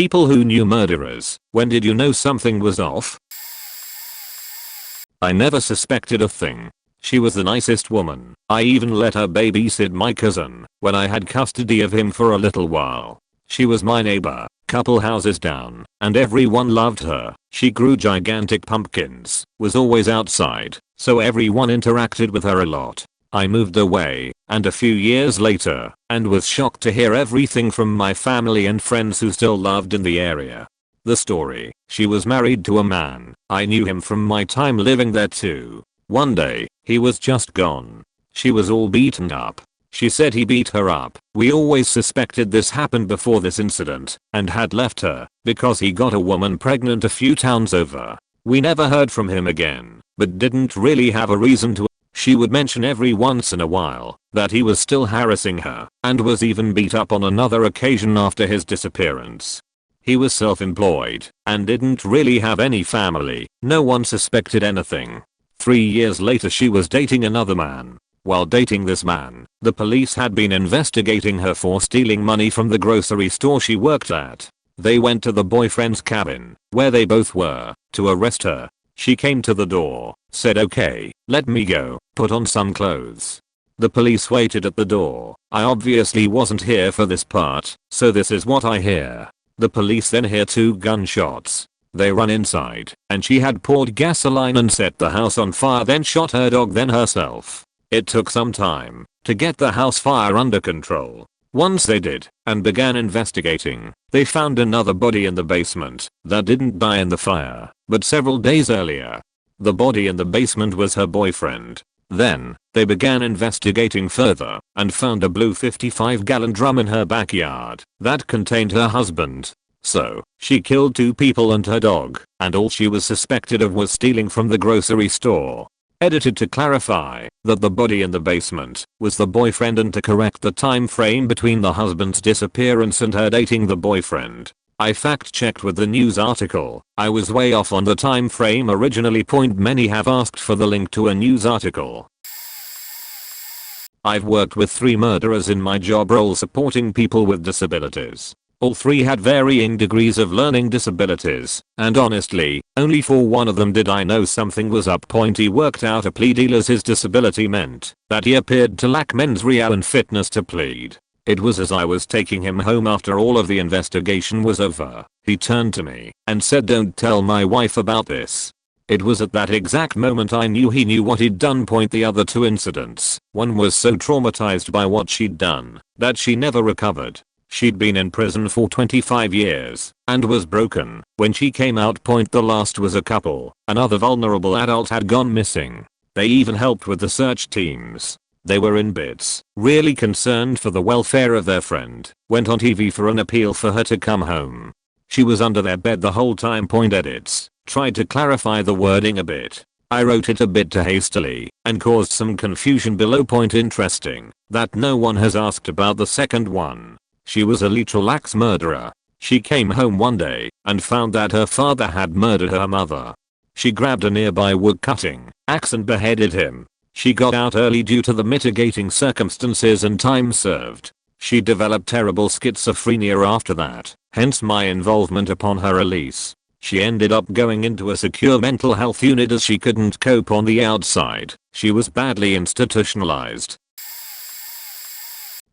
People who knew murderers, when did you know something was off? I never suspected a thing. She was the nicest woman. I even let her babysit my cousin when I had custody of him for a little while. She was my neighbor, couple houses down, and everyone loved her. She grew gigantic pumpkins, was always outside, so everyone interacted with her a lot. I moved away, and a few years later, and was shocked to hear everything from my family and friends who still loved in the area. The story: she was married to a man. I knew him from my time living there too. One day, he was just gone. She was all beaten up. She said he beat her up. We always suspected this happened before this incident, and had left her, because he got a woman pregnant a few towns over. We never heard from him again, but didn't really have a reason to. She would mention every once in a while that he was still harassing her, and was even beat up on another occasion after his disappearance. He was self-employed, and didn't really have any family. No one suspected anything. 3 years later she was dating another man. While dating this man, the police had been investigating her for stealing money from the grocery store she worked at. They went to the boyfriend's cabin, where they both were, to arrest her. She came to the door, said okay, let me go, put on some clothes. The police waited at the door. I obviously wasn't here for this part, so this is what I hear. The police then hear 2 gunshots. They run inside, and she had poured gasoline and set the house on fire, then shot her dog, then herself. It took some time to get the house fire under control. Once they did, and began investigating, they found another body in the basement that didn't die in the fire, but several days earlier. The body in the basement was her boyfriend. Then, they began investigating further, and found a blue 55-gallon drum in her backyard that contained her husband. So, she killed 2 people and her dog, and all she was suspected of was stealing from the grocery store. Edited to clarify that the body in the basement was the boyfriend and to correct the time frame between the husband's disappearance and her dating the boyfriend. I fact checked with the news article. I was way off on the time frame originally. Many have asked for the link to a news article. I've worked with 3 murderers in my job role supporting people with disabilities. All 3 had varying degrees of learning disabilities, and honestly, only for one of them did I know something was up. He worked out a plea deal as his disability meant that he appeared to lack mens rea and fitness to plead. It was as I was taking him home after all of the investigation was over. He turned to me and said, "Don't tell my wife about this." It was at that exact moment I knew he knew what he'd done. The other 2 incidents, one was so traumatized by what she'd done that she never recovered. She'd been in prison for 25 years and was broken when she came out. The last was a couple. Another vulnerable adult had gone missing. They even helped with the search teams. They were in bits, really concerned for the welfare of their friend. Went on TV for an appeal for her to come home. She was under their bed the whole time. Edits. Tried to clarify the wording a bit. I wrote it a bit too hastily and caused some confusion below. Interesting that no one has asked about the second one. She was a literal axe murderer. She came home one day and found that her father had murdered her mother. She grabbed a nearby wood cutting axe and beheaded him. She got out early due to the mitigating circumstances and time served. She developed terrible schizophrenia after that, hence my involvement upon her release. She ended up going into a secure mental health unit as she couldn't cope on the outside. She was badly institutionalized.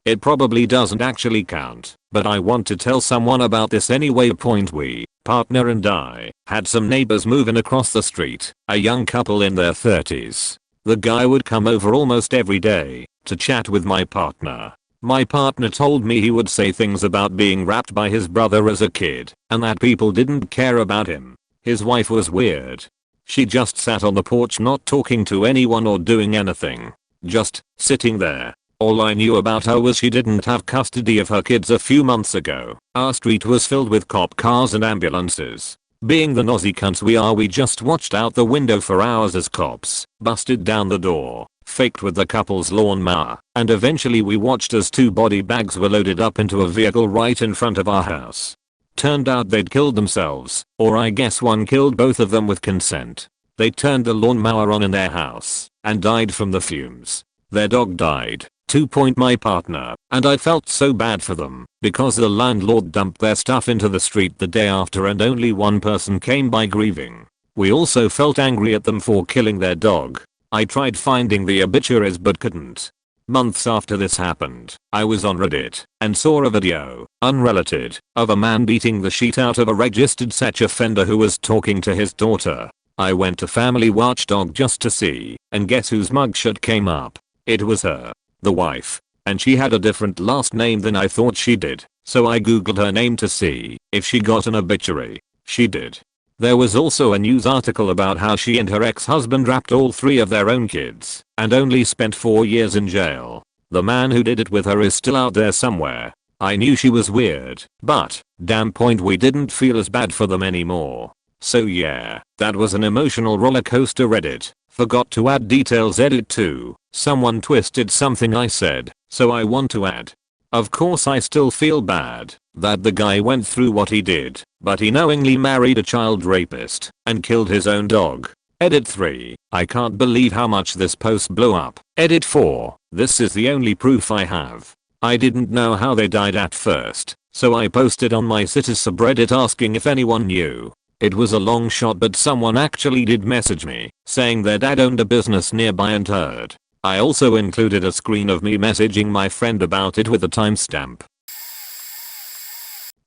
It probably doesn't actually count, but I want to tell someone about this anyway. We, partner and I, had some neighbors moving across the street, a young couple in their 30s. The guy would come over almost every day to chat with my partner. My partner told me he would say things about being rapped by his brother as a kid, and that people didn't care about him. His wife was weird. She just sat on the porch not talking to anyone or doing anything. Just sitting there. All I knew about her was she didn't have custody of her kids a few months ago. Our street was filled with cop cars and ambulances. Being the nosy cunts we are, we just watched out the window for hours as cops busted down the door, faked with the couple's lawnmower, and eventually we watched as 2 body bags were loaded up into a vehicle right in front of our house. Turned out they'd killed themselves, or I guess one killed both of them with consent. They turned the lawnmower on in their house and died from the fumes. Their dog died. 2. My partner and I felt so bad for them because the landlord dumped their stuff into the street the day after and only one person came by grieving. We also felt angry at them for killing their dog. I tried finding the obituaries but couldn't. Months after this happened, I was on Reddit and saw a video, unrelated, of a man beating the shit out of a registered sex offender who was talking to his daughter. I went to Family Watchdog just to see, and guess whose mugshot came up? It was her, the wife, and she had a different last name than I thought she did, so I googled her name to see if she got an obituary. She did. There was also a news article about how she and her ex-husband raped all 3 of their own kids and only spent 4 years in jail. The man who did it with her is still out there somewhere. I knew she was weird, but, damn point, we didn't feel as bad for them anymore. So yeah, that was an emotional rollercoaster. Reddit forgot to add details. Edit 2. Someone twisted something I said, so I want to add. Of course I still feel bad that the guy went through what he did, but he knowingly married a child rapist and killed his own dog. Edit 3. I can't believe how much this post blew up. Edit 4. This is the only proof I have. I didn't know how they died at first, so I posted on my Cities subreddit asking if anyone knew. It was a long shot, but someone actually did message me saying their dad owned a business nearby and heard. I also included a screen of me messaging my friend about it with a timestamp.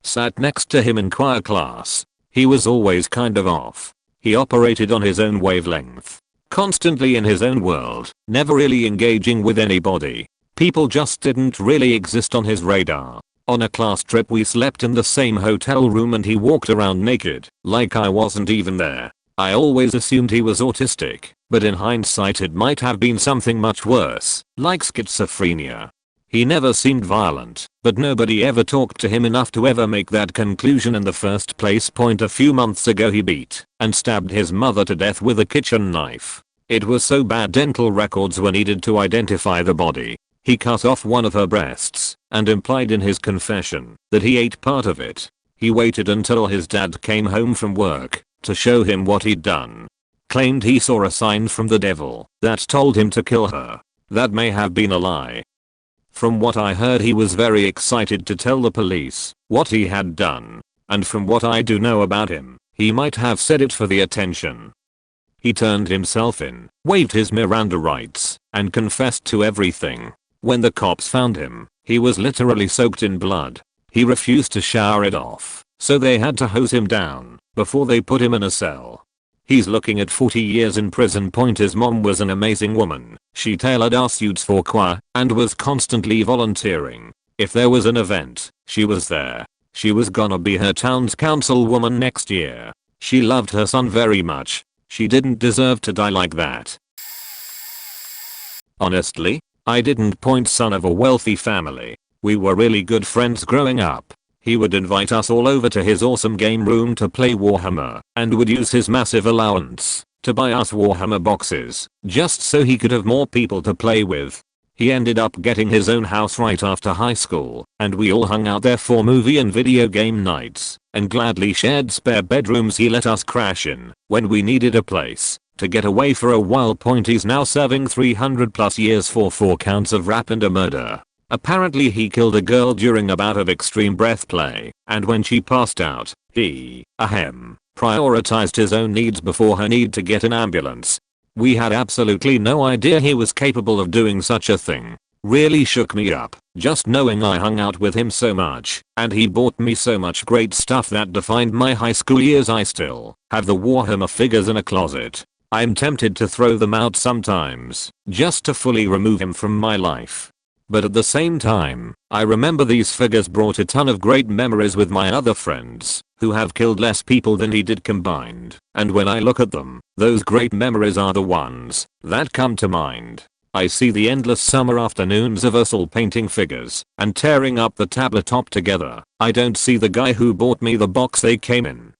Sat next to him in choir class. He was always kind of off. He operated on his own wavelength. Constantly in his own world, never really engaging with anybody. People just didn't really exist on his radar. On a class trip we slept in the same hotel room and he walked around naked, like I wasn't even there. I always assumed he was autistic, but in hindsight it might have been something much worse, like schizophrenia. He never seemed violent, but nobody ever talked to him enough to ever make that conclusion in the first place. A few months ago he beat and stabbed his mother to death with a kitchen knife. It was so bad dental records were needed to identify the body. He cut off one of her breasts and implied in his confession that he ate part of it. He waited until his dad came home from work to show him what he'd done. Claimed he saw a sign from the devil that told him to kill her. That may have been a lie. From what I heard, he was very excited to tell the police what he had done. And from what I do know about him, he might have said it for the attention. He turned himself in, waived his Miranda rights, and confessed to everything. When the cops found him, he was literally soaked in blood. He refused to shower it off, so they had to hose him down before they put him in a cell. He's looking at 40 years in prison. His mom was an amazing woman. She tailored our suits for choir and was constantly volunteering. If there was an event, she was there. She was gonna be her town's councilwoman next year. She loved her son very much. She didn't deserve to die like that. Honestly, I didn't. Son of a wealthy family. We were really good friends growing up. He would invite us all over to his awesome game room to play Warhammer and would use his massive allowance to buy us Warhammer boxes just so he could have more people to play with. He ended up getting his own house right after high school, and we all hung out there for movie and video game nights and gladly shared spare bedrooms he let us crash in when we needed a place to get away for a while. He's now serving 300+ years for 4 counts of rap and a murder. Apparently he killed a girl during a bout of extreme breath play, and when she passed out, he, prioritized his own needs before her need to get an ambulance. We had absolutely no idea he was capable of doing such a thing. Really shook me up, just knowing I hung out with him so much, and he bought me so much great stuff that defined my high school years. I still have the Warhammer figures in a closet. I'm tempted to throw them out sometimes, just to fully remove him from my life. But at the same time, I remember these figures brought a ton of great memories with my other friends, who have killed less people than he did combined, and when I look at them, those great memories are the ones that come to mind. I see the endless summer afternoons of us all painting figures and tearing up the tabletop together. I don't see the guy who bought me the box they came in.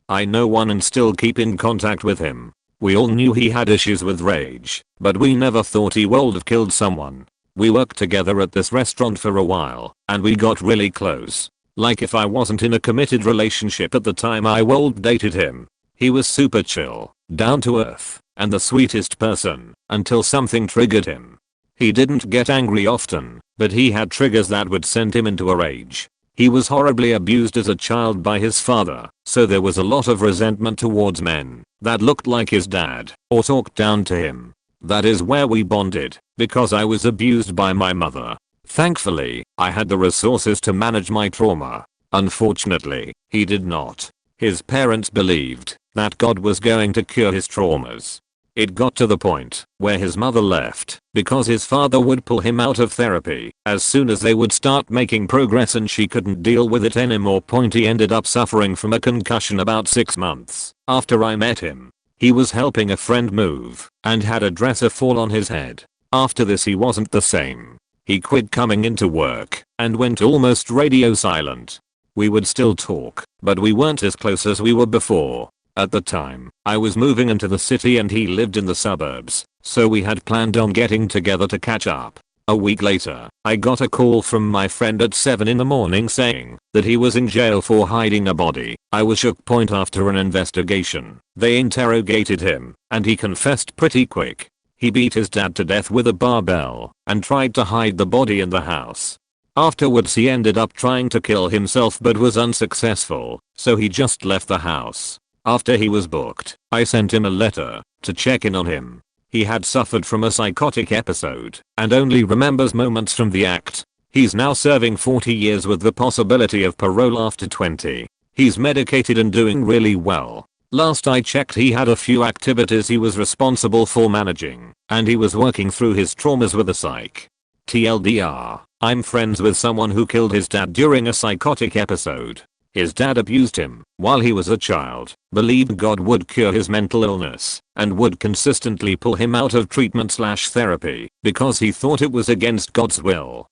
I know one and still keep in contact with him. We all knew he had issues with rage, but we never thought he would have killed someone. We worked together at this restaurant for a while, and we got really close. Like if I wasn't in a committed relationship at the time I would dated him. He was super chill, down to earth, and the sweetest person, until something triggered him. He didn't get angry often, but he had triggers that would send him into a rage. He was horribly abused as a child by his father, so there was a lot of resentment towards men that looked like his dad or talked down to him. That is where we bonded, because I was abused by my mother. Thankfully, I had the resources to manage my trauma. Unfortunately, he did not. His parents believed that God was going to cure his traumas. It got to the point where his mother left because his father would pull him out of therapy as soon as they would start making progress, and she couldn't deal with it anymore. He ended up suffering from a concussion about 6 months after I met him. He was helping a friend move and had a dresser fall on his head. After this he wasn't the same. He quit coming into work and went almost radio silent. We would still talk, but we weren't as close as we were before. At the time, I was moving into the city and he lived in the suburbs, so we had planned on getting together to catch up. A week later, I got a call from my friend at 7 in the morning saying that he was in jail for hiding a body. I was shook. After an investigation, they interrogated him, and he confessed pretty quick. He beat his dad to death with a barbell and tried to hide the body in the house. Afterwards he ended up trying to kill himself but was unsuccessful, so he just left the house. After he was booked, I sent him a letter to check in on him. He had suffered from a psychotic episode and only remembers moments from the act. He's now serving 40 years with the possibility of parole after 20. He's medicated and doing really well. Last I checked he had a few activities he was responsible for managing, and he was working through his traumas with a psych. TLDR, I'm friends with someone who killed his dad during a psychotic episode. His dad abused him while he was a child, believed God would cure his mental illness, and would consistently pull him out of treatment/therapy because he thought it was against God's will.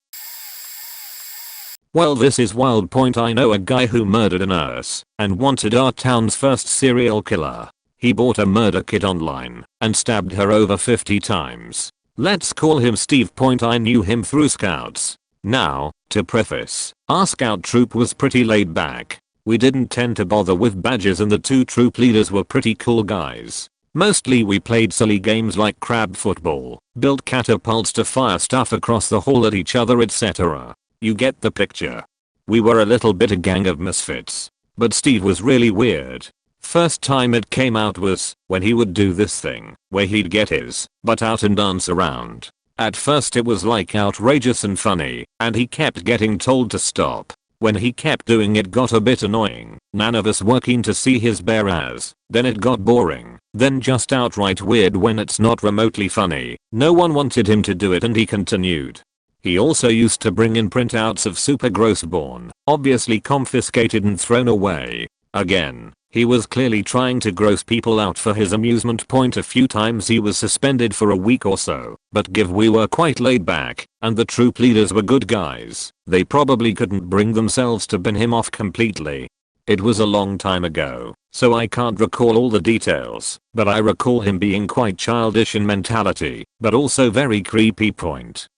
Well, this is wild. I know a guy who murdered a nurse and wanted our town's first serial killer. He bought a murder kit online and stabbed her over 50 times. Let's call him Steve. I knew him through scouts. Now, to preface, our scout troop was pretty laid back. We didn't tend to bother with badges and the 2 troop leaders were pretty cool guys. Mostly we played silly games like crab football, built catapults to fire stuff across the hall at each other, etc. You get the picture. We were a little bit a gang of misfits. But Steve was really weird. First time it came out was when he would do this thing where he'd get his butt out and dance around. At first it was like outrageous and funny, and he kept getting told to stop. When he kept doing it got a bit annoying. None of us were keen to see his bare ass. Then it got boring. Then just outright weird when it's not remotely funny. No one wanted him to do it and he continued. He also used to bring in printouts of super gross porn, obviously confiscated and thrown away. Again, he was clearly trying to gross people out for his amusement. A few times he was suspended for a week or so, but we were quite laid back, and the troop leaders were good guys. They probably couldn't bring themselves to bin him off completely. It was a long time ago, so I can't recall all the details, but I recall him being quite childish in mentality, but also very creepy.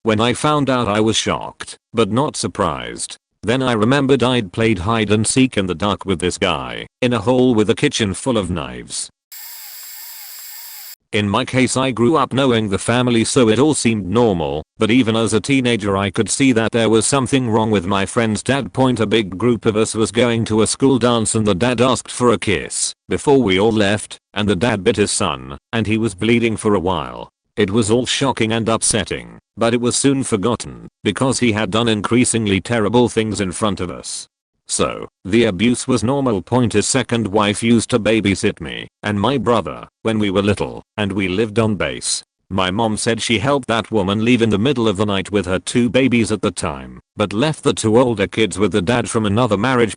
When I found out I was shocked, but not surprised. Then I remembered I'd played hide and seek in the dark with this guy, in a hole with a kitchen full of knives. In my case I grew up knowing the family, so it all seemed normal, but even as a teenager I could see that there was something wrong with my friend's dad. A big group of us was going to a school dance and the dad asked for a kiss before we all left, and the dad bit his son, and he was bleeding for a while. It was all shocking and upsetting, but it was soon forgotten because he had done increasingly terrible things in front of us. So, the abuse was normal. His second wife used to babysit me and my brother when we were little, and we lived on base. My mom said she helped that woman leave in the middle of the night with her 2 babies at the time, but left the 2 older kids with the dad from another marriage.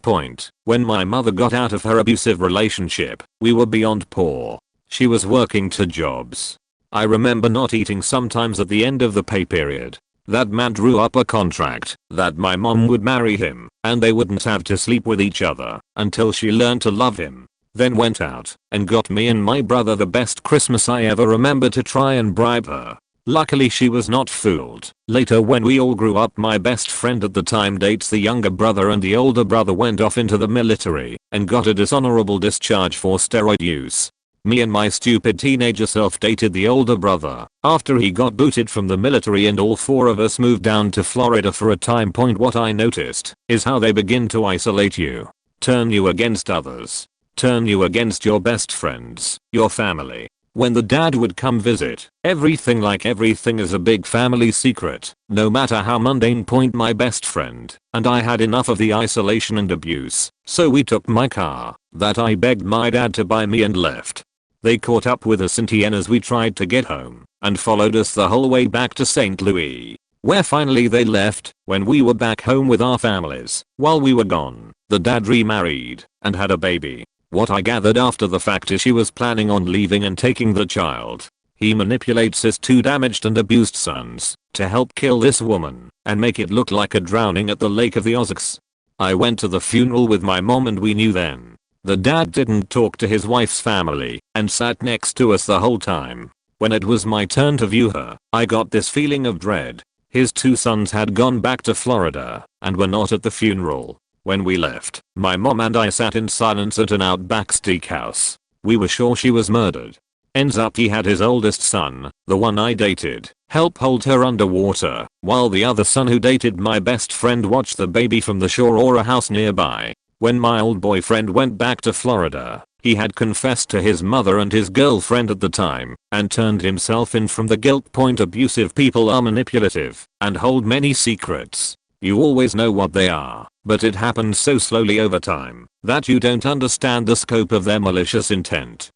When my mother got out of her abusive relationship, we were beyond poor. She was working 2 jobs. I remember not eating sometimes at the end of the pay period. That man drew up a contract that my mom would marry him and they wouldn't have to sleep with each other until she learned to love him. Then went out and got me and my brother the best Christmas I ever remember to try and bribe her. Luckily she was not fooled. Later when we all grew up, my best friend at the time dates the younger brother, and the older brother went off into the military and got a dishonorable discharge for steroid use. Me and my stupid teenager self dated the older brother after he got booted from the military, and all four of us moved down to Florida for a time. What I noticed is how they begin to isolate you, turn you against others, turn you against your best friends, your family. When the dad would come visit, everything is a big family secret, no matter how mundane. My best friend and I had enough of the isolation and abuse, so we took my car that I begged my dad to buy me and left. They caught up with us in TN as we tried to get home and followed us the whole way back to St. Louis, where finally they left when we were back home with our families. While we were gone, the dad remarried and had a baby. What I gathered after the fact is she was planning on leaving and taking the child. He manipulates his two damaged and abused sons to help kill this woman and make it look like a drowning at the Lake of the Ozarks. I went to the funeral with my mom and we knew then. The dad didn't talk to his wife's family and sat next to us the whole time. When it was my turn to view her, I got this feeling of dread. His two sons had gone back to Florida and were not at the funeral. When we left, my mom and I sat in silence at an Outback Steakhouse. We were sure she was murdered. Ends up he had his oldest son, the one I dated, help hold her underwater, while the other son who dated my best friend watched the baby from the shore or a house nearby. When my old boyfriend went back to Florida, he had confessed to his mother and his girlfriend at the time and turned himself in from the guilt. Abusive people are manipulative and hold many secrets. You always know what they are, but it happens so slowly over time that you don't understand the scope of their malicious intent.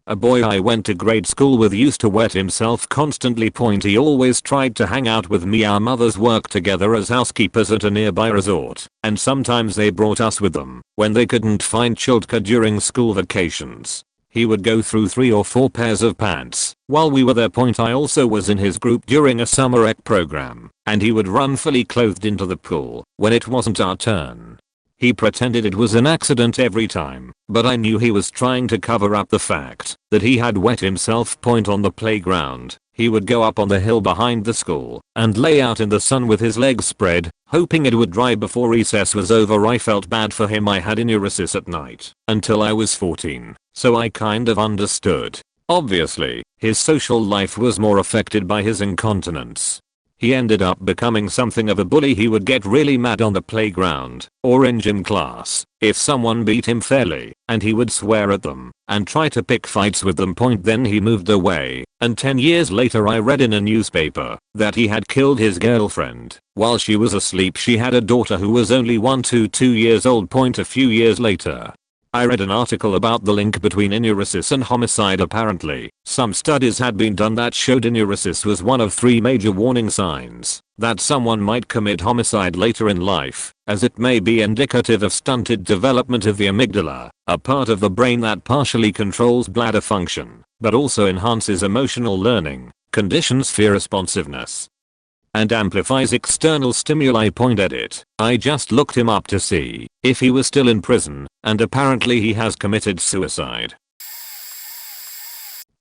A boy I went to grade school with used to wet himself constantly. He always tried to hang out with me. Our mothers worked together as housekeepers at a nearby resort, and sometimes they brought us with them when they couldn't find childcare during school vacations. He would go through 3 or 4 pairs of pants while we were there. I also was in his group during a summer rec program, and he would run fully clothed into the pool when it wasn't our turn. He pretended it was an accident every time, but I knew he was trying to cover up the fact that he had wet himself. On the playground, he would go up on the hill behind the school and lay out in the sun with his legs spread, hoping it would dry before recess was over. I felt bad for him. I had enuresis at night until I was 14, so I kind of understood. Obviously, his social life was more affected by his incontinence. He ended up becoming something of a bully. He would get really mad on the playground or in gym class if someone beat him fairly, and he would swear at them and try to pick fights with them. Then he moved away, and 10 years later I read in a newspaper that he had killed his girlfriend while she was asleep. She had a daughter who was only 1 to 2 years old. A few years later, I read an article about the link between enuresis and homicide. Apparently, some studies had been done that showed enuresis was one of 3 major warning signs that someone might commit homicide later in life, as it may be indicative of stunted development of the amygdala, a part of the brain that partially controls bladder function, but also enhances emotional learning, conditions fear responsiveness, and amplifies external stimuli. Edit. I just looked him up to see if he was still in prison, and apparently he has committed suicide.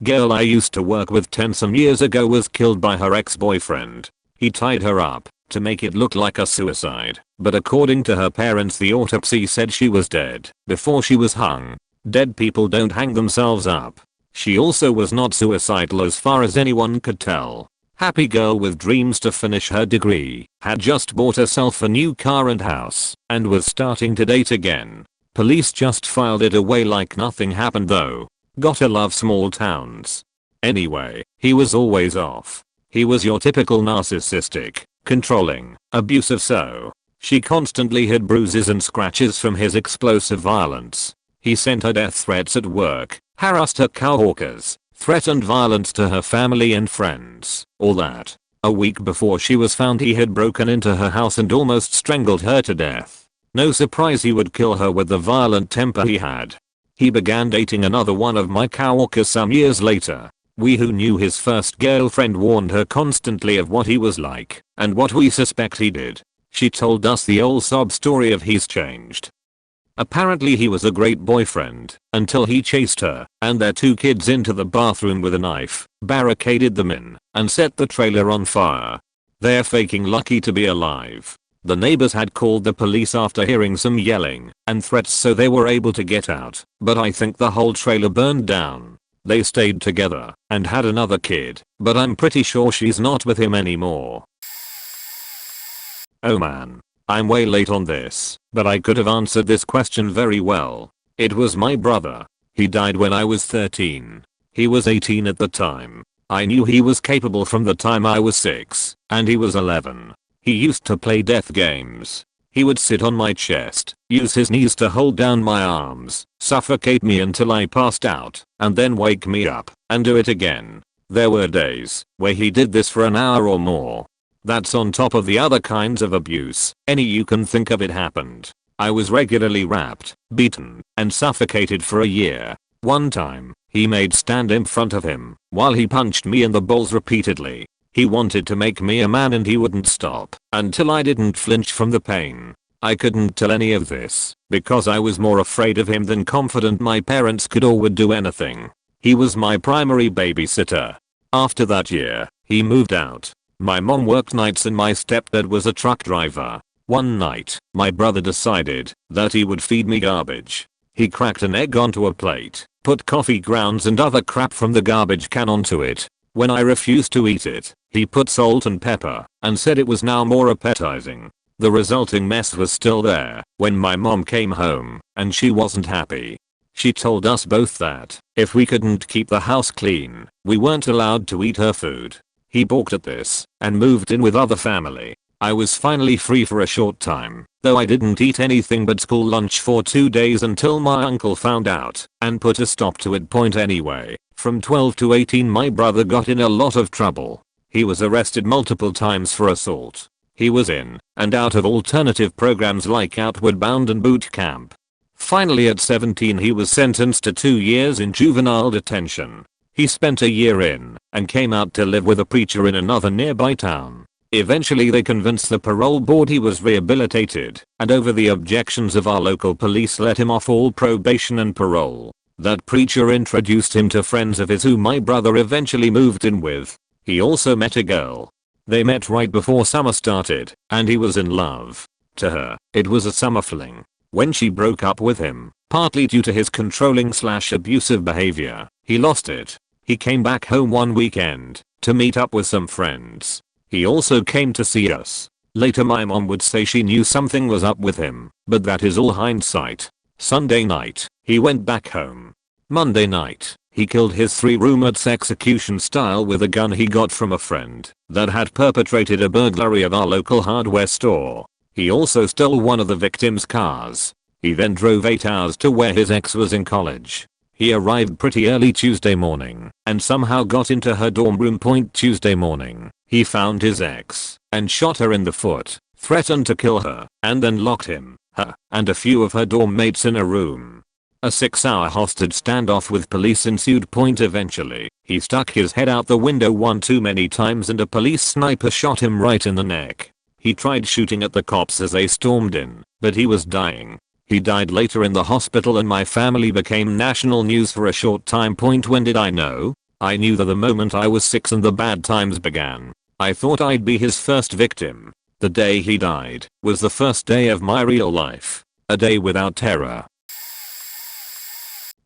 Girl I used to work with 10 some years ago was killed by her ex-boyfriend. He tied her up to make it look like a suicide, but according to her parents the autopsy said she was dead before she was hung. Dead people don't hang themselves up. She also was not suicidal as far as anyone could tell. Happy girl with dreams to finish her degree, had just bought herself a new car and house, and was starting to date again. Police just filed it away like nothing happened though. Gotta love small towns. Anyway, he was always off. He was your typical narcissistic, controlling, abusive, so she constantly had bruises and scratches from his explosive violence. He sent her death threats at work, harassed her coworkers, threatened violence to her family and friends, all that. A week before she was found he had broken into her house and almost strangled her to death. No surprise he would kill her with the violent temper he had. He began dating another one of my coworkers some years later. We who knew his first girlfriend warned her constantly of what he was like and what we suspect he did. She told us the old sob story of he's changed. Apparently he was a great boyfriend until he chased her and their 2 kids into the bathroom with a knife, barricaded them in, and set the trailer on fire. They're faking lucky to be alive. The neighbors had called the police after hearing some yelling and threats, so they were able to get out, but I think the whole trailer burned down. They stayed together and had another kid, but I'm pretty sure she's not with him anymore. Oh man. I'm way late on this, but I could have answered this question very well. It was my brother. He died when I was 13. He was 18 at the time. I knew he was capable from the time I was 6, and he was 11. He used to play death games. He would sit on my chest, use his knees to hold down my arms, suffocate me until I passed out, and then wake me up, and do it again. There were days where he did this for an hour or more. That's on top of the other kinds of abuse any you can think of. It happened. I was regularly rapped, beaten, and suffocated for a year. One time, he made stand in front of him while he punched me in the balls repeatedly. He wanted to make me a man and he wouldn't stop until I didn't flinch from the pain. I couldn't tell any of this because I was more afraid of him than confident my parents could or would do anything. He was my primary babysitter. After that year, he moved out. My mom worked nights and my stepdad was a truck driver. One night, my brother decided that he would feed me garbage. He cracked an egg onto a plate, put coffee grounds and other crap from the garbage can onto it. When I refused to eat it, he put salt and pepper and said it was now more appetizing. The resulting mess was still there when my mom came home, and she wasn't happy. She told us both that if we couldn't keep the house clean, we weren't allowed to eat her food. He balked at this and moved in with other family. I was finally free for a short time, though I didn't eat anything but school lunch for 2 days until my uncle found out and put a stop to it. Point anyway, from 12 to 18 my brother got in a lot of trouble. He was arrested multiple times for assault. He was in and out of alternative programs like Outward Bound and boot camp. Finally at 17 he was sentenced to 2 years in juvenile detention. He spent a year in and came out to live with a preacher in another nearby town. Eventually they convinced the parole board he was rehabilitated, and over the objections of our local police let him off all probation and parole. That preacher introduced him to friends of his who my brother eventually moved in with. He also met a girl. They met right before summer started, and he was in love. To her, it was a summer fling. When she broke up with him, partly due to his controlling/abusive behavior, he lost it. He came back home one weekend to meet up with some friends. He also came to see us. Later my mom would say she knew something was up with him, but that is all hindsight. Sunday night, he went back home. Monday night, he killed his 3 roommates execution style with a gun he got from a friend that had perpetrated a burglary of our local hardware store. He also stole one of the victim's cars. He then drove 8 hours to where his ex was in college. He arrived pretty early Tuesday morning and somehow got into her dorm room. Tuesday morning, he found his ex and shot her in the foot, threatened to kill her, and then locked him, her, and a few of her dorm mates in a room. A 6-hour hostage standoff with police ensued. Eventually, he stuck his head out the window one too many times and a police sniper shot him right in the neck. He tried shooting at the cops as they stormed in, but he was dying. He died later in the hospital and my family became national news for a short time. When did I know? I knew that the moment I was 6 and the bad times began. I thought I'd be his first victim. The day he died was the first day of my real life. A day without terror.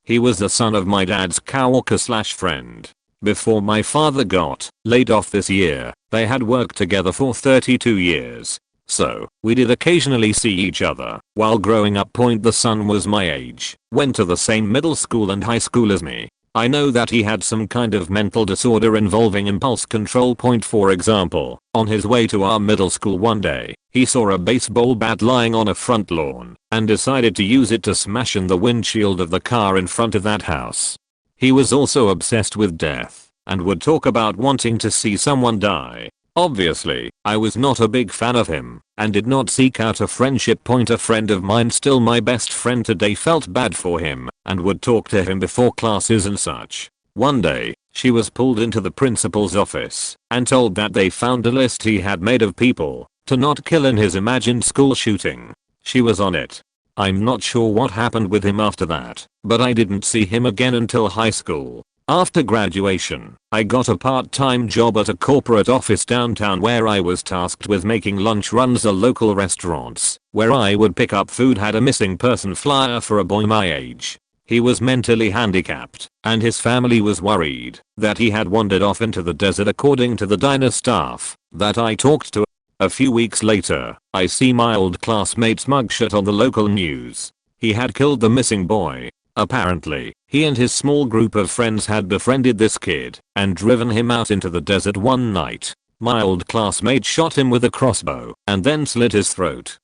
He was the son of my dad's coworker/friend. Before my father got laid off this year, they had worked together for 32 years. So, we did occasionally see each other while growing up. The son was my age, went to the same middle school and high school as me. I know that he had some kind of mental disorder involving impulse control. For example, on his way to our middle school one day, he saw a baseball bat lying on a front lawn and decided to use it to smash in the windshield of the car in front of that house. He was also obsessed with death and would talk about wanting to see someone die. Obviously, I was not a big fan of him and did not seek out a friendship. A friend of mine, still my best friend today, felt bad for him and would talk to him before classes and such. One day, she was pulled into the principal's office and told that they found a list he had made of people to not kill in his imagined school shooting. She was on it. I'm not sure what happened with him after that, but I didn't see him again until high school. After graduation, I got a part-time job at a corporate office downtown where I was tasked with making lunch runs at local restaurants, where I would pick up food. Had a missing person flyer for a boy my age. He was mentally handicapped, and his family was worried that he had wandered off into the desert according to the diner staff that I talked to. A few weeks later, I see my old classmate's mugshot on the local news. He had killed the missing boy. Apparently, he and his small group of friends had befriended this kid and driven him out into the desert one night. My old classmate shot him with a crossbow and then slit his throat.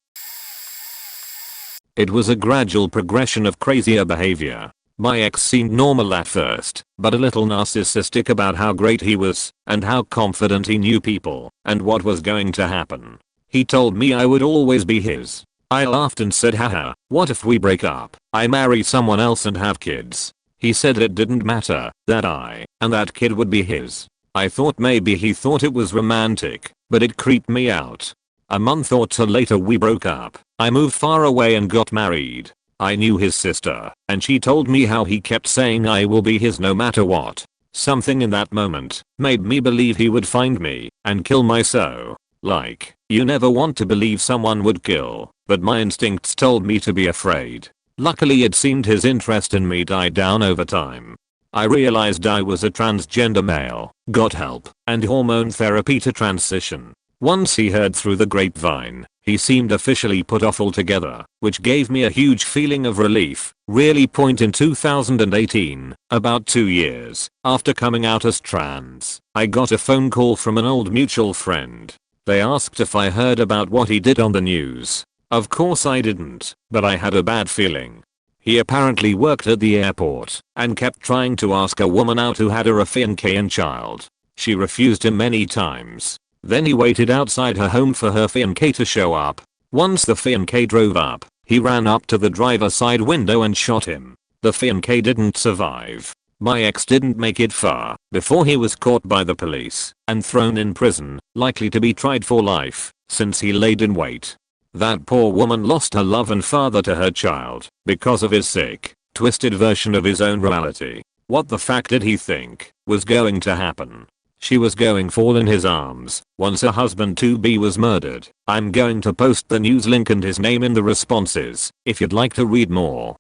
It was a gradual progression of crazier behavior. My ex seemed normal at first, but a little narcissistic about how great he was and how confident he knew people and what was going to happen. He told me I would always be his. I laughed and said, haha, what if we break up, I marry someone else and have kids? He said it didn't matter, that I and that kid would be his. I thought maybe he thought it was romantic, but it creeped me out. A month or two later we broke up. I moved far away and got married. I knew his sister, and she told me how he kept saying I will be his no matter what. Something in that moment made me believe he would find me and kill me. So, like, you never want to believe someone would kill, but my instincts told me to be afraid. Luckily it seemed his interest in me died down over time. I realized I was a transgender male, got help and hormone therapy to transition. Once he heard through the grapevine, he seemed officially put off altogether, which gave me a huge feeling of relief. Really point in 2018, about 2 years after coming out as trans, I got a phone call from an old mutual friend. They asked if I heard about what he did on the news. Of course I didn't, but I had a bad feeling. He apparently worked at the airport and kept trying to ask a woman out who had a fiancé and child. She refused him many times. Then he waited outside her home for her fiancé to show up. Once the fiancé drove up, he ran up to the driver's side window and shot him. The fiancé didn't survive. My ex didn't make it far before he was caught by the police and thrown in prison, likely to be tried for life, since he laid in wait. That poor woman lost her love and father to her child because of his sick, twisted version of his own reality. What the fuck did he think was going to happen? She was going to fall in his arms once her husband-to-be was murdered. I'm going to post the news link and his name in the responses if you'd like to read more.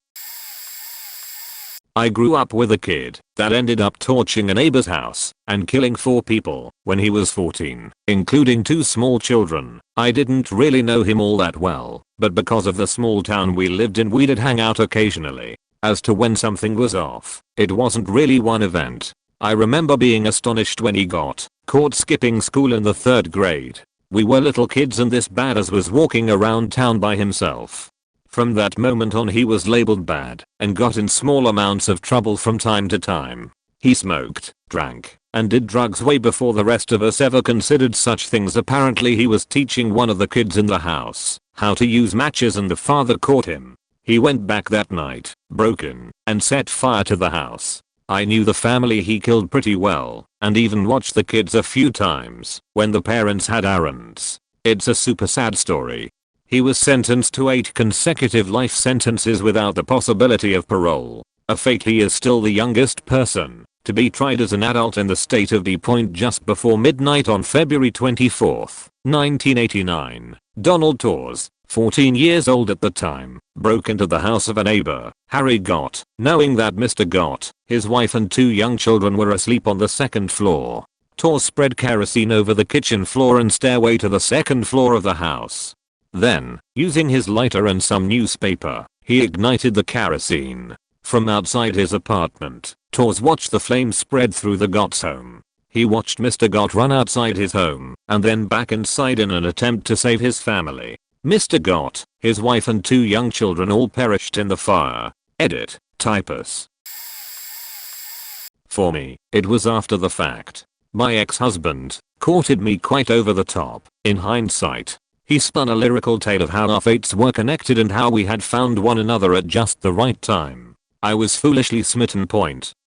I grew up with a kid that ended up torching a neighbor's house and killing 4 people when he was 14, including 2 small children. I didn't really know him all that well, but because of the small town we lived in we did hang out occasionally. As to when something was off, it wasn't really one event. I remember being astonished when he got caught skipping school in the 3rd grade. We were little kids and this badass was walking around town by himself. From that moment on he was labeled bad and got in small amounts of trouble from time to time. He smoked, drank, and did drugs way before the rest of us ever considered such things. Apparently he was teaching one of the kids in the house how to use matches and the father caught him. He went back that night, broke in, and set fire to the house. I knew the family he killed pretty well and even watched the kids a few times when the parents had errands. It's a super sad story. He was sentenced to 8 consecutive life sentences without the possibility of parole. A fate. He is still the youngest person to be tried as an adult in the state of DuPont. Just before midnight on February 24, 1989, Donald Torres, 14 years old at the time, broke into the house of a neighbor, Harry Gott, knowing that Mr. Gott, his wife and 2 young children were asleep on the 2nd floor. Torres spread kerosene over the kitchen floor and stairway to the 2nd floor of the house. Then, using his lighter and some newspaper, he ignited the kerosene. From outside his apartment, Torres watched the flames spread through the Gott's home. He watched Mr. Gott run outside his home and then back inside in an attempt to save his family. Mr. Gott, his wife and 2 young children all perished in the fire. Edit, typus. For me, it was after the fact. My ex-husband courted me quite over the top. In hindsight, he spun a lyrical tale of how our fates were connected and how we had found one another at just the right time. I was foolishly smitten.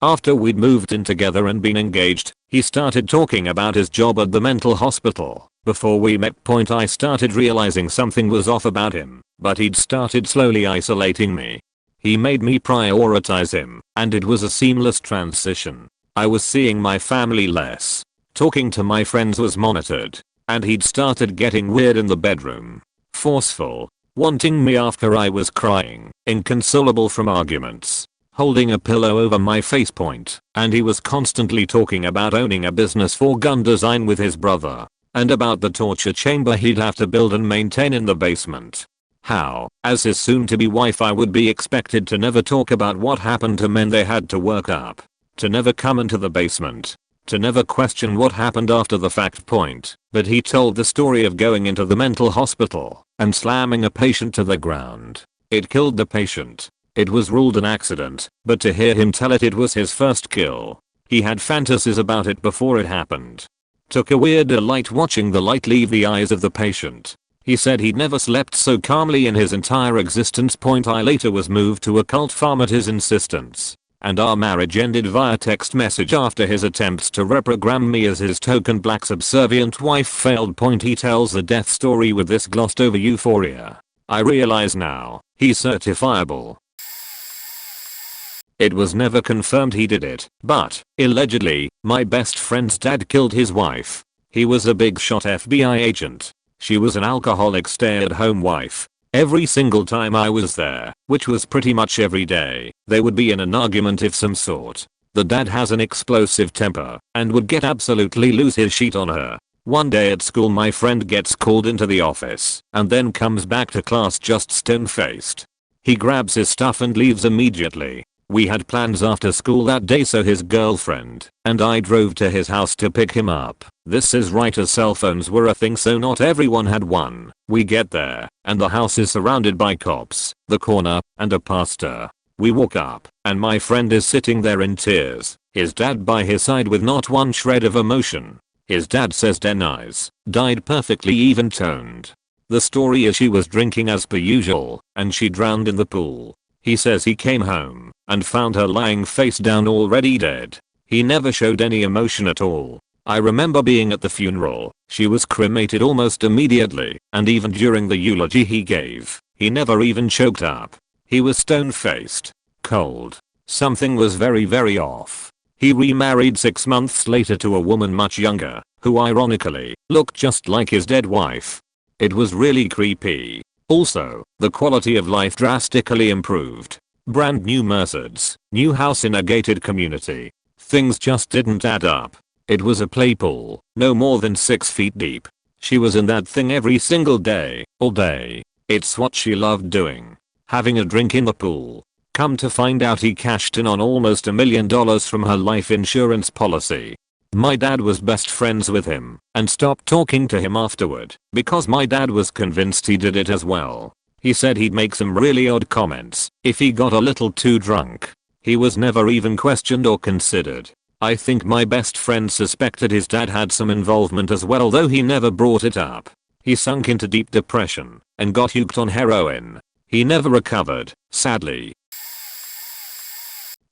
After we'd moved in together and been engaged, he started talking about his job at the mental hospital. Before we met. I started realizing something was off about him, but he'd started slowly isolating me. He made me prioritize him, and it was a seamless transition. I was seeing my family less. Talking to my friends was monitored. And he'd started getting weird in the bedroom. Forceful. Wanting me after I was crying. Inconsolable from arguments. Holding a pillow over my face point. And he was constantly talking about owning a business for gun design with his brother. And about the torture chamber he'd have to build and maintain in the basement. How, as his soon-to-be wife, I would be expected to never talk about what happened to men they had to work up. To never come into the basement. To never question what happened after the fact point. But he told the story of going into the mental hospital and slamming a patient to the ground. It killed the patient. It was ruled an accident, but to hear him tell it, it was his first kill. He had fantasies about it before it happened. Took a weird delight watching the light leave the eyes of the patient. He said he'd never slept so calmly in his entire existence. I later was moved to a cult farm at his insistence. And our marriage ended via text message after his attempts to reprogram me as his token black subservient wife failed. He tells the death story with this glossed over euphoria. I realize now, he's certifiable. It was never confirmed he did it, but, allegedly, my best friend's dad killed his wife. He was a big shot FBI agent. She was an alcoholic stay-at-home wife. Every single time I was there, which was pretty much every day, they would be in an argument of some sort. The dad has an explosive temper and would get absolutely lose his shit on her. One day at school my friend gets called into the office and then comes back to class just stone-faced. He grabs his stuff and leaves immediately. We had plans after school that day, so his girlfriend and I drove to his house to pick him up. This is right as cell phones were a thing, so not everyone had one. We get there, and the house is surrounded by cops, the corner, and a pastor. We walk up, and my friend is sitting there in tears, his dad by his side with not one shred of emotion. His dad says Denise died perfectly even-toned. The story is she was drinking as per usual, and she drowned in the pool. He says he came home and found her lying face down already dead. He never showed any emotion at all. I remember being at the funeral. She was cremated almost immediately, and even during the eulogy he gave, he never even choked up. He was stone-faced. Cold. Something was very off. He remarried 6 months later to a woman much younger, who ironically looked just like his dead wife. It was really creepy. Also, the quality of life drastically improved. Brand new Mercedes, new house in a gated community. Things just didn't add up. It was a play pool, no more than 6 feet deep. She was in that thing every single day, all day. It's what she loved doing. Having a drink in the pool. Come to find out he cashed in on almost $1 million from her life insurance policy. My dad was best friends with him and stopped talking to him afterward because my dad was convinced he did it as well. He said he'd make some really odd comments if he got a little too drunk. He was never even questioned or considered. I think my best friend suspected his dad had some involvement as well, though he never brought it up. He sunk into deep depression and got hooked on heroin. He never recovered, sadly.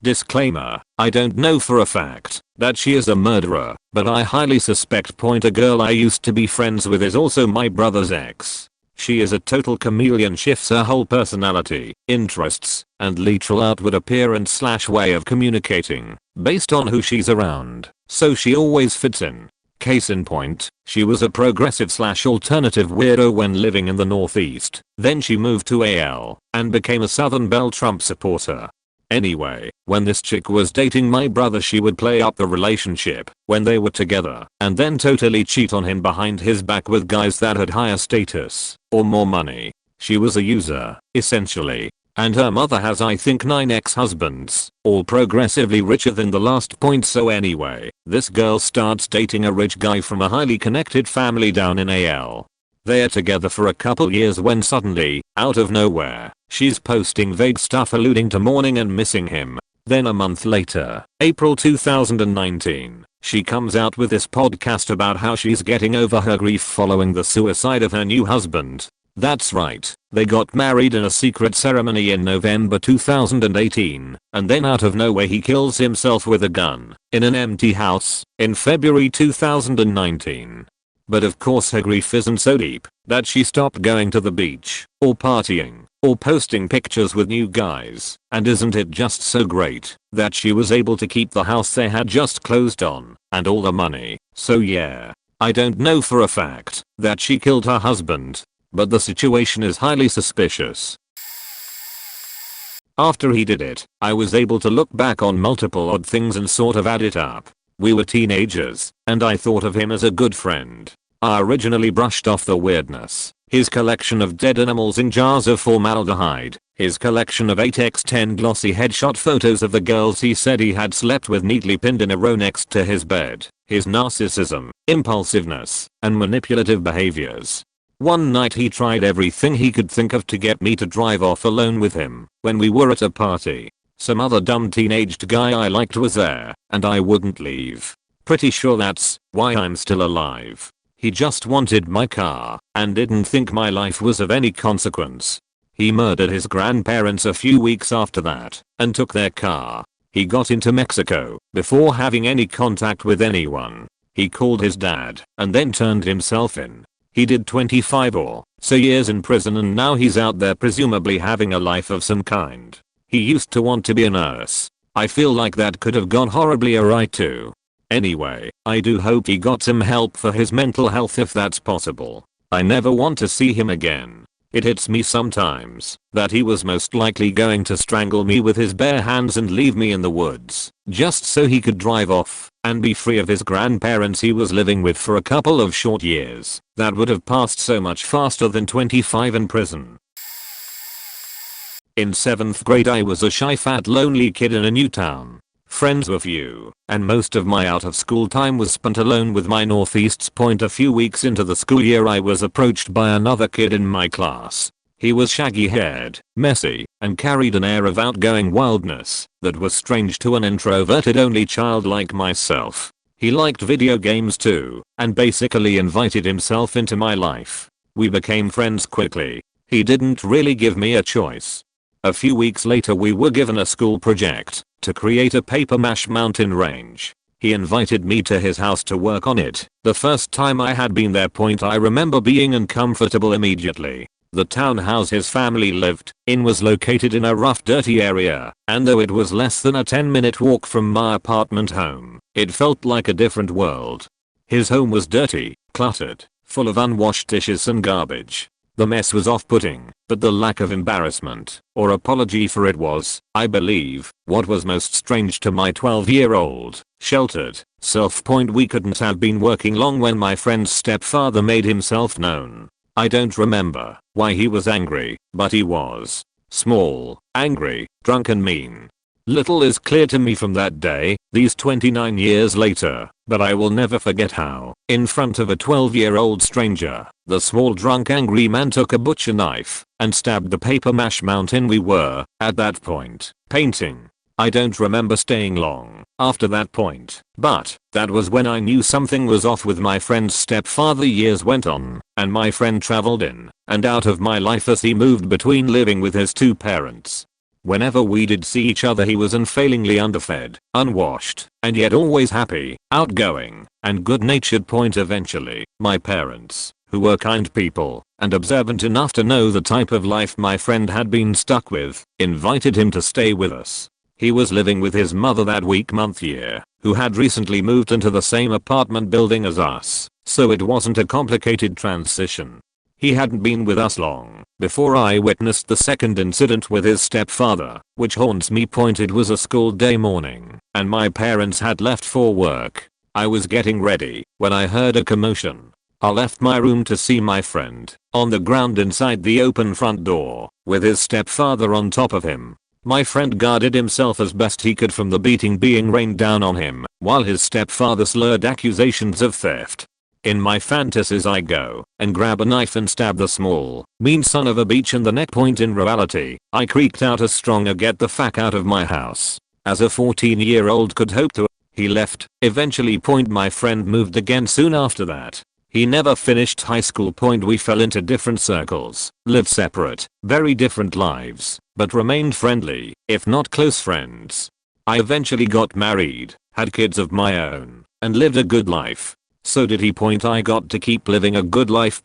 Disclaimer, I don't know for a fact that she is a murderer, but I highly suspect. A girl I used to be friends with is also my brother's ex. She is a total chameleon, shifts her whole personality, interests, and literal outward appearance / way of communicating based on who she's around, so she always fits in. Case in point, she was a progressive / alternative weirdo when living in the Northeast. Then she moved to AL and became a Southern Belle Trump supporter. Anyway, when this chick was dating my brother, she would play up the relationship when they were together and then totally cheat on him behind his back with guys that had higher status or more money. She was a user, essentially. And her mother has I think 9 ex-husbands, all progressively richer than the last. So anyway, this girl starts dating a rich guy from a highly connected family down in AL. They're together for a couple years when suddenly, out of nowhere, she's posting vague stuff alluding to mourning and missing him. Then a month later, April 2019, she comes out with this podcast about how she's getting over her grief following the suicide of her new husband. That's right, they got married in a secret ceremony in November 2018, and then out of nowhere he kills himself with a gun in an empty house in February 2019. but of course her grief isn't so deep that she stopped going to the beach, or partying, or posting pictures with new guys, and isn't it just so great that she was able to keep the house they had just closed on, and all the money. So yeah, I don't know for a fact that she killed her husband, but the situation is highly suspicious. After he did it, I was able to look back on multiple odd things and sort of add it up. We were teenagers, and I thought of him as a good friend. I originally brushed off the weirdness. His collection of dead animals in jars of formaldehyde, his collection of 8x10 glossy headshot photos of the girls he said he had slept with neatly pinned in a row next to his bed, his narcissism, impulsiveness, and manipulative behaviors. One night he tried everything he could think of to get me to drive off alone with him when we were at a party. Some other dumb teenaged guy I liked was there, and I wouldn't leave. Pretty sure that's why I'm still alive. He just wanted my car and didn't think my life was of any consequence. He murdered his grandparents a few weeks after that and took their car. He got into Mexico before having any contact with anyone. He called his dad and then turned himself in. He did 25 or so years in prison, and now he's out there presumably having a life of some kind. He used to want to be a nurse. I feel like that could have gone horribly awry too. Anyway, I do hope he got some help for his mental health if that's possible. I never want to see him again. It hits me sometimes that he was most likely going to strangle me with his bare hands and leave me in the woods, just so he could drive off and be free of his grandparents he was living with for a couple of short years. That would have passed so much faster than 25 in prison. In 7th grade I was a shy fat lonely kid in a new town. Friends were few, and most of my out of school time was spent alone with my Northeast's point. A few weeks into the school year I was approached by another kid in my class. He was shaggy haired, messy, and carried an air of outgoing wildness that was strange to an introverted only child like myself. He liked video games too, and basically invited himself into my life. We became friends quickly. He didn't really give me a choice. A few weeks later we were given a school project to create a paper mache mountain range. He invited me to his house to work on it. The first time I had been there, I remember being uncomfortable immediately. The townhouse his family lived in was located in a rough, dirty area, and though it was less than a 10-minute walk from my apartment home, it felt like a different world. His home was dirty, cluttered, full of unwashed dishes and garbage. The mess was off-putting, but the lack of embarrassment or apology for it was, I believe, what was most strange to my 12-year-old, sheltered self. We couldn't have been working long when my friend's stepfather made himself known. I don't remember why he was angry, but he was small, angry, drunk and mean. Little is clear to me from that day, these 29 years later, but I will never forget how, in front of a 12-year-old stranger, the small drunk angry man took a butcher knife and stabbed the paper mache mountain we were, at that point, painting. I don't remember staying long after that point, but that was when I knew something was off with my friend's stepfather. Years went on, and my friend traveled in and out of my life as he moved between living with his two parents. Whenever we did see each other he was unfailingly underfed, unwashed, and yet always happy, outgoing, and good-natured. Eventually, my parents, who were kind people and observant enough to know the type of life my friend had been stuck with, invited him to stay with us. He was living with his mother that week, month, year, who had recently moved into the same apartment building as us, so it wasn't a complicated transition. He hadn't been with us long before I witnessed the second incident with his stepfather, which haunts me. It was a school day morning, and my parents had left for work. I was getting ready when I heard a commotion. I left my room to see my friend on the ground inside the open front door, with his stepfather on top of him. My friend guarded himself as best he could from the beating being rained down on him, while his stepfather slurred accusations of theft. In my fantasies I go and grab a knife and stab the small, mean son of a bitch in the neck. In reality, I creaked out a strong "get the fuck out of my house," as a 14-year-old could hope to. He left, eventually. My friend moved again soon after that. He never finished high school. We fell into different circles, lived separate, very different lives, but remained friendly, if not close friends. I eventually got married, had kids of my own, and lived a good life. So did he. I got to keep living a good life.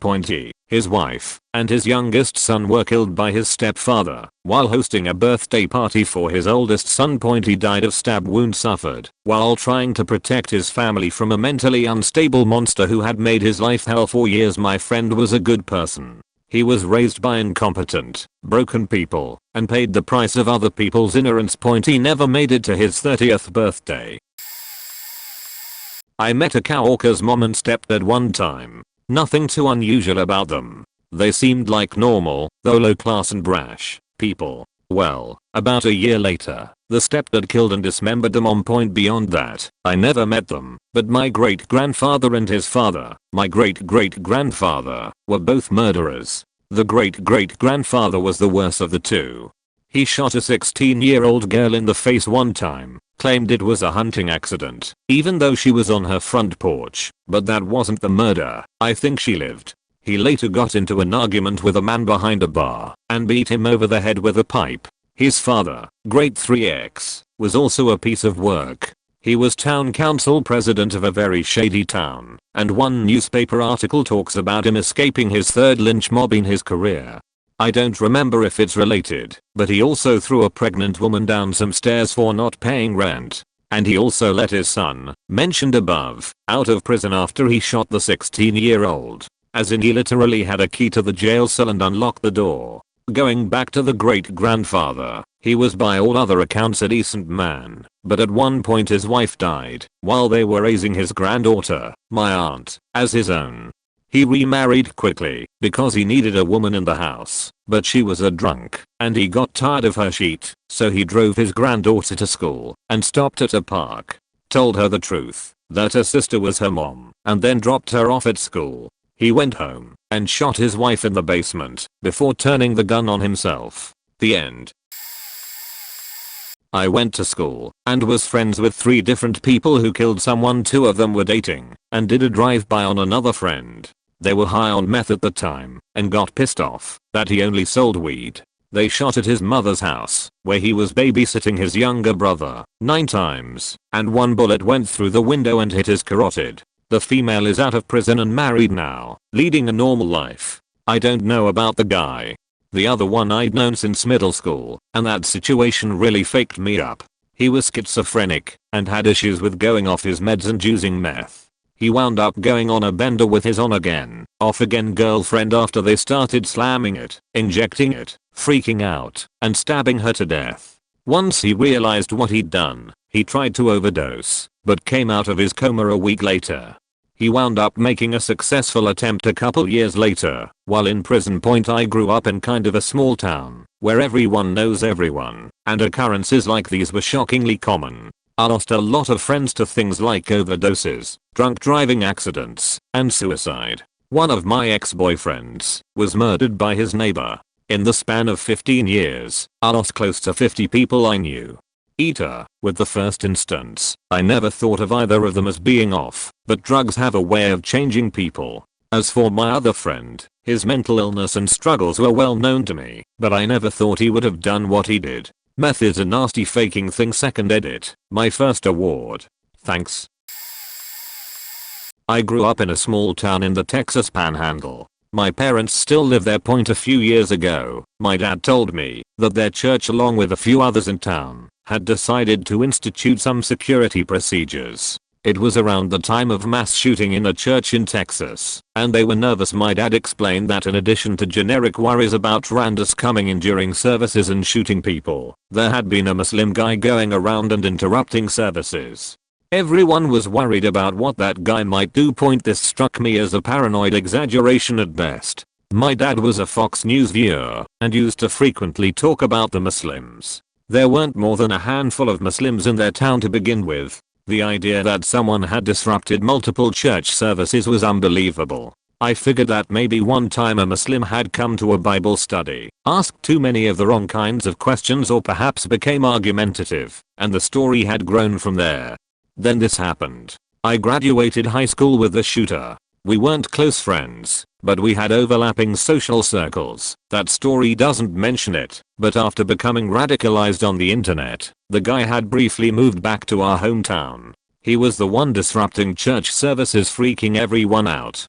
His wife and his youngest son were killed by his stepfather while hosting a birthday party for his oldest son. He died of stab wound suffered while trying to protect his family from a mentally unstable monster who had made his life hell for years. My friend was a good person. He was raised by incompetent, broken people and paid the price of other people's ignorance. He never made it to his 30th birthday. I met a coworker's mom and stepdad one time. Nothing too unusual about them. They seemed like normal, though low class and brash, people. Well, about a year later, the stepdad killed and dismembered the mom. Beyond that, I never met them, but my great-grandfather and his father, my great-great-grandfather, were both murderers. The great-great-grandfather was the worst of the two. He shot a 16-year-old girl in the face one time, claimed it was a hunting accident, even though she was on her front porch, but that wasn't the murder. I think she lived. He later got into an argument with a man behind a bar and beat him over the head with a pipe. His father, Great 3X, was also a piece of work. He was town council president of a very shady town, and one newspaper article talks about him escaping his third lynch mob in his career. I don't remember if it's related, but he also threw a pregnant woman down some stairs for not paying rent. And he also let his son, mentioned above, out of prison after he shot the 16-year-old. As in, he literally had a key to the jail cell and unlocked the door. Going back to the great-grandfather, he was by all other accounts a decent man, but at one point his wife died while they were raising his granddaughter, my aunt, as his own. He remarried quickly because he needed a woman in the house, but she was a drunk and he got tired of her shit, so he drove his granddaughter to school and stopped at a park, told her the truth, that her sister was her mom, and then dropped her off at school. He went home and shot his wife in the basement before turning the gun on himself. The end. I went to school and was friends with 3 different people who killed someone. 2 of them were dating and did a drive-by on another friend. They were high on meth at the time and got pissed off that he only sold weed. They shot at his mother's house where he was babysitting his younger brother 9 times, and 1 bullet went through the window and hit his carotid. The female is out of prison and married now, leading a normal life. I don't know about the guy. The other one I'd known since middle school, and that situation really faked me up. He was schizophrenic and had issues with going off his meds and using meth. He wound up going on a bender with his on-again, off-again girlfriend after they started slamming it, injecting it, freaking out, and stabbing her to death. Once he realized what he'd done, he tried to overdose, but came out of his coma a week later. He wound up making a successful attempt a couple years later, while in prison. I grew up in kind of a small town, where everyone knows everyone, and occurrences like these were shockingly common. I lost a lot of friends to things like overdoses, drunk driving accidents, and suicide. One of my ex-boyfriends was murdered by his neighbor. In the span of 15 years, I lost close to 50 people I knew. With the first instance, I never thought of either of them as being off, but drugs have a way of changing people. As for my other friend, his mental illness and struggles were well known to me, but I never thought he would have done what he did. Meth is a nasty faking thing. Second edit, my first award. Thanks. I grew up in a small town in the Texas Panhandle. My parents still live there. A few years ago, my dad told me that their church, along with a few others in town, had decided to institute some security procedures. It was around the time of mass shooting in a church in Texas, and they were nervous. My dad explained that in addition to generic worries about randos coming in during services and shooting people, there had been a Muslim guy going around and interrupting services. Everyone was worried about what that guy might do. This struck me as a paranoid exaggeration at best. My dad was a Fox News viewer and used to frequently talk about the Muslims. There weren't more than a handful of Muslims in their town to begin with. The idea that someone had disrupted multiple church services was unbelievable. I figured that maybe one time a Muslim had come to a Bible study, asked too many of the wrong kinds of questions, or perhaps became argumentative, and the story had grown from there. Then this happened. I graduated high school with the shooter. We weren't close friends, but we had overlapping social circles. That story doesn't mention it, but after becoming radicalized on the internet, the guy had briefly moved back to our hometown. He was the one disrupting church services, freaking everyone out.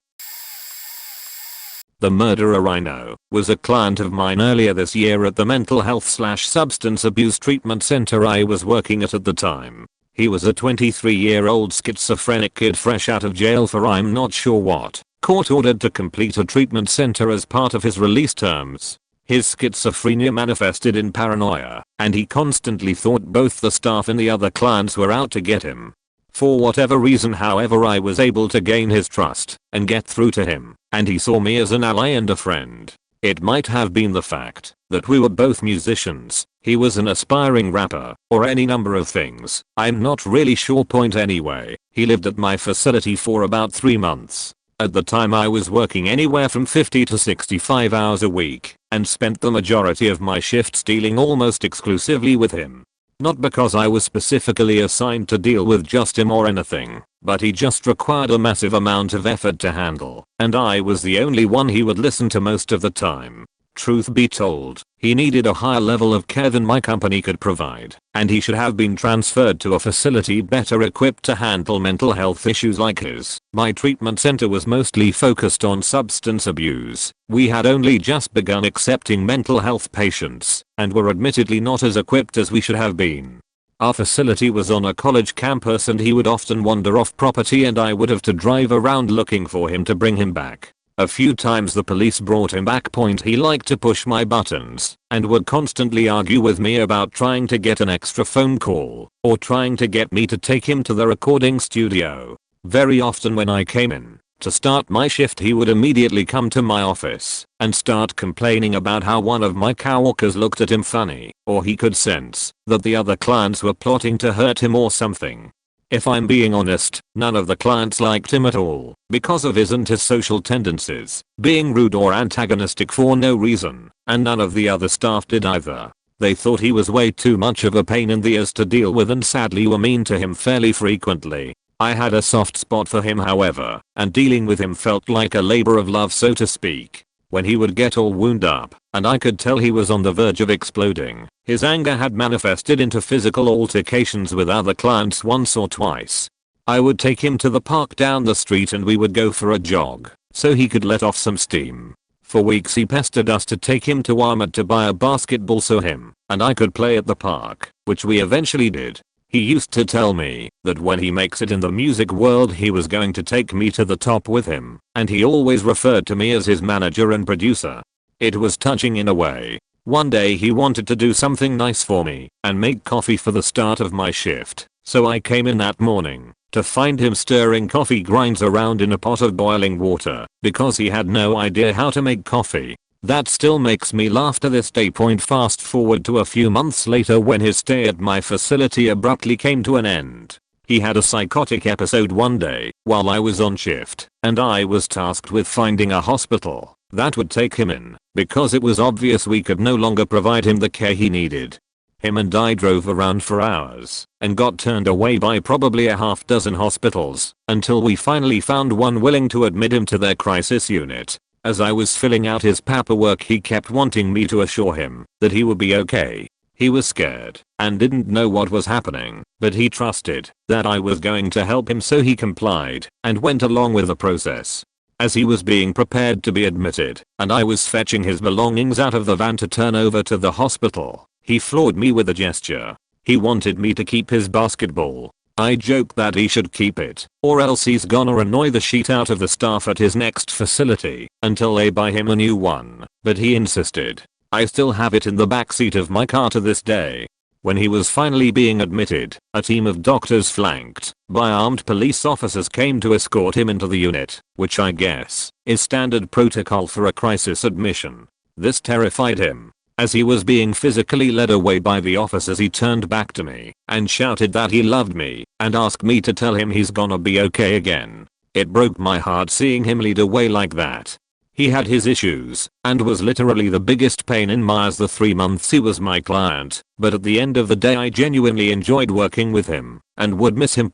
The murderer I know was a client of mine earlier this year at the mental health/substance abuse treatment center I was working at the time. He was a 23-year-old schizophrenic kid fresh out of jail for I'm not sure what, court ordered to complete a treatment center as part of his release terms. His schizophrenia manifested in paranoia, and he constantly thought both the staff and the other clients were out to get him. For whatever reason, however, I was able to gain his trust and get through to him, and he saw me as an ally and a friend. It might have been the fact that we were both musicians, he was an aspiring rapper, or any number of things, I'm not really sure. Point anyway, he lived at my facility for about 3 months. At the time I was working anywhere from 50 to 65 hours a week, and spent the majority of my shifts dealing almost exclusively with him. Not because I was specifically assigned to deal with just him or anything, but he just required a massive amount of effort to handle, and I was the only one he would listen to most of the time. Truth be told, he needed a higher level of care than my company could provide, and he should have been transferred to a facility better equipped to handle mental health issues like his. My treatment center was mostly focused on substance abuse. We had only just begun accepting mental health patients, and were admittedly not as equipped as we should have been. Our facility was on a college campus and he would often wander off property and I would have to drive around looking for him to bring him back. A few times the police brought him back. He liked to push my buttons and would constantly argue with me about trying to get an extra phone call or trying to get me to take him to the recording studio. Very often when I came in to start my shift, he would immediately come to my office and start complaining about how one of my coworkers looked at him funny, or he could sense that the other clients were plotting to hurt him or something. If I'm being honest, none of the clients liked him at all because of his antisocial tendencies, being rude or antagonistic for no reason, and none of the other staff did either. They thought he was way too much of a pain in the ears to deal with and sadly were mean to him fairly frequently. I had a soft spot for him, however, and dealing with him felt like a labor of love, so to speak. When he would get all wound up, and I could tell he was on the verge of exploding, his anger had manifested into physical altercations with other clients once or twice. I would take him to the park down the street and we would go for a jog, so he could let off some steam. For weeks he pestered us to take him to Walmart to buy a basketball so him and I could play at the park, which we eventually did. He used to tell me that when he makes it in the music world he was going to take me to the top with him, and he always referred to me as his manager and producer. It was touching in a way. One day he wanted to do something nice for me and make coffee for the start of my shift, so I came in that morning to find him stirring coffee grinds around in a pot of boiling water because he had no idea how to make coffee. That still makes me laugh to this day. Fast forward to a few months later when his stay at my facility abruptly came to an end. He had a psychotic episode one day while I was on shift, and I was tasked with finding a hospital that would take him in because it was obvious we could no longer provide him the care he needed. Him and I drove around for hours and got turned away by probably a half dozen hospitals until we finally found one willing to admit him to their crisis unit. As I was filling out his paperwork he kept wanting me to assure him that he would be okay. He was scared and didn't know what was happening, but he trusted that I was going to help him, so he complied and went along with the process. As he was being prepared to be admitted and I was fetching his belongings out of the van to turn over to the hospital, he floored me with a gesture. He wanted me to keep his basketball. I joked that he should keep it, or else he's gonna annoy the shit out of the staff at his next facility until they buy him a new one, but he insisted. I still have it in the backseat of my car to this day. When he was finally being admitted, a team of doctors flanked by armed police officers came to escort him into the unit, which I guess is standard protocol for a crisis admission. This terrified him. As he was being physically led away by the officers he turned back to me and shouted that he loved me and asked me to tell him he's gonna be okay again. It broke my heart seeing him lead away like that. He had his issues and was literally the biggest pain in my ass the 3 months he was my client, but at the end of the day I genuinely enjoyed working with him and would miss him.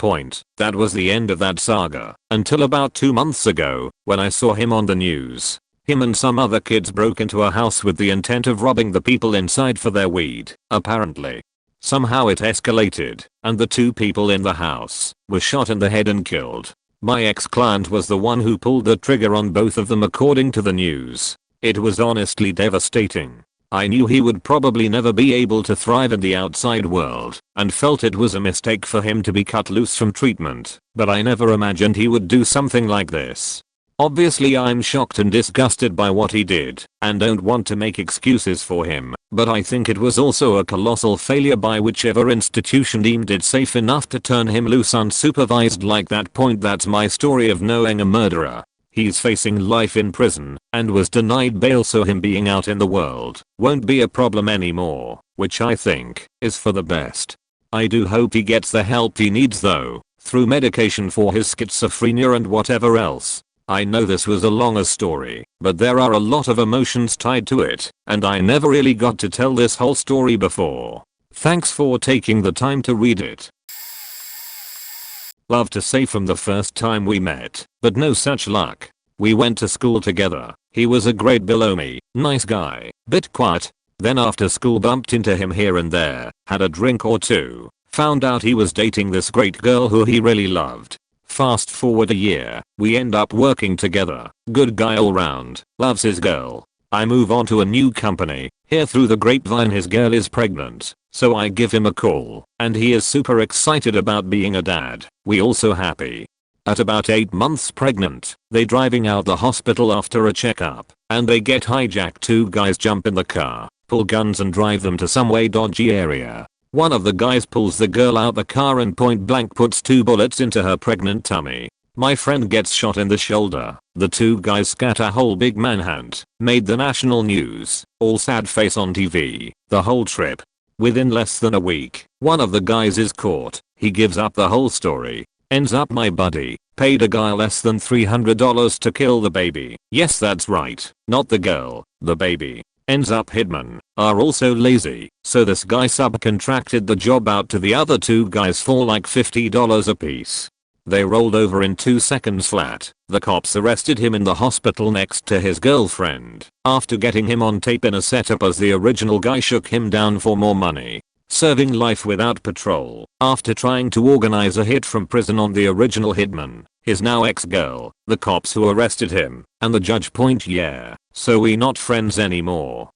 That was the end of that saga until about 2 months ago when I saw him on the news. Him and some other kids broke into a house with the intent of robbing the people inside for their weed, apparently. Somehow it escalated, and the 2 people in the house were shot in the head and killed. My ex-client was the one who pulled the trigger on both of them according to the news. It was honestly devastating. I knew he would probably never be able to thrive in the outside world, and felt it was a mistake for him to be cut loose from treatment, but I never imagined he would do something like this. Obviously I'm shocked and disgusted by what he did, and don't want to make excuses for him, but I think it was also a colossal failure by whichever institution deemed it safe enough to turn him loose unsupervised like that. That's my story of knowing a murderer. He's facing life in prison, and was denied bail, so him being out in the world won't be a problem anymore, which I think is for the best. I do hope he gets the help he needs though, through medication for his schizophrenia and whatever else. I know this was a longer story, but there are a lot of emotions tied to it, and I never really got to tell this whole story before. Thanks for taking the time to read it. Love to say from the first time we met, but no such luck. We went to school together. He was a grade below me, nice guy, bit quiet. Then after school bumped into him here and there, had a drink or two, found out he was dating this great girl who he really loved. Fast forward a year, we end up working together. Good guy all round, loves his girl. I move on to a new company, hear through the grapevine his girl is pregnant, so I give him a call, and he is super excited about being a dad. We also happy. At about 8 months pregnant, they driving out the hospital after a checkup, and they get hijacked. 2 guys jump in the car, pull guns and drive them to some way dodgy area. One of the guys pulls the girl out the car and point blank puts 2 bullets into her pregnant tummy. My friend gets shot in the shoulder. The 2 guys scatter whole big manhunt. Made the national news. All sad face on TV. The whole trip. Within less than a week, one of the guys is caught. He gives up the whole story. Ends up my buddy. Paid a guy less than $300 to kill the baby. Yes, that's right. Not the girl. The baby. Ends up hitmen are also lazy, so this guy subcontracted the job out to the other 2 guys for like $50 a piece. They rolled over in 2 seconds flat. The cops arrested him in the hospital next to his girlfriend after getting him on tape in a setup as the original guy shook him down for more money. Serving life without parole after trying to organize a hit from prison on the original hitman, his now ex-girl. The cops who arrested him and the judge point, yeah, so we not friends anymore.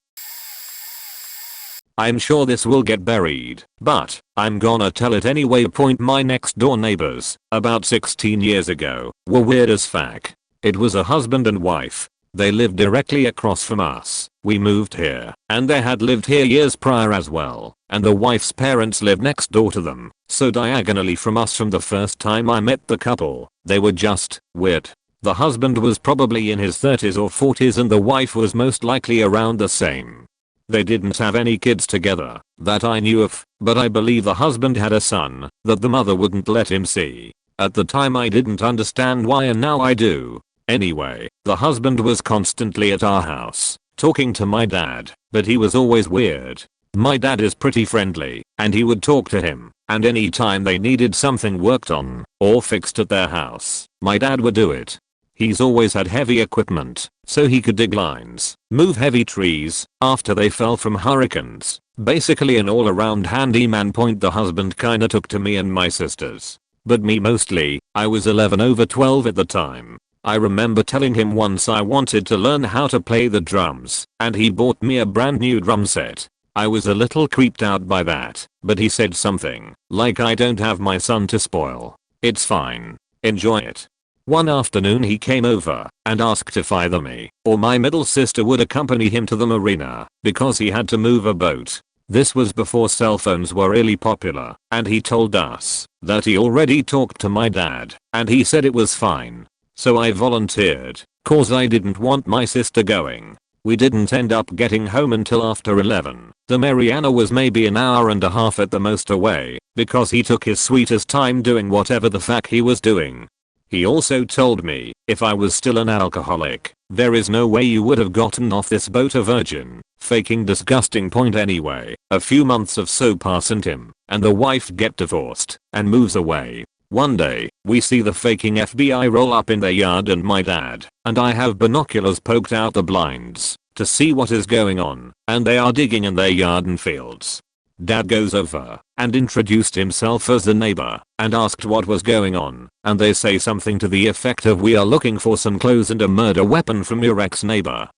I'm sure this will get buried, but I'm gonna tell it anyway. My next door neighbors, about 16 years ago, were weird as fuck. It was a husband and wife. They lived directly across from us. We moved here, and they had lived here years prior as well, and the wife's parents lived next door to them, so diagonally from us. From the first time I met the couple, they were just weird. The husband was probably in his 30s or 40s and the wife was most likely around the same. They didn't have any kids together that I knew of, but I believe the husband had a son that the mother wouldn't let him see. At the time I didn't understand why, and now I do. Anyway, the husband was constantly at our house, talking to my dad, but he was always weird. My dad is pretty friendly, and he would talk to him, and anytime they needed something worked on or fixed at their house, my dad would do it. He's always had heavy equipment, so he could dig lines, move heavy trees after they fell from hurricanes. Basically an all-around handyman. The husband kinda took to me and my sisters, but me mostly. I was 11 over 12 at the time. I remember telling him once I wanted to learn how to play the drums, and he bought me a brand new drum set. I was a little creeped out by that, but he said something like, "I don't have my son to spoil. It's fine. Enjoy it." One afternoon he came over and asked if either me or my middle sister would accompany him to the marina because he had to move a boat. This was before cell phones were really popular, and he told us that he already talked to my dad and he said it was fine. So I volunteered, cause I didn't want my sister going. We didn't end up getting home until after 11. The Mariana was maybe an hour and a half at the most away, because he took his sweetest time doing whatever the fuck he was doing. He also told me, if I was still an alcoholic, there is no way you would have gotten off this boat a virgin. Faking disgusting. Anyway, a few months of so pass and him and the wife get divorced and moves away. One day, we see the faking FBI roll up in their yard, and my dad and I have binoculars poked out the blinds to see what is going on, and they are digging in their yard and fields. Dad goes over and introduced himself as the neighbor and asked what was going on, and they say something to the effect of, "We are looking for some clothes and a murder weapon from your ex-neighbor."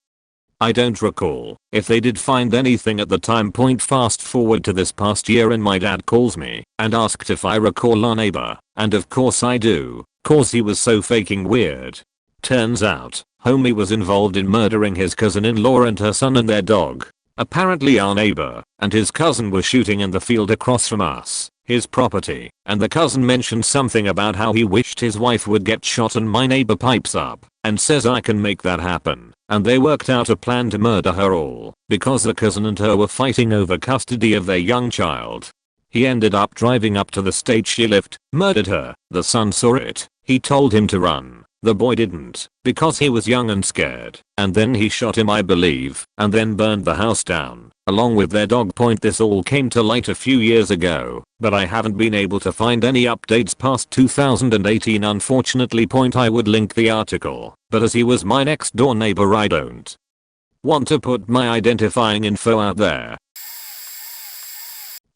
I don't recall if they did find anything at the time. Fast forward to this past year and my dad calls me and asked if I recall our neighbor, and of course I do, cause he was so faking weird. Turns out, homie was involved in murdering his cousin-in-law and her son and their dog. Apparently our neighbor and his cousin were shooting in the field across from us, his property, and the cousin mentioned something about how he wished his wife would get shot, and my neighbor pipes up and says I can make that happen, and they worked out a plan to murder her all because the cousin and her were fighting over custody of their young child. He ended up driving up to the state she lived, murdered her, the son saw it, he told him to run. The boy didn't, because he was young and scared, and then he shot him I believe, and then burned the house down, along with their dog. This all came to light a few years ago, but I haven't been able to find any updates past 2018 unfortunately. I would link the article, but as he was my next door neighbor I don't want to put my identifying info out there.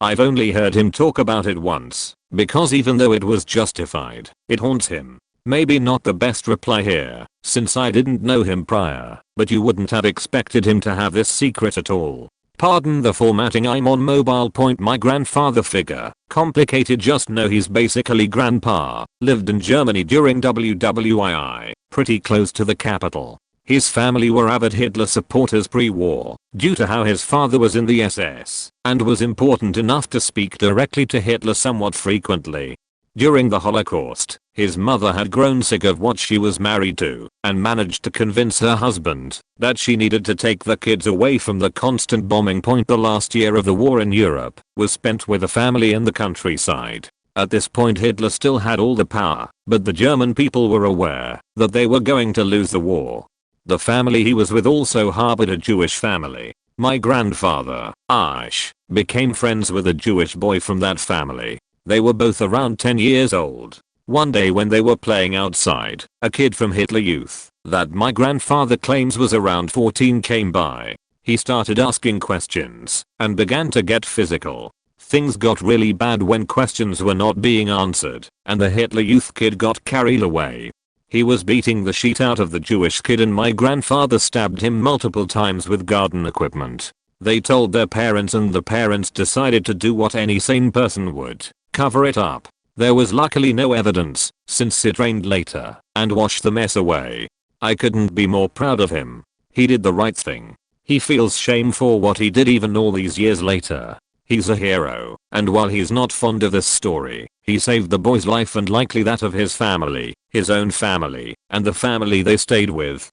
I've only heard him talk about it once, because even though it was justified, it haunts him. Maybe not the best reply here, since I didn't know him prior, but you wouldn't have expected him to have this secret at all. Pardon the formatting, I'm on mobile. My grandfather figure, complicated, just know he's basically grandpa, lived in Germany during WWII, pretty close to the capital. His family were avid Hitler supporters pre-war, due to how his father was in the SS, and was important enough to speak directly to Hitler somewhat frequently. During the Holocaust, his mother had grown sick of what she was married to and managed to convince her husband that she needed to take the kids away from the constant bombing. The last year of the war in Europe was spent with the family in the countryside. At this point Hitler still had all the power, but the German people were aware that they were going to lose the war. The family he was with also harbored a Jewish family. My grandfather, Ash, became friends with a Jewish boy from that family. They were both around 10 years old. One day when they were playing outside, a kid from Hitler Youth, that my grandfather claims was around 14, came by. He started asking questions and began to get physical. Things got really bad when questions were not being answered, and the Hitler Youth kid got carried away. He was beating the shit out of the Jewish kid and my grandfather stabbed him multiple times with garden equipment. They told their parents and the parents decided to do what any sane person would. Cover it up. There was luckily no evidence, since it rained later, and washed the mess away. I couldn't be more proud of him. He did the right thing. He feels shame for what he did even all these years later. He's a hero, and while he's not fond of this story, he saved the boy's life and likely that of his family, his own family, and the family they stayed with.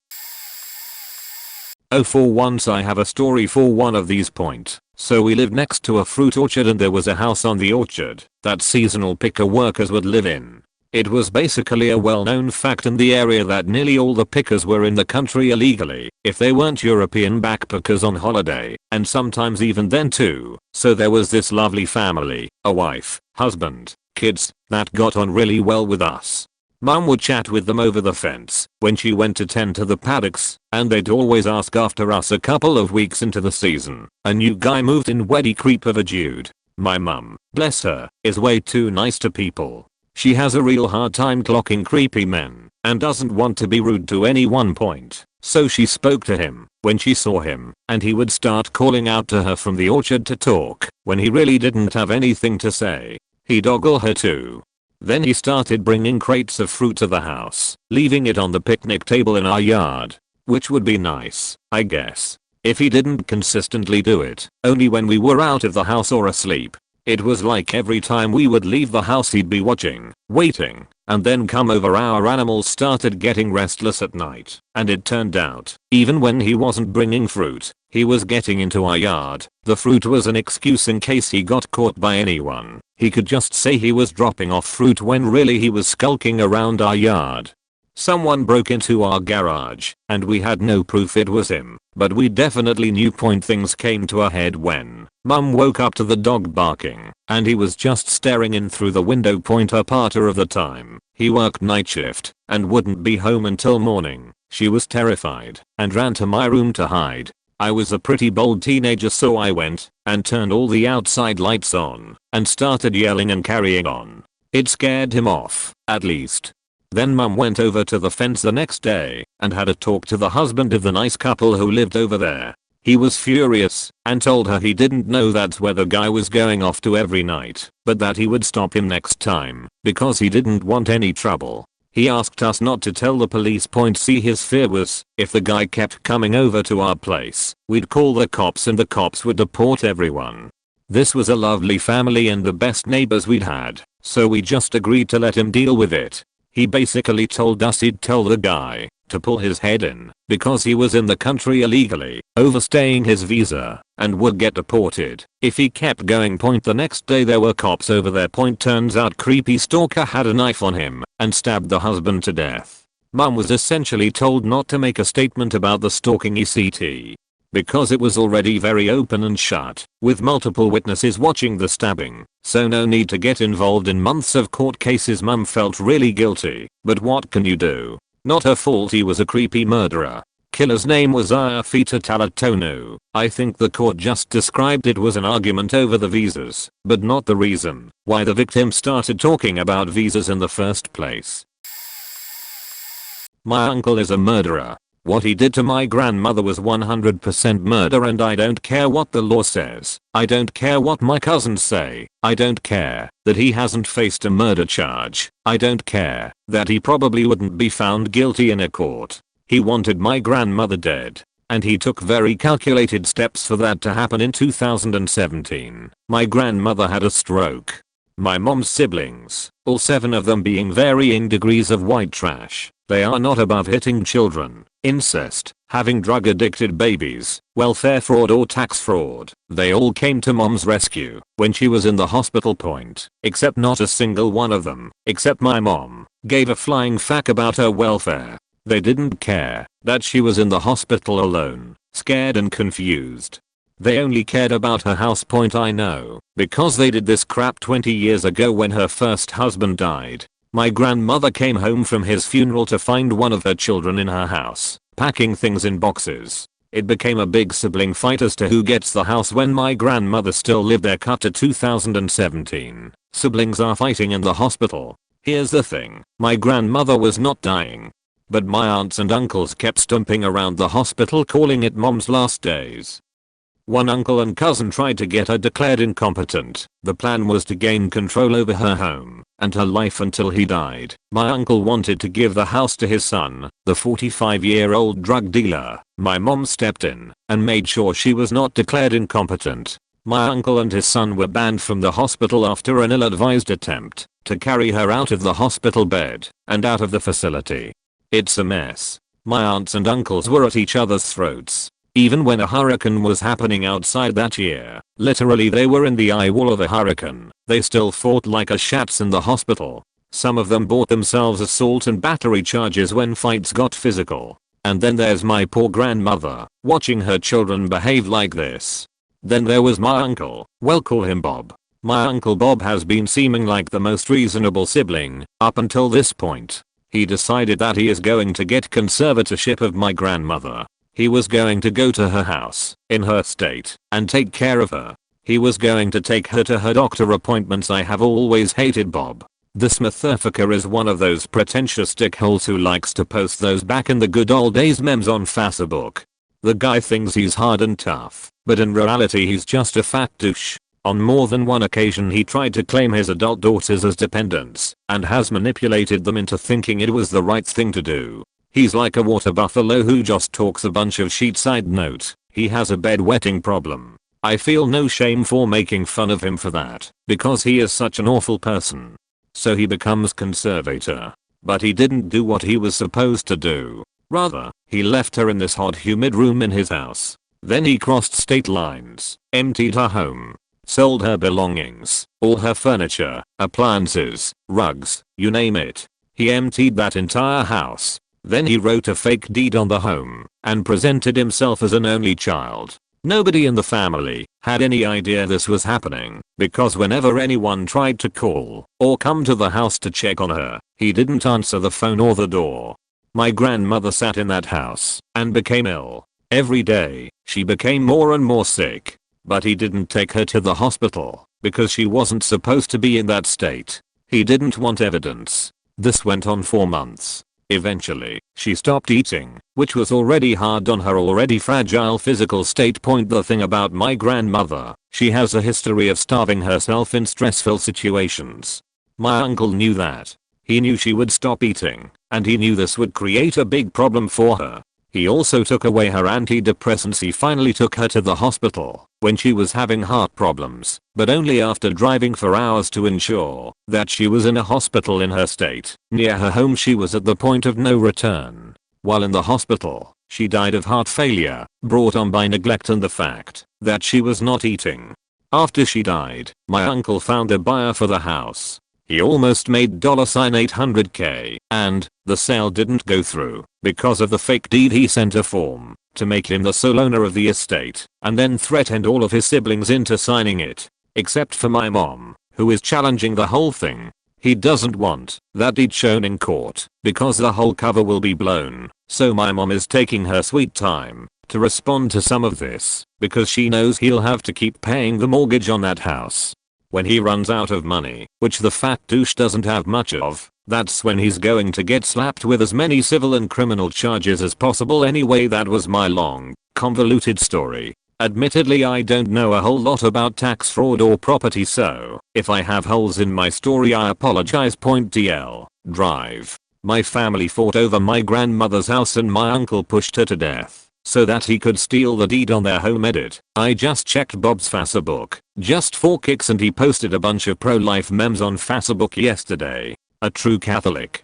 Oh, for once I have a story for one of these. So we lived next to a fruit orchard and there was a house on the orchard that seasonal picker workers would live in. It was basically a well-known fact in the area that nearly all the pickers were in the country illegally, if they weren't European backpackers on holiday, and sometimes even then too. So there was this lovely family, a wife, husband, kids, that got on really well with us. Mum would chat with them over the fence when she went to tend to the paddocks, and they'd always ask after us. A couple of weeks into the season, a new guy moved in. Weddy creep of a dude. My mum, bless her, is way too nice to people. She has a real hard time clocking creepy men and doesn't want to be rude to anyone. So she spoke to him when she saw him, and he would start calling out to her from the orchard to talk when he really didn't have anything to say. He'd ogle her too. Then he started bringing crates of fruit to the house, leaving it on the picnic table in our yard, which would be nice, I guess, if he didn't consistently do it, only when we were out of the house or asleep. It was like every time we would leave the house he'd be watching, waiting, and then come over. Our animals started getting restless at night, and it turned out, even when he wasn't bringing fruit, he was getting into our yard. The fruit was an excuse in case he got caught by anyone. He could just say he was dropping off fruit when really he was skulking around our yard. Someone broke into our garage, and we had no proof it was him, but we definitely knew. Things came to a head when Mum woke up to the dog barking, and he was just staring in through the window. A part of the time, he worked night shift and wouldn't be home until morning. She was terrified and ran to my room to hide. I was a pretty bold teenager, so I went and turned all the outside lights on and started yelling and carrying on. It scared him off, at least. Then mum went over to the fence the next day and had a talk to the husband of the nice couple who lived over there. He was furious and told her he didn't know that's where the guy was going off to every night, but that he would stop him next time because he didn't want any trouble. He asked us not to tell the police. See, his fear was if the guy kept coming over to our place, we'd call the cops and the cops would deport everyone. This was a lovely family and the best neighbors we'd had, so we just agreed to let him deal with it. He basically told us he'd tell the guy to pull his head in because he was in the country illegally, overstaying his visa, and would get deported if he kept going. The next day there were cops over there. Turns out creepy stalker had a knife on him and stabbed the husband to death. Mum was essentially told not to make a statement about the stalking ECT because it was already very open and shut, with multiple witnesses watching the stabbing, so no need to get involved in months of court cases. Mum felt really guilty, but what can you do? Not her fault, he was a creepy murderer. Killer's name was Ayafita Talatonu. I think the court just described it was an argument over the visas, but not the reason why the victim started talking about visas in the first place. My uncle is a murderer. What he did to my grandmother was 100% murder, and I don't care what the law says. I don't care what my cousins say. I don't care that he hasn't faced a murder charge. I don't care that he probably wouldn't be found guilty in a court. He wanted my grandmother dead, and he took very calculated steps for that to happen. In 2017, my grandmother had a stroke. My mom's siblings, all 7 of them being varying degrees of white trash. They are not above hitting children, incest, having drug addicted babies, welfare fraud or tax fraud. They all came to mom's rescue when she was in the hospital. Except not a single one of them, except my mom, gave a flying fuck about her welfare. They didn't care that she was in the hospital alone, scared and confused. They only cared about her house. I know, because they did this crap 20 years ago when her first husband died. My grandmother came home from his funeral to find one of her children in her house, packing things in boxes. It became a big sibling fight as to who gets the house when my grandmother still lived there. Cut to 2017. Siblings are fighting in the hospital. Here's the thing, my grandmother was not dying, but my aunts and uncles kept stomping around the hospital calling it mom's last days. One uncle and cousin tried to get her declared incompetent. The plan was to gain control over her home and her life until he died. My uncle wanted to give the house to his son, the 45-year-old drug dealer. My mom stepped in and made sure she was not declared incompetent. My uncle and his son were banned from the hospital after an ill-advised attempt to carry her out of the hospital bed and out of the facility. It's a mess. My aunts and uncles were at each other's throats. Even when a hurricane was happening outside that year, literally they were in the eye wall of a hurricane, they still fought like a shats in the hospital. Some of them bought themselves assault and battery charges when fights got physical. And then there's my poor grandmother, watching her children behave like this. Then there was my uncle, well, call him Bob. My uncle Bob has been seeming like the most reasonable sibling up until this point. He decided that he is going to get conservatorship of my grandmother. He was going to go to her house, in her state, and take care of her. He was going to take her to her doctor appointments. I have always hated Bob. This motherfucker is one of those pretentious dickholes who likes to post those back in the good old days memes on Facebook. The guy thinks he's hard and tough, but in reality he's just a fat douche. On more than one occasion he tried to claim his adult daughters as dependents, and has manipulated them into thinking it was the right thing to do. He's like a water buffalo who just talks a bunch of shit. Side note, he has a bedwetting problem. I feel no shame for making fun of him for that, because he is such an awful person. So he becomes conservator. But he didn't do what he was supposed to do. Rather, he left her in this hot humid room in his house. Then he crossed state lines, emptied her home, sold her belongings, all her furniture, appliances, rugs, you name it. He emptied that entire house. Then he wrote a fake deed on the home and presented himself as an only child. Nobody in the family had any idea this was happening because whenever anyone tried to call or come to the house to check on her, he didn't answer the phone or the door. My grandmother sat in that house and became ill. Every day, she became more and more sick. But he didn't take her to the hospital because she wasn't supposed to be in that state. He didn't want evidence. This went on for months. Eventually, she stopped eating, which was already hard on her already fragile physical state. The thing about my grandmother, she has a history of starving herself in stressful situations. My uncle knew that. He knew she would stop eating, and he knew this would create a big problem for her. He also took away her antidepressants. He finally took her to the hospital when she was having heart problems, but only after driving for hours to ensure that she was in a hospital in her state. Near her home, she was at the point of no return. While in the hospital, she died of heart failure, brought on by neglect and the fact that she was not eating. After she died, my uncle found a buyer for the house. He almost made $800K, and the sale didn't go through because of the fake deed. He sent a form to make him the sole owner of the estate and then threatened all of his siblings into signing it, except for my mom, who is challenging the whole thing. He doesn't want that deed shown in court because the whole cover will be blown, so my mom is taking her sweet time to respond to some of this because she knows he'll have to keep paying the mortgage on that house. When he runs out of money, which the fat douche doesn't have much of, that's when he's going to get slapped with as many civil and criminal charges as possible. Anyway, that was my long, convoluted story. Admittedly, I don't know a whole lot about tax fraud or property, so if I have holes in my story, I apologize. DL. Drive. My family fought over my grandmother's house and my uncle pushed her to death so that he could steal the deed on their home. Edit. I just checked Bob's Facebook just for kicks and he posted a bunch of pro-life memes on Facebook yesterday. A true Catholic.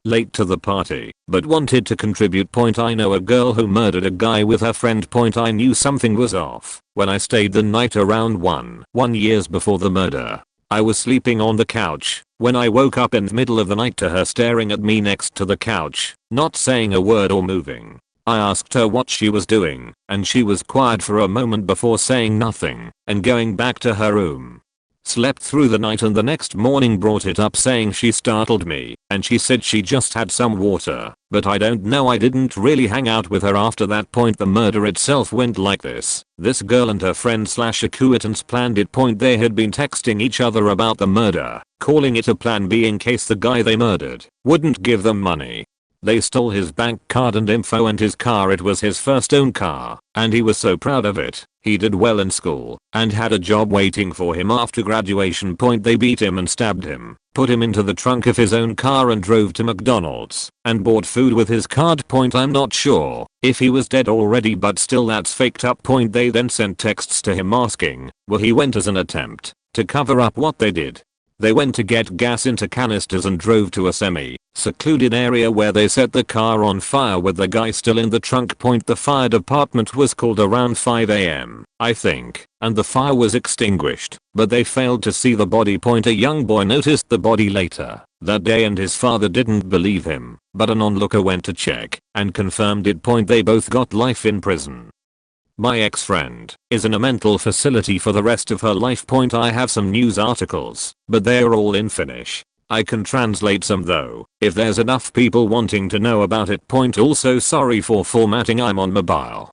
Late to the party, but wanted to contribute. I know a girl who murdered a guy with her friend. I knew something was off when I stayed the night around 1 years before the murder. I was sleeping on the couch when I woke up in the middle of the night to her staring at me next to the couch, not saying a word or moving. I asked her what she was doing, and she was quiet for a moment before saying nothing and going back to her room. Slept through the night and the next morning brought it up saying she startled me and she said she just had some water, but I don't know, I didn't really hang out with her after that point. The murder itself went like this. This girl and her friend / acquaintance planned it. They had been texting each other about the murder, calling it a plan B in case the guy they murdered wouldn't give them money. They stole his bank card and info and his car. It was his first own car, and he was so proud of it. He did well in school and had a job waiting for him after graduation. They beat him and stabbed him, put him into the trunk of his own car and drove to McDonald's and bought food with his card. I'm not sure if he was dead already, but still that's faked up. They then sent texts to him asking where he went as an attempt to cover up what they did. They went to get gas into canisters and drove to a semi-secluded area where they set the car on fire with the guy still in the trunk. The fire department was called around 5 AM, I think, and the fire was extinguished, but they failed to see the body. A young boy noticed the body later that day and his father didn't believe him, but an onlooker went to check and confirmed it. They both got life in prison. My ex-friend is in a mental facility for the rest of her life. I have some news articles, but they're all in Finnish. I can translate some though, if there's enough people wanting to know about it. Also sorry for formatting, I'm on mobile.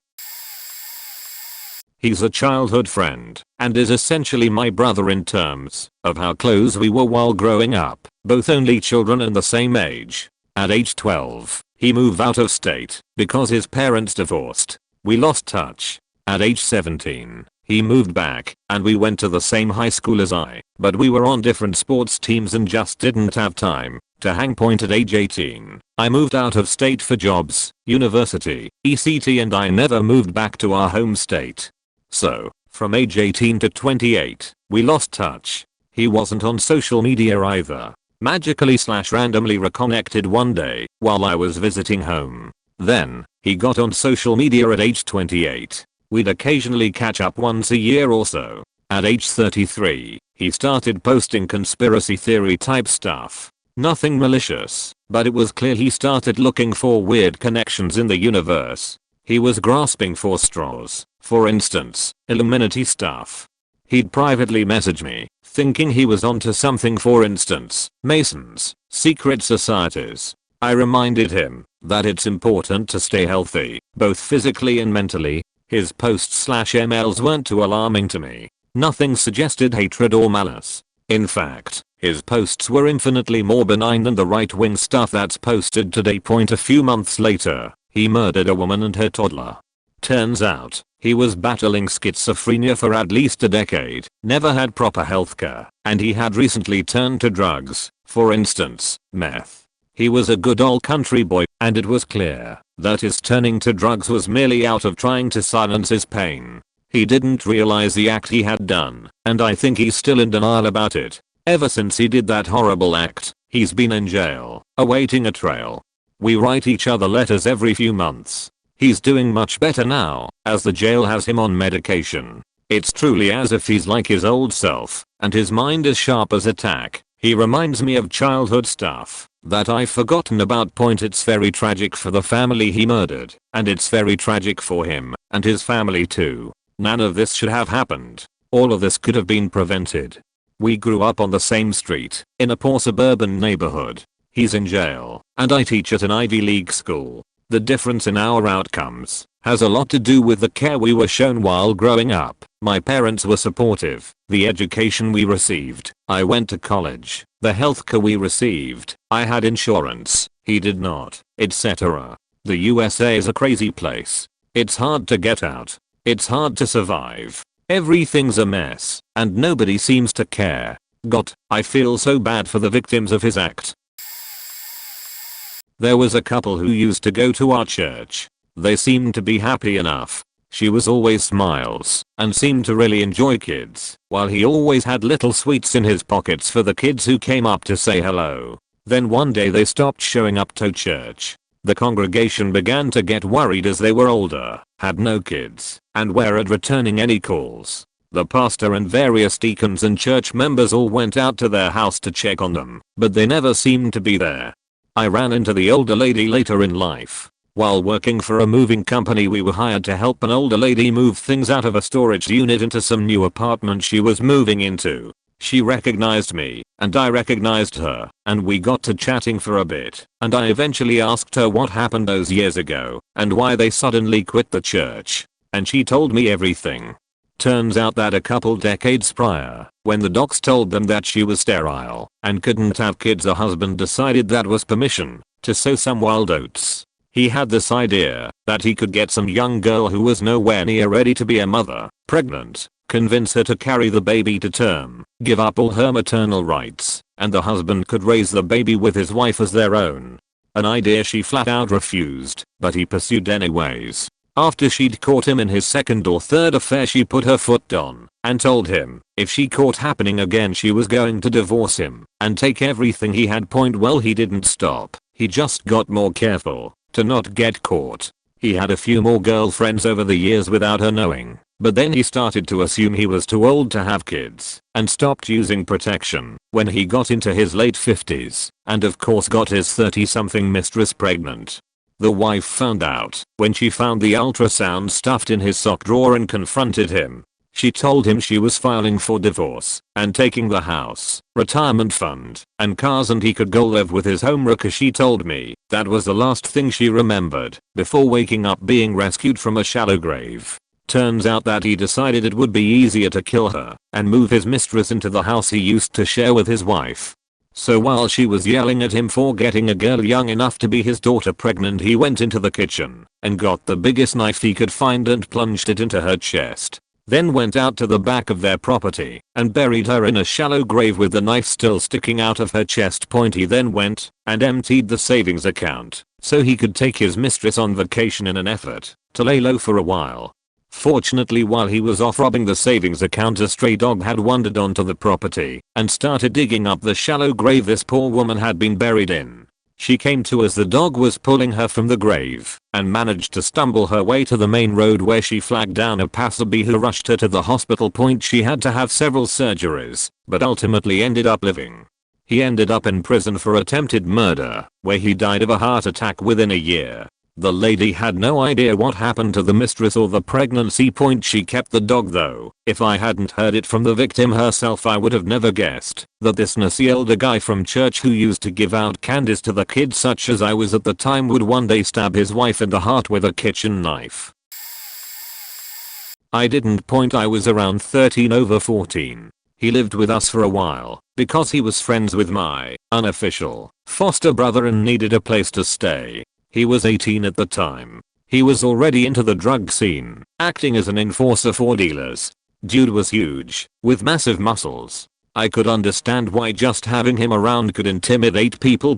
He's a childhood friend, and is essentially my brother in terms of how close we were while growing up, both only children and the same age. At age 12, he moved out of state because his parents divorced. We lost touch. At age 17, he moved back, and we went to the same high school as I, but we were on different sports teams and just didn't have time to hang. At age 18, I moved out of state for jobs, university, ECT, and I never moved back to our home state. So, from age 18 to 28, we lost touch. He wasn't on social media either. Magically / randomly reconnected one day while I was visiting home. Then, he got on social media at age 28. We'd occasionally catch up once a year or so. At age 33, he started posting conspiracy theory type stuff. Nothing malicious, but it was clear he started looking for weird connections in the universe. He was grasping for straws, for instance, Illuminati stuff. He'd privately message me, thinking he was onto something, for instance, Masons, secret societies. I reminded him that it's important to stay healthy, both physically and mentally. His posts/emails weren't too alarming to me. Nothing suggested hatred or malice. In fact, his posts were infinitely more benign than the right-wing stuff that's posted today. A few months later, he murdered a woman and her toddler. Turns out, he was battling schizophrenia for at least a decade, never had proper healthcare, and he had recently turned to drugs, for instance, meth. He was a good old country boy, and it was clear that his turning to drugs was merely out of trying to silence his pain. He didn't realize the act he had done, and I think he's still in denial about it. Ever since he did that horrible act, he's been in jail, awaiting a trial. We write each other letters every few months. He's doing much better now, as the jail has him on medication. It's truly as if he's like his old self, and his mind is sharp as a tack. He reminds me of childhood stuff that I've forgotten about. It's very tragic for the family he murdered, and it's very tragic for him and his family too. None of this should have happened. All of this could have been prevented. We grew up on the same street, in a poor suburban neighborhood. He's in jail, and I teach at an Ivy League school. The difference in our outcomes has a lot to do with the care we were shown while growing up. My parents were supportive. The education we received, I went to college. The healthcare we received, I had insurance, he did not, etc. The USA is a crazy place. It's hard to get out. It's hard to survive. Everything's a mess, and nobody seems to care. God, I feel so bad for the victims of his act. There was a couple who used to go to our church. They seemed to be happy enough. She was always smiles and seemed to really enjoy kids, while he always had little sweets in his pockets for the kids who came up to say hello. Then one day they stopped showing up to church. The congregation began to get worried as they were older, had no kids, and weren't returning any calls. The pastor and various deacons and church members all went out to their house to check on them, but they never seemed to be there. I ran into the older lady later in life. While working for a moving company, we were hired to help an older lady move things out of a storage unit into some new apartment she was moving into. She recognized me, and I recognized her, and we got to chatting for a bit, and I eventually asked her what happened those years ago, and why they suddenly quit the church. And she told me everything. Turns out that a couple decades prior, when the docs told them that she was sterile and couldn't have kids, her husband decided that was permission to sow some wild oats. He had this idea that he could get some young girl who was nowhere near ready to be a mother, pregnant, convince her to carry the baby to term, give up all her maternal rights, and the husband could raise the baby with his wife as their own. An idea she flat out refused, but he pursued anyways. After she'd caught him in his second or third affair, she put her foot down and told him if she caught happening again she was going to divorce him and take everything he had. Well, he didn't stop. He just got more careful to not get caught. He had a few more girlfriends over the years without her knowing, but then he started to assume he was too old to have kids and stopped using protection when he got into his late 50s, and of course got his 30-something mistress pregnant. The wife found out when she found the ultrasound stuffed in his sock drawer and confronted him. She told him she was filing for divorce and taking the house, retirement fund, and cars, and he could go live with his homewrecker. She told me that was the last thing she remembered before waking up being rescued from a shallow grave. Turns out that he decided it would be easier to kill her and move his mistress into the house he used to share with his wife. So while she was yelling at him for getting a girl young enough to be his daughter pregnant, he went into the kitchen and got the biggest knife he could find and plunged it into her chest. Then went out to the back of their property and buried her in a shallow grave with the knife still sticking out of her chest. He then went and emptied the savings account so he could take his mistress on vacation in an effort to lay low for a while. Fortunately, while he was off robbing the savings account, a stray dog had wandered onto the property and started digging up the shallow grave this poor woman had been buried in. She came to as the dog was pulling her from the grave and managed to stumble her way to the main road, where she flagged down a passerby who rushed her to the hospital. She had to have several surgeries, but ultimately ended up living. He ended up in prison for attempted murder, where he died of a heart attack within a year. The lady had no idea what happened to the mistress or the pregnancy. She kept the dog though. If I hadn't heard it from the victim herself, I would have never guessed that this nussy elder guy from church who used to give out candies to the kids such as I was at the time would one day stab his wife in the heart with a kitchen knife. I didn't point. I was around 13 over 14. He lived with us for a while because he was friends with my unofficial foster brother and needed a place to stay. He was 18 at the time. He was already into the drug scene, acting as an enforcer for dealers. Dude was huge, with massive muscles. I could understand why just having him around could intimidate people.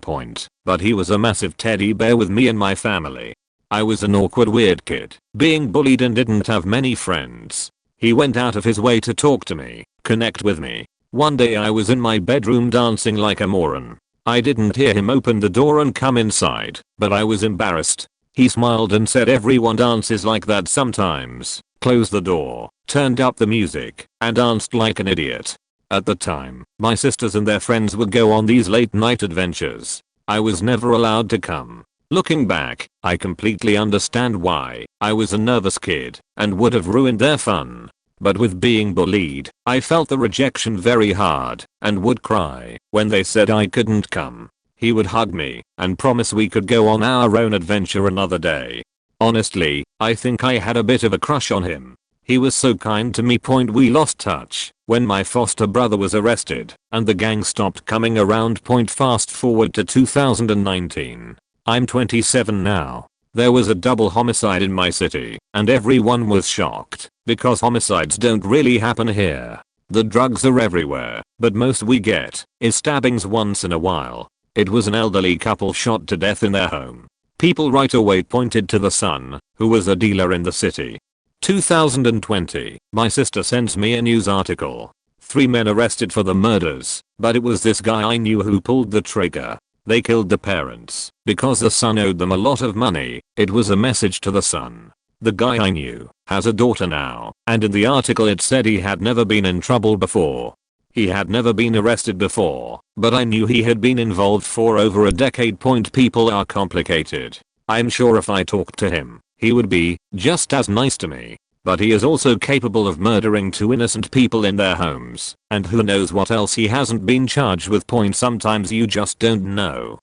But he was a massive teddy bear with me and my family. I was an awkward weird kid, being bullied and didn't have many friends. He went out of his way to talk to me, connect with me. One day I was in my bedroom dancing like a moron. I didn't hear him open the door and come inside, but I was embarrassed. He smiled and said everyone dances like that sometimes, closed the door, turned up the music, and danced like an idiot. At the time, my sisters and their friends would go on these late night adventures. I was never allowed to come. Looking back, I completely understand why. I was a nervous kid and would have ruined their fun. But with being bullied, I felt the rejection very hard and would cry when they said I couldn't come. He would hug me and promise we could go on our own adventure another day. Honestly, I think I had a bit of a crush on him. He was so kind to me. We lost touch when my foster brother was arrested and the gang stopped coming around. Fast forward to 2019. I'm 27 now. There was a double homicide in my city and everyone was shocked because homicides don't really happen here. The drugs are everywhere, but most we get is stabbings once in a while. It was an elderly couple shot to death in their home. People right away pointed to the son, who was a dealer in the city. 2020, my sister sends me a news article. 3 men arrested for the murders, but it was this guy I knew who pulled the trigger. They killed the parents because the son owed them a lot of money. It was a message to the son. The guy I knew has a daughter now, and in the article it said he had never been in trouble before. He had never been arrested before, but I knew he had been involved for over a decade. People are complicated. I'm sure if I talked to him, he would be just as nice to me. But he is also capable of murdering 2 innocent people in their homes, and who knows what else he hasn't been charged with. Sometimes you just don't know.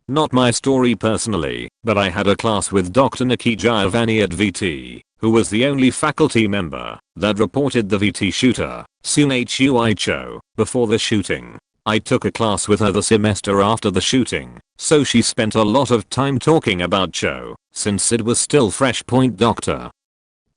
Not my story personally, but I had a class with Dr. Nikki Giovanni at VT, who was the only faculty member that reported the VT shooter, Soon Hui Cho, before the shooting. I took a class with her the semester after the shooting, so she spent a lot of time talking about Cho, since it was still fresh. Dr.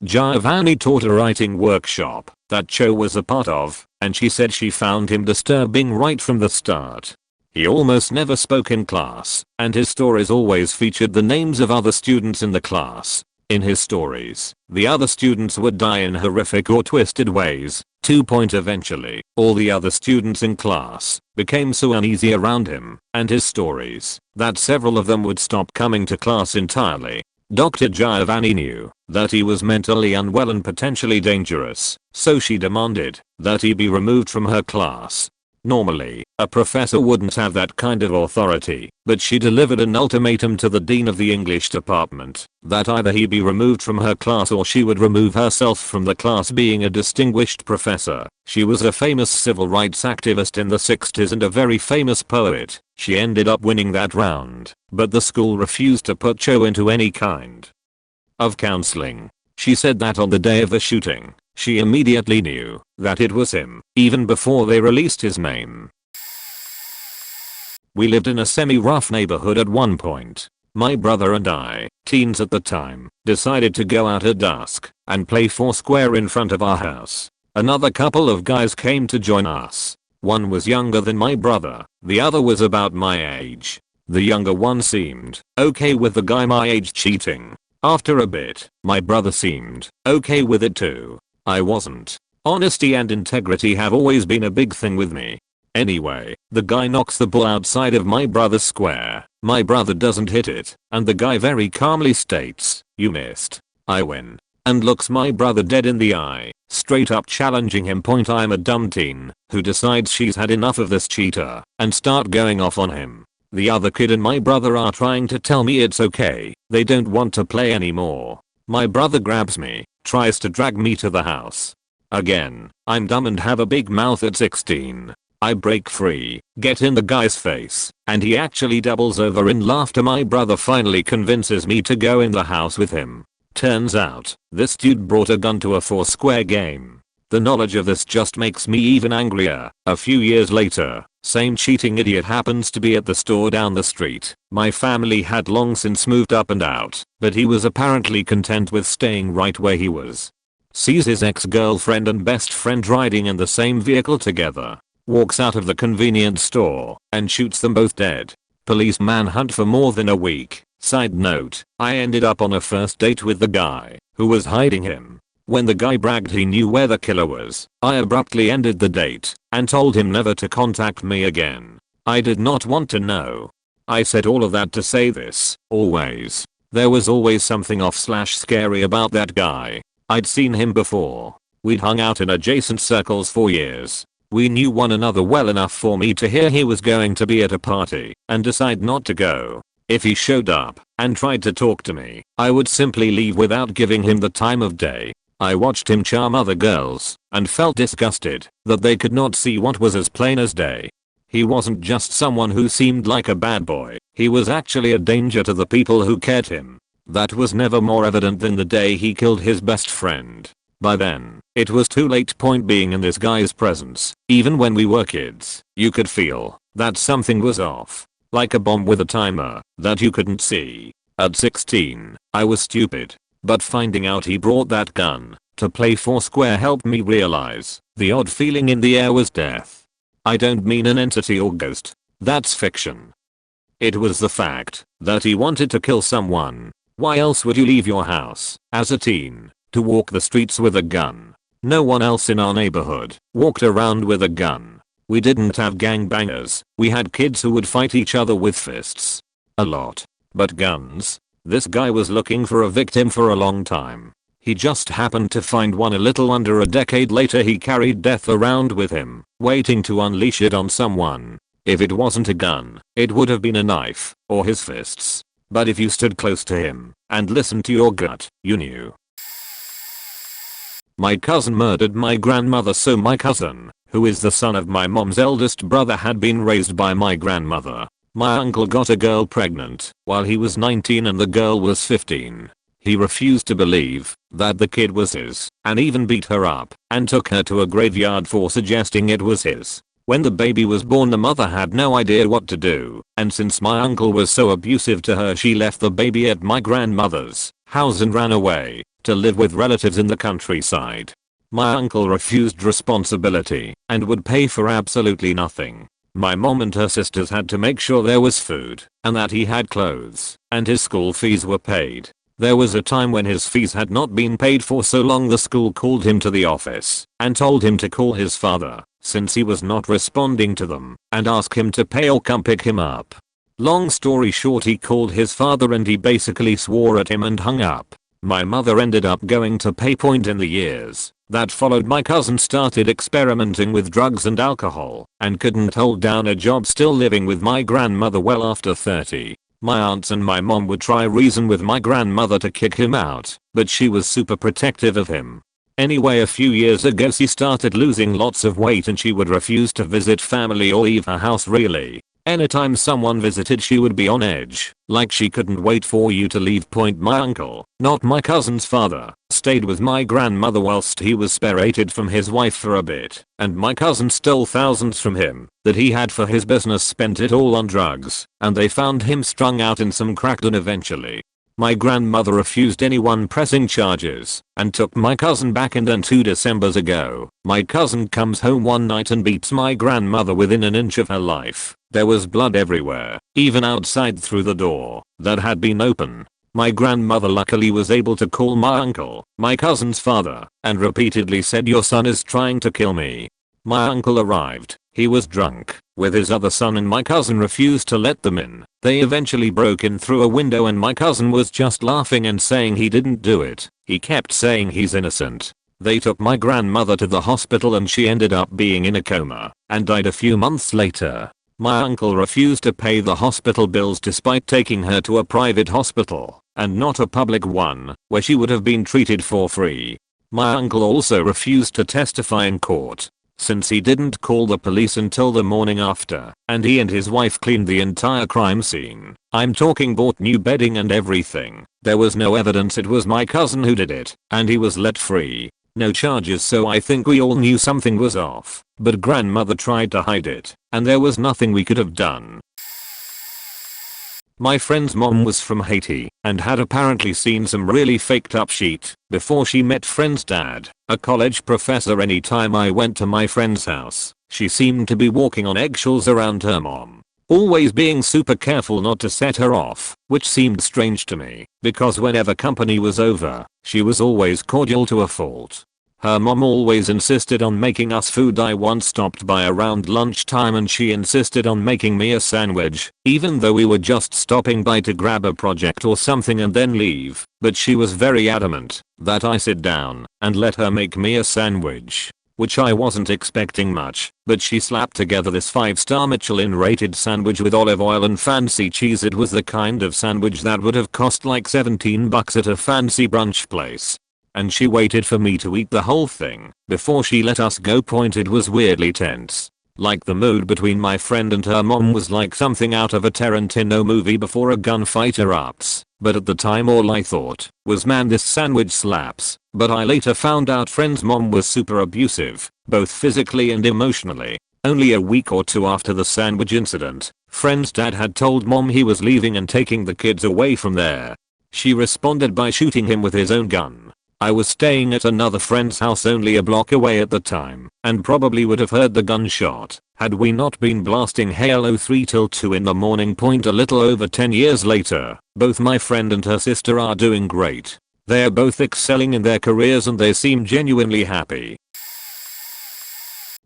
Giovanni taught a writing workshop that Cho was a part of, and she said she found him disturbing right from the start. He almost never spoke in class, and his stories always featured the names of other students in the class. In his stories, the other students would die in horrific or twisted ways. Eventually, all the other students in class became so uneasy around him and his stories that several of them would stop coming to class entirely. Dr. Giovanni knew that he was mentally unwell and potentially dangerous, so she demanded that he be removed from her class. Normally, a professor wouldn't have that kind of authority, but she delivered an ultimatum to the dean of the English department that either he be removed from her class or she would remove herself from the class. Being a distinguished professor, she was a famous civil rights activist in the 60s and a very famous poet. She ended up winning that round, but the school refused to put Cho into any kind of counseling. She said that on the day of the shooting, she immediately knew that it was him, even before they released his name. We lived in a semi-rough neighborhood at one point. My brother and I, teens at the time, decided to go out at dusk and play foursquare in front of our house. Another couple of guys came to join us. One was younger than my brother, the other was about my age. The younger one seemed okay with the guy my age cheating. After a bit, my brother seemed okay with it too. I wasn't. Honesty and integrity have always been a big thing with me. Anyway, the guy knocks the ball outside of my brother's square. My brother doesn't hit it, and the guy very calmly states, "You missed." I win. And looks my brother dead in the eye, straight up challenging him. I'm a dumb teen who decides she's had enough of this cheater and start going off on him. The other kid and my brother are trying to tell me it's okay. They don't want to play anymore. My brother grabs me, tries to drag me to the house. Again, I'm dumb and have a big mouth at 16. I break free, get in the guy's face, and he actually doubles over in laughter. My brother finally convinces me to go in the house with him. Turns out, this dude brought a gun to a foursquare game. The knowledge of this just makes me even angrier. A few years later, same cheating idiot happens to be at the store down the street. My family had long since moved up and out, but he was apparently content with staying right where he was. Sees his ex-girlfriend and best friend riding in the same vehicle together. Walks out of the convenience store and shoots them both dead. Police manhunt for more than a week. Side note, I ended up on a first date with the guy who was hiding him. When the guy bragged he knew where the killer was, I abruptly ended the date and told him never to contact me again. I did not want to know. I said all of that to say this, always. There was always something off/scary about that guy. I'd seen him before. We'd hung out in adjacent circles for years. We knew one another well enough for me to hear he was going to be at a party and decide not to go. If he showed up and tried to talk to me, I would simply leave without giving him the time of day. I watched him charm other girls and felt disgusted that they could not see what was as plain as day. He wasn't just someone who seemed like a bad boy, he was actually a danger to the people who cared him. That was never more evident than the day he killed his best friend. By then, it was too late. Point being, in this guy's presence, even when we were kids, you could feel that something was off. Like a bomb with a timer that you couldn't see. At 16, I was stupid. But finding out he brought that gun to play foursquare helped me realize the odd feeling in the air was death. I don't mean an entity or ghost. That's fiction. It was the fact that he wanted to kill someone. Why else would you leave your house as a teen to walk the streets with a gun? No one else in our neighborhood walked around with a gun. We didn't have gangbangers. We had kids who would fight each other with fists. A lot. But guns? This guy was looking for a victim for a long time. He just happened to find one. A little under a decade later, he carried death around with him, waiting to unleash it on someone. If it wasn't a gun, it would have been a knife or his fists. But if you stood close to him and listened to your gut, you knew. My cousin murdered my grandmother. So my cousin, who is the son of my mom's eldest brother, had been raised by my grandmother. My uncle got a girl pregnant while he was 19 and the girl was 15. He refused to believe that the kid was his and even beat her up and took her to a graveyard for suggesting it was his. When the baby was born, the mother had no idea what to do, and since my uncle was so abusive to her, she left the baby at my grandmother's house and ran away to live with relatives in the countryside. My uncle refused responsibility and would pay for absolutely nothing. My mom and her sisters had to make sure there was food and that he had clothes and his school fees were paid. There was a time when his fees had not been paid for so long the school called him to the office and told him to call his father since he was not responding to them and ask him to pay or come pick him up. Long story short, he called his father and he basically swore at him and hung up. My mother ended up going to pay. Point in the years that followed, my cousin started experimenting with drugs and alcohol and couldn't hold down a job, still living with my grandmother well after 30. My aunts and my mom would try reason with my grandmother to kick him out, but she was super protective of him. Anyway, a few years ago she started losing lots of weight and she would refuse to visit family or leave her house really. Anytime someone visited she would be on edge, like she couldn't wait for you to leave. My uncle, not my cousin's father, stayed with my grandmother whilst he was separated from his wife for a bit, and my cousin stole thousands from him that he had for his business, spent it all on drugs, and they found him strung out in some crack den eventually. My grandmother refused anyone pressing charges and took my cousin back, and then 2 Decembers ago, my cousin comes home one night and beats my grandmother within an inch of her life. There was blood everywhere, even outside through the door that had been open. My grandmother luckily was able to call my uncle, my cousin's father, and repeatedly said, "Your son is trying to kill me." My uncle arrived. He was drunk with his other son and my cousin refused to let them in. They eventually broke in through a window and my cousin was just laughing and saying he didn't do it. He kept saying he's innocent. They took my grandmother to the hospital and she ended up being in a coma and died a few months later. My uncle refused to pay the hospital bills despite taking her to a private hospital, and not a public one, where she would have been treated for free. My uncle also refused to testify in court, since he didn't call the police until the morning after, and he and his wife cleaned the entire crime scene. I'm talking bought new bedding and everything. There was no evidence it was my cousin who did it, and he was let free. No charges, so I think we all knew something was off, but grandmother tried to hide it, and there was nothing we could have done. My friend's mom was from Haiti and had apparently seen some really faked up shit before she met friend's dad, a college professor. Anytime I went to my friend's house, she seemed to be walking on eggshells around her mom, always being super careful not to set her off, which seemed strange to me because whenever company was over, she was always cordial to a fault. Her mom always insisted on making us food. I once stopped by around lunchtime and she insisted on making me a sandwich, even though we were just stopping by to grab a project or something and then leave, but she was very adamant that I sit down and let her make me a sandwich, which I wasn't expecting much, but she slapped together this 5-star Michelin rated sandwich with olive oil and fancy cheese. It was the kind of sandwich that would have cost like $17 at a fancy brunch place. And she waited for me to eat the whole thing before she let us go. It was weirdly tense. Like the mood between my friend and her mom was like something out of a Tarantino movie before a gunfight erupts. But at the time all I thought was, man, this sandwich slaps. But I later found out friend's mom was super abusive, both physically and emotionally. Only a week or two after the sandwich incident, friend's dad had told mom he was leaving and taking the kids away from there. She responded by shooting him with his own gun. I was staying at another friend's house only a block away at the time, and probably would have heard the gunshot had we not been blasting Halo 3 till 2 in the morning. A little over 10 years later, both my friend and her sister are doing great. They are both excelling in their careers and they seem genuinely happy.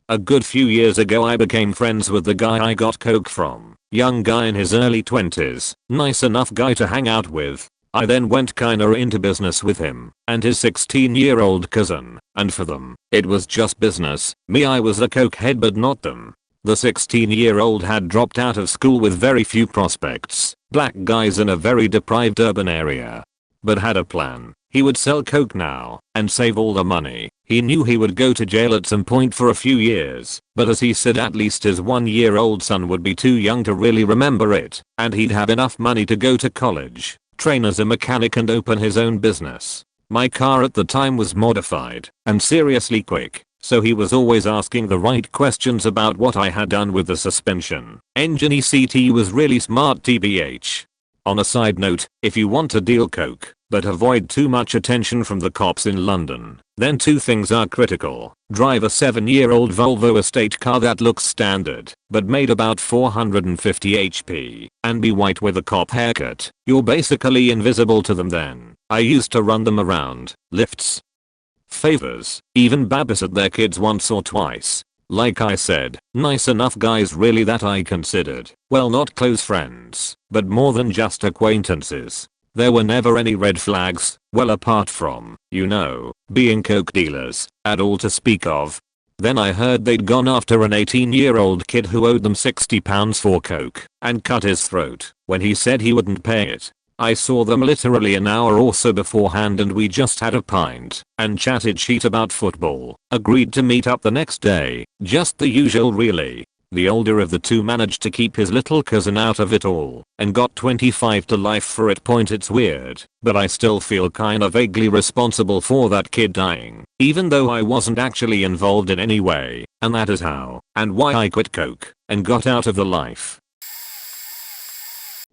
A good few years ago I became friends with the guy I got coke from. Young guy in his early 20s, nice enough guy to hang out with. I then went kinda into business with him and his 16-year-old cousin, and for them, it was just business. Me, I was a cokehead but not them. The 16-year-old had dropped out of school with very few prospects, black guys in a very deprived urban area, but had a plan. He would sell coke now and save all the money. He knew he would go to jail at some point for a few years, but as he said, at least his 1-year-old son would be too young to really remember it, and he'd have enough money to go to college, train as a mechanic and open his own business. My car at the time was modified and seriously quick, so he was always asking the right questions about what I had done with the suspension. Engine ECT was really smart tbh. On a side note, if you want to deal coke, but avoid too much attention from the cops in London, then two things are critical. Drive a 7-year-old Volvo estate car that looks standard, but made about 450 HP, and be white with a cop haircut. You're basically invisible to them then. I used to run them around, lifts, favors, even babysat their kids once or twice. Like I said, nice enough guys really that I considered, well, not close friends, but more than just acquaintances. There were never any red flags, well, apart from, you know, being coke dealers, at all to speak of. Then I heard they'd gone after an 18-year-old kid who owed them £60 for coke and cut his throat when he said he wouldn't pay it. I saw them literally an hour or so beforehand and we just had a pint and chatted shit about football. Agreed to meet up the next day, just the usual really. The older of the two managed to keep his little cousin out of it all and got 25 to life for it. It's weird, but I still feel kinda vaguely responsible for that kid dying, even though I wasn't actually involved in any way, and that is how and why I quit coke and got out of the life.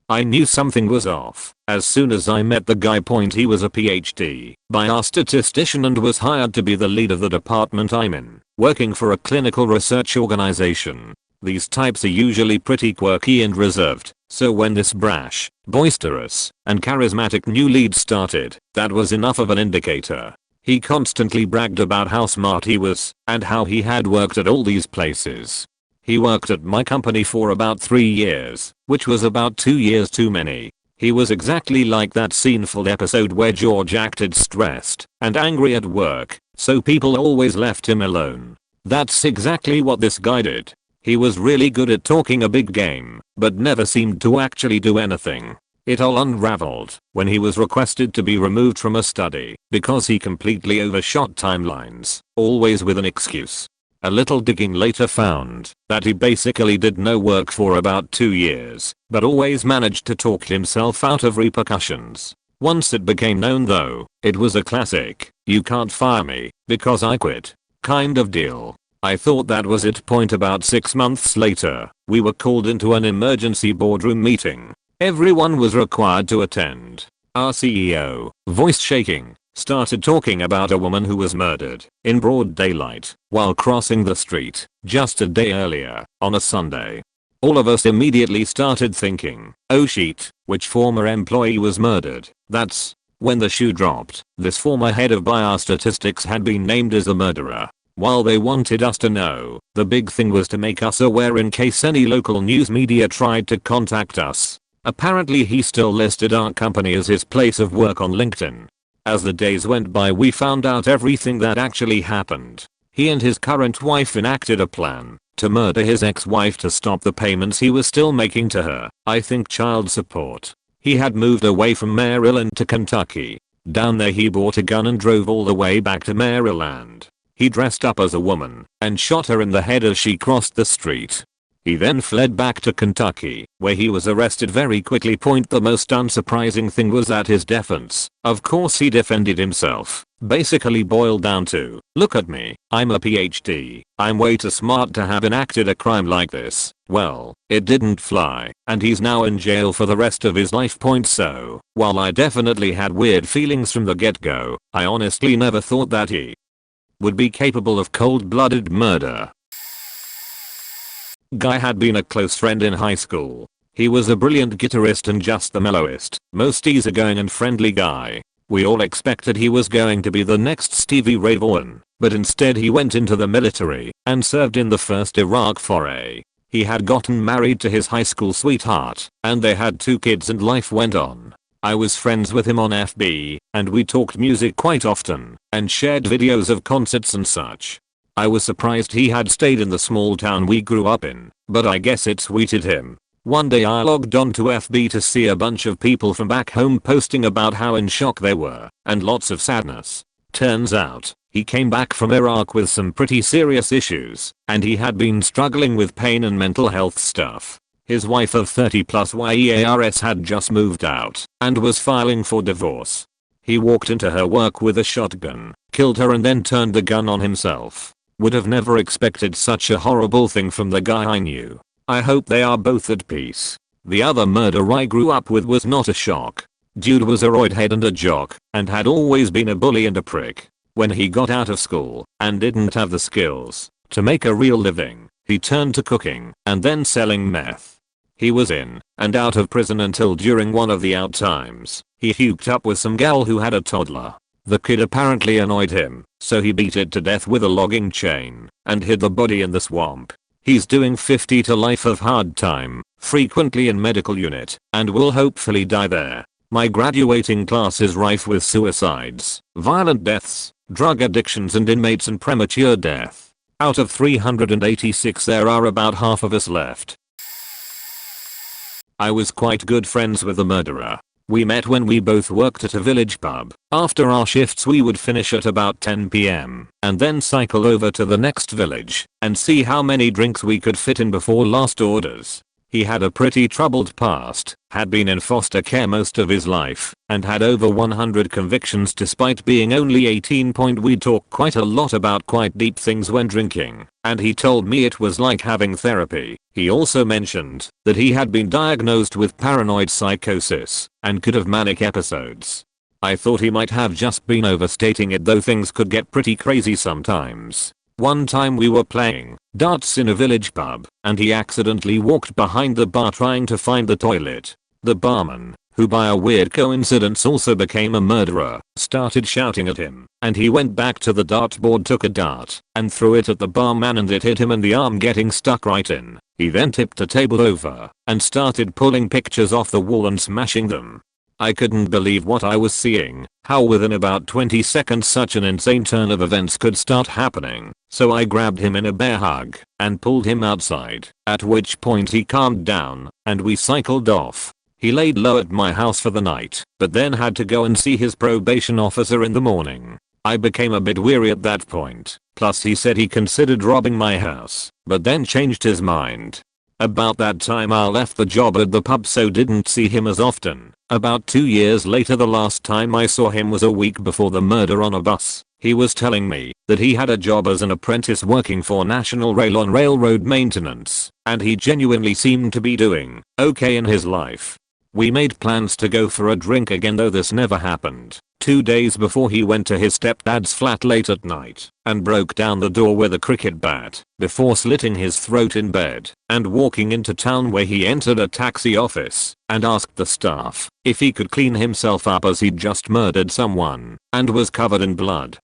I knew something was off as soon as I met the guy. He was a PhD by our statistician and was hired to be the lead of the department I'm in, working for a clinical research organization. These types are usually pretty quirky and reserved, so when this brash, boisterous, and charismatic new lead started, that was enough of an indicator. He constantly bragged about how smart he was and how he had worked at all these places. He worked at my company for about 3 years, which was about 2 years too many. He was exactly like that scene-filled episode where George acted stressed and angry at work, so people always left him alone. That's exactly what this guy did. He was really good at talking a big game, but never seemed to actually do anything. It all unraveled when he was requested to be removed from a study because he completely overshot timelines, always with an excuse. A little digging later found that he basically did no work for about 2 years, but always managed to talk himself out of repercussions. Once it became known though, it was a classic, "You can't fire me because I quit" kind of deal. I thought that was it. About 6 months later, we were called into an emergency boardroom meeting. Everyone was required to attend. Our CEO, voice shaking, started talking about a woman who was murdered in broad daylight while crossing the street just a day earlier on a Sunday. All of us immediately started thinking, oh shit, which former employee was murdered? That's when the shoe dropped. This former head of biostatistics had been named as a murderer. While they wanted us to know, the big thing was to make us aware in case any local news media tried to contact us. Apparently he still listed our company as his place of work on LinkedIn. As the days went by, we found out everything that actually happened. He and his current wife enacted a plan to murder his ex-wife to stop the payments he was still making to her, I think child support. He had moved away from Maryland to Kentucky. Down there he bought a gun and drove all the way back to Maryland. He dressed up as a woman and shot her in the head as she crossed the street. He then fled back to Kentucky, where he was arrested very quickly. The most unsurprising thing was at his defense. Of course he defended himself. Basically boiled down to, look at me, I'm a PhD, I'm way too smart to have enacted a crime like this. Well, it didn't fly, and he's now in jail for the rest of his life. So, while I definitely had weird feelings from the get-go, I honestly never thought that he would be capable of cold-blooded murder. Guy had been a close friend in high school. He was a brilliant guitarist and just the mellowest, most easygoing and friendly guy. We all expected he was going to be the next Stevie Ray Vaughan, but instead he went into the military and served in the first Iraq foray. He had gotten married to his high school sweetheart, and they had 2 kids and life went on. I was friends with him on FB, and we talked music quite often, and shared videos of concerts and such. I was surprised he had stayed in the small town we grew up in, but I guess it sweeted him. One day I logged on to FB to see a bunch of people from back home posting about how in shock they were, and lots of sadness. Turns out, he came back from Iraq with some pretty serious issues, and he had been struggling with pain and mental health stuff. His wife of 30+ years had just moved out, and was filing for divorce. He walked into her work with a shotgun, killed her and then turned the gun on himself. Would have never expected such a horrible thing from the guy I knew. I hope they are both at peace. The other murder I grew up with was not a shock. Dude was a roidhead and a jock, and had always been a bully and a prick. When he got out of school, and didn't have the skills to make a real living, he turned to cooking, and then selling meth. He was in and out of prison until during one of the out times, he hooked up with some gal who had a toddler. The kid apparently annoyed him, so he beat it to death with a logging chain, and hid the body in the swamp. He's doing 50 to life of hard time, frequently in medical unit, and will hopefully die there. My graduating class is rife with suicides, violent deaths, drug addictions and inmates and premature death. Out of 386 there are about half of us left. I was quite good friends with the murderer. We met when we both worked at a village pub. After our shifts we would finish at about 10 PM and then cycle over to the next village and see how many drinks we could fit in before last orders. He had a pretty troubled past, had been in foster care most of his life, and had over 100 convictions despite being only 18. We talk quite a lot about quite deep things when drinking, and he told me it was like having therapy. He also mentioned that he had been diagnosed with paranoid psychosis and could have manic episodes. I thought he might have just been overstating it, though things could get pretty crazy sometimes. One time we were playing darts in a village pub, and he accidentally walked behind the bar trying to find the toilet. The barman, who by a weird coincidence also became a murderer, started shouting at him, and he went back to the dartboard, took a dart, and threw it at the barman, and it hit him in the arm, getting stuck right in. He then tipped a table over and started pulling pictures off the wall and smashing them. I couldn't believe what I was seeing, how within about 20 seconds such an insane turn of events could start happening. So I grabbed him in a bear hug and pulled him outside, at which point he calmed down and we cycled off. He laid low at my house for the night, but then had to go and see his probation officer in the morning. I became a bit weary at that point, plus he said he considered robbing my house, but then changed his mind. About that time I left the job at the pub so didn't see him as often. About 2 years later the last time I saw him was a week before the murder on a bus. He was telling me that he had a job as an apprentice working for National Rail on railroad maintenance, and he genuinely seemed to be doing okay in his life. We made plans to go for a drink again though this never happened. 2 days before he went to his stepdad's flat late at night and broke down the door with a cricket bat before slitting his throat in bed and walking into town where he entered a taxi office and asked the staff if he could clean himself up as he'd just murdered someone and was covered in blood.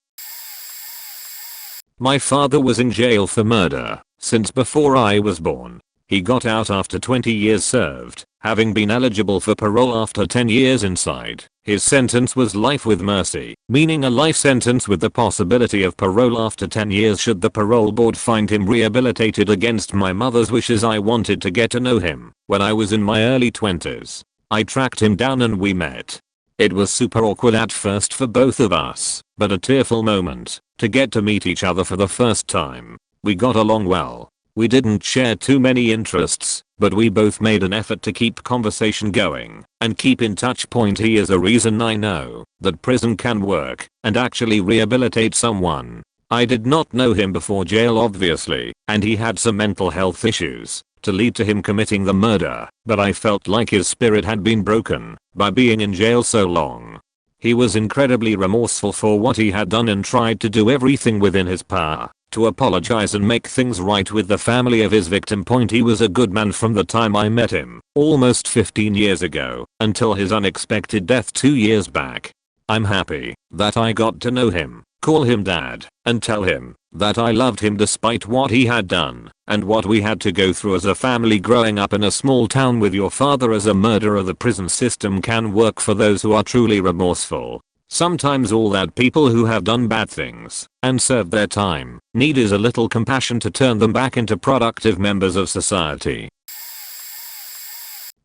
My father was in jail for murder since before I was born. He got out after 20 years served, having been eligible for parole after 10 years inside. His sentence was life with mercy, meaning a life sentence with the possibility of parole after 10 years should the parole board find him rehabilitated. Against my mother's wishes I wanted to get to know him when I was in my early 20s. I tracked him down and we met. It was super awkward at first for both of us, but a tearful moment to get to meet each other for the first time. We got along well. We didn't share too many interests, but we both made an effort to keep conversation going and keep in touch. He is a reason I know that prison can work and actually rehabilitate someone. I did not know him before jail obviously, and he had some mental health issues to lead to him committing the murder, but I felt like his spirit had been broken by being in jail so long. He was incredibly remorseful for what he had done and tried to do everything within his power to apologize and make things right with the family of his victim. He was a good man from the time I met him, almost 15 years ago, until his unexpected death 2 years back. I'm happy that I got to know him, call him dad, and tell him that I loved him despite what he had done and what we had to go through as a family growing up in a small town with your father as a murderer. The prison system can work for those who are truly remorseful. Sometimes all that people who have done bad things and served their time need is a little compassion to turn them back into productive members of society.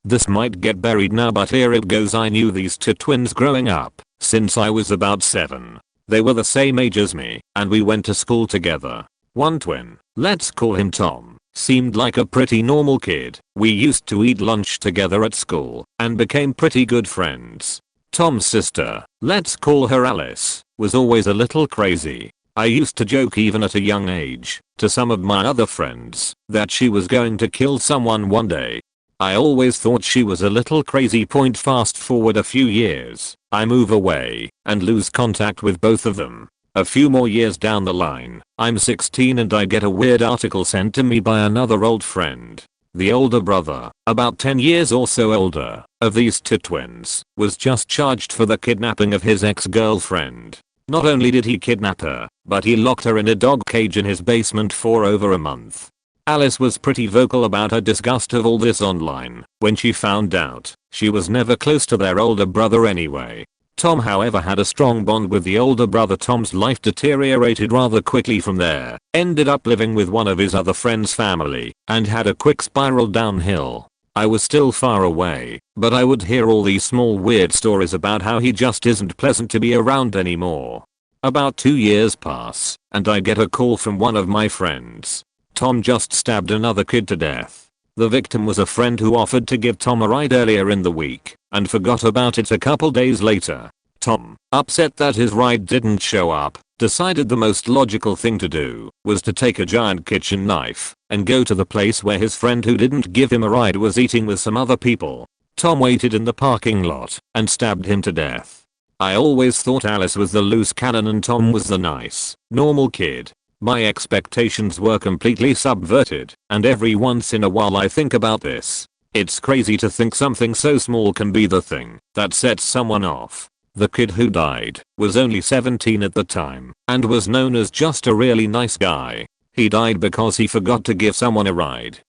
This might get buried now but here it goes. I knew these two twins growing up since I was about 7. They were the same age as me and we went to school together. One twin, let's call him Tom, seemed like a pretty normal kid. We used to eat lunch together at school and became pretty good friends. Tom's sister, let's call her Alice, was always a little crazy. I used to joke even at a young age to some of my other friends that she was going to kill someone one day. I always thought she was a little crazy. Fast forward a few years, I move away and lose contact with both of them. A few more years down the line, I'm 16 and I get a weird article sent to me by another old friend. The older brother, about 10 years or so older, of these two twins, was just charged for the kidnapping of his ex-girlfriend. Not only did he kidnap her, but he locked her in a dog cage in his basement for over a month. Alice was pretty vocal about her disgust of all this online when she found out. She was never close to their older brother anyway. Tom however had a strong bond with the older brother. Tom's life deteriorated rather quickly from there, ended up living with one of his other friends' family, and had a quick spiral downhill. I was still far away, but I would hear all these small weird stories about how he just isn't pleasant to be around anymore. About 2 years pass, and I get a call from one of my friends. Tom just stabbed another kid to death. The victim was a friend who offered to give Tom a ride earlier in the week and forgot about it a couple days later. Tom, upset that his ride didn't show up, decided the most logical thing to do was to take a giant kitchen knife and go to the place where his friend who didn't give him a ride was eating with some other people. Tom waited in the parking lot and stabbed him to death. I always thought Alice was the loose cannon and Tom was the nice, normal kid. My expectations were completely subverted, and every once in a while I think about this. It's crazy to think something so small can be the thing that sets someone off. The kid who died was only 17 at the time and was known as just a really nice guy. He died because he forgot to give someone a ride.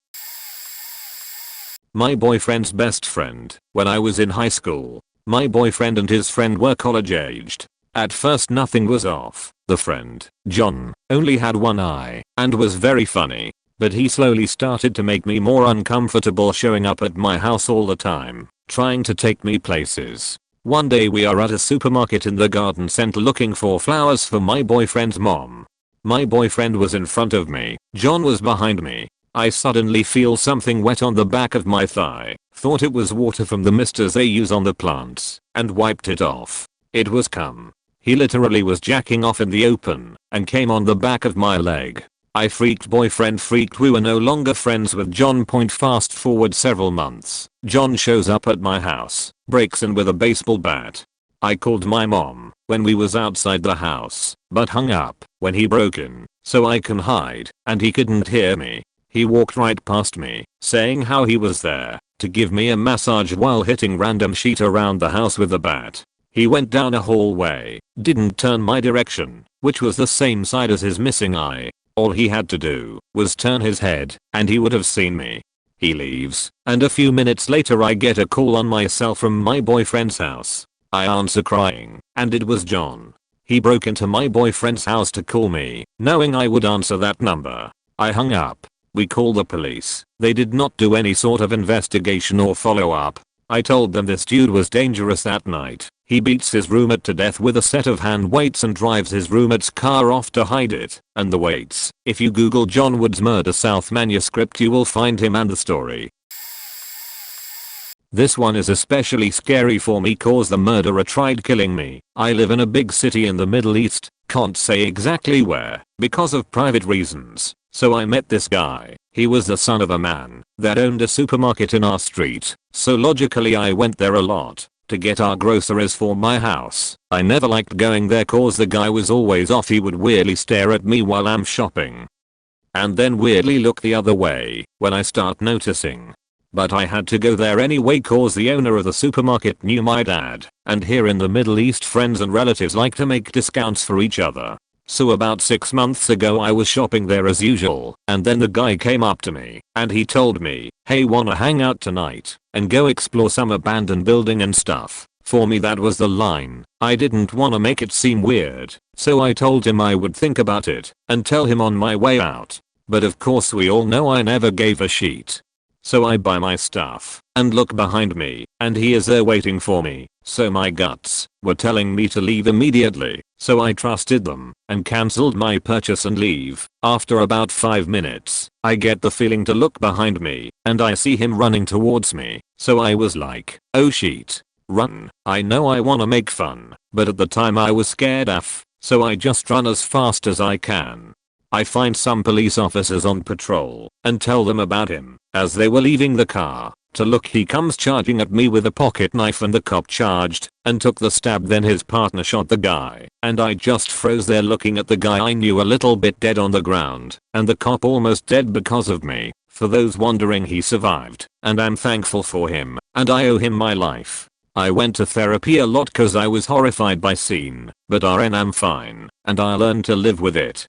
My boyfriend's best friend, when I was in high school, My boyfriend and his friend were college aged. At first nothing was off. The friend, John, only had one eye and was very funny. But he slowly started to make me more uncomfortable, showing up at my house all the time, trying to take me places. One day we are at a supermarket in the garden center looking for flowers for my boyfriend's mom. My boyfriend was in front of me, John was behind me. I suddenly feel something wet on the back of my thigh, thought it was water from the misters they use on the plants, and wiped it off. It was cum. He literally was jacking off in the open, and came on the back of my leg. I freaked, boyfriend freaked, we were no longer friends with John. Fast forward several months, John shows up at my house, breaks in with a baseball bat. I called my mom when we was outside the house, but hung up when he broke in, so I can hide, and he couldn't hear me. He walked right past me, saying how he was there to give me a massage while hitting random shit around the house with a bat. He went down a hallway, didn't turn my direction, which was the same side as his missing eye. All he had to do was turn his head, and he would have seen me. He leaves, and a few minutes later I get a call on my cell from my boyfriend's house. I answer crying, and it was John. He broke into my boyfriend's house to call me, knowing I would answer that number. I hung up. We called the police. They did not do any sort of investigation or follow up. I told them this dude was dangerous that night. He beats his roommate to death with a set of hand weights and drives his roommate's car off to hide it. And the weights. If you Google John Wood's Murder South manuscript you will find him and the story. This one is especially scary for me cause the murderer tried killing me. I live in a big city in the Middle East, can't say exactly where, because of private reasons. So I met this guy. He was the son of a man that owned a supermarket in our street, so logically I went there a lot to get our groceries for my house. I never liked going there cause the guy was always off. He would weirdly stare at me while I'm shopping, and then weirdly look the other way when I start noticing. But I had to go there anyway cause the owner of the supermarket knew my dad, and here in the Middle East friends and relatives like to make discounts for each other. So about 6 months ago I was shopping there as usual, and then the guy came up to me and he told me, hey, wanna hang out tonight and go explore some abandoned building and stuff. For me that was the line. I didn't wanna make it seem weird, so I told him I would think about it and tell him on my way out. But of course we all know I never gave a shit. So I buy my stuff and look behind me and he is there waiting for me. So my guts were telling me to leave immediately, so I trusted them and cancelled my purchase and leave. After about 5 minutes, I get the feeling to look behind me and I see him running towards me. So I was like, oh shit, run. I know I wanna make fun, but at the time I was scared AF, so I just run as fast as I can. I find some police officers on patrol and tell them about him. As they were leaving the car to look, he comes charging at me with a pocket knife and the cop charged and took the stab. Then his partner shot the guy and I just froze there looking at the guy I knew a little bit dead on the ground and the cop almost dead because of me. For those wondering, he survived and I'm thankful for him and I owe him my life. I went to therapy a lot cause I was horrified by scene, but RN I'm fine and I learned to live with it.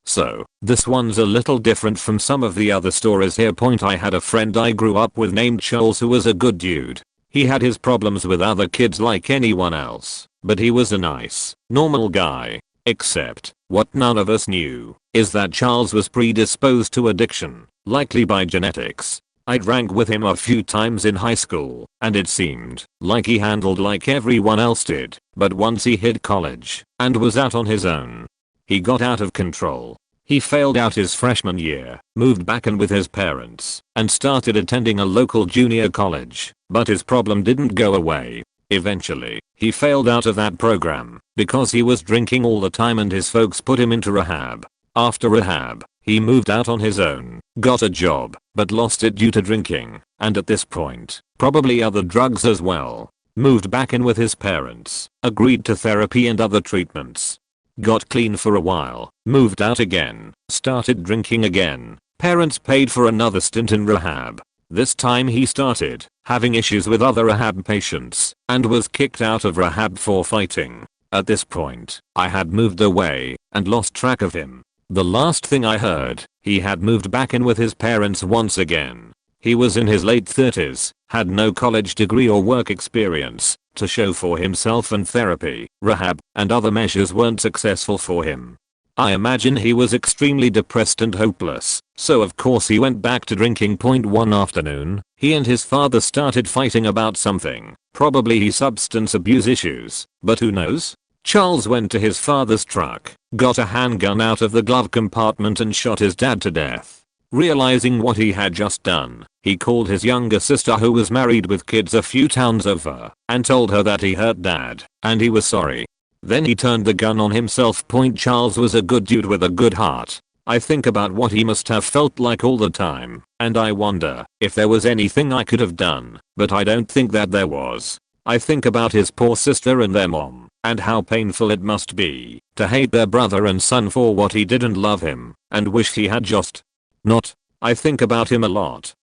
So, this one's a little different from some of the other stories here. I had a friend I grew up with named Charles who was a good dude. He had his problems with other kids like anyone else, but he was a nice, normal guy. Except, what none of us knew, is that Charles was predisposed to addiction, likely by genetics. I drank with him a few times in high school, and it seemed like he handled like everyone else did, but once he hit college, and was out on his own, he got out of control. He failed out his freshman year, moved back in with his parents, and started attending a local junior college, but his problem didn't go away. Eventually, he failed out of that program because he was drinking all the time and his folks put him into rehab. After rehab, he moved out on his own, got a job, but lost it due to drinking, and at this point, probably other drugs as well. Moved back in with his parents, agreed to therapy and other treatments. Got clean for a while, moved out again, started drinking again. Parents paid for another stint in rehab. This time he started having issues with other rehab patients and was kicked out of rehab for fighting. At this point, I had moved away and lost track of him. The last thing I heard, he had moved back in with his parents once again. He was in his late 30s, had no college degree or work experience to show for himself, and therapy, rehab, and other measures weren't successful for him. I imagine he was extremely depressed and hopeless, so of course he went back to drinking. One afternoon, he and his father started fighting about something, probably his substance abuse issues, but who knows? Charles went to his father's truck, got a handgun out of the glove compartment and shot his dad to death. Realizing what he had just done, he called his younger sister, who was married with kids a few towns over, and told her that he hurt dad, and he was sorry. Then he turned the gun on himself. Charles was a good dude with a good heart. I think about what he must have felt like all the time, and I wonder if there was anything I could have done, but I don't think that there was. I think about his poor sister and their mom, and how painful it must be to hate their brother and son for what he did and love him, and wish he had just not. I think about him a lot.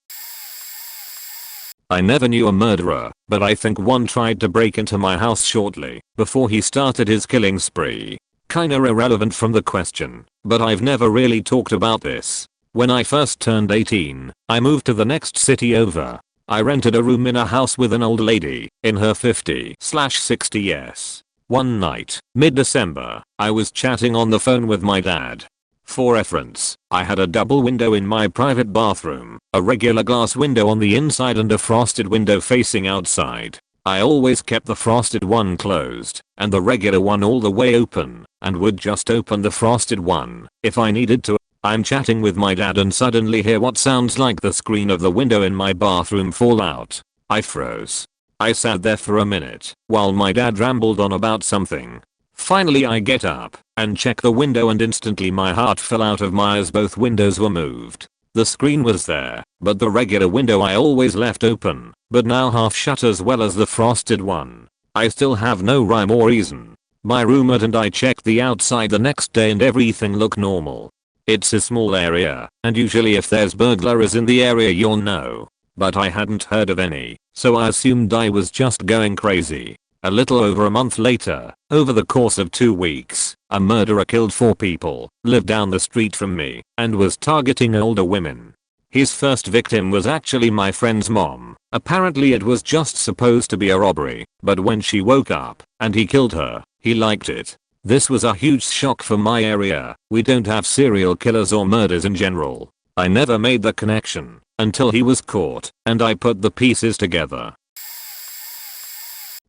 I never knew a murderer, but I think one tried to break into my house shortly before he started his killing spree. Kinda irrelevant from the question, but I've never really talked about this. When I first turned 18, I moved to the next city over. I rented a room in a house with an old lady in her 50/60s. One night, mid-December, I was chatting on the phone with my dad. For reference, I had a double window in my private bathroom, a regular glass window on the inside and a frosted window facing outside. I always kept the frosted one closed and the regular one all the way open, and would just open the frosted one if I needed to. I'm chatting with my dad and suddenly hear what sounds like the screen of the window in my bathroom fall out. I froze. I sat there for a minute while my dad rambled on about something. Finally I get up and check the window, and instantly my heart fell out of my eyes. Both windows were moved. The screen was there, but the regular window I always left open, but now half shut, as well as the frosted one. I still have no rhyme or reason. My roommate and I checked the outside the next day and everything looked normal. It's a small area, and usually if there's burglars in the area you'll know. But I hadn't heard of any, so I assumed I was just going crazy. A little over a month later, over the course of 2 weeks, a murderer killed 4 people, lived down the street from me, and was targeting older women. His first victim was actually my friend's mom. Apparently it was just supposed to be a robbery, but when she woke up and he killed her, he liked it. This was a huge shock for my area. We don't have serial killers or murders in general. I never made the connection until he was caught, and I put the pieces together.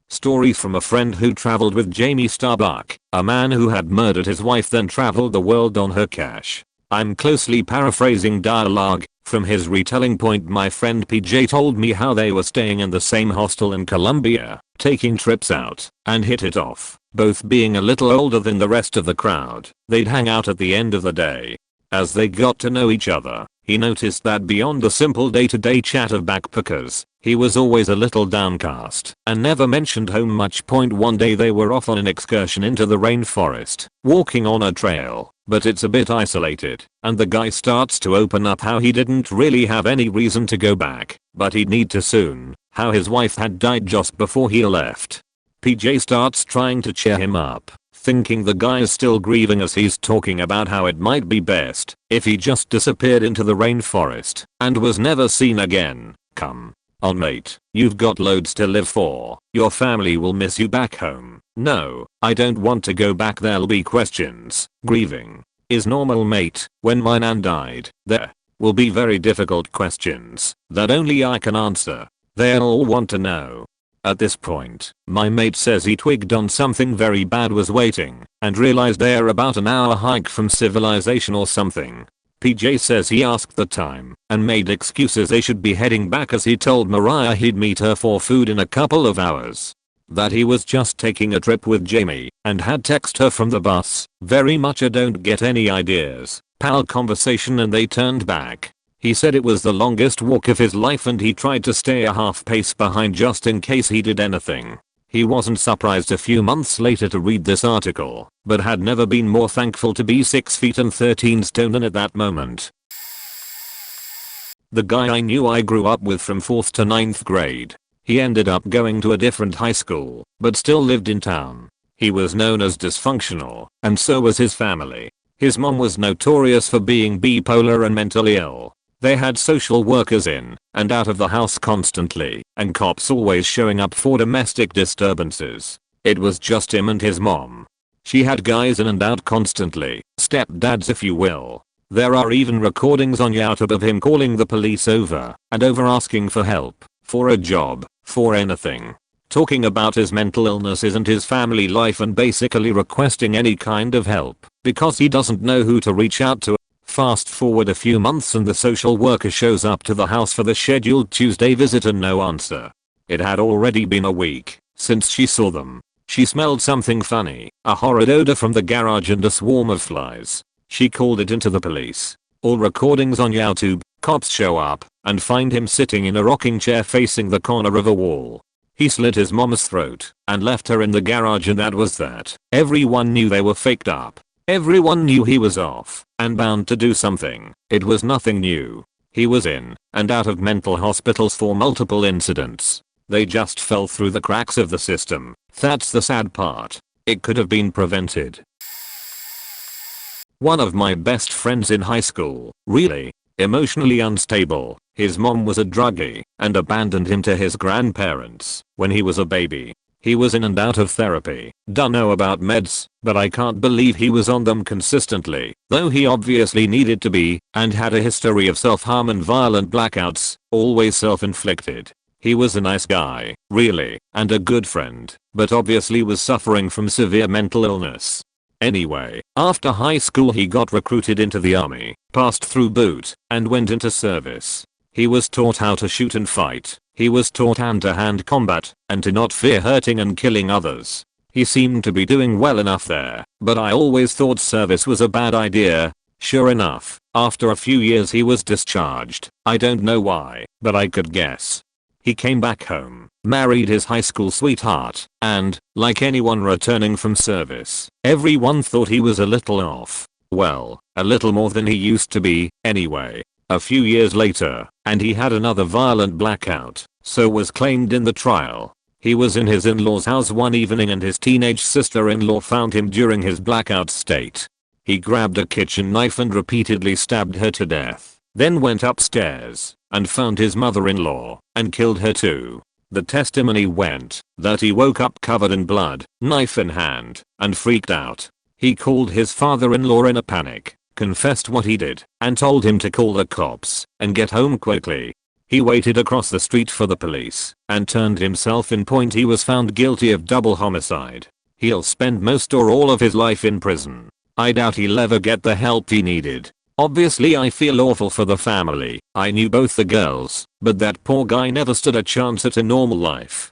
Story from a friend who traveled with Jamie Starbuck, a man who had murdered his wife then traveled the world on her cash. I'm closely paraphrasing dialogue from his retelling. My friend PJ told me how they were staying in the same hostel in Colombia, taking trips out, and hit it off. Both being a little older than the rest of the crowd, they'd hang out at the end of the day. As they got to know each other, he noticed that beyond the simple day-to-day chat of backpackers, he was always a little downcast and never mentioned home much. One day they were off on an excursion into the rainforest, walking on a trail, but it's a bit isolated, and the guy starts to open up how he didn't really have any reason to go back, but he'd need to soon, how his wife had died just before he left. PJ starts trying to cheer him up, thinking the guy is still grieving as he's talking about how it might be best if he just disappeared into the rainforest and was never seen again. Come on mate, you've got loads to live for. Your family will miss you back home. No, I don't want to go back, there'll be questions. Grieving is normal mate. When my nan died, there will be very difficult questions that only I can answer. They'll all want to know. At this point, my mate says he twigged on something very bad was waiting and realized they're about an hour hike from civilization or something. PJ says he asked the time and made excuses they should be heading back, as he told Mariah he'd meet her for food in a couple of hours. That he was just taking a trip with Jamie and had texted her from the bus. Very much a don't get any ideas pal conversation, and they turned back. He said it was the longest walk of his life and he tried to stay a half pace behind just in case he did anything. He wasn't surprised a few months later to read this article, but had never been more thankful to be 6 feet and 13 stone than at that moment. The guy I knew I grew up with from 4th to 9th grade. He ended up going to a different high school, but still lived in town. He was known as dysfunctional, and so was his family. His mom was notorious for being bipolar and mentally ill. They had social workers in and out of the house constantly, and cops always showing up for domestic disturbances. It was just him and his mom. She had guys in and out constantly, stepdads if you will. There are even recordings on YouTube of him calling the police over and over asking for help, for a job, for anything. Talking about his mental illnesses and his family life and basically requesting any kind of help because he doesn't know who to reach out to. Fast forward a few months and the social worker shows up to the house for the scheduled Tuesday visit and no answer. It had already been a week since she saw them. She smelled something funny, a horrid odor from the garage and a swarm of flies. She called it into the police. All recordings on YouTube. Cops show up and find him sitting in a rocking chair facing the corner of a wall. He slit his mom's throat and left her in the garage, and that was that. Everyone knew they were faked up. Everyone knew he was off and bound to do something. It was nothing new. He was in and out of mental hospitals for multiple incidents. They just fell through the cracks of the system. That's the sad part. It could have been prevented. One of my best friends in high school, really emotionally unstable. His mom was a druggie and abandoned him to his grandparents when he was a baby. He was in and out of therapy. Don't know about meds, but I can't believe he was on them consistently, though he obviously needed to be, and had a history of self-harm and violent blackouts, always self-inflicted. He was a nice guy, really, and a good friend, but obviously was suffering from severe mental illness. Anyway, after high school he got recruited into the army, passed through boot, and went into service. He was taught how to shoot and fight. He was taught hand-to-hand combat and to not fear hurting and killing others. He seemed to be doing well enough there, but I always thought service was a bad idea. Sure enough, after a few years he was discharged. I don't know why, but I could guess. He came back home, married his high school sweetheart, and, like anyone returning from service, everyone thought he was a little off. Well, a little more than he used to be, anyway. A few years later, and he had another violent blackout, so was claimed in the trial. He was in his in-laws' house one evening and his teenage sister-in-law found him during his blackout state. He grabbed a kitchen knife and repeatedly stabbed her to death, then went upstairs and found his mother-in-law and killed her too. The testimony went that he woke up covered in blood, knife in hand, and freaked out. He called his father-in-law in a panic, confessed what he did, and told him to call the cops and get home quickly. He waited across the street for the police and turned himself in. He was found guilty of double homicide. He'll spend most or all of his life in prison. I doubt he'll ever get the help he needed. Obviously I feel awful for the family. I knew both the girls, but that poor guy never stood a chance at a normal life.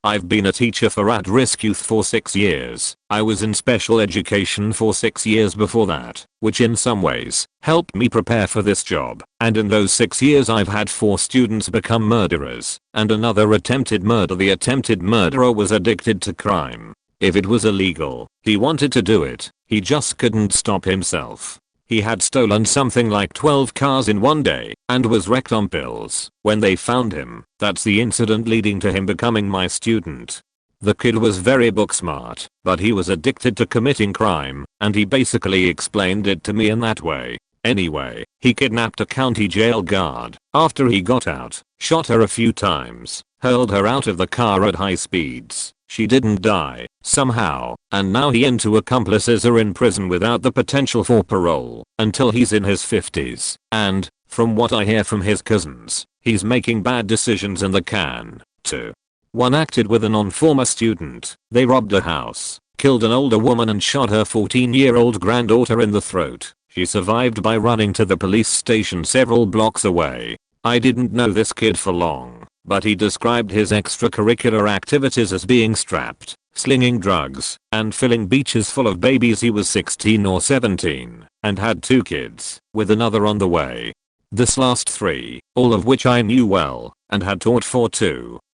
I've been a teacher for at-risk youth for 6 years. I was in special education for 6 years before that, which in some ways helped me prepare for this job. And in those 6 years I've had 4 students become murderers, and another attempted murder. The attempted murderer was addicted to crime. If it was illegal, he wanted to do it. He just couldn't stop himself. He had stolen something like 12 cars in one day and was wrecked on pills when they found him. That's the incident leading to him becoming my student. The kid was very book smart, but he was addicted to committing crime, and he basically explained it to me in that way. Anyway, he kidnapped a county jail guard. After he got out, shot her a few times, hurled her out of the car at high speeds. She didn't die, somehow, and now he and 2 accomplices are in prison without the potential for parole until he's in his 50s. And, from what I hear from his cousins, he's making bad decisions in the can, too. One acted with a non-former student. They robbed a house, killed an older woman and shot her 14-year-old granddaughter in the throat. She survived by running to the police station several blocks away. I didn't know this kid for long, but he described his extracurricular activities as being strapped, slinging drugs, and filling beaches full of babies. He was 16 or 17 and had 2 kids, with another on the way. This last 3, all of which I knew well and had taught for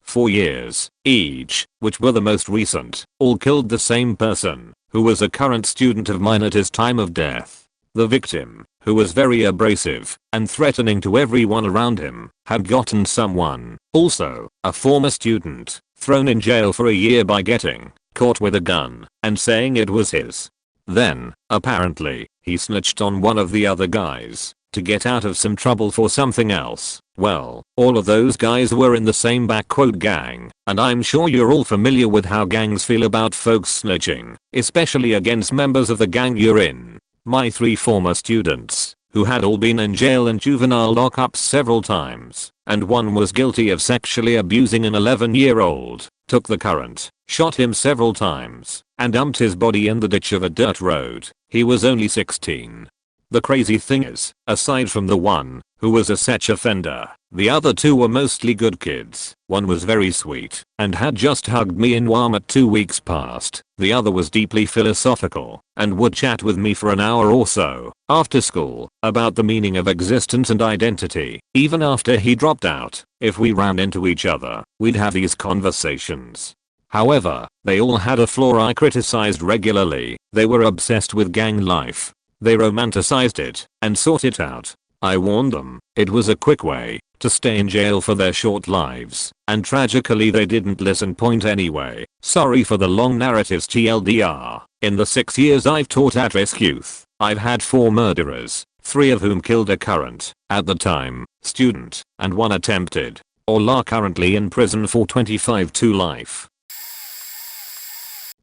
4 years each, which were the most recent, all killed the same person, who was a current student of mine at his time of death. The victim, who was very abrasive and threatening to everyone around him, had gotten someone, also a former student, thrown in jail for a year by getting caught with a gun and saying it was his. Then, apparently, he snitched on one of the other guys. to get out of some trouble for something else. Well, all of those guys were in the same gang, and I'm sure you're all familiar with how gangs feel about folks snitching, especially against members of the gang you're in. My 3 former students, who had all been in jail and juvenile lockups several times, and one was guilty of sexually abusing an 11-year-old, took the current, shot him several times, and dumped his body in the ditch of a dirt road. He was only 16. The crazy thing is, aside from the one, who was a sex offender, the other 2 were mostly good kids. One was very sweet, and had just hugged me in Walmart 2 weeks past. The other was deeply philosophical, and would chat with me for an hour or so, after school, about the meaning of existence and identity. Even after he dropped out, if we ran into each other, we'd have these conversations. However, they all had a flaw I criticized regularly. They were obsessed with gang life. They romanticized it and sought it out. I warned them, it was a quick way to stay in jail for their short lives, and tragically they didn't listen. Point anyway, sorry for the long narratives TLDR. In the 6 years I've taught at-risk youth, I've had 4 murderers, 3 of whom killed a current, at the time, student, and 1 attempted. All are currently in prison for 25 to life.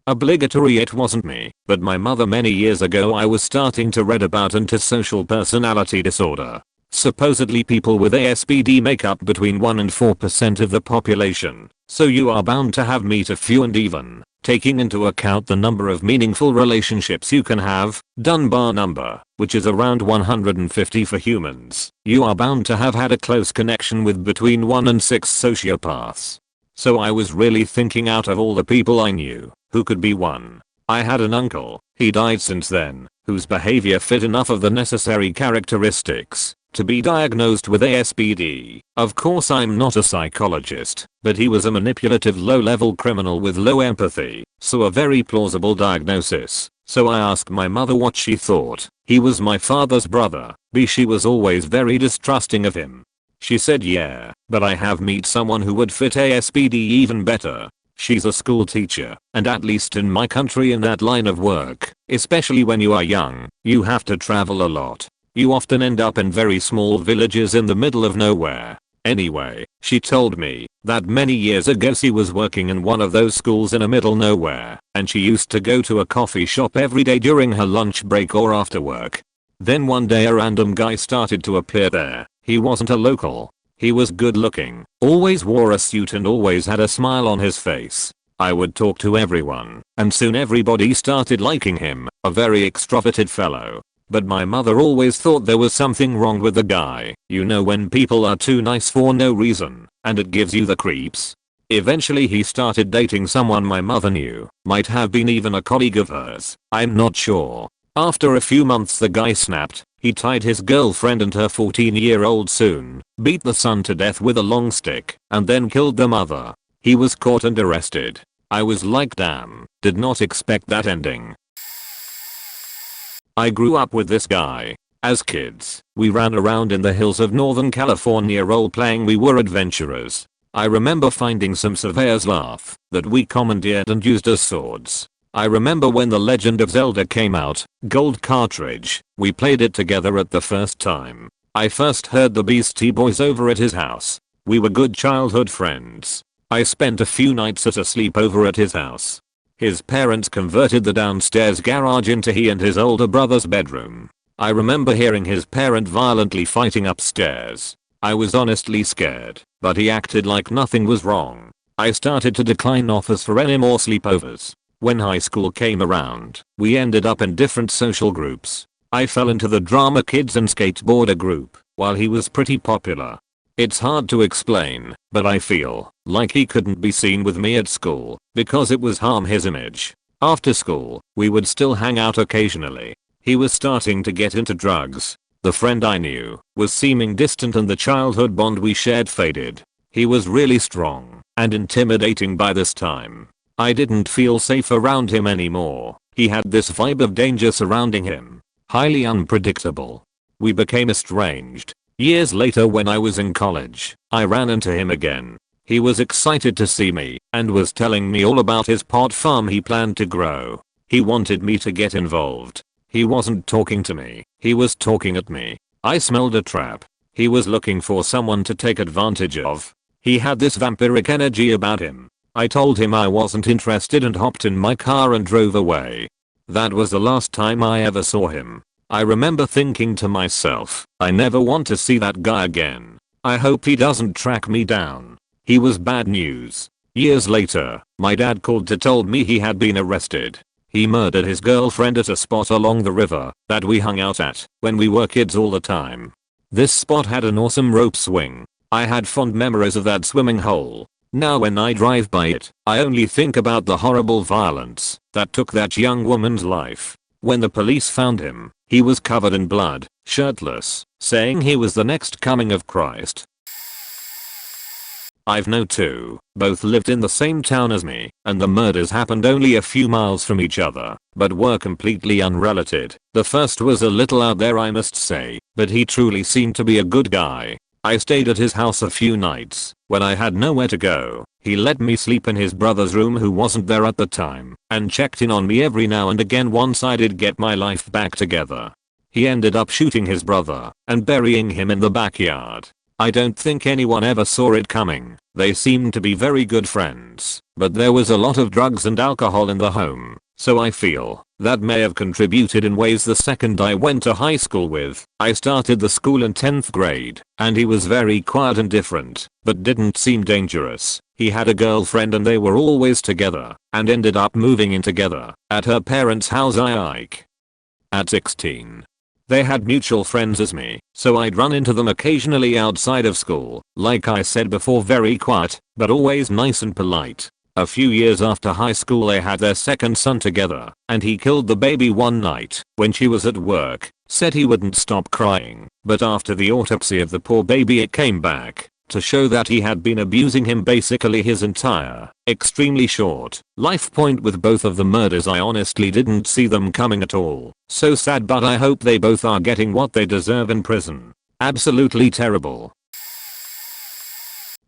Obligatory. It wasn't me, but my mother. Many years ago I was starting to read about antisocial personality disorder. Supposedly people with ASPD make up between 1 and 4% of the population, so you are bound to have meet a few, and even, taking into account the number of meaningful relationships you can have, Dunbar number, which is around 150 for humans, you are bound to have had a close connection with between 1 and 6 sociopaths. So I was really thinking, out of all the people I knew, who could be one? I had an uncle, he died since then, whose behavior fit enough of the necessary characteristics to be diagnosed with ASPD. Of course I'm not a psychologist, but he was a manipulative low-level criminal with low empathy, so a very plausible diagnosis. So I asked my mother what she thought. He was my father's brother, she was always very distrusting of him. She said yeah, but I have met someone who would fit ASPD even better. She's a school teacher, and at least in my country in that line of work, especially when you are young, you have to travel a lot. You often end up in very small villages in the middle of nowhere. Anyway, she told me that many years ago she was working in one of those schools in a middle nowhere, and she used to go to a coffee shop every day during her lunch break or after work. Then one day a random guy started to appear there. He wasn't a local. He was good looking, always wore a suit and always had a smile on his face. I would talk to everyone, and soon everybody started liking him, a very extroverted fellow. But my mother always thought there was something wrong with the guy. You know when people are too nice for no reason, and it gives you the creeps. Eventually he started dating someone my mother knew, might have been even a colleague of hers, I'm not sure. After a few months the guy snapped. He tied his girlfriend and her 14-year-old son, beat the son to death with a long stick, and then killed the mother. He was caught and arrested. I was like, damn, did not expect that ending. I grew up with this guy. As kids, we ran around in the hills of Northern California role-playing we were adventurers. I remember finding some surveyor's laugh that we commandeered and used as swords. I remember when The Legend of Zelda came out, gold cartridge, we played it together at the first time. I first heard the Beastie Boys over at his house. We were good childhood friends. I spent a few nights at a sleepover at his house. His parents converted the downstairs garage into he and his older brother's bedroom. I remember hearing his parent violently fighting upstairs. I was honestly scared, but he acted like nothing was wrong. I started to decline offers for any more sleepovers. When high school came around, we ended up in different social groups. I fell into the drama kids and skateboarder group, while he was pretty popular. It's hard to explain, but I feel like he couldn't be seen with me at school, because it was harm his image. After school, we would still hang out occasionally. He was starting to get into drugs. The friend I knew was seeming distant and the childhood bond we shared faded. He was really strong and intimidating by this time. I didn't feel safe around him anymore. He had this vibe of danger surrounding him. Highly unpredictable. We became estranged. Years later when I was in college, I ran into him again. He was excited to see me and was telling me all about his pot farm he planned to grow. He wanted me to get involved. He wasn't talking to me. He was talking at me. I smelled a trap. He was looking for someone to take advantage of. He had this vampiric energy about him. I told him I wasn't interested and hopped in my car and drove away. That was the last time I ever saw him. I remember thinking to myself, I never want to see that guy again. I hope he doesn't track me down. He was bad news. Years later, my dad called to told me he had been arrested. He murdered his girlfriend at a spot along the river that we hung out at when we were kids all the time. This spot had an awesome rope swing. I had fond memories of that swimming hole. Now when I drive by it, I only think about the horrible violence that took that young woman's life. When the police found him, he was covered in blood, shirtless, saying he was the next coming of Christ. I've known two, both lived in the same town as me, and the murders happened only a few miles from each other, but were completely unrelated. The first was a little out there I must say, but he truly seemed to be a good guy. I stayed at his house a few nights. When I had nowhere to go, he let me sleep in his brother's room who wasn't there at the time, and checked in on me every now and again once I did get my life back together. He ended up shooting his brother and burying him in the backyard. I don't think anyone ever saw it coming. They seemed to be very good friends, but there was a lot of drugs and alcohol in the home, so I feel that may have contributed in ways. The second I went to high school with, I started the school in 10th grade, and he was very quiet and different, but didn't seem dangerous. He had a girlfriend and they were always together, and ended up moving in together at her parents' house. At 16. They had mutual friends as me, so I'd run into them occasionally outside of school. Like I said before, very quiet, but always nice and polite. A few years after high school they had their second son together, and he killed the baby one night when she was at work. Said he wouldn't stop crying, but after the autopsy of the poor baby it came back to show that he had been abusing him basically his entire, extremely short life. Point with both of the murders, I honestly didn't see them coming at all. So sad, but I hope they both are getting what they deserve in prison. Absolutely terrible.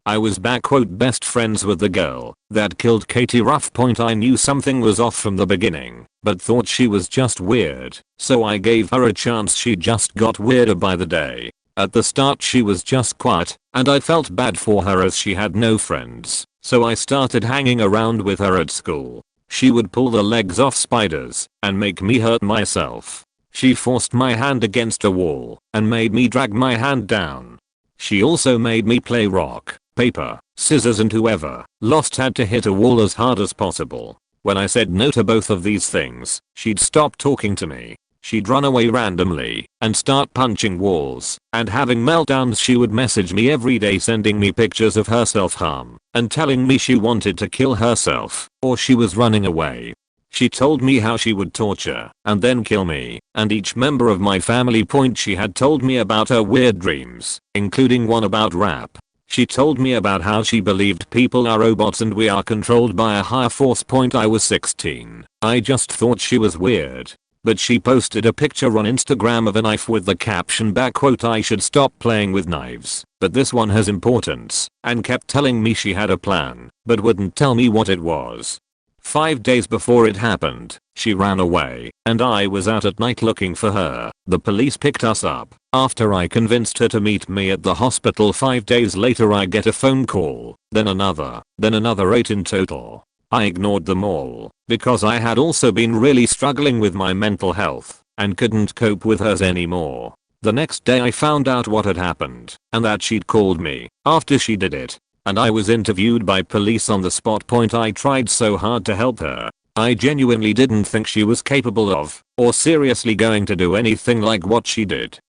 I was best friends with the girl that killed Katie Ruff. I knew something was off from the beginning, but thought she was just weird, so I gave her a chance. She just got weirder by the day. At the start she was just quiet, and I felt bad for her as she had no friends, so I started hanging around with her at school. She would pull the legs off spiders and make me hurt myself. She forced my hand against a wall and made me drag my hand down. She also made me play rock, paper, scissors, and whoever lost had to hit a wall as hard as possible. When I said no to both of these things, she'd stop talking to me. She'd run away randomly and start punching walls and having meltdowns. She would message me every day sending me pictures of her self-harm and telling me she wanted to kill herself or she was running away. She told me how she would torture and then kill me and each member of my family. She had told me about her weird dreams, including one about rap. She told me about how she believed people are robots and we are controlled by a higher force. I was 16. I just thought she was weird. But she posted a picture on Instagram of a knife with the caption I should stop playing with knives, but this one has importance, and kept telling me she had a plan, but wouldn't tell me what it was. 5 days before it happened, she ran away, and I was out at night looking for her. The police picked us up after I convinced her to meet me at the hospital. 5 days later I get a phone call, then another 8 in total. I ignored them all because I had also been really struggling with my mental health and couldn't cope with hers anymore. The next day I found out what had happened and that she'd called me after she did it, and I was interviewed by police on the spot. I tried so hard to help her. I genuinely didn't think she was capable of or seriously going to do anything like what she did.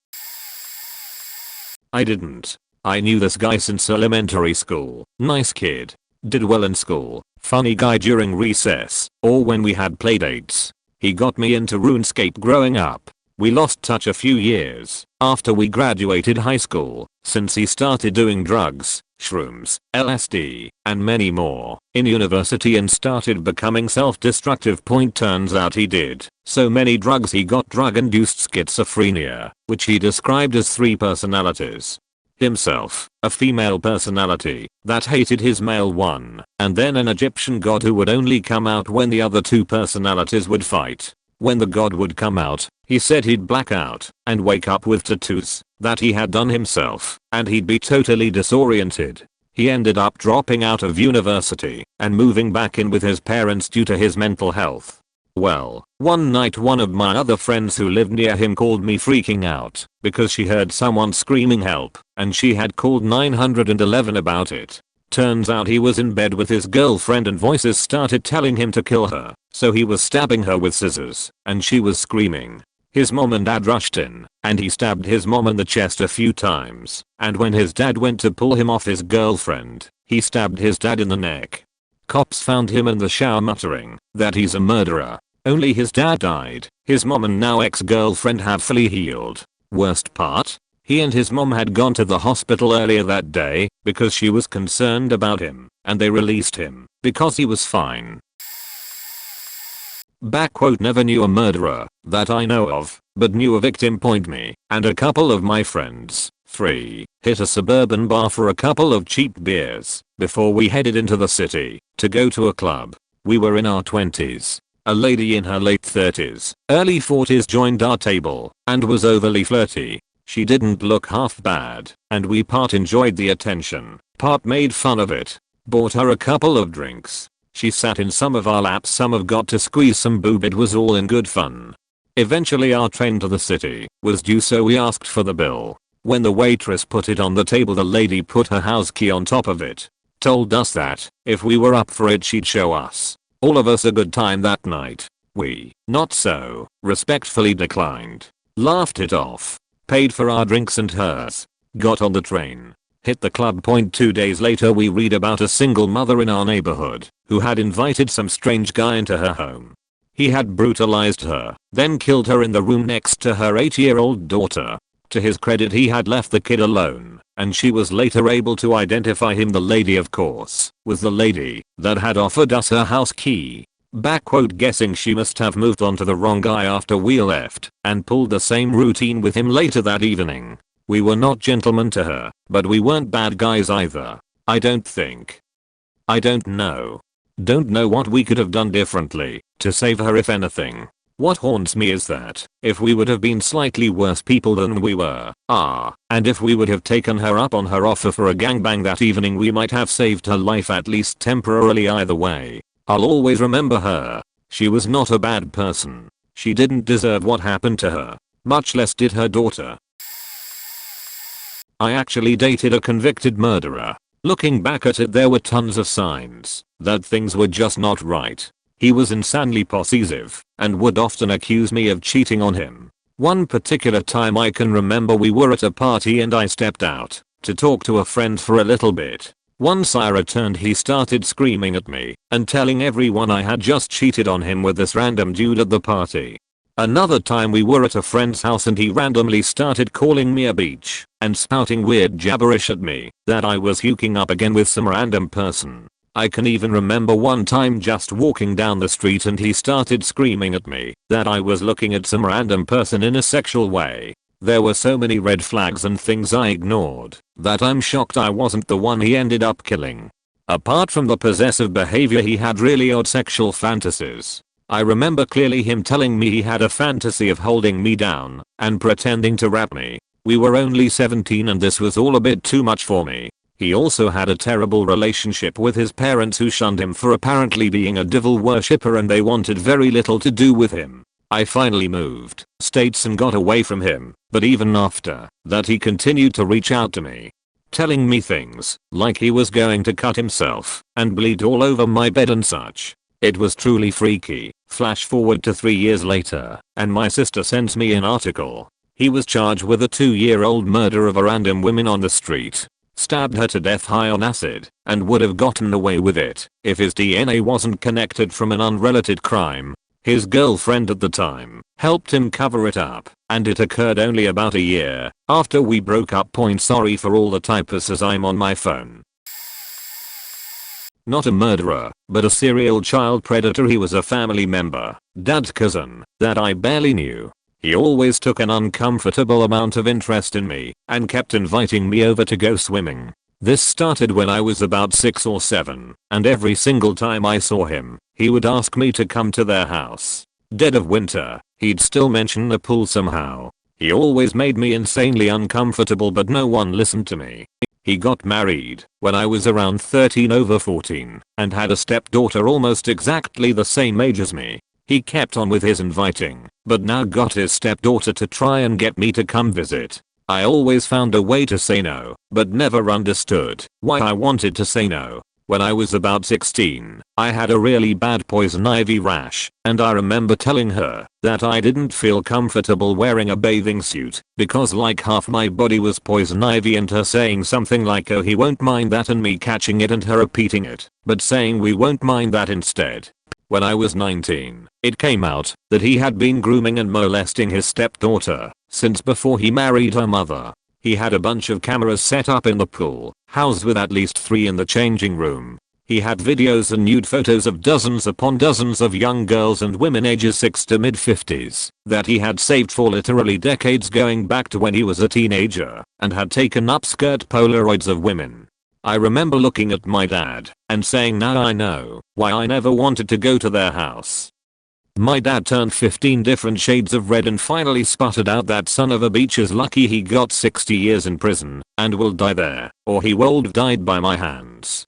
I didn't. I knew this guy since elementary school. Nice kid. Did well in school. Funny guy during recess or when we had playdates. He got me into RuneScape growing up. We lost touch a few years after we graduated high school since he started doing drugs, shrooms, LSD, and many more in university and started becoming self-destructive. Turns out he did so many drugs he got drug-induced schizophrenia, which he described as 3 personalities. Himself, a female personality that hated his male one, and then an Egyptian god who would only come out when the other 2 personalities would fight. When the god would come out, he said he'd black out and wake up with tattoos that he had done himself, and he'd be totally disoriented. He ended up dropping out of university and moving back in with his parents due to his mental health. Well, one night one of my other friends who lived near him called me freaking out because she heard someone screaming help and she had called 911 about it. Turns out he was in bed with his girlfriend and voices started telling him to kill her, so he was stabbing her with scissors and she was screaming. His mom and dad rushed in and he stabbed his mom in the chest a few times, and when his dad went to pull him off his girlfriend, he stabbed his dad in the neck. Cops found him in the shower muttering that he's a murderer. Only his dad died. His mom and now ex-girlfriend have fully healed. Worst part? He and his mom had gone to the hospital earlier that day because she was concerned about him, and they released him because he was fine. Never knew a murderer that I know of, but knew a victim. Me and a couple of my friends, 3, hit a suburban bar for a couple of cheap beers before we headed into the city to go to a club. We were in our 20s. A lady in her late 30s, early 40s joined our table and was overly flirty. She didn't look half bad, and we part enjoyed the attention, part made fun of it. Bought her a couple of drinks. She sat in some of our laps, some have got to squeeze some boob. It was all in good fun. Eventually our train to the city was due, so we asked for the bill. When the waitress put it on the table, the lady put her house key on top of it. Told us that if we were up for it she'd show us, all of us, a good time that night. We, not so, respectfully declined. Laughed it off. Paid for our drinks and hers. Got on the train. Hit the club. 2 days later we read about a single mother in our neighborhood who had invited some strange guy into her home. He had brutalized her, then killed her in the room next to her 8-year-old daughter. To his credit, he had left the kid alone, and she was later able to identify him. The lady, of course, was the lady that had offered us her house key. Guessing she must have moved on to the wrong guy after we left and pulled the same routine with him later that evening. We were not gentlemen to her, but we weren't bad guys either. I don't think. I don't know. Don't know what we could have done differently to save her, if anything. What haunts me is that if we would have been slightly worse people than we were, and if we would have taken her up on her offer for a gangbang that evening, we might have saved her life, at least temporarily. Either way, I'll always remember her. She was not a bad person. She didn't deserve what happened to her, much less did her daughter. I actually dated a convicted murderer. Looking back at it, there were tons of signs that things were just not right. He was insanely possessive and would often accuse me of cheating on him. One particular time I can remember, we were at a party and I stepped out to talk to a friend for a little bit. Once I returned, he started screaming at me and telling everyone I had just cheated on him with this random dude at the party. Another time we were at a friend's house and he randomly started calling me a beach and spouting weird gibberish at me that I was hooking up again with some random person. I can even remember one time just walking down the street and he started screaming at me that I was looking at some random person in a sexual way. There were so many red flags and things I ignored that I'm shocked I wasn't the one he ended up killing. Apart from the possessive behavior, he had really odd sexual fantasies. I remember clearly him telling me he had a fantasy of holding me down and pretending to rap me. We were only 17 and this was all a bit too much for me. He also had a terrible relationship with his parents, who shunned him for apparently being a devil worshipper, and they wanted very little to do with him. I finally moved states and got away from him, but even after that he continued to reach out to me, telling me things like he was going to cut himself and bleed all over my bed and such. It was truly freaky. Flash forward to 3 years later, and my sister sends me an article. He was charged with a 2-year-old murder of a random woman on the street. Stabbed her to death high on acid, and would have gotten away with it if his DNA wasn't connected from an unrelated crime. His girlfriend at the time helped him cover it up, and it occurred only about a year after we broke up. Sorry for all the typos as I'm on my phone. Not a murderer, but a serial child predator. He was a family member, dad's cousin, that I barely knew. He always took an uncomfortable amount of interest in me and kept inviting me over to go swimming. This started when I was about 6 or 7, and every single time I saw him, he would ask me to come to their house. Dead of winter, he'd still mention the pool somehow. He always made me insanely uncomfortable, but no one listened to me. He got married when I was around 13 over 14 and had a stepdaughter almost exactly the same age as me. He kept on with his inviting, but now got his stepdaughter to try and get me to come visit. I always found a way to say no, but never understood why I wanted to say no. When I was about 16, I had a really bad poison ivy rash, and I remember telling her that I didn't feel comfortable wearing a bathing suit because like half my body was poison ivy, and her saying something like, "Oh, he won't mind that," and me catching it and her repeating it, but saying "we won't mind that" instead. When I was 19, it came out that he had been grooming and molesting his stepdaughter since before he married her mother. He had a bunch of cameras set up in the pool, housed with at least 3 in the changing room. He had videos and nude photos of dozens upon dozens of young girls and women ages 6 to mid-50s that he had saved for literally decades, going back to when he was a teenager, and had taken upskirt Polaroids of women. I remember looking at my dad and saying, "Now I know why I never wanted to go to their house." My dad turned 15 different shades of red and finally sputtered out, "That son of a bitch is lucky he got 60 years in prison and will die there, or he would have died by my hands."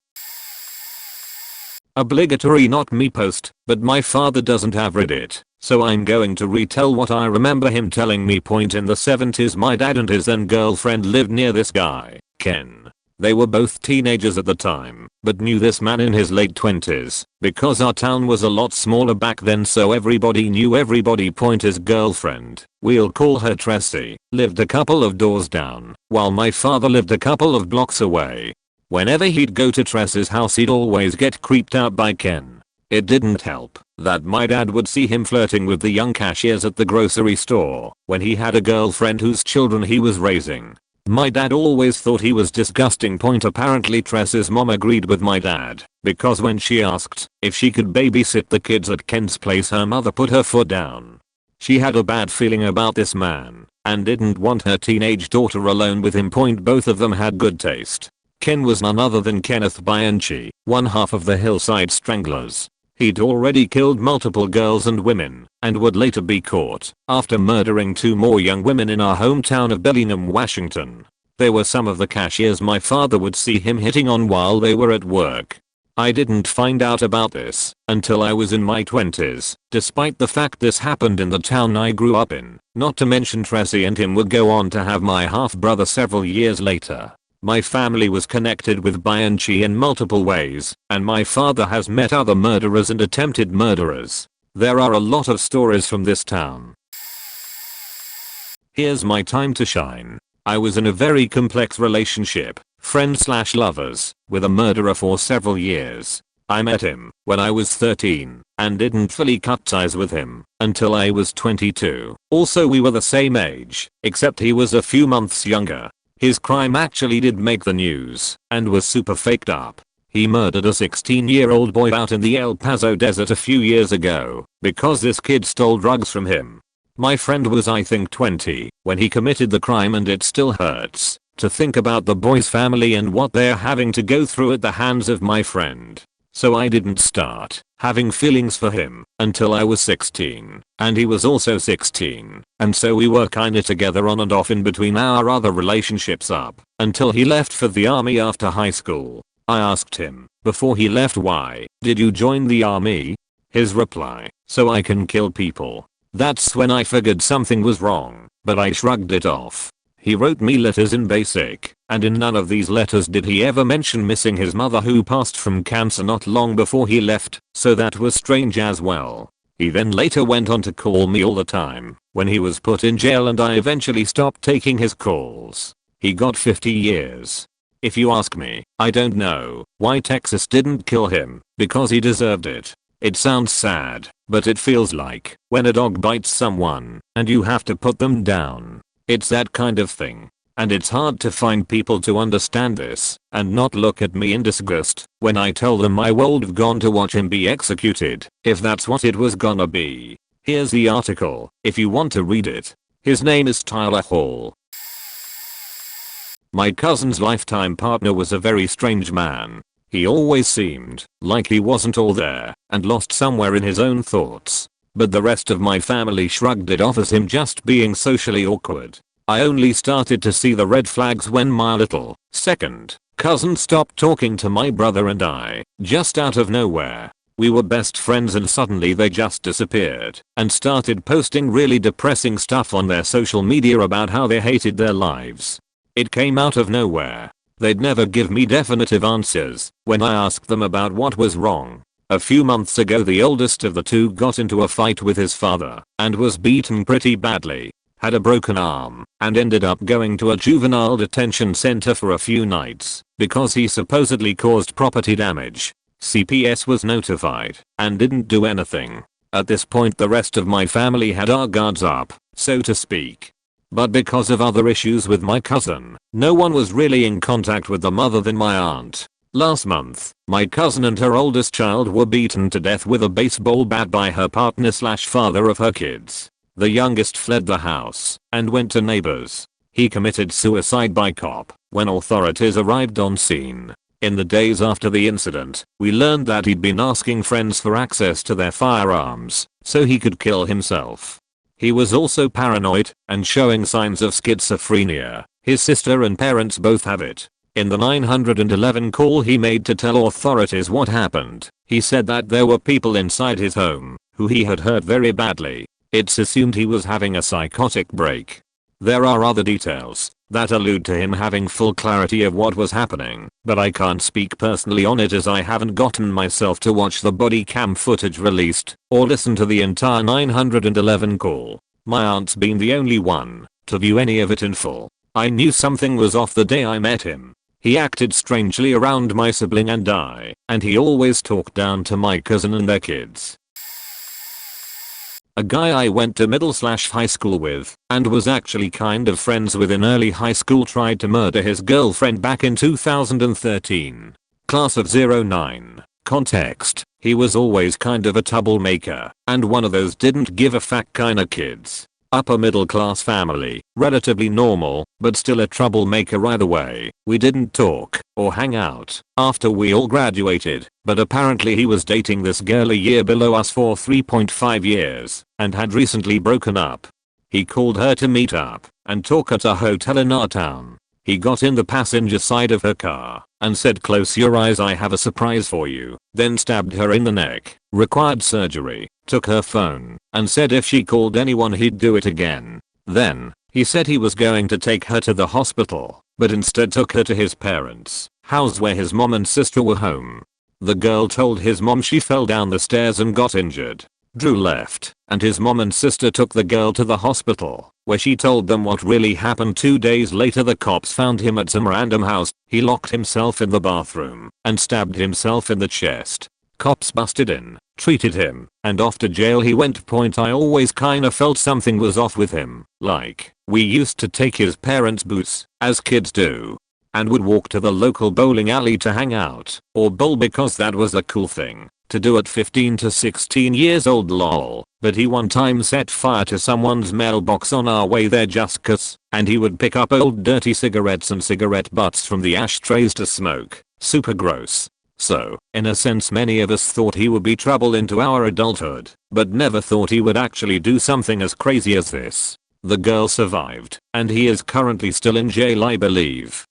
Obligatory not me post, but my father doesn't have Reddit, so I'm going to retell what I remember him telling me. Point in the 70s, my dad and his then girlfriend lived near this guy, Ken. They were both teenagers at the time, but knew this man in his late 20s, because our town was a lot smaller back then, so everybody knew everybody. Point his girlfriend, we'll call her Tressie, lived a couple of doors down, while my father lived a couple of blocks away. Whenever he'd go to Tressie's house, he'd always get creeped out by Ken. It didn't help that my dad would see him flirting with the young cashiers at the grocery store when he had a girlfriend whose children he was raising. My dad always thought he was disgusting. Apparently Tress's mom agreed with my dad, because when she asked if she could babysit the kids at Ken's place, her mother put her foot down. She had a bad feeling about this man and didn't want her teenage daughter alone with him. Both of them had good taste. Ken was none other than Kenneth Bianchi, one half of the Hillside Stranglers. He'd already killed multiple girls and women, and would later be caught after murdering 2 more young women in our hometown of Bellingham, Washington. They were some of the cashiers my father would see him hitting on while they were at work. I didn't find out about this until I was in my 20s, despite the fact this happened in the town I grew up in. Not to mention Tressie and him would go on to have my half-brother several years later. My family was connected with Bianchi in multiple ways, and my father has met other murderers and attempted murderers. There are a lot of stories from this town. Here's my time to shine. I was in a very complex relationship, friend/lovers, with a murderer for several years. I met him when I was 13 and didn't fully cut ties with him until I was 22. Also, we were the same age, except he was a few months younger. His crime actually did make the news and was super faked up. He murdered a 16-year-old boy out in the El Paso desert a few years ago because this kid stole drugs from him. My friend was, I think, 20 when he committed the crime, and it still hurts to think about the boy's family and what they're having to go through at the hands of my friend. So I didn't start having feelings for him until I was 16, and he was also 16, and so we were kinda together on and off in between our other relationships up until he left for the army after high school. I asked him before he left, "Why did you join the army?" His reply, "So I can kill people." That's when I figured something was wrong, but I shrugged it off. He wrote me letters in basic, and in none of these letters did he ever mention missing his mother, who passed from cancer not long before he left, so that was strange as well. He then later went on to call me all the time when he was put in jail, and I eventually stopped taking his calls. He got 50 years. If you ask me, I don't know why Texas didn't kill him, because he deserved it. It sounds sad, but it feels like when a dog bites someone and you have to put them down. It's that kind of thing. And it's hard to find people to understand this and not look at me in disgust when I tell them I would have gone to watch him be executed if that's what it was gonna be. Here's the article if you want to read it. His name is Tyler Hall. My cousin's lifetime partner was a very strange man. He always seemed like he wasn't all there and lost somewhere in his own thoughts. but the rest of my family shrugged it off as him just being socially awkward. I only started to see the red flags when my little second cousin stopped talking to my brother and I, just out of nowhere. We were best friends and suddenly they just disappeared and started posting really depressing stuff on their social media about how they hated their lives. It came out of nowhere. They'd never give me definitive answers when I asked them about what was wrong. A few months ago the oldest of the two got into a fight with his father and was beaten pretty badly, had a broken arm, and ended up going to a juvenile detention center for a few nights because he supposedly caused property damage. CPS was notified and didn't do anything. At this point the rest of my family had our guards up, so to speak. But because of other issues with my cousin, no one was really in contact with them other than my aunt. Last month, my cousin and her oldest child were beaten to death with a baseball bat by her partner/father of her kids. The youngest fled the house and went to neighbors. He committed suicide by cop when authorities arrived on scene. In the days after the incident, we learned that he'd been asking friends for access to their firearms so he could kill himself. He was also paranoid and showing signs of schizophrenia. His sister and parents both have it. In the 911 call he made to tell authorities what happened, he said that there were people inside his home who he had hurt very badly. It's assumed he was having a psychotic break. There are other details that allude to him having full clarity of what was happening, but I can't speak personally on it as I haven't gotten myself to watch the body cam footage released or listen to the entire 911 call. My aunt's been the only one to view any of it in full. I knew something was off the day I met him. He acted strangely around my sibling and I, and he always talked down to my cousin and their kids. A guy I went to middle/high school with and was actually kind of friends with in early high school tried to murder his girlfriend back in 2013. Class of '09. Context: he was always kind of a troublemaker and one of those didn't give a fuck kinda kids. Upper middle class family, relatively normal, but still a troublemaker either way. We didn't talk or hang out after we all graduated, but apparently he was dating this girl a year below us for 3.5 years and had recently broken up. He called her to meet up and talk at a hotel in our town. He got in the passenger side of her car and said, "Close your eyes, I have a surprise for you," then stabbed her in the neck, required surgery, took her phone, and said if she called anyone he'd do it again. Then, he said he was going to take her to the hospital, but instead took her to his parents' house where his mom and sister were home. The girl told his mom she fell down the stairs and got injured. Drew left, and his mom and sister took the girl to the hospital, where she told them what really happened. 2 days later the cops found him at some random house. He locked himself in the bathroom and stabbed himself in the chest. Cops busted in, treated him, and off to jail he went. I always kinda felt something was off with him. Like, we used to take his parents' boots, as kids do, and would walk to the local bowling alley to hang out, or bowl because that was a cool thing to do at 15 to 16 years old, lol. But he one time set fire to someone's mailbox on our way there just cause, and he would pick up old dirty cigarettes and cigarette butts from the ashtrays to smoke. Super gross. So, in a sense many of us thought he would be trouble into our adulthood, but never thought he would actually do something as crazy as this. The girl survived, and he is currently still in jail, I believe.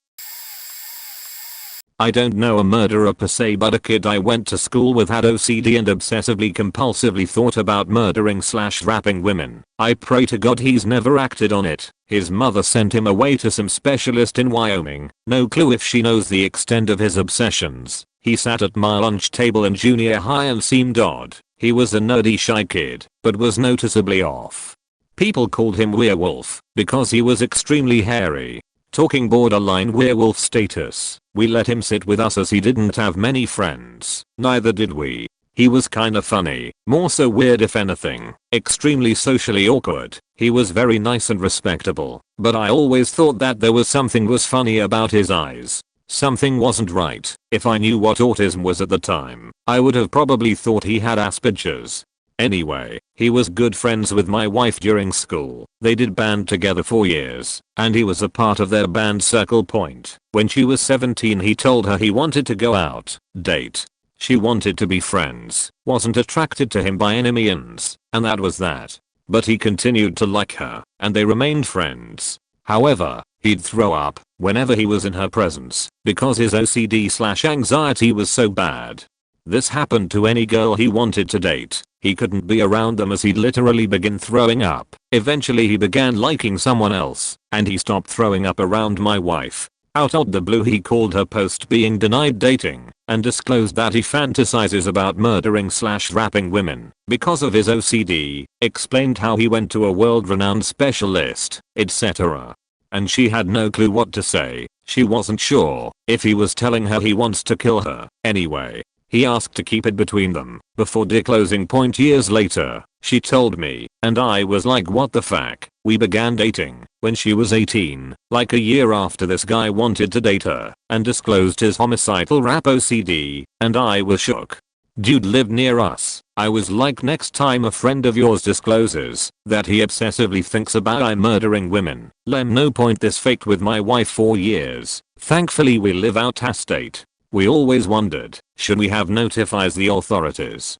I don't know a murderer per se, but a kid I went to school with had OCD and obsessively compulsively thought about murdering/raping women. I pray to God he's never acted on it. His mother sent him away to some specialist in Wyoming. No clue if she knows the extent of his obsessions. He sat at my lunch table in junior high and seemed odd. He was a nerdy shy kid, but was noticeably off. People called him Werewolf because he was extremely hairy. Talking borderline werewolf status. We let him sit with us as he didn't have many friends. Neither did we. He was kinda funny, more so weird if anything, extremely socially awkward. He was very nice and respectable, but I always thought that there was something was funny about his eyes. Something wasn't right. If I knew what autism was at the time, I would have probably thought he had Asperger's. Anyway, he was good friends with my wife during school. They did band together for years, and he was a part of their band Circle Point. When she was 17 he told her he wanted to go out, date, She wanted to be friends, wasn't attracted to him by any means, and that was that. But he continued to like her, and they remained friends. However, he'd throw up whenever he was in her presence because his OCD/anxiety was so bad. This happened to any girl he wanted to date. He couldn't be around them as he'd literally begin throwing up. Eventually he began liking someone else, and he stopped throwing up around my wife. Out of the blue he called her post being denied dating and disclosed that he fantasizes about murdering/raping women because of his OCD, explained how he went to a world-renowned specialist, etc. And she had no clue what to say. She wasn't sure if he was telling her he wants to kill her. Anyway, he asked to keep it between them before disclosing. Years later, she told me, and I was like, what the fuck? We began dating when she was 18, like a year after this guy wanted to date her and disclosed his homicidal rap OCD, and I was shook. Dude lived near us. I was like, next time a friend of yours discloses that he obsessively thinks about I murdering women, no point. This faked with my wife for years. Thankfully we live out of state. We always wondered, should we have notified the authorities?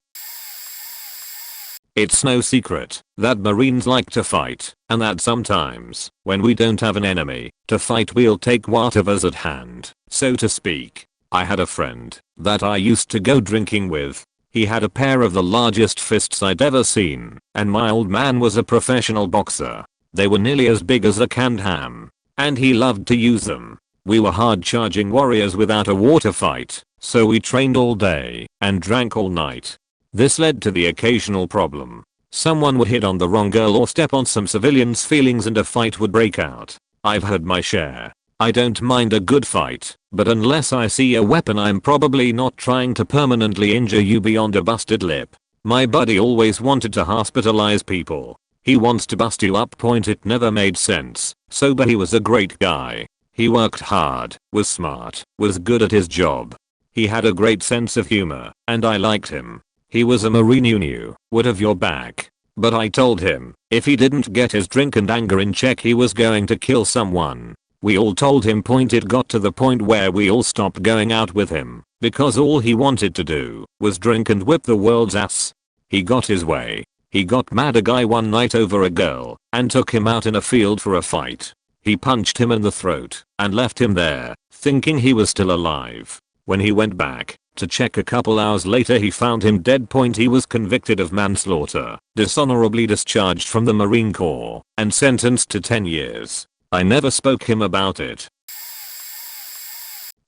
It's no secret that Marines like to fight, and that sometimes, when we don't have an enemy to fight, we'll take whatever's at hand, so to speak. I had a friend that I used to go drinking with. He had a pair of the largest fists I'd ever seen, and my old man was a professional boxer. They were nearly as big as a canned ham, and he loved to use them. We were hard-charging warriors without a water fight, so we trained all day and drank all night. This led to the occasional problem. Someone would hit on the wrong girl or step on some civilians' feelings and a fight would break out. I've had my share. I don't mind a good fight, but unless I see a weapon I'm probably not trying to permanently injure you beyond a busted lip. My buddy always wanted to hospitalize people. He wants to bust you up. It never made sense. Sober, he was a great guy. He worked hard, was smart, was good at his job. He had a great sense of humor, and I liked him. He was a Marine you knew would have your back. But I told him, if he didn't get his drink and anger in check he was going to kill someone. We all told him. It got to the point where we all stopped going out with him, because all he wanted to do was drink and whip the world's ass. He got his way. He got mad at a guy one night over a girl, and took him out in a field for a fight. He punched him in the throat, and left him there, thinking he was still alive. When he went back to check a couple hours later he found him dead. He was convicted of manslaughter, dishonorably discharged from the Marine Corps, and sentenced to 10 years. I never spoke him about it.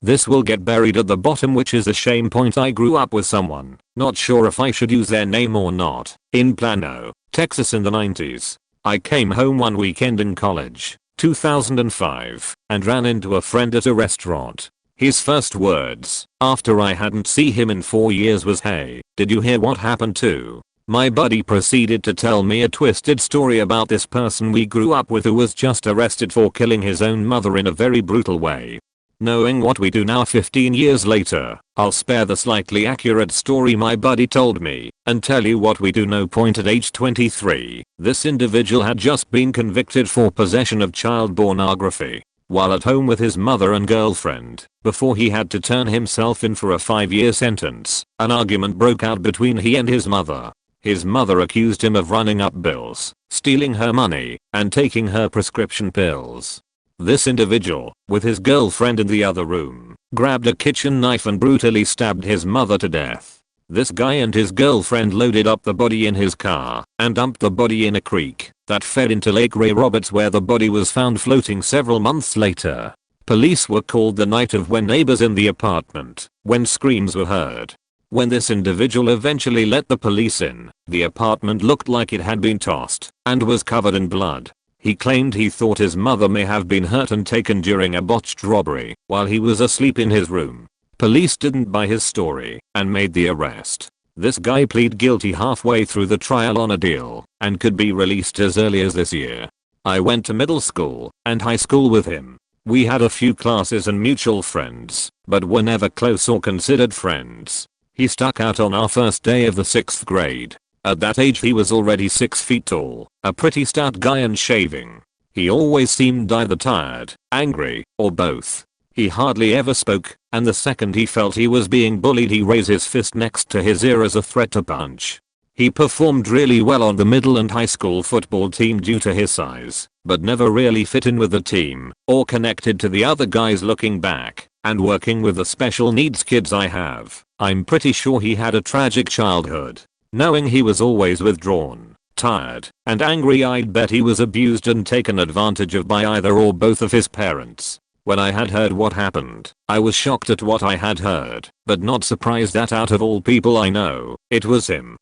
This will get buried at the bottom, which is a shame. I grew up with someone, not sure if I should use their name or not, in Plano, Texas in the 90s. I came home one weekend in college, 2005, and ran into a friend at a restaurant. His first words, after I hadn't seen him in 4 years, was, "Hey, did you hear what happened to?" My buddy proceeded to tell me a twisted story about this person we grew up with who was just arrested for killing his own mother in a very brutal way. Knowing what we do now 15 years later, I'll spare the slightly accurate story my buddy told me and tell you what we do know. At age 23, this individual had just been convicted for possession of child pornography while at home with his mother and girlfriend. Before he had to turn himself in for a 5-year sentence, an argument broke out between he and his mother. His mother accused him of running up bills, stealing her money, and taking her prescription pills. This individual, with his girlfriend in the other room, grabbed a kitchen knife and brutally stabbed his mother to death. This guy and his girlfriend loaded up the body in his car and dumped the body in a creek that fed into Lake Ray Roberts, where the body was found floating several months later. Police were called the night of when neighbors in the apartment, when screams were heard. When this individual eventually let the police in, the apartment looked like it had been tossed and was covered in blood. He claimed he thought his mother may have been hurt and taken during a botched robbery while he was asleep in his room. Police didn't buy his story and made the arrest. This guy pleaded guilty halfway through the trial on a deal and could be released as early as this year. I went to middle school and high school with him. We had a few classes and mutual friends, but were never close or considered friends. He stuck out on our first day of the 6th grade. At that age he was already 6 feet tall, a pretty stout guy and shaving. He always seemed either tired, angry, or both. He hardly ever spoke, and the second he felt he was being bullied he raised his fist next to his ear as a threat to punch. He performed really well on the middle and high school football team due to his size, but never really fit in with the team, or connected to the other guys. Looking back, and working with the special needs kids I have, I'm pretty sure he had a tragic childhood. Knowing he was always withdrawn, tired, and angry, I'd bet he was abused and taken advantage of by either or both of his parents. When I had heard what happened, I was shocked at what I had heard, but not surprised that out of all people I know, it was him.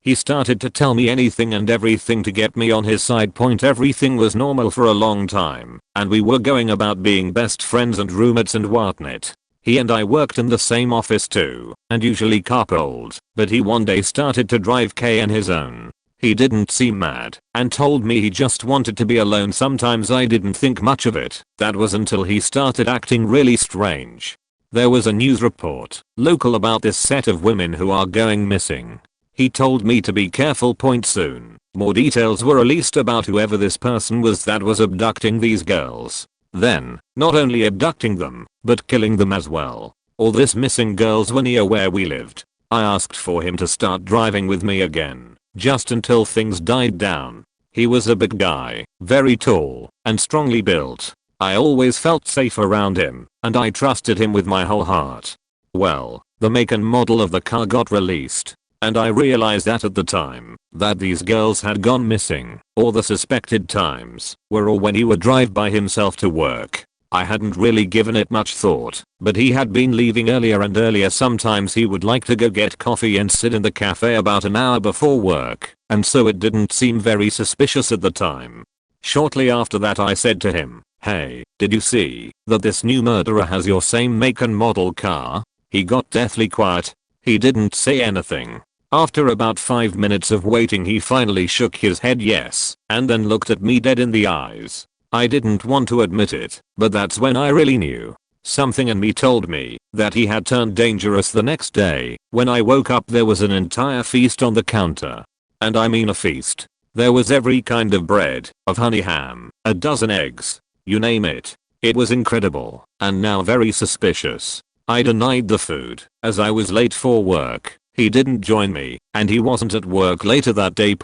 He started to tell me anything and everything to get me on his side. Everything was normal for a long time, and we were going about being best friends and roommates and whatnot. He and I worked in the same office too, and usually carpooled, but he one day started to drive K on his own. He didn't seem mad, and told me he just wanted to be alone. Sometimes I didn't think much of it. That was until he started acting really strange. There was a news report, local, about this set of women who are going missing. He told me to be careful. Soon, more details were released about whoever this person was that was abducting these girls. Then, not only abducting them, but killing them as well. All these missing girls were near where we lived. I asked for him to start driving with me again, just until things died down. He was a big guy, very tall, and strongly built. I always felt safe around him, and I trusted him with my whole heart. Well, the make and model of the car got released, and I realized that at the time, that these girls had gone missing, or the suspected times, were all when he would drive by himself to work. I hadn't really given it much thought, but he had been leaving earlier and earlier. Sometimes he would like to go get coffee and sit in the cafe about an hour before work, and so it didn't seem very suspicious at the time. Shortly after that I said to him, "Hey, did you see that this new murderer has your same make and model car?" He got deathly quiet. He didn't say anything. After about 5 minutes of waiting he finally shook his head yes, and then looked at me dead in the eyes. I didn't want to admit it, but that's when I really knew. Something in me told me that he had turned dangerous. The next day, when I woke up, there was an entire feast on the counter. And I mean a feast. There was every kind of bread, of honey ham, a dozen eggs, you name it. It was incredible, and now very suspicious. I denied the food, as I was late for work. He didn't join me, and he wasn't at work later that day.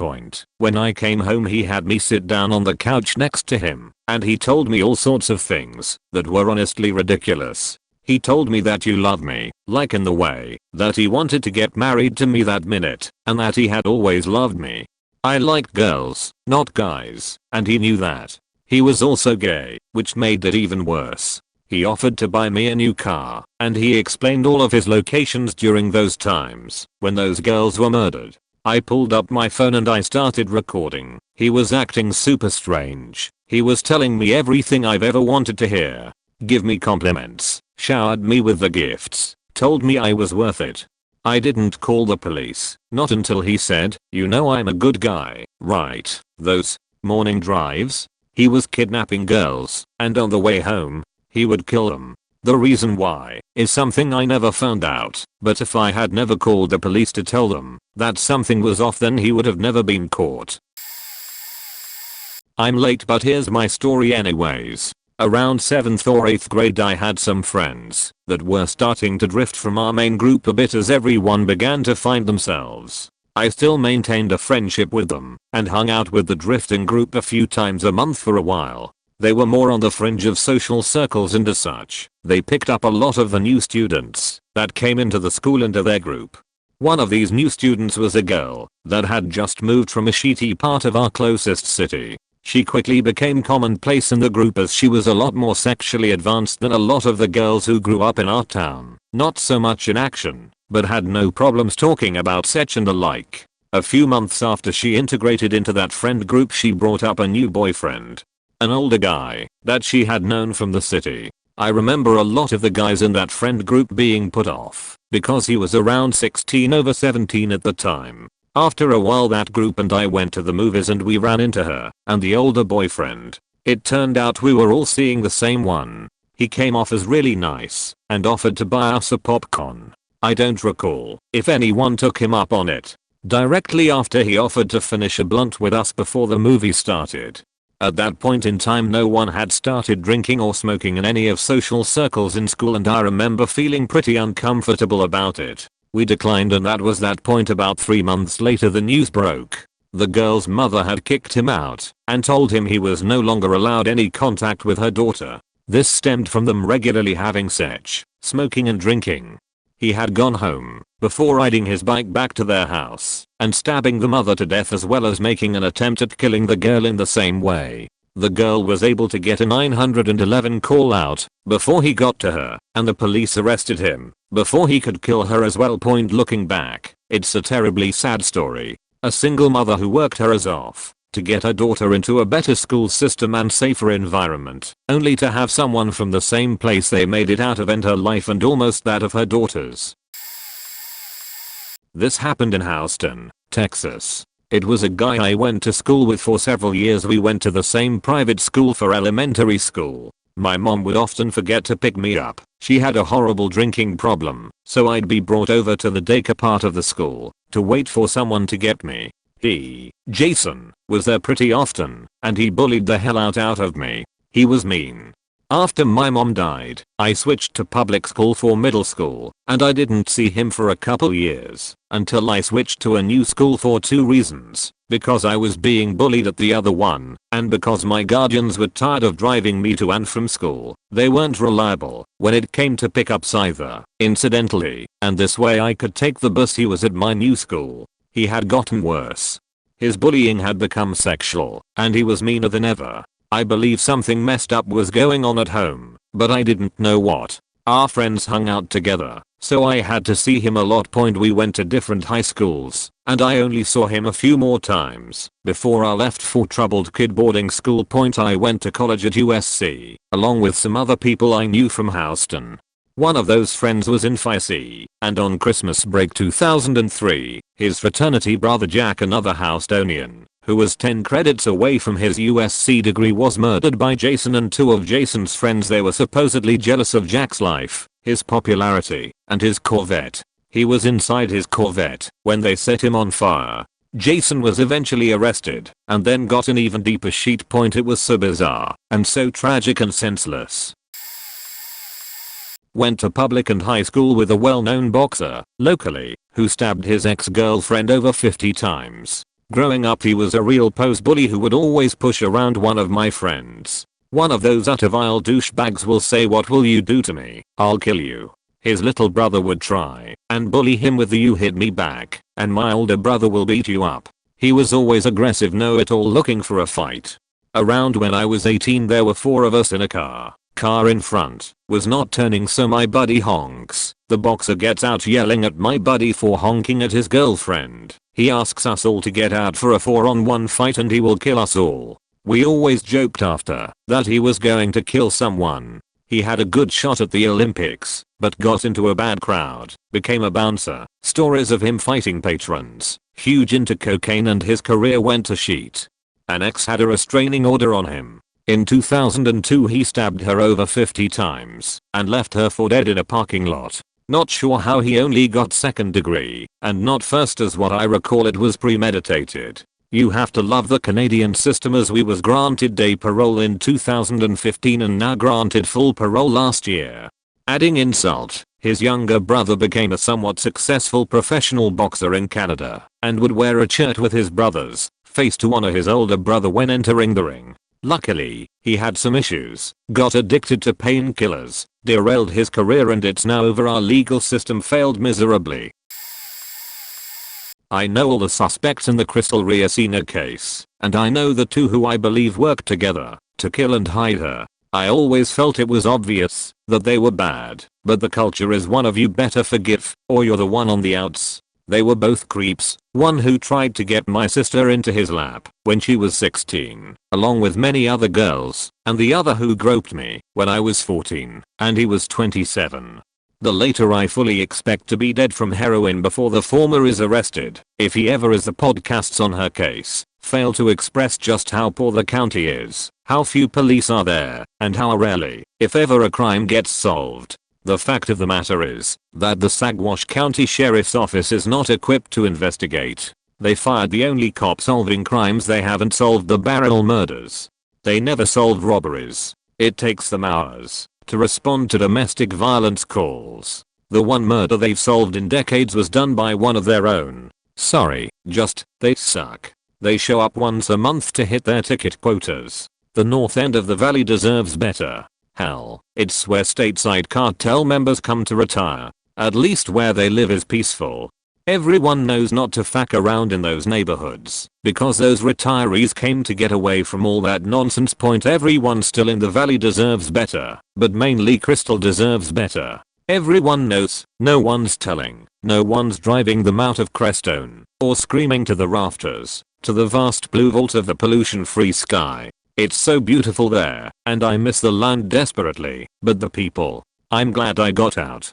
When I came home he had me sit down on the couch next to him, and he told me all sorts of things that were honestly ridiculous. He told me that you love me, like in the way that he wanted to get married to me that minute, and that he had always loved me. I liked girls, not guys, and he knew that. He was also gay, which made it even worse. He offered to buy me a new car, and he explained all of his locations during those times when those girls were murdered. I pulled up my phone and I started recording. He was acting super strange. He was telling me everything I've ever wanted to hear. Give me compliments, showered me with the gifts, told me I was worth it. I didn't call the police, not until he said, "You know I'm a good guy, right? Those morning drives?" He was kidnapping girls, and on the way home, he would kill them. The reason why is something I never found out, but if I had never called the police to tell them that something was off, then he would have never been caught. I'm late, but here's my story anyways. Around 7th or 8th grade I had some friends that were starting to drift from our main group a bit as everyone began to find themselves. I still maintained a friendship with them and hung out with the drifting group a few times a month for a while. They were more on the fringe of social circles and as such, they picked up a lot of the new students that came into the school into their group. One of these new students was a girl that had just moved from a shitty part of our closest city. She quickly became commonplace in the group as she was a lot more sexually advanced than a lot of the girls who grew up in our town. Not so much in action, but had no problems talking about sex and the like. A few months after she integrated into that friend group, she brought up a new boyfriend. An older guy that she had known from the city. I remember a lot of the guys in that friend group being put off because he was around 16 over 17 at the time. After a while that group and I went to the movies and we ran into her and the older boyfriend. It turned out we were all seeing the same one. He came off as really nice and offered to buy us a popcorn. I don't recall if anyone took him up on it. Directly after he offered to finish a blunt with us before the movie started. At that point in time no one had started drinking or smoking in any of social circles in school, and I remember feeling pretty uncomfortable about it. We declined, and that was that point. About 3 months later the news broke. The girl's mother had kicked him out and told him he was no longer allowed any contact with her daughter. This stemmed from them regularly having sex, smoking and drinking. He had gone home before riding his bike back to their house and stabbing the mother to death, as well as making an attempt at killing the girl in the same way. The girl was able to get a 911 call out before he got to her, and the police arrested him before he could kill her as well. Looking back, it's a terribly sad story. A single mother who worked her ass off to get her daughter into a better school system and safer environment, only to have someone from the same place they made it out of end her life and almost that of her daughters. This happened in Houston, Texas. It was a guy I went to school with for several years. We went to the same private school for elementary school. My mom would often forget to pick me up. She had a horrible drinking problem, so I'd be brought over to the daycare part of the school to wait for someone to get me. Jason, was there pretty often, and he bullied the hell out of me. He was mean. After my mom died, I switched to public school for middle school, and I didn't see him for a couple years until I switched to a new school for 2 reasons. Because I was being bullied at the other one, and because my guardians were tired of driving me to and from school. They weren't reliable when it came to pickups either, incidentally, and this way I could take the bus. He was at my new school. He had gotten worse. His bullying had become sexual, and he was meaner than ever. I believe something messed up was going on at home, but I didn't know what. Our friends hung out together, so I had to see him a lot. We went to different high schools, and I only saw him a few more times before I left for troubled kid boarding school. I went to college at USC, along with some other people I knew from Houston. One of those friends was in Phi Psi, and on Christmas break 2003, his fraternity brother Jack, another Houstonian, who was 10 credits away from his USC degree, was murdered by Jason and 2 of Jason's friends. They were supposedly jealous of Jack's life, his popularity, and his Corvette. He was inside his Corvette when they set him on fire. Jason was eventually arrested and then got an even deeper sheet. It was so bizarre and so tragic and senseless. Went to public and high school with a well-known boxer locally who stabbed his ex-girlfriend over 50 times. Growing up he was a real pose bully who would always push around one of my friends. One of those utter vile douchebags will say, "What will you do to me? I'll kill you." His little brother would try and bully him with the "you hit me back, and my older brother will beat you up." He was always aggressive, know-it-all, looking for a fight. Around when I was 18 there were 4 of us in a car. Car in front was not turning, so my buddy honks. The boxer gets out yelling at my buddy for honking at his girlfriend. He asks us all to get out for a 4-on-1 fight and he will kill us all. We always joked after that he was going to kill someone. He had a good shot at the Olympics, but got into a bad crowd, became a bouncer. Stories of him fighting patrons, huge into cocaine, and his career went to shit. An ex had a restraining order on him. In 2002 he stabbed her over 50 times and left her for dead in a parking lot. Not sure how he only got 2nd degree and not 1st, as what I recall it was premeditated. You have to love the Canadian system, as we was granted day parole in 2015 and now granted full parole last year. Adding insult, his younger brother became a somewhat successful professional boxer in Canada and would wear a shirt with his brother's face to honor his older brother when entering the ring. Luckily, he had some issues, got addicted to painkillers, derailed his career, and it's now over. Our legal system failed miserably. I know all the suspects in the Crystal Riacina case, and I know the 2 who I believe worked together to kill and hide her. I always felt it was obvious that they were bad, but the culture is one of you better forgive, or you're the one on the outs. They were both creeps, one who tried to get my sister into his lap when she was 16, along with many other girls, and the other who groped me when I was 14, and he was 27. The later I fully expect to be dead from heroin before the former is arrested, if he ever is. The podcasts on her case fail to express just how poor the county is, how few police are there, and how rarely, if ever, a crime gets solved. The fact of the matter is that the Saguache County Sheriff's Office is not equipped to investigate. They fired the only cop solving crimes they haven't solved: the Barrel murders. They never solve robberies. It takes them hours to respond to domestic violence calls. The one murder they've solved in decades was done by one of their own. Sorry, they suck. They show up once a month to hit their ticket quotas. The north end of the valley deserves better. Hell, it's where stateside cartel members come to retire. At least where they live is peaceful. Everyone knows not to fuck around in those neighborhoods because those retirees came to get away from all that nonsense. Everyone still in the valley deserves better, but mainly Crystal deserves better. Everyone knows, no one's telling, no one's driving them out of Crestone or screaming to the rafters, to the vast blue vault of the pollution-free sky. It's so beautiful there, and I miss the land desperately, but the people. I'm glad I got out.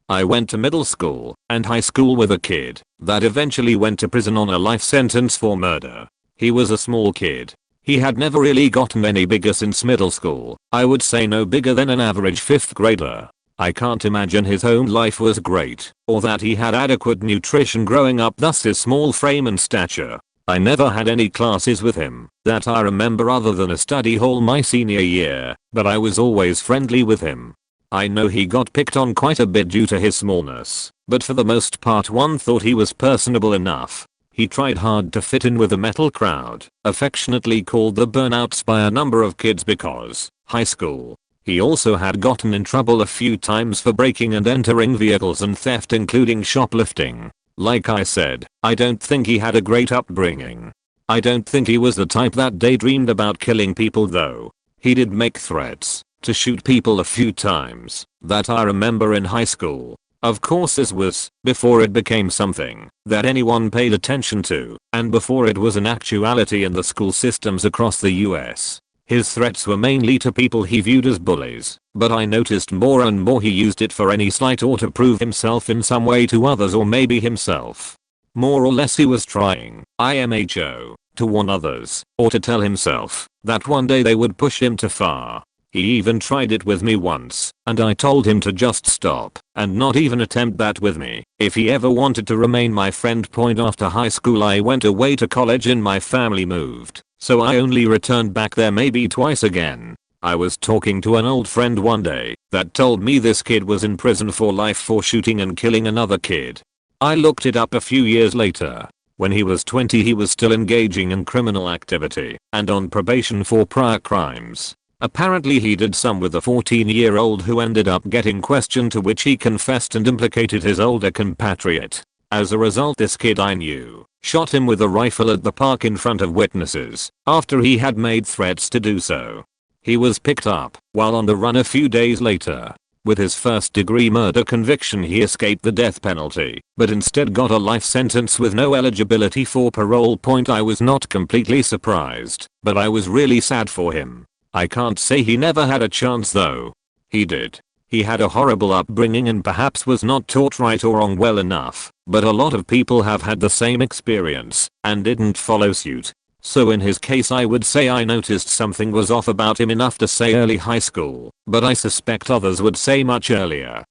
I went to middle school and high school with a kid that eventually went to prison on a life sentence for murder. He was a small kid. He had never really gotten any bigger since middle school. I would say no bigger than an average 5th grader. I can't imagine his home life was great, or that he had adequate nutrition growing up, thus his small frame and stature. I never had any classes with him that I remember other than a study hall my senior year, but I was always friendly with him. I know he got picked on quite a bit due to his smallness, but for the most part one thought he was personable enough. He tried hard to fit in with the metal crowd, affectionately called the burnouts by a number of kids because, high school. He also had gotten in trouble a few times for breaking and entering vehicles and theft, including shoplifting. Like I said, I don't think he had a great upbringing. I don't think he was the type that daydreamed about killing people though. He did make threats to shoot people a few times that I remember in high school. Of course this was before it became something that anyone paid attention to and before it was an actuality in the school systems across the US. His threats were mainly to people he viewed as bullies, but I noticed more and more he used it for any slight or to prove himself in some way to others or maybe himself. More or less he was trying, IMHO, to warn others or to tell himself that one day they would push him too far. He even tried it with me once, and I told him to just stop and not even attempt that with me if he ever wanted to remain my friend. After high school I went away to college and my family moved, so I only returned back there maybe twice again. I was talking to an old friend one day that told me this kid was in prison for life for shooting and killing another kid. I looked it up a few years later. When he was 20 he was still engaging in criminal activity and on probation for prior crimes. Apparently he did some with a 14-year-old who ended up getting questioned, to which he confessed and implicated his older compatriot. As a result this kid I knew shot him with a rifle at the park in front of witnesses after he had made threats to do so. He was picked up while on the run a few days later. With his first-degree murder conviction he escaped the death penalty, but instead got a life sentence with no eligibility for parole. I was not completely surprised, but I was really sad for him. I can't say he never had a chance though. He did. He had a horrible upbringing and perhaps was not taught right or wrong well enough, but a lot of people have had the same experience and didn't follow suit. So in his case I would say I noticed something was off about him enough to say early high school, but I suspect others would say much earlier.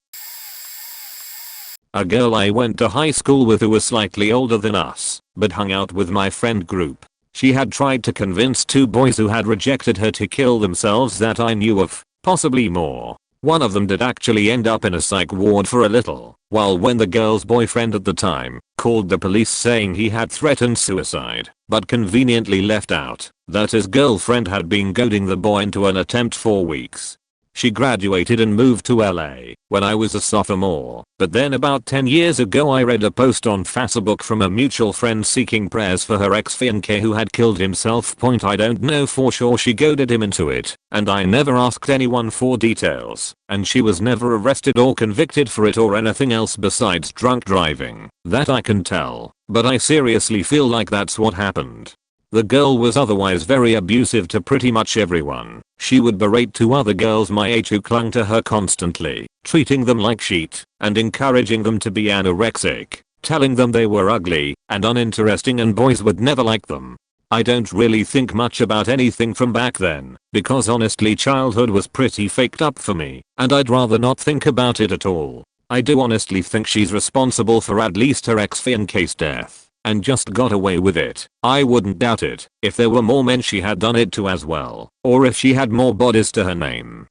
A girl I went to high school with who was slightly older than us, but hung out with my friend group. She had tried to convince 2 boys who had rejected her to kill themselves that I knew of, possibly more. One of them did actually end up in a psych ward for a little, while when the girl's boyfriend at the time called the police saying he had threatened suicide, but conveniently left out that his girlfriend had been goading the boy into an attempt for weeks. She graduated and moved to LA when I was a sophomore, but then about 10 years ago I read a post on Facebook from a mutual friend seeking prayers for her ex-fiancé who had killed himself. I don't know for sure she goaded him into it, and I never asked anyone for details, and she was never arrested or convicted for it or anything else besides drunk driving, that I can tell, but I seriously feel like that's what happened. The girl was otherwise very abusive to pretty much everyone. She would berate 2 other girls my age who clung to her constantly, treating them like shit, and encouraging them to be anorexic, telling them they were ugly and uninteresting and boys would never like them. I don't really think much about anything from back then, because honestly childhood was pretty faked up for me, and I'd rather not think about it at all. I do honestly think she's responsible for at least her ex-fiancé's death. and just got away with it. I wouldn't doubt it if there were more men she had done it to as well, or if she had more bodies to her name.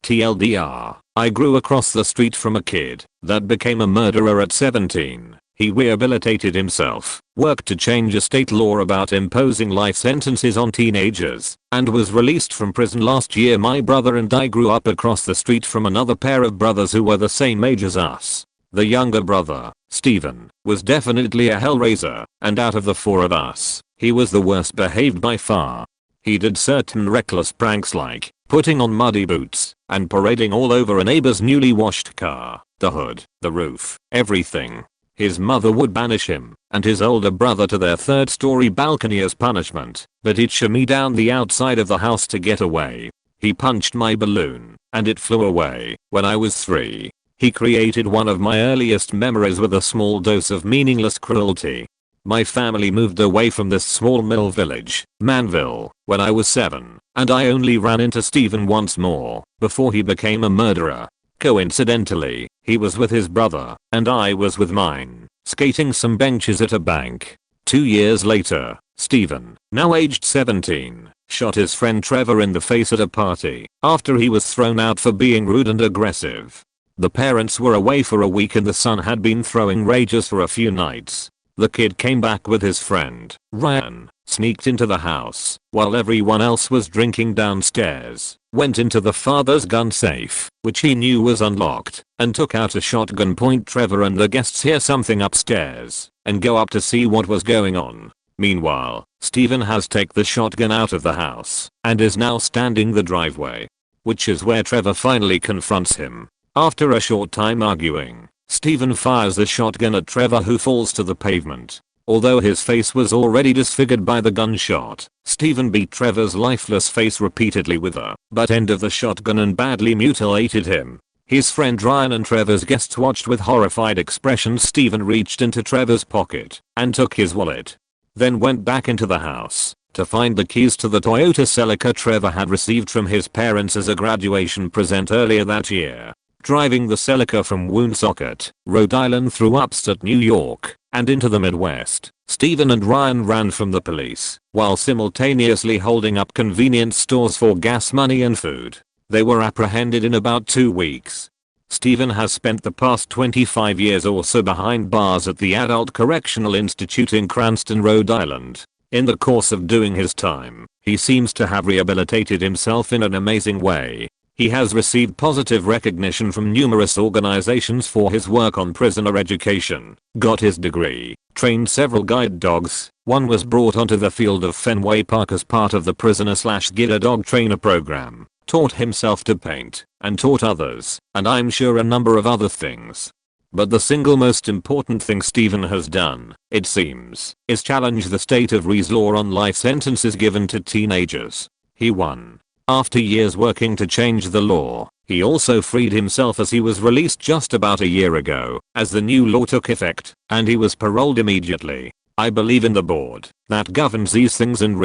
TLDR, I grew across the street from a kid that became a murderer at 17. He rehabilitated himself, worked to change a state law about imposing life sentences on teenagers, and was released from prison last year. My brother and I grew up across the street from another pair of brothers who were the same age as us. The younger brother, Steven, was definitely a hellraiser, and out of the four of us, he was the worst behaved by far. He did certain reckless pranks like putting on muddy boots and parading all over a neighbor's newly washed car, the hood, the roof, everything. His mother would banish him and his older brother to their third-story balcony as punishment, but he'd shimmy down the outside of the house to get away. He punched my balloon, and it flew away when I was 3. He created one of my earliest memories with a small dose of meaningless cruelty. My family moved away from this small mill village, Manville, when I was 7, and I only ran into Steven once more before he became a murderer. Coincidentally, he was with his brother, and I was with mine, skating some benches at a bank. 2 years later, Steven, now aged 17, shot his friend Trevor in the face at a party after he was thrown out for being rude and aggressive. The parents were away for a week and the son had been throwing rages for a few nights. The kid came back with his friend, Ryan, sneaked into the house while everyone else was drinking downstairs, went into the father's gun safe, which he knew was unlocked, and took out a shotgun. Trevor and the guests hear something upstairs and go up to see what was going on. Meanwhile, Steven has taken the shotgun out of the house and is now standing the driveway, which is where Trevor finally confronts him. After a short time arguing, Steven fires the shotgun at Trevor, who falls to the pavement. Although his face was already disfigured by the gunshot, Steven beat Trevor's lifeless face repeatedly with the butt end of the shotgun and badly mutilated him. His friend Ryan and Trevor's guests watched with horrified expressions. Steven reached into Trevor's pocket and took his wallet, then went back into the house to find the keys to the Toyota Celica Trevor had received from his parents as a graduation present earlier that year. Driving the Celica from Woonsocket, Rhode Island through upstate New York and into the Midwest, Steven and Ryan ran from the police while simultaneously holding up convenience stores for gas money and food. They were apprehended in about 2 weeks. Steven has spent the past 25 years or so behind bars at the Adult Correctional Institute in Cranston, Rhode Island. In the course of doing his time, he seems to have rehabilitated himself in an amazing way. He has received positive recognition from numerous organizations for his work on prisoner education, got his degree, trained several guide dogs, one was brought onto the field of Fenway Park as part of the prisoner/guide dog trainer program, taught himself to paint, and taught others, and I'm sure a number of other things. But the single most important thing Steven has done, it seems, is challenge the state of Rhee's law on life sentences given to teenagers. He won. After years working to change the law, he also freed himself as he was released just about a year ago, as the new law took effect, and he was paroled immediately. I believe in the board that governs these things, and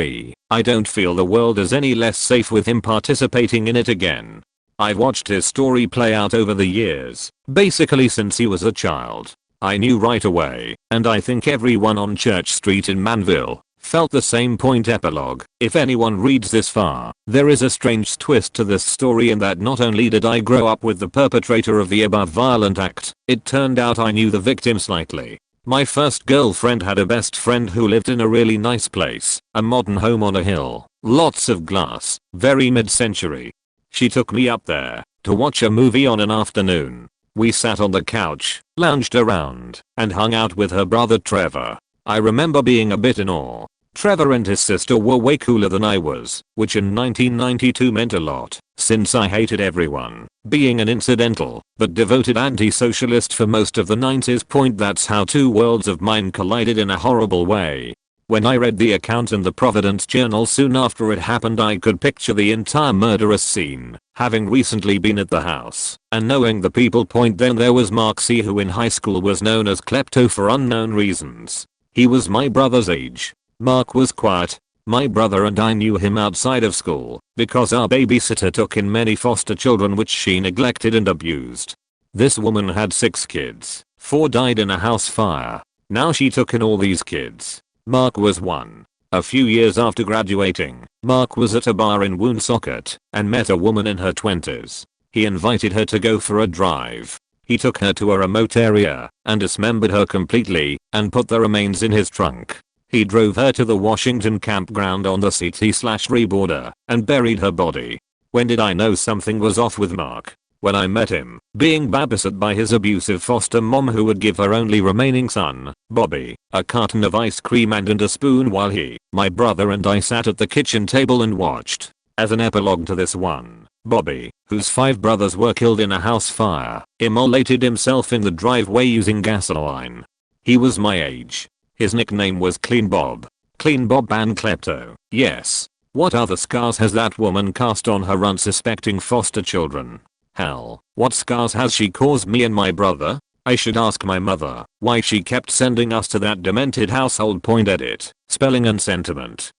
I don't feel the world is any less safe with him participating in it again. I've watched his story play out over the years, basically since he was a child. I knew right away, and I think everyone on Church Street in Manville felt the same point. Epilogue. If anyone reads this far, there is a strange twist to this story in that not only did I grow up with the perpetrator of the above violent act, it turned out I knew the victim slightly. My first girlfriend had a best friend who lived in a really nice place, a modern home on a hill, lots of glass, very mid-century. She took me up there to watch a movie on an afternoon. We sat on the couch, lounged around, and hung out with her brother Trevor. I remember being a bit in awe. Trevor and his sister were way cooler than I was, which in 1992 meant a lot, since I hated everyone, being an incidental but devoted anti-socialist for most of the 90s. That's how two worlds of mine collided in a horrible way. When I read the account in the Providence Journal soon after it happened, I could picture the entire murderous scene, having recently been at the house, and knowing the people. Then there was Mark C, who in high school was known as Klepto for unknown reasons. He was my brother's age. Mark was quiet. My brother and I knew him outside of school because our babysitter took in many foster children which she neglected and abused. This woman had 6 kids. 4 died in a house fire. Now she took in all these kids. Mark was one. A few years after graduating, Mark was at a bar in Woonsocket and met a woman in her 20s. He invited her to go for a drive. He took her to a remote area and dismembered her completely and put the remains in his trunk. He drove her to the Washington campground on the CT/3 border and buried her body. When did I know something was off with Mark? When I met him, being babysat by his abusive foster mom who would give her only remaining son, Bobby, a carton of ice cream and a spoon while he, my brother and I sat at the kitchen table and watched. As an epilogue to this one, Bobby, whose 5 brothers were killed in a house fire, immolated himself in the driveway using gasoline. He was my age. His nickname was Clean Bob. Clean Bob and Klepto, yes. What other scars has that woman cast on her unsuspecting foster children? Hell, what scars has she caused me and my brother? I should ask my mother why she kept sending us to that demented household. Edit, spelling and sentiment.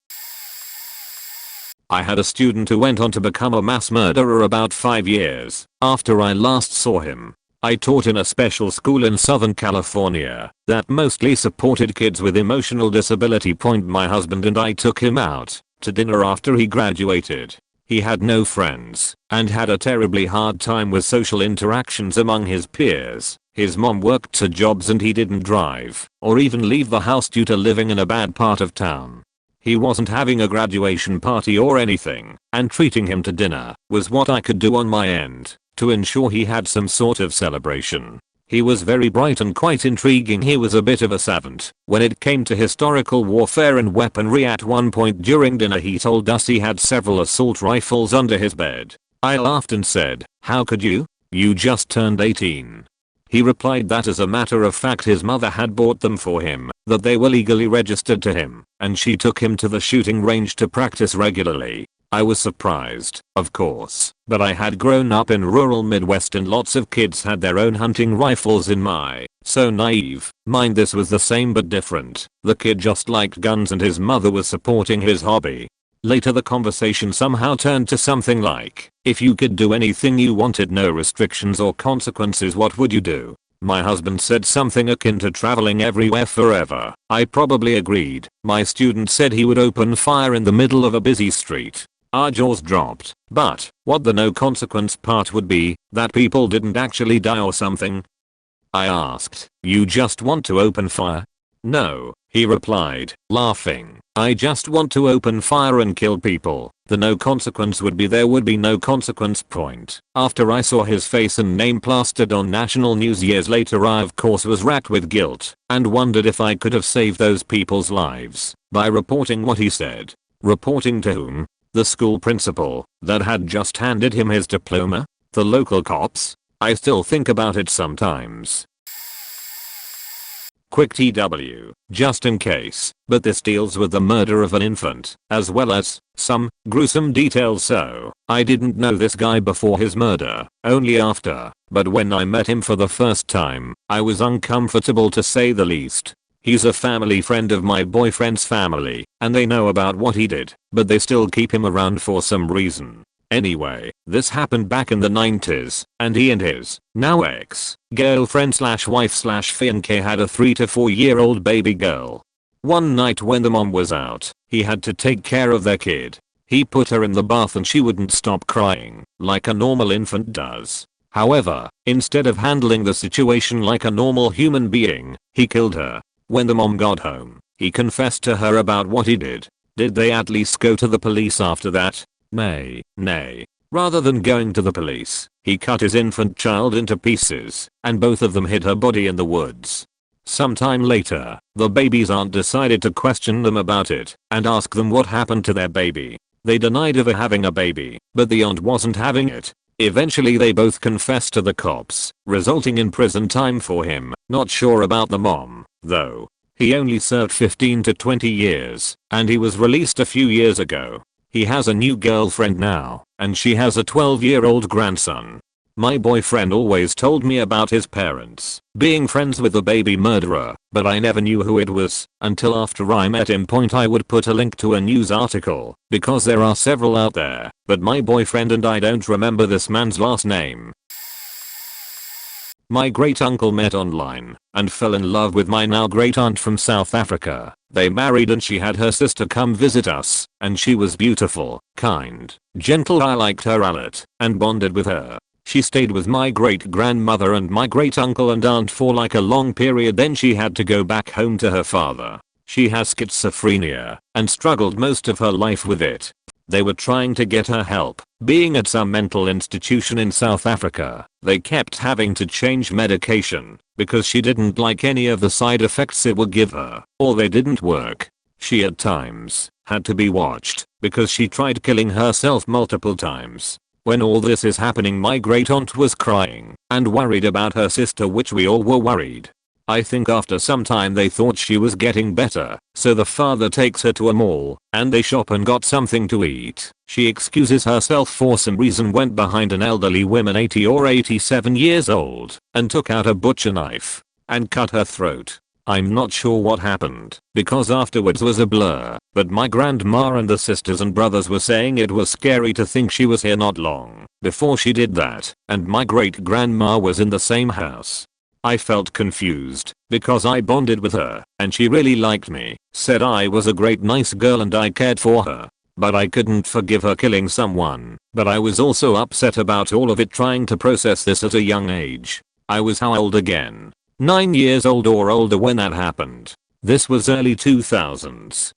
I had a student who went on to become a mass murderer about 5 years after I last saw him. I taught in a special school in Southern California that mostly supported kids with emotional disability. My husband and I took him out to dinner after he graduated. He had no friends and had a terribly hard time with social interactions among his peers. His mom worked 2 jobs and he didn't drive or even leave the house due to living in a bad part of town. He wasn't having a graduation party or anything, and treating him to dinner was what I could do on my end to ensure he had some sort of celebration. He was very bright and quite intriguing. He was a bit of a savant when it came to historical warfare and weaponry. At one point during dinner he told us he had several assault rifles under his bed. I laughed and said, "How could you? You just turned 18. He replied that as a matter of fact his mother had bought them for him, that they were legally registered to him, and she took him to the shooting range to practice regularly. I was surprised, of course, but I had grown up in rural Midwest and lots of kids had their own hunting rifles in my, so naive, mind. This was the same but different. The kid just liked guns and his mother was supporting his hobby. Later the conversation somehow turned to something like, if you could do anything you wanted, no restrictions or consequences, what would you do? My husband said something akin to traveling everywhere forever. I probably agreed. My student said he would open fire in the middle of a busy street. Our jaws dropped. But what the no consequence part would be, that people didn't actually die or something? I asked, you just want to open fire? No, he replied, laughing. I just want to open fire and kill people. The no consequence would be there would be no consequence. After I saw his face and name plastered on national news years later, I of course was racked with guilt and wondered if I could have saved those people's lives by reporting what he said. Reporting to whom? The school principal that had just handed him his diploma? The local cops? I still think about it sometimes. Quick TW, just in case, but this deals with the murder of an infant, as well as some gruesome details. So, I didn't know this guy before his murder, only after, but when I met him for the first time, I was uncomfortable to say the least. He's a family friend of my boyfriend's family, and they know about what he did, but they still keep him around for some reason. Anyway, this happened back in the 90s, and he and his, now ex-girlfriend/wife/fiancé had a 3 to 4 year old baby girl. One night when the mom was out, he had to take care of their kid. He put her in the bath and she wouldn't stop crying, like a normal infant does. However, instead of handling the situation like a normal human being, he killed her. When the mom got home, he confessed to her about what he did. Did they at least go to the police after that? Nay. Rather than going to the police, he cut his infant child into pieces, and both of them hid her body in the woods. Sometime later, the baby's aunt decided to question them about it, and ask them what happened to their baby. They denied ever having a baby, but the aunt wasn't having it. Eventually they both confessed to the cops, resulting in prison time for him. Not sure about the mom, though. He only served 15 to 20 years, and he was released a few years ago. He has a new girlfriend now, and she has a 12-year-old grandson. My boyfriend always told me about his parents being friends with the baby murderer, but I never knew who it was until after I met him. I would put a link to a news article, because there are several out there, but my boyfriend and I don't remember this man's last name. My great uncle met online and fell in love with my now great aunt from South Africa. They married and she had her sister come visit us, and she was beautiful, kind, gentle. I liked her a lot and bonded with her. She stayed with my great grandmother and my great uncle and aunt for like a long period, then she had to go back home to her father. She has schizophrenia and struggled most of her life with it. They were trying to get her help, being at some mental institution in South Africa. They kept having to change medication because she didn't like any of the side effects it would give her, or they didn't work. She at times had to be watched because she tried killing herself multiple times. When all this is happening, my great aunt was crying and worried about her sister, which we all were worried. I think after some time they thought she was getting better, so the father takes her to a mall and they shop and got something to eat. She excuses herself for some reason, went behind an elderly woman 80 or 87 years old and took out a butcher knife and cut her throat. I'm not sure what happened because afterwards was a blur, but my grandma and the sisters and brothers were saying it was scary to think she was here not long before she did that, and my great grandma was in the same house. I felt confused because I bonded with her and she really liked me, said I was a great nice girl and I cared for her. But I couldn't forgive her killing someone. But I was also upset about all of it, trying to process this at a young age. I was how old again? 9 years old or older when that happened. This was early 2000s.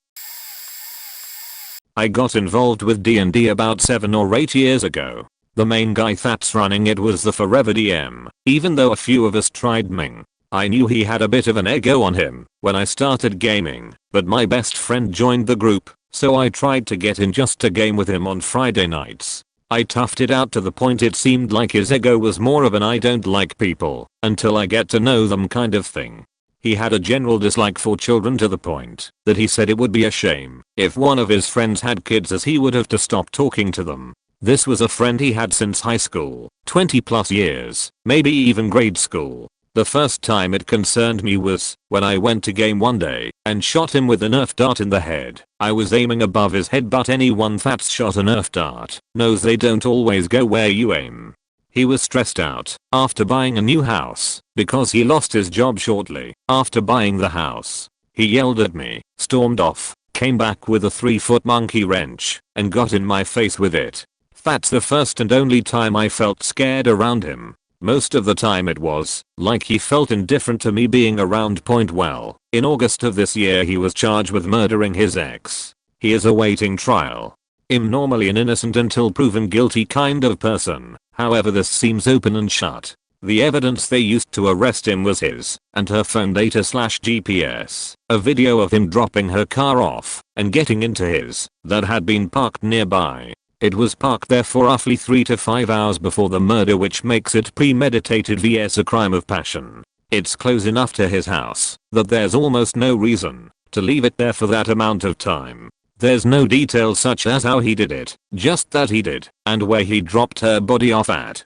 I got involved with D&D about 7 or 8 years ago. The main guy that's running it was the Forever DM, even though a few of us tried Ming. I knew he had a bit of an ego on him when I started gaming, but my best friend joined the group, so I tried to get in just to game with him on Friday nights. I toughed it out to the point it seemed like his ego was more of an I don't like people until I get to know them kind of thing. He had a general dislike for children to the point that he said it would be a shame if one of his friends had kids, as he would have to stop talking to them. This was a friend he had since high school, 20 plus years, maybe even grade school. The first time it concerned me was when I went to game one day and shot him with a Nerf dart in the head. I was aiming above his head, but anyone that's shot a Nerf dart knows they don't always go where you aim. He was stressed out after buying a new house because he lost his job shortly after buying the house. He yelled at me, stormed off, came back with a 3-foot monkey wrench and got in my face with it. That's the first and only time I felt scared around him. Most of the time it was like he felt indifferent to me being around. Well, in August of this year he was charged with murdering his ex. He is awaiting trial. I'm normally an innocent until proven guilty kind of person, however this seems open and shut. The evidence they used to arrest him was his and her phone data / GPS, a video of him dropping her car off and getting into his that had been parked nearby. It was parked there for roughly 3 to 5 hours before the murder, which makes it premeditated vs a crime of passion. It's close enough to his house that there's almost no reason to leave it there for that amount of time. There's no details such as how he did it, just that he did, and where he dropped her body off at.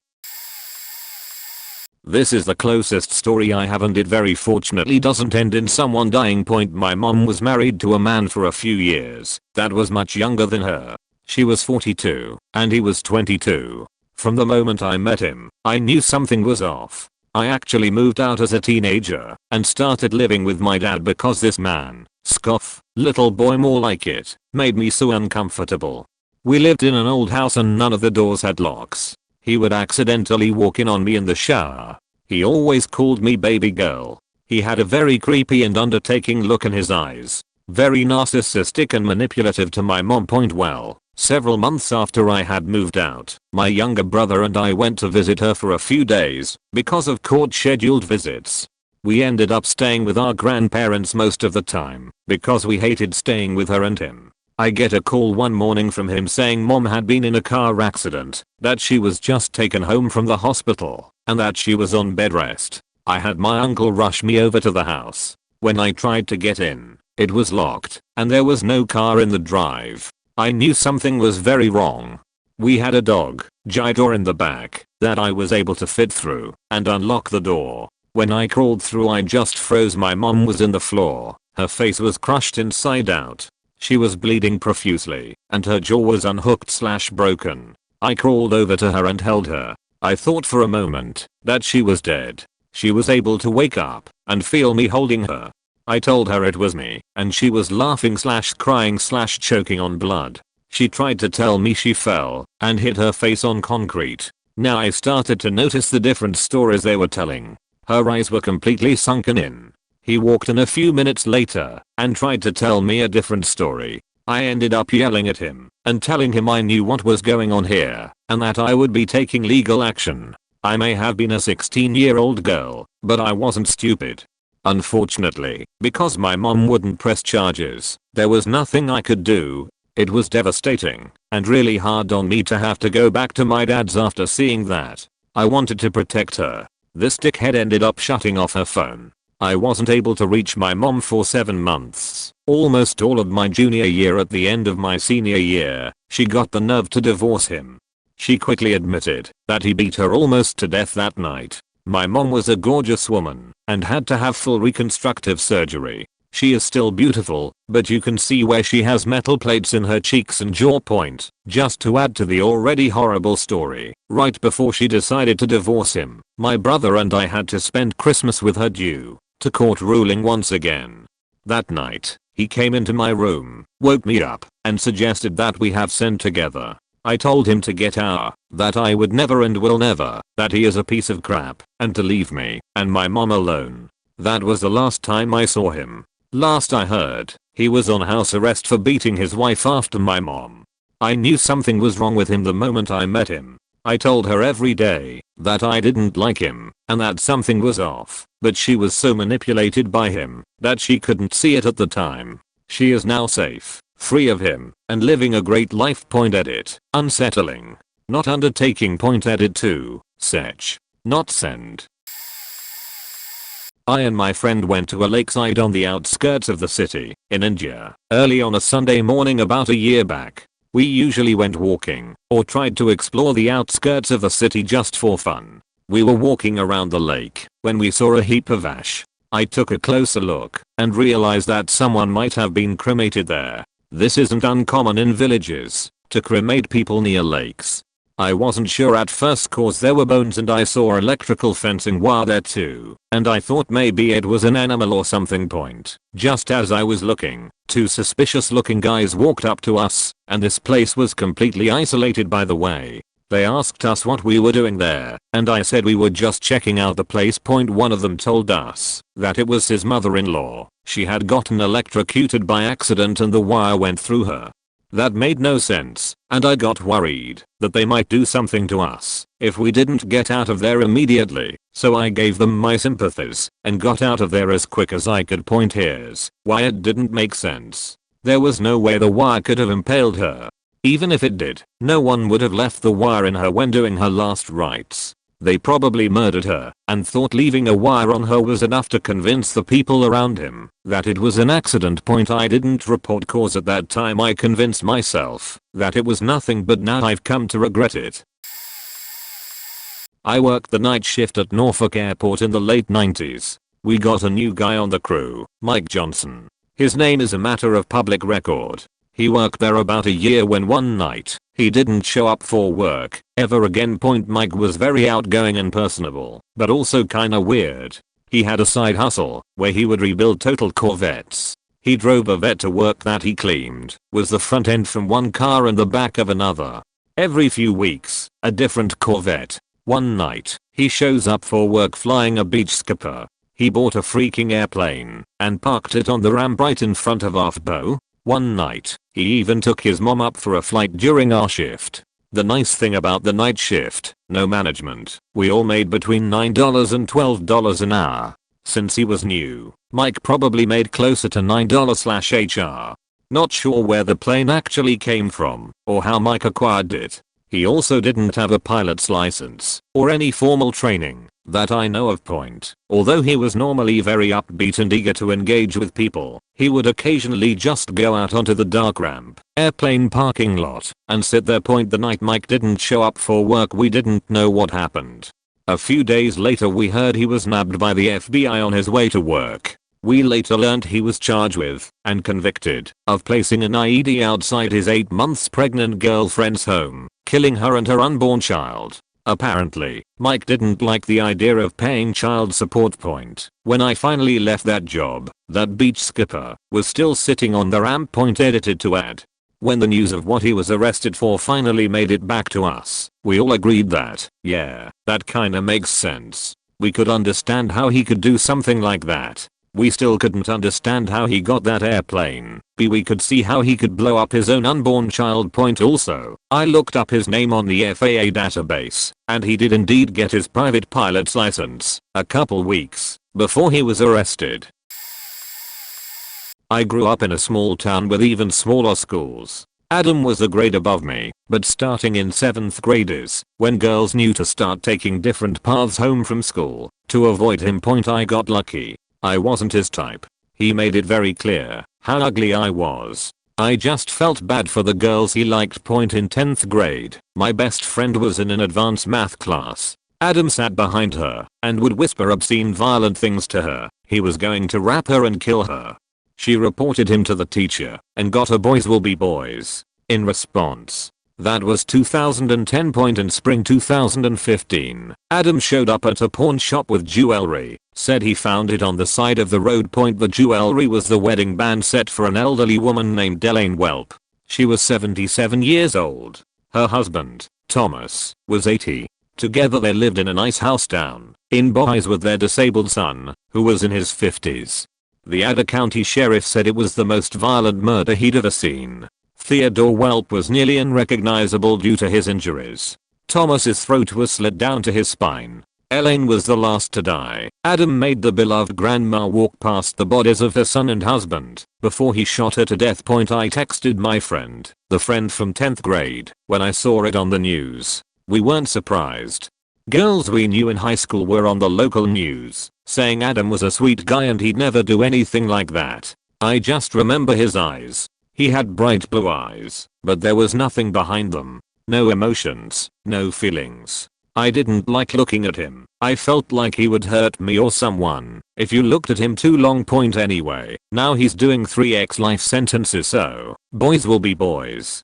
This is the closest story I have, and it very fortunately doesn't end in someone dying. My mom was married to a man for a few years that was much younger than her. She was 42 and he was 22. From the moment I met him, I knew something was off. I actually moved out as a teenager and started living with my dad because this man, scoff, little boy more like it, made me so uncomfortable. We lived in an old house and none of the doors had locks. He would accidentally walk in on me in the shower. He always called me baby girl. He had a very creepy and undertaking look in his eyes. Very narcissistic and manipulative to my mom. Well, several months after I had moved out, my younger brother and I went to visit her for a few days because of court scheduled visits. We ended up staying with our grandparents most of the time because we hated staying with her and him. I get a call one morning from him saying mom had been in a car accident, that she was just taken home from the hospital, and that she was on bed rest. I had my uncle rush me over to the house. When I tried to get in, it was locked and there was no car in the drive. I knew something was very wrong. We had a dog, Jidor, in the back that I was able to fit through and unlock the door. When I crawled through, I just froze. My mom was in the floor. Her face was crushed inside out. She was bleeding profusely and her jaw was unhooked / broken. I crawled over to her and held her. I thought for a moment that she was dead. She was able to wake up and feel me holding her. I told her it was me, and she was laughing slash crying slash choking on blood. She tried to tell me she fell and hit her face on concrete. Now I started to notice the different stories they were telling. Her eyes were completely sunken in. He walked in a few minutes later and tried to tell me a different story. I ended up yelling at him and telling him I knew what was going on here and that I would be taking legal action. I may have been a 16-year-old girl, but I wasn't stupid. Unfortunately, because my mom wouldn't press charges, there was nothing I could do. It was devastating and really hard on me to have to go back to my dad's after seeing that. I wanted to protect her. This dickhead ended up shutting off her phone. I wasn't able to reach my mom for 7 months, almost all of my junior year. At the end of my senior year, she got the nerve to divorce him. She quickly admitted that he beat her almost to death that night. My mom was a gorgeous woman and had to have full reconstructive surgery. She is still beautiful, but you can see where she has metal plates in her cheeks and jaw point. Just to add to the already horrible story, right before she decided to divorce him, my brother and I had to spend Christmas with her due to court ruling once again. That night, he came into my room, woke me up, and suggested that we have sin together. I told him to get out, that I would never and will never, that he is a piece of crap, and to leave me and my mom alone. That was the last time I saw him. Last I heard, he was on house arrest for beating his wife after my mom. I knew something was wrong with him the moment I met him. I told her every day that I didn't like him and that something was off, but she was so manipulated by him that she couldn't see it at the time. She is now safe, free of him, and living a great life. Edit. Unsettling. Not undertaking. Edit 2. Sech. Not send. I and my friend went to a lakeside on the outskirts of the city, in India, early on a Sunday morning about a year back. We usually went walking, or tried to explore the outskirts of the city just for fun. We were walking around the lake, when we saw a heap of ash. I took a closer look, and realized that someone might have been cremated there. This isn't uncommon in villages, to cremate people near lakes. I wasn't sure at first cause there were bones and I saw electrical fencing wire there too, and I thought maybe it was an animal or something. Just as I was looking, 2 suspicious looking guys walked up to us, and this place was completely isolated by the way. They asked us what we were doing there, and I said we were just checking out the place. One of them told us that it was his mother-in-law. She had gotten electrocuted by accident and the wire went through her. That made no sense, and I got worried that they might do something to us if we didn't get out of there immediately, so I gave them my sympathies and got out of there as quick as I could. Here's why it didn't make sense. There was no way the wire could have impaled her. Even if it did, no one would have left the wire in her when doing her last rites. They probably murdered her and thought leaving a wire on her was enough to convince the people around him that it was an accident. I didn't report cause at that time. I convinced myself that it was nothing, but now I've come to regret it. I worked the night shift at Norfolk Airport in the late 90s. We got a new guy on the crew, Mike Johnson. His name is a matter of public record. He worked there about a year when one night, he didn't show up for work ever again. Mike was very outgoing and personable, but also kinda weird. He had a side hustle where he would rebuild total Corvettes. He drove a vet to work that he claimed was the front end from one car and the back of another. Every few weeks, a different Corvette. One night, he shows up for work flying a beach skipper. He bought a freaking airplane and parked it on the ramp right in front of our FBO. One night, he even took his mom up for a flight during our shift. The nice thing about the night shift, no management. We all made between $9 and $12 an hour. Since he was new, Mike probably made closer to $9/HR. Not sure where the plane actually came from or how Mike acquired it. He also didn't have a pilot's license or any formal training that I know of. Although he was normally very upbeat and eager to engage with people, he would occasionally just go out onto the dark ramp, airplane parking lot, and sit there. The night Mike didn't show up for work, we didn't know what happened. A few days later we heard he was nabbed by the FBI on his way to work. We later learned he was charged with and convicted of placing an IED outside his 8 months pregnant girlfriend's home, killing her and her unborn child. Apparently, Mike didn't like the idea of paying child support point. When I finally left that job, that beach skipper was still sitting on the ramp point edited to add. When the news of what he was arrested for finally made it back to us, we all agreed that, yeah, that kinda makes sense. We could understand how he could do something like that. We still couldn't understand how he got that airplane. We could see how he could blow up his own unborn child point also. I looked up his name on the FAA database, and he did indeed get his private pilot's license a couple weeks before he was arrested. I grew up in a small town with even smaller schools. Adam was a grade above me, but starting in 7th grade is when girls knew to start taking different paths home from school. To avoid him point I got lucky. I wasn't his type. He made it very clear how ugly I was. I just felt bad for the girls he liked point in 10th grade. My best friend was in an advanced math class. Adam sat behind her and would whisper obscene violent things to her. He was going to rap her and kill her. She reported him to the teacher and got a boys will be boys in response. That was 2010 point. In spring 2015, Adam showed up at a pawn shop with jewelry, said he found it on the side of the road point. The jewelry was the wedding band set for an elderly woman named Elaine Welp. She was 77 years old. Her husband, Thomas, was 80. Together they lived in a nice house down in Boise with their disabled son, who was in his 50s. The Ada County sheriff said it was the most violent murder he'd ever seen. Theodore Welp was nearly unrecognizable due to his injuries. Thomas's throat was slit down to his spine. Elaine was the last to die. Adam made the beloved grandma walk past the bodies of her son and husband before he shot her to death. I texted my friend, the friend from 10th grade, when I saw it on the news. We weren't surprised. Girls we knew in high school were on the local news, saying Adam was a sweet guy and he'd never do anything like that. I just remember his eyes. He had bright blue eyes, but there was nothing behind them. No emotions, no feelings. I didn't like looking at him. I felt like he would hurt me or someone if you looked at him too long. Anyway, now he's doing 3x life sentences, so boys will be boys.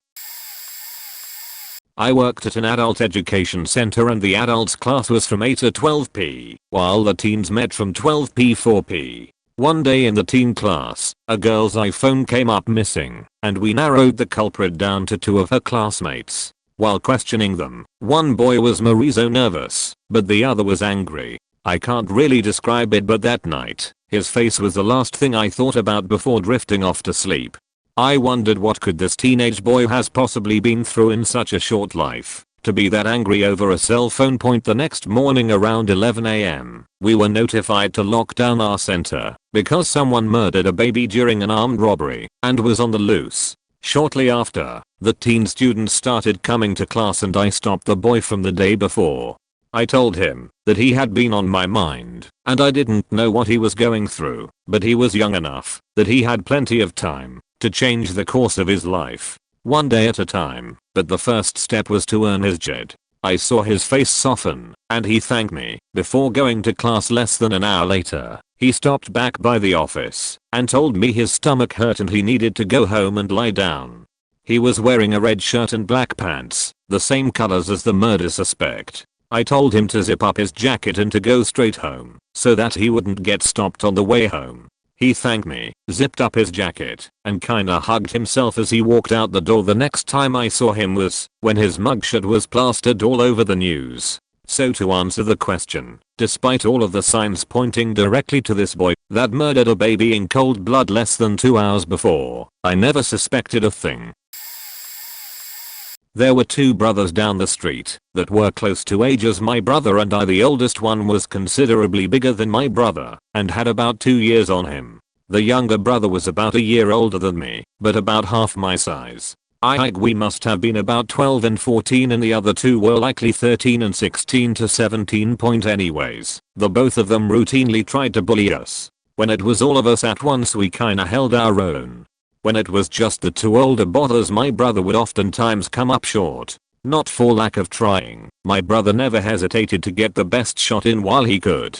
I worked at an adult education center and the adults class was from 8 to 12p, while the teens met from 12p 4p. One day in the teen class, a girl's iPhone came up missing, and we narrowed the culprit down to 2 of her classmates. While questioning them, one boy was so nervous, but the other was angry. I can't really describe it, but that night, his face was the last thing I thought about before drifting off to sleep. I wondered what could this teenage boy has possibly been through in such a short life to be that angry over a cell phone. The next morning around 11 AM, we were notified to lock down our center because someone murdered a baby during an armed robbery and was on the loose. Shortly after, the teen students started coming to class and I stopped the boy from the day before. I told him that he had been on my mind and I didn't know what he was going through, but he was young enough that he had plenty of time to change the course of his life, one day at a time, but the first step was to earn his JED. I saw his face soften, and he thanked me. Before going to class less than an hour later, he stopped back by the office and told me his stomach hurt and he needed to go home and lie down. He was wearing a red shirt and black pants, the same colors as the murder suspect. I told him to zip up his jacket and to go straight home, so that he wouldn't get stopped on the way home. He thanked me, zipped up his jacket, and kinda hugged himself as he walked out the door. The next time I saw him was when his mugshot was plastered all over the news. So to answer the question, despite all of the signs pointing directly to this boy that murdered a baby in cold blood less than 2 hours before, I never suspected a thing. There were 2 brothers down the street that were close to age as my brother and I. The oldest one was considerably bigger than my brother and had about 2 years on him. The younger brother was about a year older than me, but about half my size. We must have been about 12 and 14 and the other 2 were likely 13 and 16 to 17. Anyways, the both of them routinely tried to bully us. When it was all of us at once we kinda held our own. When it was just the 2 older brothers my brother would oftentimes come up short. Not for lack of trying, my brother never hesitated to get the best shot in while he could.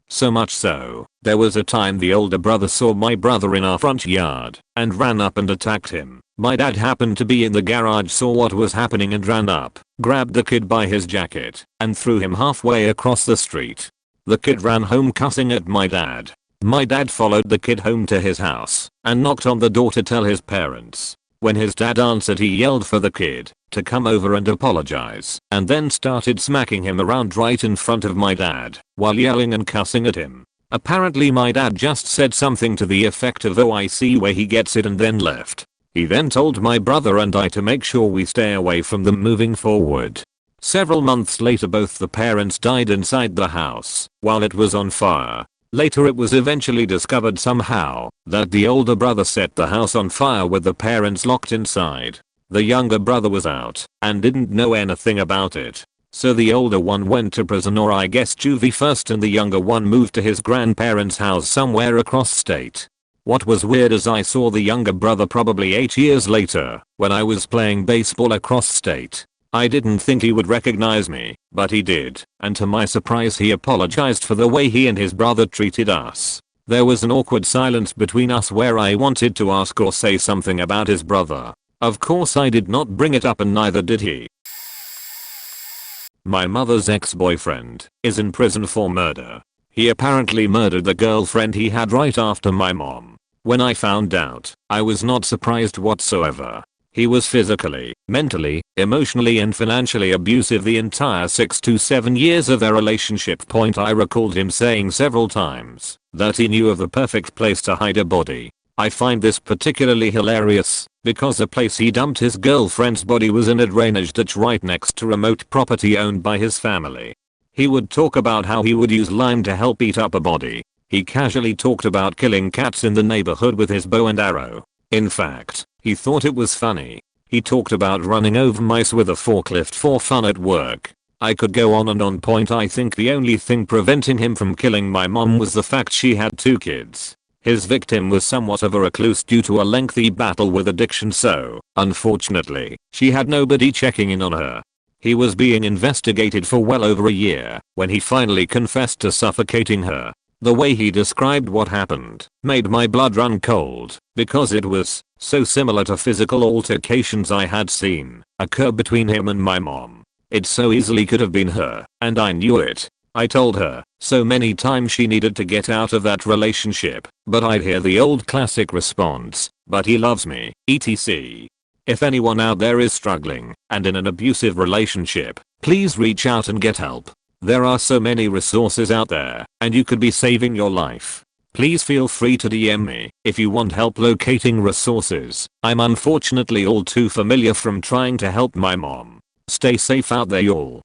So much so, there was a time the older brother saw my brother in our front yard and ran up and attacked him. My dad happened to be in the garage, saw what was happening and ran up, grabbed the kid by his jacket, and threw him halfway across the street. The kid ran home cussing at my dad. My dad followed the kid home to his house and knocked on the door to tell his parents. When his dad answered, he yelled for the kid to come over and apologize, and then started smacking him around right in front of my dad while yelling and cussing at him. Apparently my dad just said something to the effect of, "Oh, I see where he gets it," and then left. He then told my brother and I to make sure we stay away from them moving forward. Several months later, both the parents died inside the house while it was on fire. Later it was eventually discovered somehow that the older brother set the house on fire with the parents locked inside. The younger brother was out and didn't know anything about it. So the older one went to prison, or I guess juvie first, and the younger one moved to his grandparents' house somewhere across state. What was weird is I saw the younger brother probably 8 years later when I was playing baseball across state. I didn't think he would recognize me, but he did, and to my surprise he apologized for the way he and his brother treated us. There was an awkward silence between us where I wanted to ask or say something about his brother. Of course I did not bring it up, and neither did he. My mother's ex-boyfriend is in prison for murder. He apparently murdered the girlfriend he had right after my mom. When I found out, I was not surprised whatsoever. He was physically, mentally, emotionally and financially abusive the entire 6 to 7 years of their relationship. I recalled him saying several times that he knew of the perfect place to hide a body. I find this particularly hilarious because the place he dumped his girlfriend's body was in a drainage ditch right next to remote property owned by his family. He would talk about how he would use lime to help eat up a body. He casually talked about killing cats in the neighborhood with his bow and arrow. In fact, he thought it was funny. He talked about running over mice with a forklift for fun at work. I could go on and on. I think the only thing preventing him from killing my mom was the fact she had 2 kids. His victim was somewhat of a recluse due to a lengthy battle with addiction, so, unfortunately, she had nobody checking in on her. He was being investigated for well over a year when he finally confessed to suffocating her. The way he described what happened made my blood run cold because it was so similar to physical altercations I had seen occur between him and my mom. It so easily could have been her, and I knew it. I told her so many times she needed to get out of that relationship, but I'd hear the old classic response, "But he loves me, etc." If anyone out there is struggling and in an abusive relationship, please reach out and get help. There are so many resources out there, and you could be saving your life. Please feel free to DM me if you want help locating resources. I'm unfortunately all too familiar from trying to help my mom. Stay safe out there, y'all.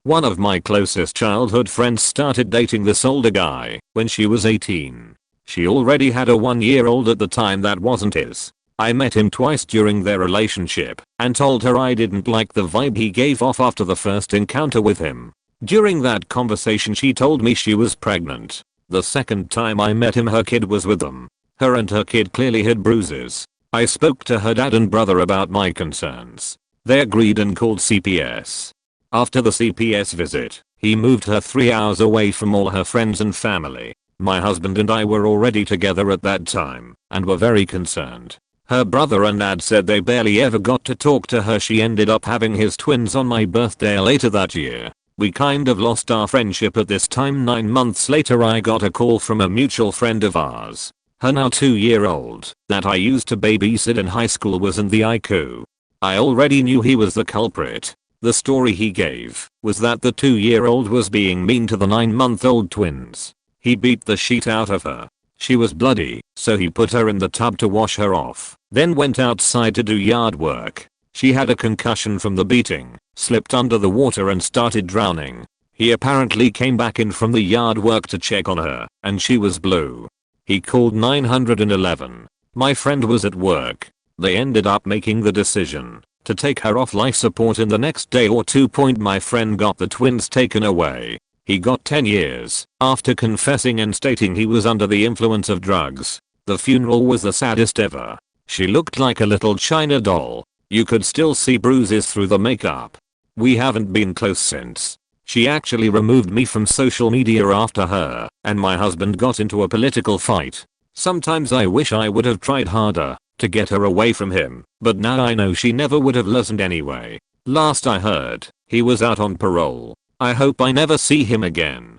One of my closest childhood friends started dating this older guy when she was 18. She already had a 1-year-old at the time that wasn't his. I met him twice during their relationship and told her I didn't like the vibe he gave off after the first encounter with him. During that conversation she told me she was pregnant. The second time I met him her kid was with them. Her and her kid clearly had bruises. I spoke to her dad and brother about my concerns. They agreed and called CPS. After the CPS visit, he moved her 3 hours away from all her friends and family. My husband and I were already together at that time and were very concerned. Her brother and dad said they barely ever got to talk to her. She ended up having his twins on my birthday later that year. We kind of lost our friendship at this time. 9 months later I got a call from a mutual friend of ours. Her now 2-year-old that I used to babysit in high school was in the ICU. I already knew he was the culprit. The story he gave was that the 2-year-old was being mean to the 9-month-old twins. He beat the shit out of her. She was bloody, so he put her in the tub to wash her off, then went outside to do yard work. She had a concussion from the beating, slipped under the water and started drowning. He apparently came back in from the yard work to check on her, and she was blue. He called 911. My friend was at work. They ended up making the decision to take her off life support in the next day or two. My friend got the twins taken away. He got 10 years after confessing and stating he was under the influence of drugs. The funeral was the saddest ever. She looked like a little China doll. You could still see bruises through the makeup. We haven't been close since. She actually removed me from social media after her and my husband got into a political fight. Sometimes I wish I would have tried harder to get her away from him, but now I know she never would have listened anyway. Last I heard, he was out on parole. I hope I never see him again.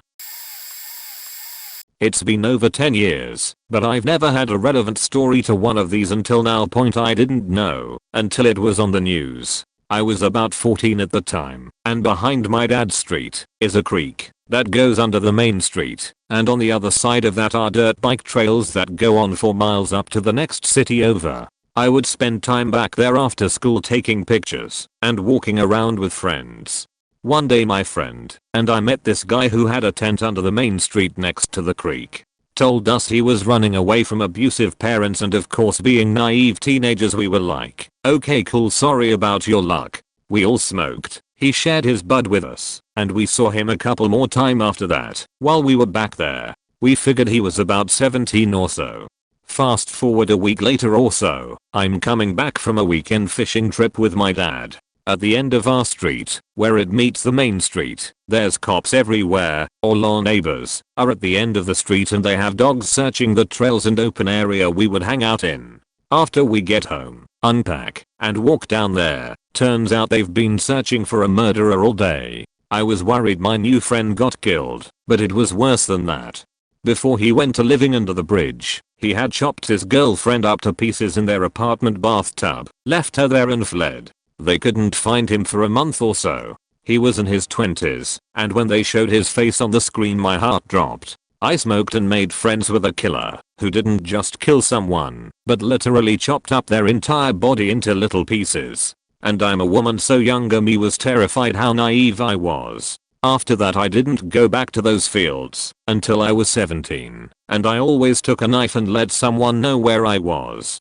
It's been over 10 years, but I've never had a relevant story to one of these until now. I didn't know until it was on the news. I was about 14 at the time, and behind my dad's street is a creek that goes under the main street, and on the other side of that are dirt bike trails that go on for miles up to the next city over. I would spend time back there after school taking pictures and walking around with friends. One day my friend and I met this guy who had a tent under the main street next to the creek. Told us he was running away from abusive parents, and of course, being naive teenagers, we were like, okay cool, sorry about your luck. We all smoked. He shared his bud with us, and we saw him a couple more times after that while we were back there. We figured he was about 17 or so. Fast forward a week later or so, I'm coming back from a weekend fishing trip with my dad. At the end of our street, where it meets the main street, there's cops everywhere. All our neighbors are at the end of the street, and they have dogs searching the trails and open area we would hang out in. After we get home, unpack, and walk down there, turns out they've been searching for a murderer all day. I was worried my new friend got killed, but it was worse than that. Before he went to living under the bridge, he had chopped his girlfriend up to pieces in their apartment bathtub, left her there and fled. They couldn't find him for a month or so. He was in his 20s, and when they showed his face on the screen my heart dropped. I smoked and made friends with a killer who didn't just kill someone, but literally chopped up their entire body into little pieces. And I'm a woman, so younger me was terrified how naive I was. After that I didn't go back to those fields until I was 17, and I always took a knife and let someone know where I was.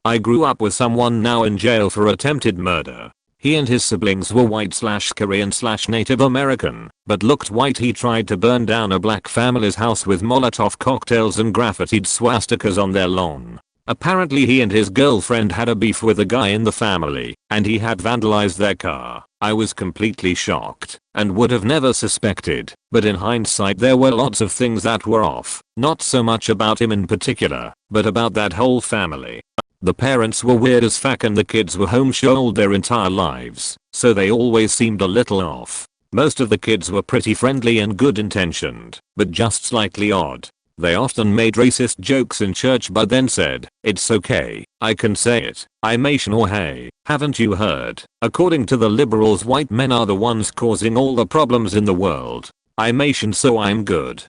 I grew up with someone now in jail for attempted murder. He and his siblings were white/Korean/Native American, but looked white. He tried to burn down a black family's house with Molotov cocktails and graffitied swastikas on their lawn. Apparently he and his girlfriend had a beef with a guy in the family, and he had vandalized their car. I was completely shocked and would have never suspected, but in hindsight there were lots of things that were off. Not so much about him in particular, but about that whole family. The parents were weird as fuck, and the kids were homeschooled their entire lives, so they always seemed a little off. Most of the kids were pretty friendly and good intentioned, but just slightly odd. They often made racist jokes in church but then said, "It's okay, I can say it, I'm Asian," or "Hey, haven't you heard? According to the liberals, white men are the ones causing all the problems in the world. I'm Asian, so I'm good."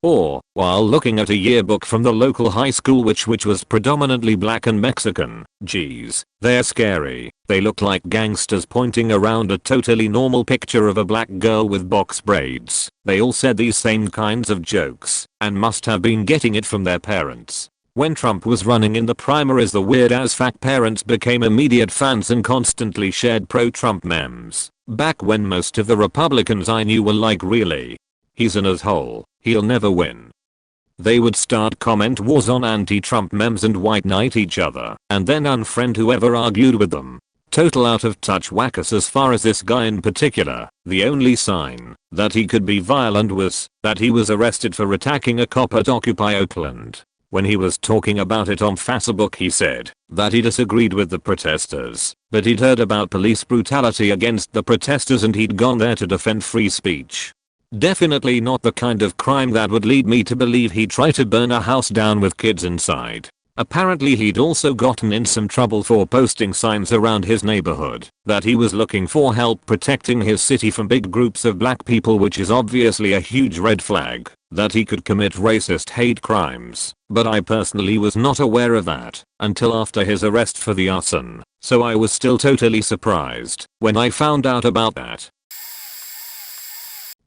Or, while looking at a yearbook from the local high school which was predominantly black and Mexican, "Geez, they're scary. They look like gangsters," pointing around a totally normal picture of a black girl with box braids. They all said these same kinds of jokes, and must have been getting it from their parents. When Trump was running in the primaries, the weird as fuck parents became immediate fans and constantly shared pro-Trump memes. Back when most of the Republicans I knew were like, "Really? He's an asshole. He'll never win." They would start comment wars on anti-Trump memes and white knight each other, and then unfriend whoever argued with them. Total out of touch whackers as far as this guy in particular. The only sign that he could be violent was that he was arrested for attacking a cop at Occupy Oakland. When he was talking about it on Facebook, he said that he disagreed with the protesters, but he'd heard about police brutality against the protesters and he'd gone there to defend free speech. Definitely not the kind of crime that would lead me to believe he'd try to burn a house down with kids inside. Apparently he'd also gotten in some trouble for posting signs around his neighborhood that he was looking for help protecting his city from big groups of black people, which is obviously a huge red flag that he could commit racist hate crimes. But I personally was not aware of that until after his arrest for the arson, so I was still totally surprised when I found out about that.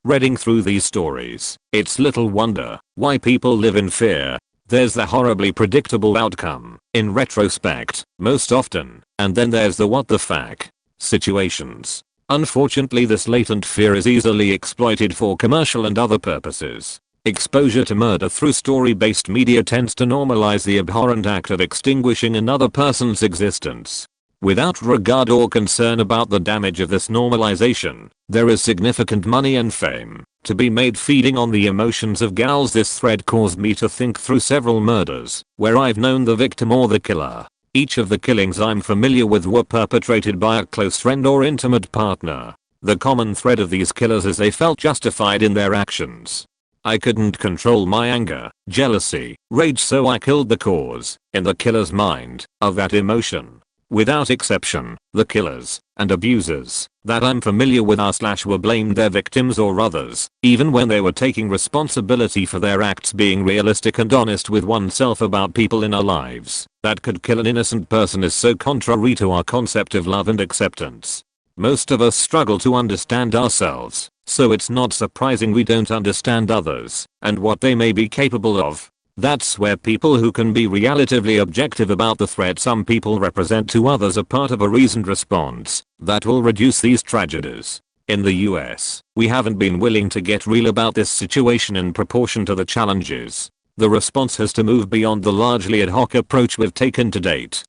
Reading through these stories, it's little wonder why people live in fear. There's the horribly predictable outcome, in retrospect, most often, and then there's the what the fuck situations. Unfortunately, this latent fear is easily exploited for commercial and other purposes. Exposure to murder through story-based media tends to normalize the abhorrent act of extinguishing another person's existence. Without regard or concern about the damage of this normalization, there is significant money and fame to be made feeding on the emotions of gals. This thread caused me to think through several murders where I've known the victim or the killer. Each of the killings I'm familiar with were perpetrated by a close friend or intimate partner. The common thread of these killers is they felt justified in their actions. I couldn't control my anger, jealousy, rage, so I killed the cause, in the killer's mind, of that emotion. Without exception, the killers and abusers that I'm familiar with were blamed their victims or others, even when they were taking responsibility for their acts. Being realistic and honest with oneself about people in our lives that could kill an innocent person is so contrary to our concept of love and acceptance. Most of us struggle to understand ourselves, so it's not surprising we don't understand others and what they may be capable of. That's where people who can be relatively objective about the threat some people represent to others are part of a reasoned response that will reduce these tragedies. In the US, we haven't been willing to get real about this situation in proportion to the challenges. The response has to move beyond the largely ad hoc approach we've taken to date.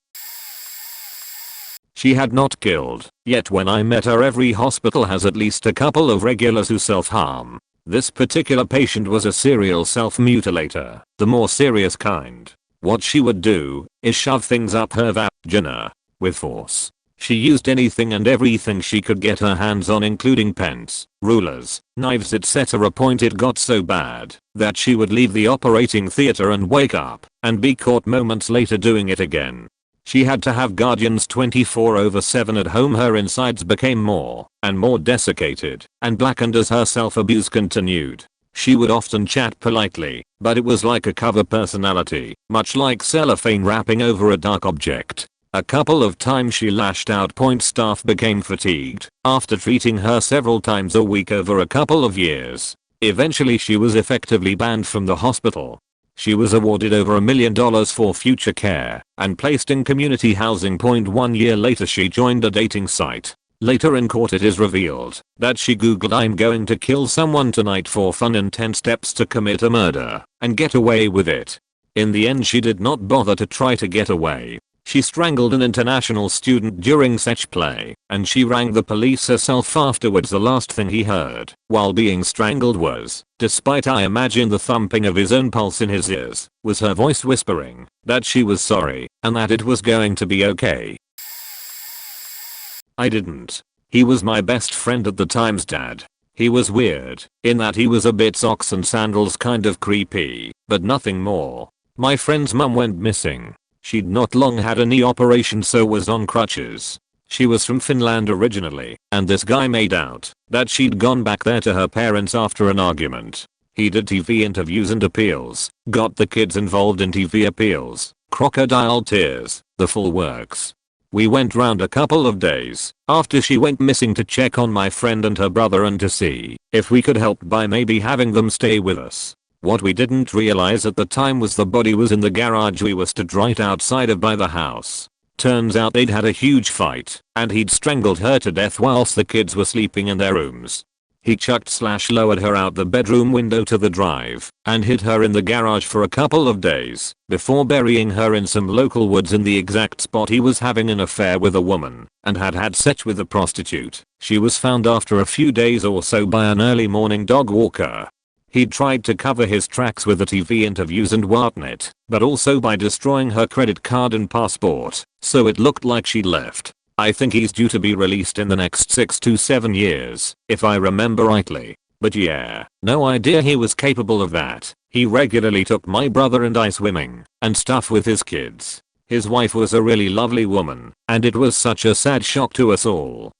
She had not killed, yet when I met her every hospital has at least a couple of regulars who self-harm. This particular patient was a serial self-mutilator, the more serious kind. What she would do is shove things up her vagina with force. She used anything and everything she could get her hands on, including pens, rulers, knives, etc. It got so bad that she would leave the operating theater and wake up and be caught moments later doing it again. She had to have guardians 24/7 at home. Her insides became more and more desiccated and blackened as her self-abuse continued. She would often chat politely, but it was like a cover personality, much like cellophane wrapping over a dark object. A couple of times she lashed out. Staff became fatigued after treating her several times a week over a couple of years. Eventually she was effectively banned from the hospital. She was awarded over $1 million for future care and placed in community housing. 1 year later she joined a dating site. Later in court it is revealed that she googled "I'm going to kill someone tonight for fun" and 10 steps to commit a murder and get away with it. In the end she did not bother to try to get away. She strangled an international student during such play, and she rang the police herself afterwards. The last thing he heard while being strangled was, despite I imagine the thumping of his own pulse in his ears, was her voice whispering that she was sorry and that it was going to be okay. I didn't. He was my best friend at the time's dad. He was weird in that he was a bit socks and sandals kind of creepy, but nothing more. My friend's mum went missing. She'd not long had a knee operation, so was on crutches. She was from Finland originally, and this guy made out that she'd gone back there to her parents after an argument. He did TV interviews and appeals, got the kids involved in TV appeals, crocodile tears, the full works. We went round a couple of days after she went missing to check on my friend and her brother and to see if we could help by maybe having them stay with us. What we didn't realize at the time was the body was in the garage we were stood right outside of by the house. Turns out they'd had a huge fight and he'd strangled her to death whilst the kids were sleeping in their rooms. He chucked/lowered her out the bedroom window to the drive and hid her in the garage for a couple of days before burying her in some local woods in the exact spot he was having an affair with a woman and had had sex with a prostitute. She was found after a few days or so by an early morning dog walker. He'd tried to cover his tracks with the TV interviews and whatnot, but also by destroying her credit card and passport, so it looked like she'd left. I think he's due to be released in the next 6 to 7 years, if I remember rightly. But yeah, no idea he was capable of that. He regularly took my brother and I swimming and stuff with his kids. His wife was a really lovely woman, and it was such a sad shock to us all.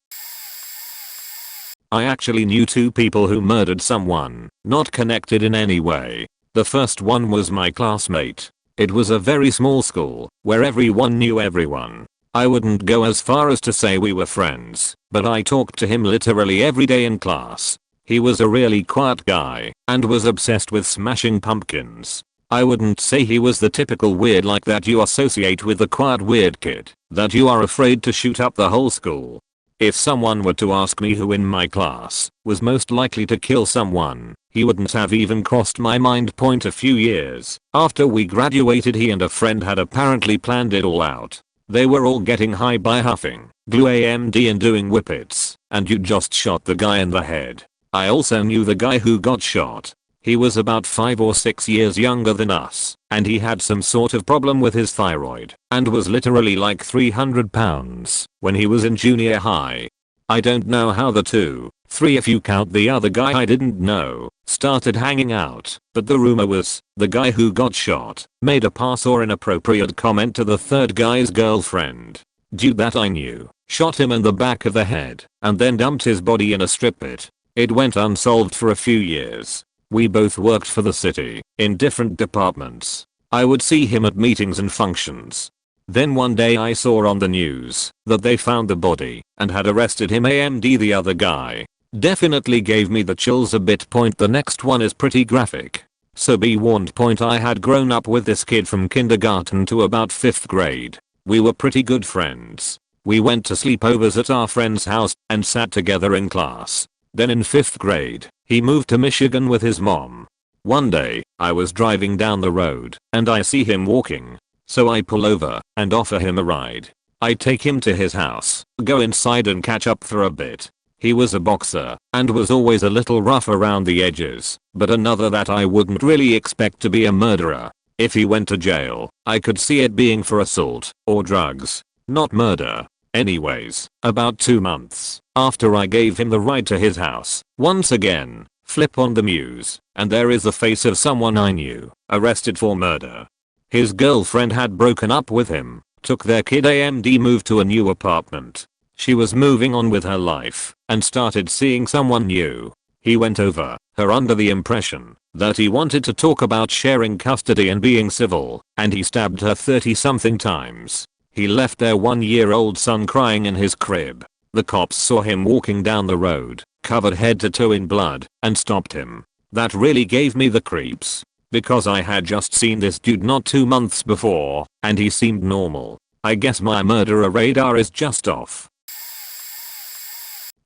I actually knew 2 people who murdered someone, not connected in any way. The first one was my classmate. It was a very small school, where everyone knew everyone. I wouldn't go as far as to say we were friends, but I talked to him literally every day in class. He was a really quiet guy, and was obsessed with smashing pumpkins. I wouldn't say he was the typical weird like that you associate with the quiet weird kid, that you are afraid to shoot up the whole school. If someone were to ask me who in my class was most likely to kill someone, he wouldn't have even crossed my mind. A few years after we graduated, he and a friend had apparently planned it all out. They were all getting high by huffing glue AMD and doing whippets, and you just shot the guy in the head. I also knew the guy who got shot. He was about 5 or 6 years younger than us, and he had some sort of problem with his thyroid, and was literally like 300 pounds when he was in junior high. I don't know how the 2, 3 if you count the other guy I didn't know, started hanging out, but the rumor was, the guy who got shot made a pass or inappropriate comment to the third guy's girlfriend. Dude that I knew shot him in the back of the head and then dumped his body in a strip pit. It went unsolved for a few years. We both worked for the city in different departments. I would see him at meetings and functions. Then one day I saw on the news that they found the body and had arrested him. AMD the other guy definitely gave me the chills a bit. Point the next one is pretty graphic, so be warned. Point I had grown up with this kid from kindergarten to about 5th grade. We were pretty good friends. We went to sleepovers at our friend's house and sat together in class. Then in 5th grade, he moved to Michigan with his mom. One day, I was driving down the road and I see him walking. So I pull over and offer him a ride. I take him to his house, go inside and catch up for a bit. He was a boxer and was always a little rough around the edges, but another that I wouldn't really expect to be a murderer. If he went to jail, I could see it being for assault or drugs, not murder. Anyways, about 2 months after I gave him the ride to his house, once again, flip on the news, and there is the face of someone I knew, arrested for murder. His girlfriend had broken up with him, took their kid. AMD moved to a new apartment. She was moving on with her life and started seeing someone new. He went over her under the impression that he wanted to talk about sharing custody and being civil, and he stabbed her 30-something times. He left their 1-year-old son crying in his crib. The cops saw him walking down the road, covered head to toe in blood, and stopped him. That really gave me the creeps, because I had just seen this dude not 2 months before, and he seemed normal. I guess my murderer radar is just off.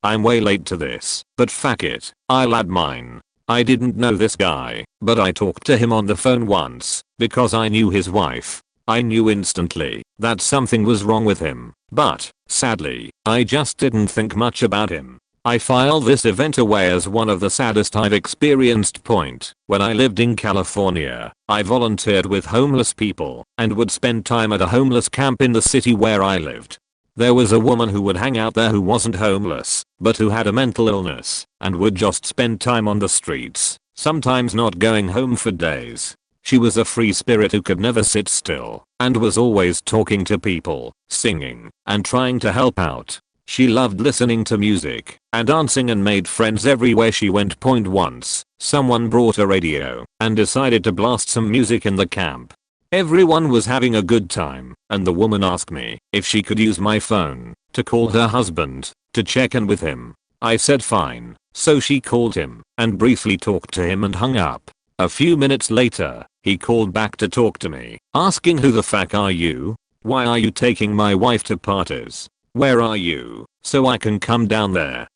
I'm way late to this, but fuck it, I'll add mine. I didn't know this guy, but I talked to him on the phone once, because I knew his wife. I knew instantly that something was wrong with him, but, sadly, I just didn't think much about him. I file this event away as one of the saddest I've experienced. Point. When I lived in California, I volunteered with homeless people and would spend time at a homeless camp in the city where I lived. There was a woman who would hang out there who wasn't homeless, but who had a mental illness and would just spend time on the streets, sometimes not going home for days. She was a free spirit who could never sit still and was always talking to people, singing, and trying to help out. She loved listening to music and dancing and made friends everywhere she went. Point once, someone brought a radio and decided to blast some music in the camp. Everyone was having a good time, and the woman asked me if she could use my phone to call her husband to check in with him. I said fine, so she called him and briefly talked to him and hung up. A few minutes later, he called back to talk to me, asking who the fuck are you? Why are you taking my wife to parties? Where are you, so I can come down there?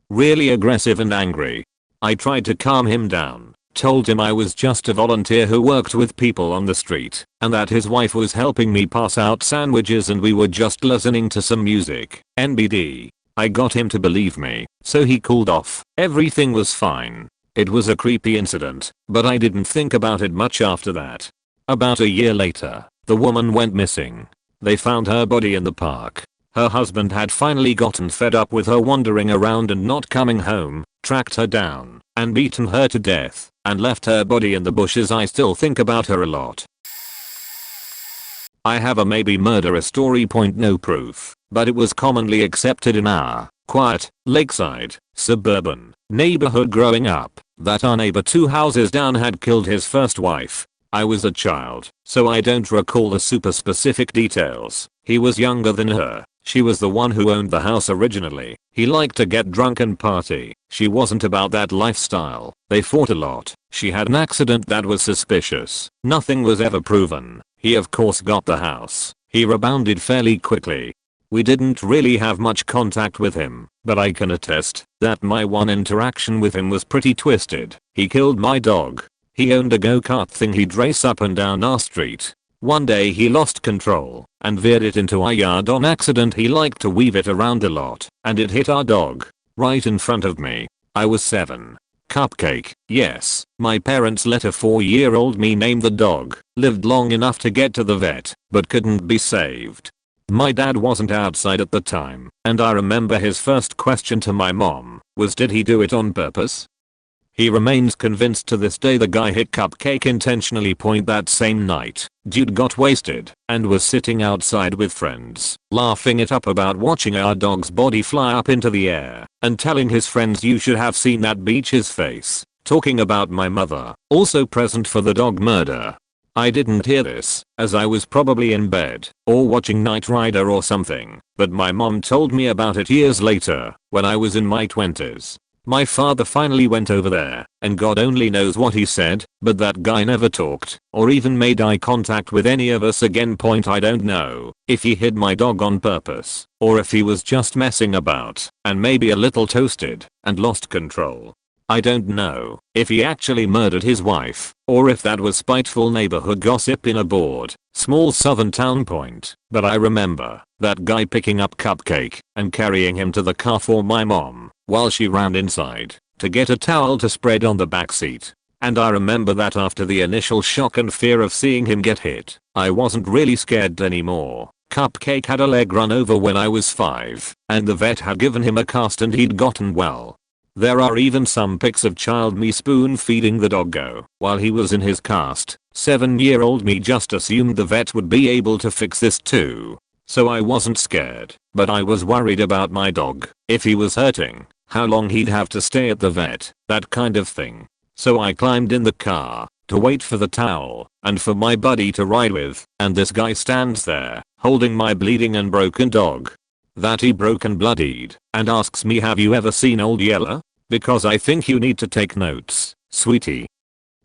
Really aggressive and angry. I tried to calm him down, told him I was just a volunteer who worked with people on the street, and that his wife was helping me pass out sandwiches and we were just listening to some music. NBD. I got him to believe me, so he cooled off. Everything was fine. It was a creepy incident, but I didn't think about it much after that. About a year later, the woman went missing. They found her body in the park. Her husband had finally gotten fed up with her wandering around and not coming home, tracked her down, and beaten her to death, and left her body in the bushes. I still think about her a lot. I have a maybe murderer story. No proof, but it was commonly accepted in our quiet, lakeside, suburban neighborhood growing up that our neighbor 2 houses down had killed his first wife. I was a child, so I don't recall the super specific details. He was younger than her. She was the one who owned the house originally. He liked to get drunk and party. She wasn't about that lifestyle. They fought a lot. She had an accident that was suspicious. Nothing was ever proven. He of course got the house. He rebounded fairly quickly. We didn't really have much contact with him, but I can attest that my one interaction with him was pretty twisted. He killed my dog. He owned a go-kart thing he'd race up and down our street. One day he lost control and veered it into our yard on accident. He liked to weave it around a lot and it hit our dog right in front of me. I was 7. Cupcake, yes, my parents let a 4-year-old me name the dog. Lived long enough to get to the vet, but couldn't be saved. My dad wasn't outside at the time, and I remember his first question to my mom was, did he do it on purpose? He remains convinced to this day the guy hit Cupcake intentionally. That same night, dude got wasted and was sitting outside with friends, laughing it up about watching our dog's body fly up into the air and telling his friends, you should have seen that beach's face, talking about my mother, also present for the dog murder. I didn't hear this, as I was probably in bed or watching Knight Rider or something, but my mom told me about it years later when I was in my 20s. My father finally went over there, and God only knows what he said, but that guy never talked or even made eye contact with any of us again. I don't know if he hid my dog on purpose or if he was just messing about and maybe a little toasted and lost control. I don't know if he actually murdered his wife or if that was spiteful neighborhood gossip in a bored, small southern town. But I remember that guy picking up Cupcake and carrying him to the car for my mom while she ran inside to get a towel to spread on the back seat. And I remember that after the initial shock and fear of seeing him get hit, I wasn't really scared anymore. Cupcake had a leg run over when I was 5, and the vet had given him a cast and he'd gotten well. There are even some pics of child me spoon feeding the doggo while he was in his cast. 7-year-old me just assumed the vet would be able to fix this too. So I wasn't scared, but I was worried about my dog. If he was hurting, how long he'd have to stay at the vet, that kind of thing. So I climbed in the car to wait for the towel and for my buddy to ride with, and this guy stands there holding my bleeding and broken dog. That he broke and bloodied, and asks me, have you ever seen Old Yeller? Because I think you need to take notes, sweetie.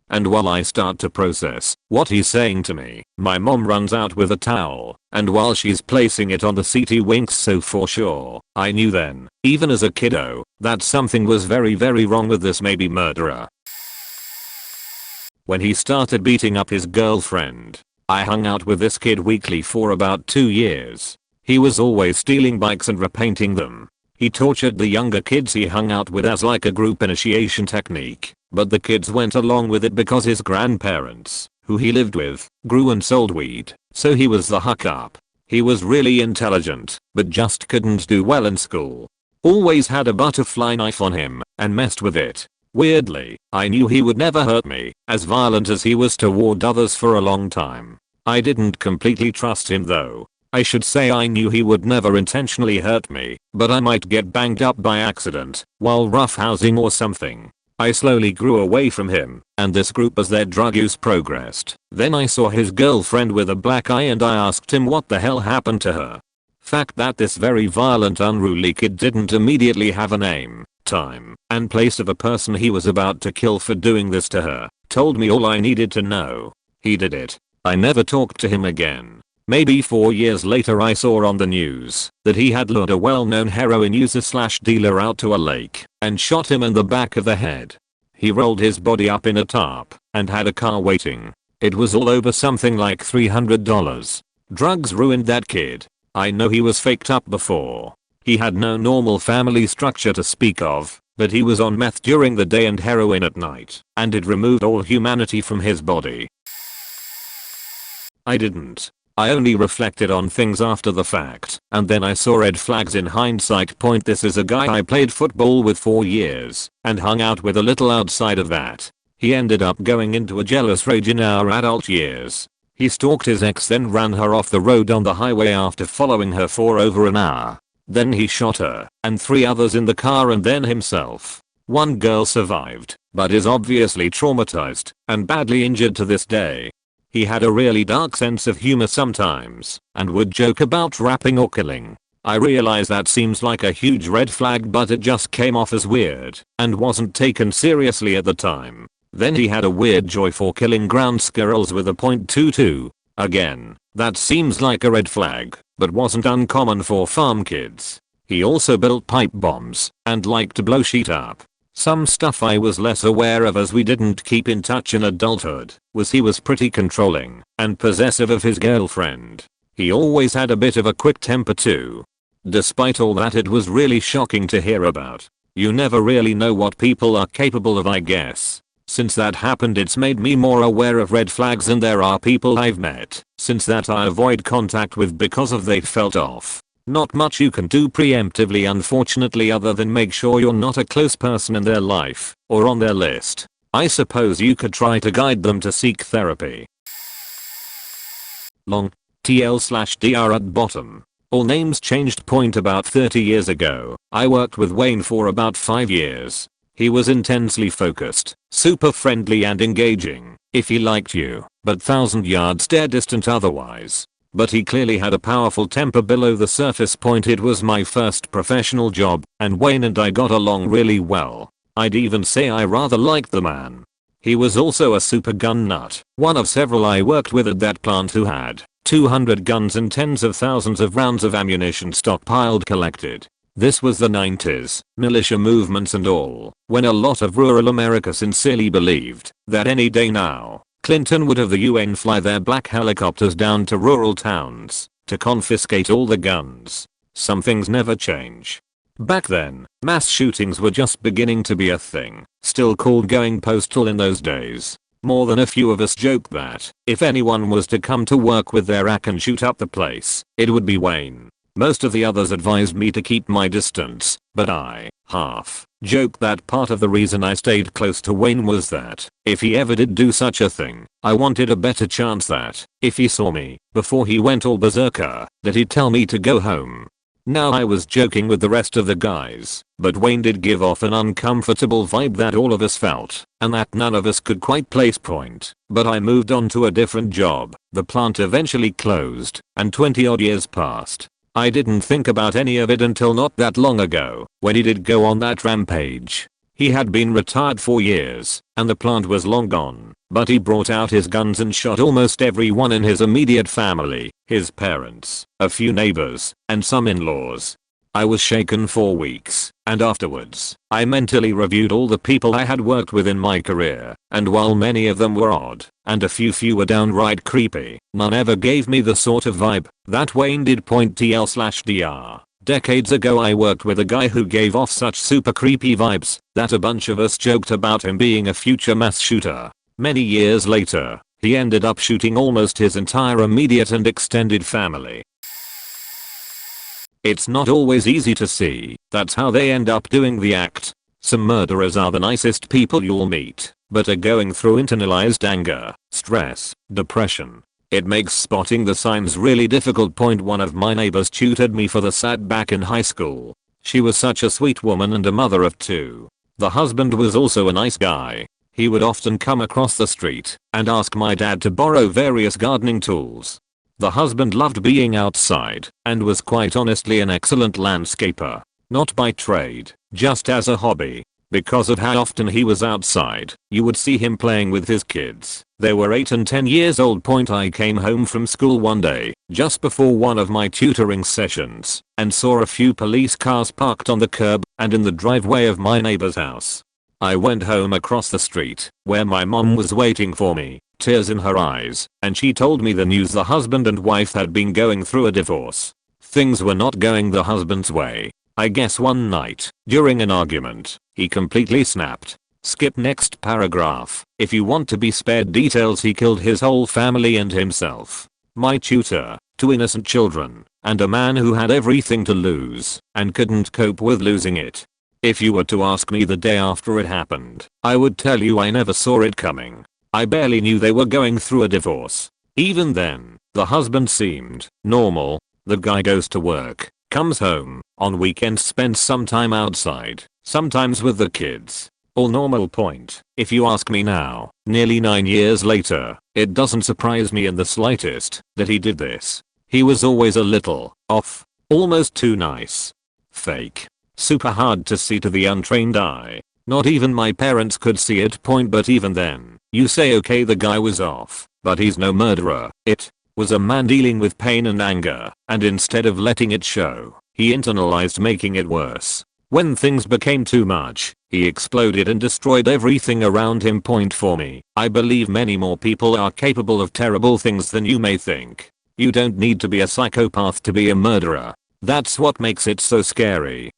And while I start to process what he's saying to me, my mom runs out with a towel, and while she's placing it on the seat he winks. So for sure, I knew then, even as a kiddo, that something was very wrong with this maybe murderer. When he started beating up his girlfriend, I hung out with this kid weekly for about 2 years. He was always stealing bikes and repainting them. He tortured the younger kids he hung out with as like a group initiation technique, but the kids went along with it because his grandparents, who he lived with, grew and sold weed, so he was the hookup. He was really intelligent, but just couldn't do well in school. Always had a butterfly knife on him, and messed with it. Weirdly, I knew he would never hurt me, as violent as he was toward others for a long time. I didn't completely trust him though. I should say I knew he would never intentionally hurt me, but I might get banged up by accident while roughhousing or something. I slowly grew away from him and this group as their drug use progressed. Then I saw his girlfriend with a black eye and I asked him what the hell happened to her. Fact that this very violent unruly kid didn't immediately have a name, time, and place of a person he was about to kill for doing this to her told me all I needed to know. He did it. I never talked to him again. Maybe 4 years later I saw on the news that he had lured a well-known heroin user/dealer out to a lake and shot him in the back of the head. He rolled his body up in a tarp and had a car waiting. It was all over something like $300. Drugs ruined that kid. I know he was faked up before. He had no normal family structure to speak of, but he was on meth during the day and heroin at night, and it removed all humanity from his body. I didn't. I only reflected on things after the fact, and then I saw red flags in hindsight. This is a guy I played football with for years and hung out with a little outside of that. He ended up going into a jealous rage in our adult years. He stalked his ex, then ran her off the road on the highway after following her for over an hour. Then he shot her and 3 others in the car and then himself. One girl survived, but is obviously traumatized and badly injured to this day. He had a really dark sense of humor sometimes and would joke about rapping or killing. I realize that seems like a huge red flag, but it just came off as weird and wasn't taken seriously at the time. Then he had a weird joy for killing ground squirrels with a .22. Again, that seems like a red flag, but wasn't uncommon for farm kids. He also built pipe bombs and liked to blow shit up. Some stuff I was less aware of as we didn't keep in touch in adulthood was he was pretty controlling and possessive of his girlfriend. He always had a bit of a quick temper too. Despite all that, it was really shocking to hear about. You never really know what people are capable of, I guess. Since that happened, it's made me more aware of red flags, and there are people I've met since that I avoid contact with because of they felt off. Not much you can do preemptively, unfortunately, other than make sure you're not a close person in their life or on their list. I suppose you could try to guide them to seek therapy. Long TL/DR at bottom. All names changed. Point about 30 years ago, I worked with Wayne for about 5 years. He was intensely focused, super friendly and engaging if he liked you, but 1,000 yards stare distant otherwise. But he clearly had a powerful temper below the surface. Point it was my first professional job, and Wayne and I got along really well. I'd even say I rather liked the man. He was also a super gun nut, one of several I worked with at that plant who had 200 guns and tens of thousands of rounds of ammunition stockpiled collected. This was the 90s, militia movements and all, when a lot of rural America sincerely believed that any day now, Clinton would have the UN fly their black helicopters down to rural towns to confiscate all the guns. Some things never change. Back then, mass shootings were just beginning to be a thing, still called going postal in those days. More than a few of us joked that if anyone was to come to work with their AK and shoot up the place, it would be Wayne. Most of the others advised me to keep my distance, but I joked that part of the reason I stayed close to Wayne was that if he ever did do such a thing, I wanted a better chance that if he saw me before he went all berserker, that he'd tell me to go home. Now I was joking with the rest of the guys, but Wayne did give off an uncomfortable vibe that all of us felt, and that none of us could quite place. Point. But I moved on to a different job. The plant eventually closed, and 20 odd years passed. I didn't think about any of it until not that long ago, when he did go on that rampage. He had been retired for years, and the plant was long gone, but he brought out his guns and shot almost everyone in his immediate family, his parents, a few neighbors, and some in-laws. I was shaken for weeks, and afterwards, I mentally reviewed all the people I had worked with in my career, and while many of them were odd, and a few were downright creepy, none ever gave me the sort of vibe that Wayne did. Point TL/DR. Decades ago I worked with a guy who gave off such super creepy vibes that a bunch of us joked about him being a future mass shooter. Many years later, he ended up shooting almost his entire immediate and extended family. It's not always easy to see that's how they end up doing the act. Some murderers are the nicest people you'll meet, but are going through internalized anger, stress, depression. It makes spotting the signs really difficult. One of my neighbors tutored me for the SAT back in high school. She was such a sweet woman and a mother of 2. The husband was also a nice guy. He would often come across the street and ask my dad to borrow various gardening tools. The husband loved being outside and was quite honestly an excellent landscaper. Not by trade, just as a hobby. Because of how often he was outside, you would see him playing with his kids. They were 8 and 10 years old. I came home from school one day, just before one of my tutoring sessions, and saw a few police cars parked on the curb and in the driveway of my neighbor's house. I went home across the street, where my mom was waiting for me, tears in her eyes, and she told me the news: the husband and wife had been going through a divorce. Things were not going the husband's way. I guess one night, during an argument, he completely snapped. Skip next paragraph. If you want to be spared details, he killed his whole family and himself. My tutor, 2 innocent children, and a man who had everything to lose and couldn't cope with losing it. If you were to ask me the day after it happened, I would tell you I never saw it coming. I barely knew they were going through a divorce. Even then, the husband seemed normal. The guy goes to work, comes home, on weekends spends some time outside, sometimes with the kids. All normal. If you ask me now, nearly 9 years later, it doesn't surprise me in the slightest that he did this. He was always a little off, almost too nice. Fake. Super hard to see to the untrained eye. Not even my parents could see it. But even then, you say okay, the guy was off, but he's no murderer. It was a man dealing with pain and anger, and instead of letting it show, he internalized making it worse. When things became too much, he exploded and destroyed everything around him. Point for me. I believe many more people are capable of terrible things than you may think. You don't need to be a psychopath to be a murderer. That's what makes it so scary.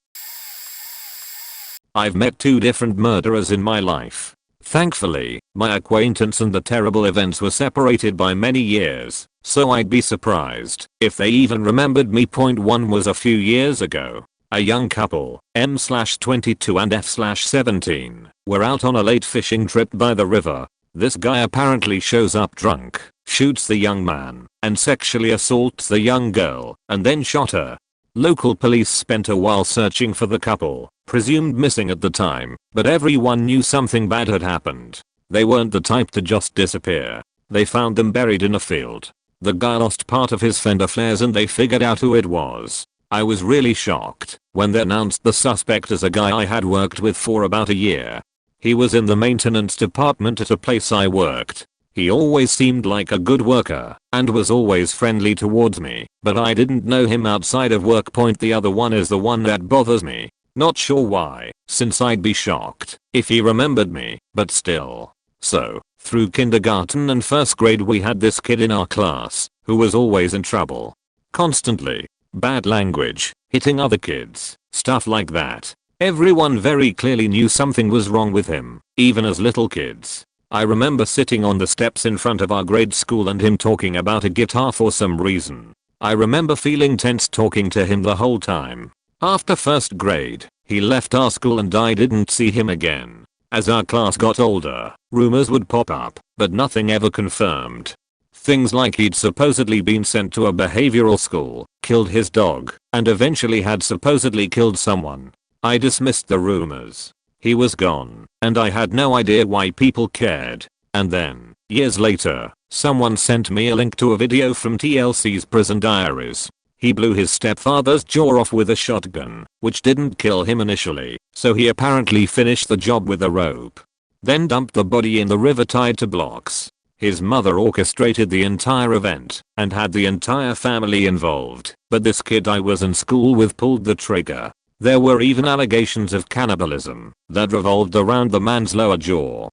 I've met 2 different murderers in my life. Thankfully, my acquaintance and the terrible events were separated by many years, so I'd be surprised if they even remembered me. Point 1 was a few years ago. A young couple, M/22 and F/17, were out on a late fishing trip by the river. This guy apparently shows up drunk, shoots the young man, and sexually assaults the young girl, and then shot her. Local police spent a while searching for the couple, presumed missing at the time, but everyone knew something bad had happened. They weren't the type to just disappear. They found them buried in a field. The guy lost part of his fender flares and they figured out who it was. I was really shocked when they announced the suspect as a guy I had worked with for about a year. He was in the maintenance department at a place I worked. He always seemed like a good worker and was always friendly towards me, but I didn't know him outside of work. Point the other one is the one that bothers me. Not sure why, since I'd be shocked if he remembered me, but still. So, through kindergarten and first grade we had this kid in our class who was always in trouble. Constantly. Bad language, hitting other kids, stuff like that. Everyone very clearly knew something was wrong with him, even as little kids. I remember sitting on the steps in front of our grade school and him talking about a guitar for some reason. I remember feeling tense talking to him the whole time. After first grade, he left our school and I didn't see him again. As our class got older, rumors would pop up, but nothing ever confirmed. Things like he'd supposedly been sent to a behavioral school, killed his dog, and eventually had supposedly killed someone. I dismissed the rumors. He was gone, and I had no idea why people cared. And then, years later, someone sent me a link to a video from TLC's Prison Diaries. He blew his stepfather's jaw off with a shotgun, which didn't kill him initially, so he apparently finished the job with a rope. Then dumped the body in the river tied to blocks. His mother orchestrated the entire event and had the entire family involved, but this kid I was in school with pulled the trigger. There were even allegations of cannibalism that revolved around the man's lower jaw.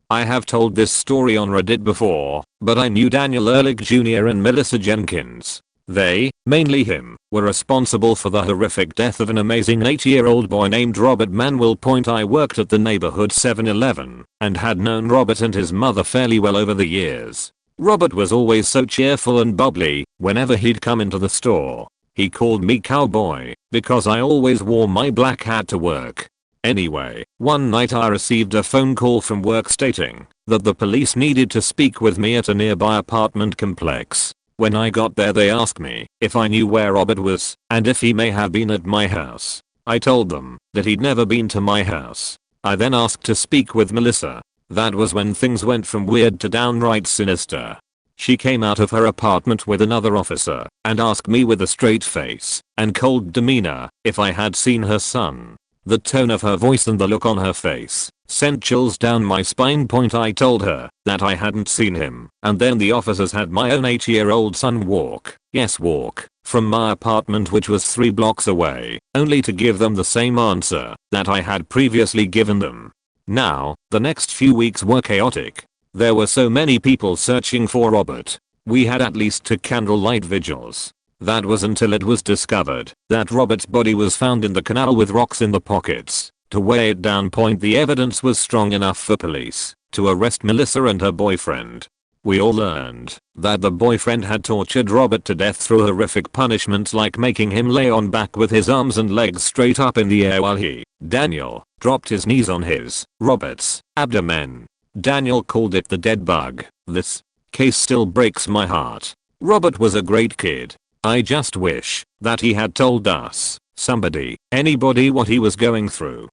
I have told this story on Reddit before, but I knew Daniel Ehrlich Jr. and Melissa Jenkins. They, mainly him, were responsible for the horrific death of an amazing 8-year-old boy named Robert Manuel. I worked at the neighborhood 7-Eleven and had known Robert and his mother fairly well over the years. Robert was always so cheerful and bubbly whenever he'd come into the store. He called me cowboy because I always wore my black hat to work. Anyway, one night I received a phone call from work stating that the police needed to speak with me at a nearby apartment complex. When I got there they asked me if I knew where Robert was and if he may have been at my house. I told them that he'd never been to my house. I then asked to speak with Melissa. That was when things went from weird to downright sinister. She came out of her apartment with another officer and asked me with a straight face and cold demeanor if I had seen her son. The tone of her voice and the look on her face sent chills down my spine. I told her that I hadn't seen him, and then the officers had my own 8-year-old son walk, yes walk, from my apartment which was 3 blocks away, only to give them the same answer that I had previously given them. Now, the next few weeks were chaotic. There were so many people searching for Robert. We had at least 2 candlelight vigils. That was until it was discovered that Robert's body was found in the canal with rocks in the pockets. To weigh it down, the evidence was strong enough for police to arrest Melissa and her boyfriend. We all learned that the boyfriend had tortured Robert to death through horrific punishments like making him lay on back with his arms and legs straight up in the air while he, Daniel, dropped his knees on his, Robert's, abdomen. Daniel called it the dead bug. This case still breaks my heart. Robert was a great kid. I just wish that he had told us, somebody, anybody, what he was going through.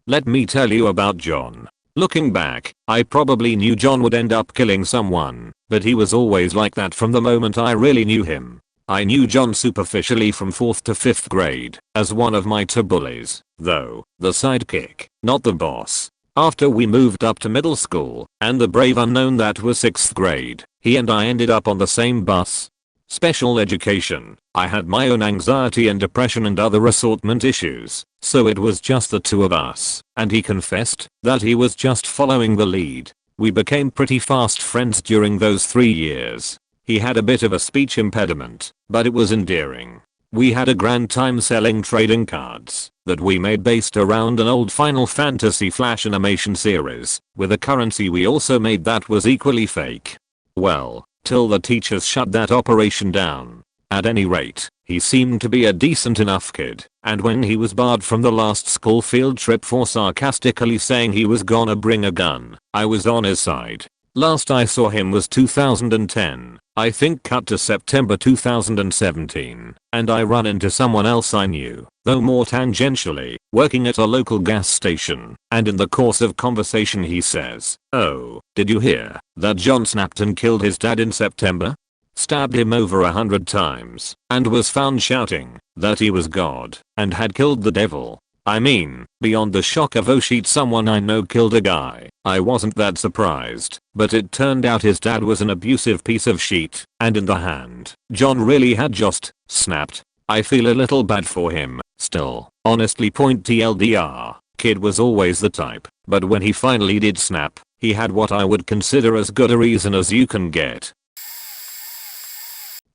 Let me tell you about John. Looking back, I probably knew John would end up killing someone, but he was always like that from the moment I really knew him. I knew John superficially from 4th to 5th grade as one of my 2 bullies, though, the sidekick, not the boss. After we moved up to middle school, and the brave unknown that was 6th grade, he and I ended up on the same bus. Special education. I had my own anxiety and depression and other assortment issues, so it was just the two of us, and he confessed that he was just following the lead. We became pretty fast friends during those 3 years. He had a bit of a speech impediment, but it was endearing. We had a grand time selling trading cards that we made based around an old Final Fantasy Flash animation series, with a currency we also made that was equally fake. Well, till the teachers shut that operation down. At any rate, he seemed to be a decent enough kid, and when he was barred from the last school field trip for sarcastically saying he was gonna bring a gun, I was on his side. Last I saw him was 2010, I think cut to September 2017, and I run into someone else I knew, though more tangentially, working at a local gas station, and in the course of conversation he says, "Oh, did you hear that John snapped and killed his dad in September? Stabbed him over 100 times, and was found shouting that he was God, and had killed the devil." I mean, beyond the shock of oh shit someone I know killed a guy, I wasn't that surprised, but it turned out his dad was an abusive piece of shit, and in the hand, John really had just snapped. I feel a little bad for him, still, honestly point TLDR, kid was always the type, but when he finally did snap, he had what I would consider as good a reason as you can get.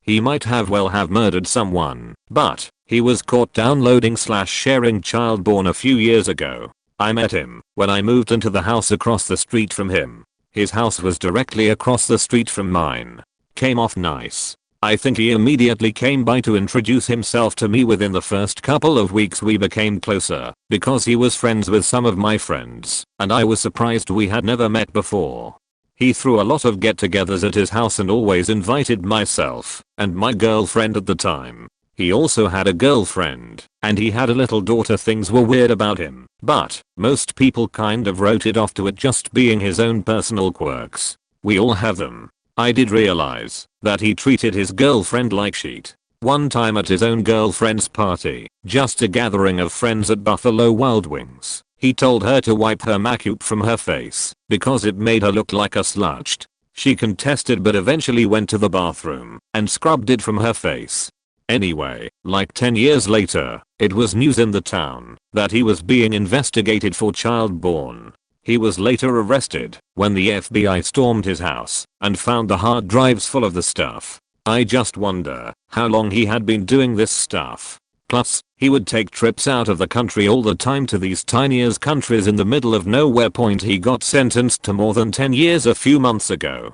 He might have murdered someone, but he was caught downloading/sharing child porn a few years ago. I met him when I moved into the house across the street from him. His house was directly across the street from mine. Came off nice. I think he immediately came by to introduce himself to me. Within the first couple of weeks we became closer because he was friends with some of my friends, and I was surprised we had never met before. He threw a lot of get-togethers at his house and always invited myself and my girlfriend at the time. He also had a girlfriend, and he had a little daughter. Things were weird about him, but most people kind of wrote it off to it just being his own personal quirks. We all have them. I did realize that he treated his girlfriend like shit. One time at his own girlfriend's party, just a gathering of friends at Buffalo Wild Wings, he told her to wipe her makeup from her face because it made her look like a slouched. She contested but eventually went to the bathroom and scrubbed it from her face. Anyway, like 10 years later, it was news in the town that he was being investigated for child porn. He was later arrested when the FBI stormed his house and found the hard drives full of the stuff. I just wonder how long he had been doing this stuff. Plus, he would take trips out of the country all the time to these tiny-ass countries in the middle of nowhere. He got sentenced to more than 10 years a few months ago.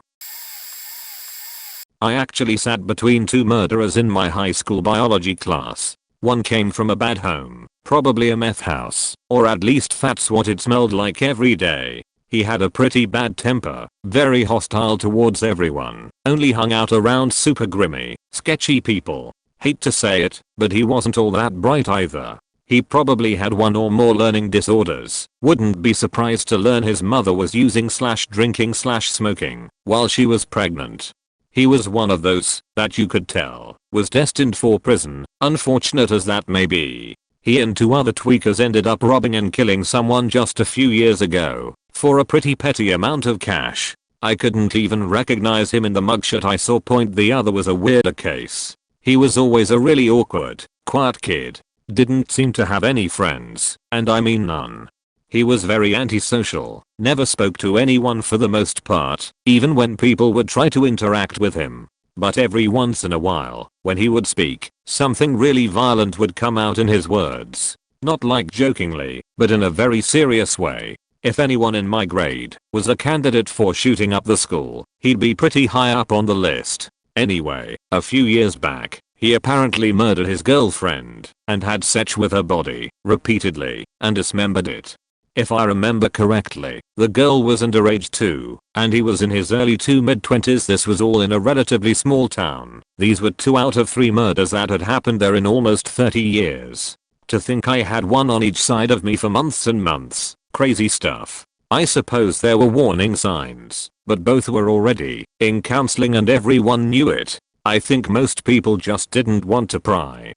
I actually sat between two murderers in my high school biology class. One came from a bad home, probably a meth house, or at least that's what it smelled like every day. He had a pretty bad temper, very hostile towards everyone, only hung out around super grimy, sketchy people. Hate to say it, but he wasn't all that bright either. He probably had one or more learning disorders. Wouldn't be surprised to learn his mother was using/drinking/smoking while she was pregnant. He was one of those that you could tell was destined for prison, unfortunate as that may be. He and two other tweakers ended up robbing and killing someone just a few years ago for a pretty petty amount of cash. I couldn't even recognize him in the mugshot I saw. The other was a weirder case. He was always a really awkward, quiet kid. Didn't seem to have any friends, and I mean none. He was very antisocial, never spoke to anyone for the most part, even when people would try to interact with him. But every once in a while, when he would speak, something really violent would come out in his words. Not like jokingly, but in a very serious way. If anyone in my grade was a candidate for shooting up the school, he'd be pretty high up on the list. Anyway, a few years back, he apparently murdered his girlfriend and had sex with her body repeatedly and dismembered it. If I remember correctly, the girl was underage too, and he was in his early to mid-20s. This was all in a relatively small town. These were 2 out of 3 murders that had happened there in almost 30 years. To think I had one on each side of me for months and months. Crazy stuff. I suppose there were warning signs, but both were already in counseling and everyone knew it. I think most people just didn't want to pry.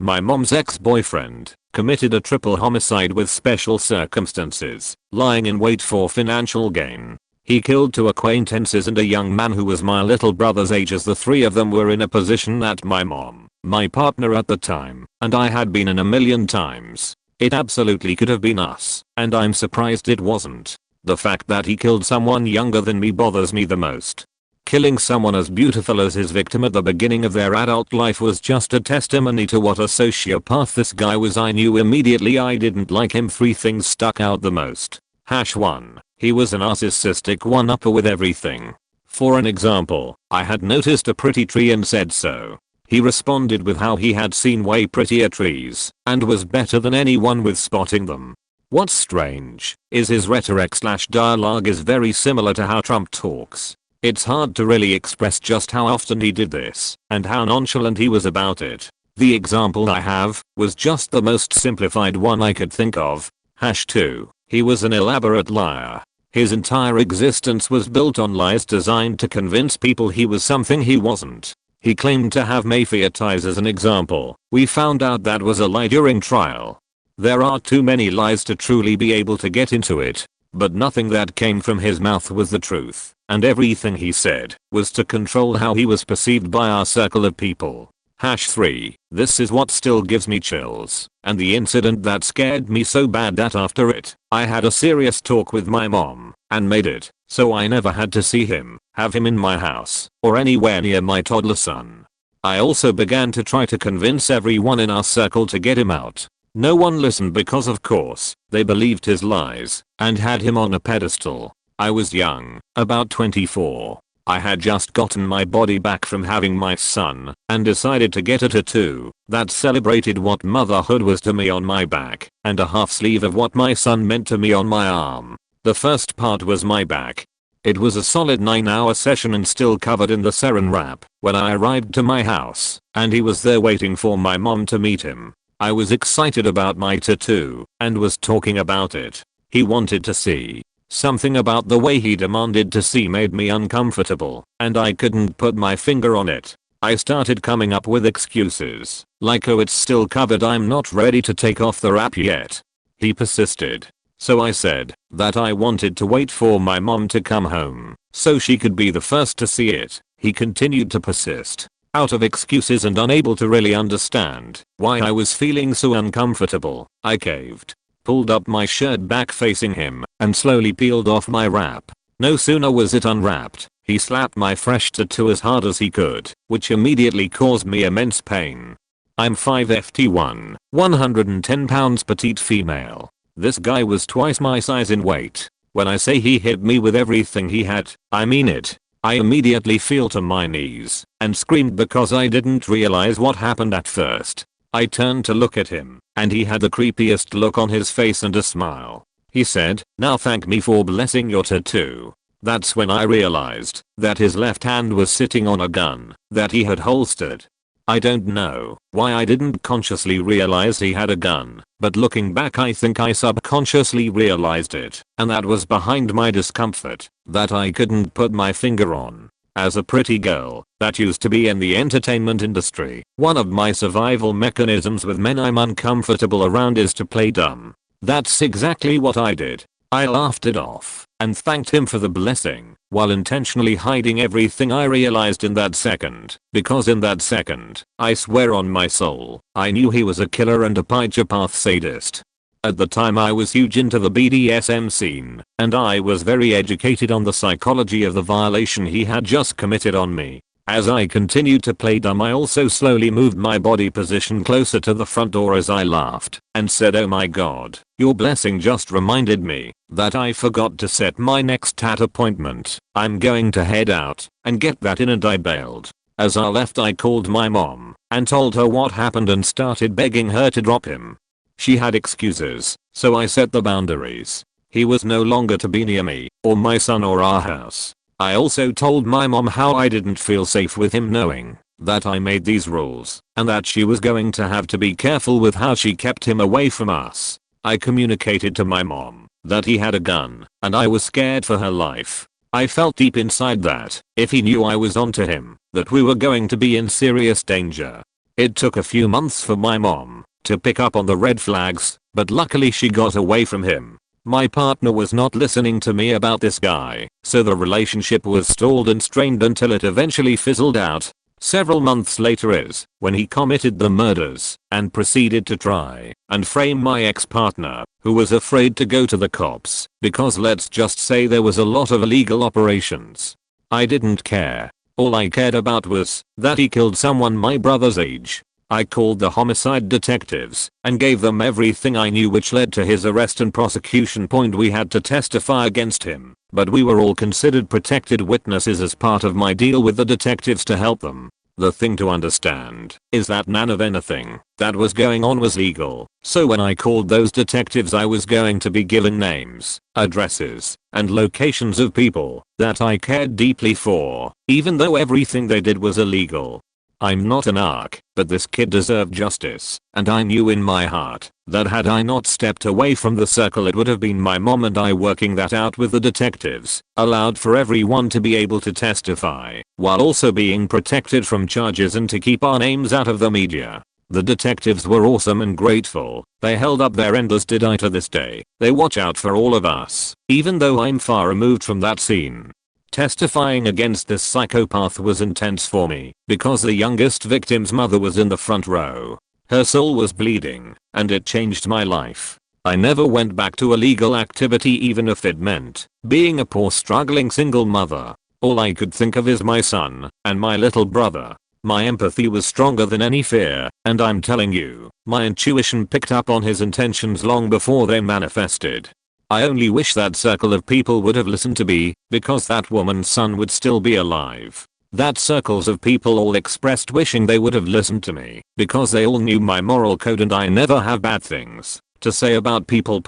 My mom's ex-boyfriend committed a triple homicide with special circumstances, lying in wait for financial gain. He killed 2 acquaintances and a young man who was my little brother's age, as the 3 of them were in a position that my mom, my partner at the time, and I had been in a million times. It absolutely could have been us, and I'm surprised it wasn't. The fact that he killed someone younger than me bothers me the most. Killing someone as beautiful as his victim at the beginning of their adult life was just a testimony to what a sociopath this guy was. I knew immediately I didn't like him. 3 things stuck out the most. 1. He was a narcissistic one-upper with everything. For an example, I had noticed a pretty tree and said so. He responded with how he had seen way prettier trees and was better than anyone with spotting them. What's strange is his rhetoric/dialogue is very similar to how Trump talks. It's hard to really express just how often he did this and how nonchalant he was about it. The example I have was just the most simplified one I could think of. 2. He was an elaborate liar. His entire existence was built on lies designed to convince people he was something he wasn't. He claimed to have mafia ties as an example. We found out that was a lie during trial. There are too many lies to truly be able to get into it. But nothing that came from his mouth was the truth, and everything he said was to control how he was perceived by our circle of people. 3. This is what still gives me chills, and the incident that scared me so bad that after it, I had a serious talk with my mom, and made it so I never had to see him, have him in my house, or anywhere near my toddler son. I also began to try to convince everyone in our circle to get him out. No one listened because of course, they believed his lies and had him on a pedestal. I was young, about 24. I had just gotten my body back from having my son and decided to get a tattoo that celebrated what motherhood was to me on my back and a half sleeve of what my son meant to me on my arm. The first part was my back. It was a solid 9-hour session and still covered in the saran wrap when I arrived to my house and he was there waiting for my mom to meet him. I was excited about my tattoo and was talking about it. He wanted to see. Something about the way he demanded to see made me uncomfortable, and I couldn't put my finger on it. I started coming up with excuses, like oh it's still covered, I'm not ready to take off the wrap yet. He persisted. So I said that I wanted to wait for my mom to come home so she could be the first to see it. He continued to persist. Out of excuses and unable to really understand why I was feeling so uncomfortable, I caved, pulled up my shirt back facing him, and slowly peeled off my wrap. No sooner was it unwrapped, he slapped my fresh tattoo as hard as he could, which immediately caused me immense pain. I'm 5'1", 110 pounds, petite female. This guy was twice my size in weight. When I say he hit me with everything he had, I mean it. I immediately fell to my knees and screamed because I didn't realize what happened at first. I turned to look at him, and he had the creepiest look on his face and a smile. He said, "Now thank me for blessing your tattoo." That's when I realized that his left hand was sitting on a gun that he had holstered. I don't know why I didn't consciously realize he had a gun, but looking back I think I subconsciously realized it, and that was behind my discomfort that I couldn't put my finger on. As a pretty girl that used to be in the entertainment industry, one of my survival mechanisms with men I'm uncomfortable around is to play dumb. That's exactly what I did. I laughed it off and thanked him for the blessing while intentionally hiding everything I realized in that second, because in that second, I swear on my soul, I knew he was a killer and a psychopath sadist. At the time I was huge into the BDSM scene, and I was very educated on the psychology of the violation he had just committed on me. As I continued to play dumb I also slowly moved my body position closer to the front door as I laughed and said, "Oh my god, your blessing just reminded me that I forgot to set my next tat appointment. I'm going to head out and get that in," and I bailed. As I left I called my mom and told her what happened and started begging her to drop him. She had excuses, so I set the boundaries. He was no longer to be near me, or my son, or our house. I also told my mom how I didn't feel safe with him knowing that I made these rules, and that she was going to have to be careful with how she kept him away from us. I communicated to my mom that he had a gun, and I was scared for her life. I felt deep inside that, if he knew I was onto him, that we were going to be in serious danger. It took a few months for my mom to pick up on the red flags, but luckily she got away from him. My partner was not listening to me about this guy, so the relationship was stalled and strained until it eventually fizzled out. Several months later is when he committed the murders and proceeded to try and frame my ex-partner, who was afraid to go to the cops because let's just say there was a lot of illegal operations. I didn't care. All I cared about was that he killed someone my brother's age. I called the homicide detectives and gave them everything I knew, which led to his arrest and prosecution. We had to testify against him, but we were all considered protected witnesses as part of my deal with the detectives to help them. The thing to understand is that none of anything that was going on was legal, so when I called those detectives I was going to be given names, addresses, and locations of people that I cared deeply for, even though everything they did was illegal. I'm not an narc, but this kid deserved justice, and I knew in my heart that had I not stepped away from the circle it would have been my mom and I working that out with the detectives, allowed for everyone to be able to testify, while also being protected from charges and to keep our names out of the media. The detectives were awesome and grateful. They held up their end, as did I to this day. They watch out for all of us, even though I'm far removed from that scene. Testifying against this psychopath was intense for me because the youngest victim's mother was in the front row. Her soul was bleeding, and it changed my life. I never went back to illegal activity, even if it meant being a poor struggling single mother. All I could think of is my son and my little brother. My empathy was stronger than any fear, and I'm telling you, my intuition picked up on his intentions long before they manifested. I only wish that circle of people would have listened to me, because that woman's son would still be alive. That circles of people all expressed wishing they would have listened to me, because they all knew my moral code and I never have bad things to say about people.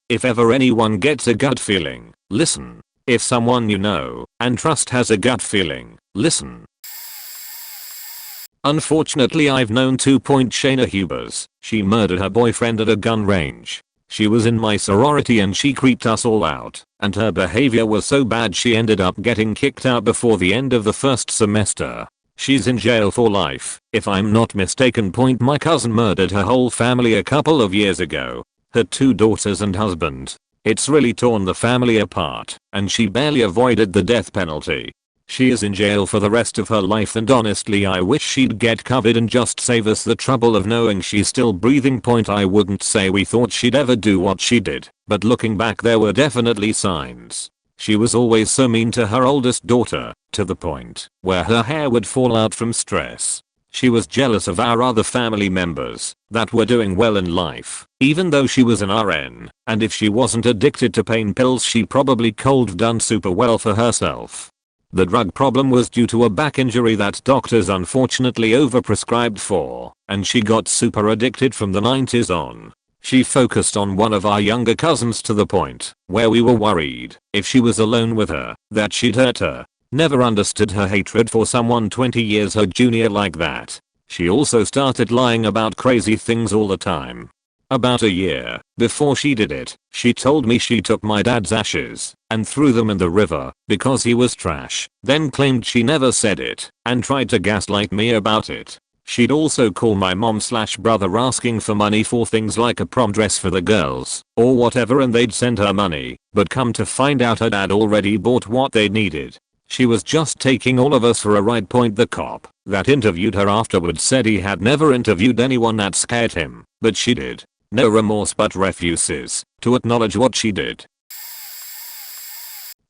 If ever anyone gets a gut feeling, listen. If someone you know and trust has a gut feeling, listen. Unfortunately, I've known Shayna Hubers. She murdered her boyfriend at a gun range. She was in my sorority and she creeped us all out, and her behavior was so bad she ended up getting kicked out before the end of the first semester. She's in jail for life, if I'm not mistaken. My cousin murdered her whole family a couple of years ago. Her 2 daughters and husband. It's really torn the family apart, and she barely avoided the death penalty. She is in jail for the rest of her life, and honestly I wish she'd get covered and just save us the trouble of knowing she's still breathing. I wouldn't say we thought she'd ever do what she did, but looking back there were definitely signs. She was always so mean to her oldest daughter, to the point where her hair would fall out from stress. She was jealous of our other family members that were doing well in life, even though she was an RN, and if she wasn't addicted to pain pills she probably could've done super well for herself. The drug problem was due to a back injury that doctors unfortunately overprescribed for, and she got super addicted from the 90s on. She focused on one of our younger cousins to the point where we were worried, if she was alone with her, that she'd hurt her. Never understood her hatred for someone 20 years her junior like that. She also started lying about crazy things all the time. About a year before she did it, she told me she took my dad's ashes and threw them in the river because he was trash, then claimed she never said it and tried to gaslight me about it. She'd also call my mom/brother asking for money for things like a prom dress for the girls or whatever, and they'd send her money, but come to find out her dad already bought what they needed. She was just taking all of us for a ride. The cop that interviewed her afterwards said he had never interviewed anyone that scared him, but she did. No remorse, but refuses to acknowledge what she did.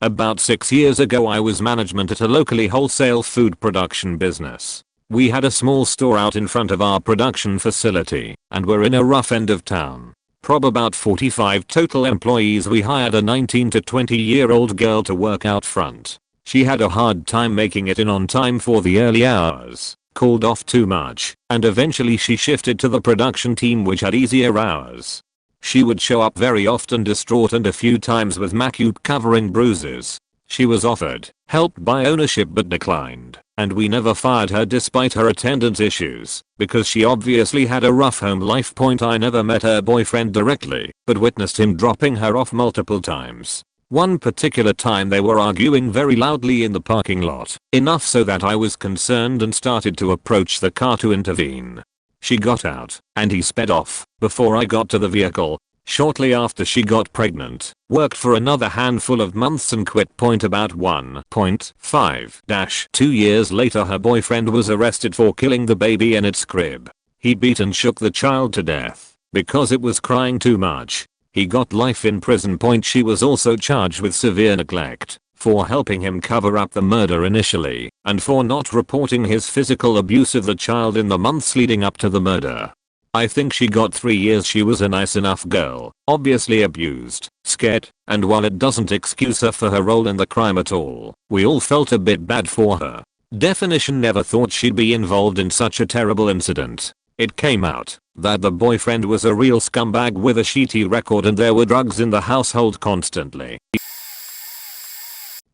About 6 years ago I was management at a locally wholesale food production business. We had a small store out in front of our production facility and were in a rough end of town. About 45 total employees. We hired a 19 to 20-year-old girl to work out front. She had a hard time making it in on time for the early hours, called off too much, and eventually she shifted to the production team, which had easier hours. She would show up very often distraught and a few times with makeup covering bruises. She was offered help by ownership but declined, and we never fired her despite her attendance issues, because she obviously had a rough home life. I never met her boyfriend directly, but witnessed him dropping her off multiple times. One particular time they were arguing very loudly in the parking lot, enough so that I was concerned and started to approach the car to intervene. She got out, and he sped off. Before I got to the vehicle, Shortly after she got pregnant, worked for another handful of months and quit. About 1.5-2 years later her boyfriend was arrested for killing the baby in its crib. He beat and shook the child to death because it was crying too much. He got life in prison. She was also charged with severe neglect for helping him cover up the murder initially and for not reporting his physical abuse of the child in the months leading up to the murder. I think she got 3 years. She was a nice enough girl, obviously abused, scared, and while it doesn't excuse her for her role in the crime at all, we all felt a bit bad for her. Definition never thought she'd be involved in such a terrible incident. It came out that the boyfriend was a real scumbag with a shitty record and there were drugs in the household constantly.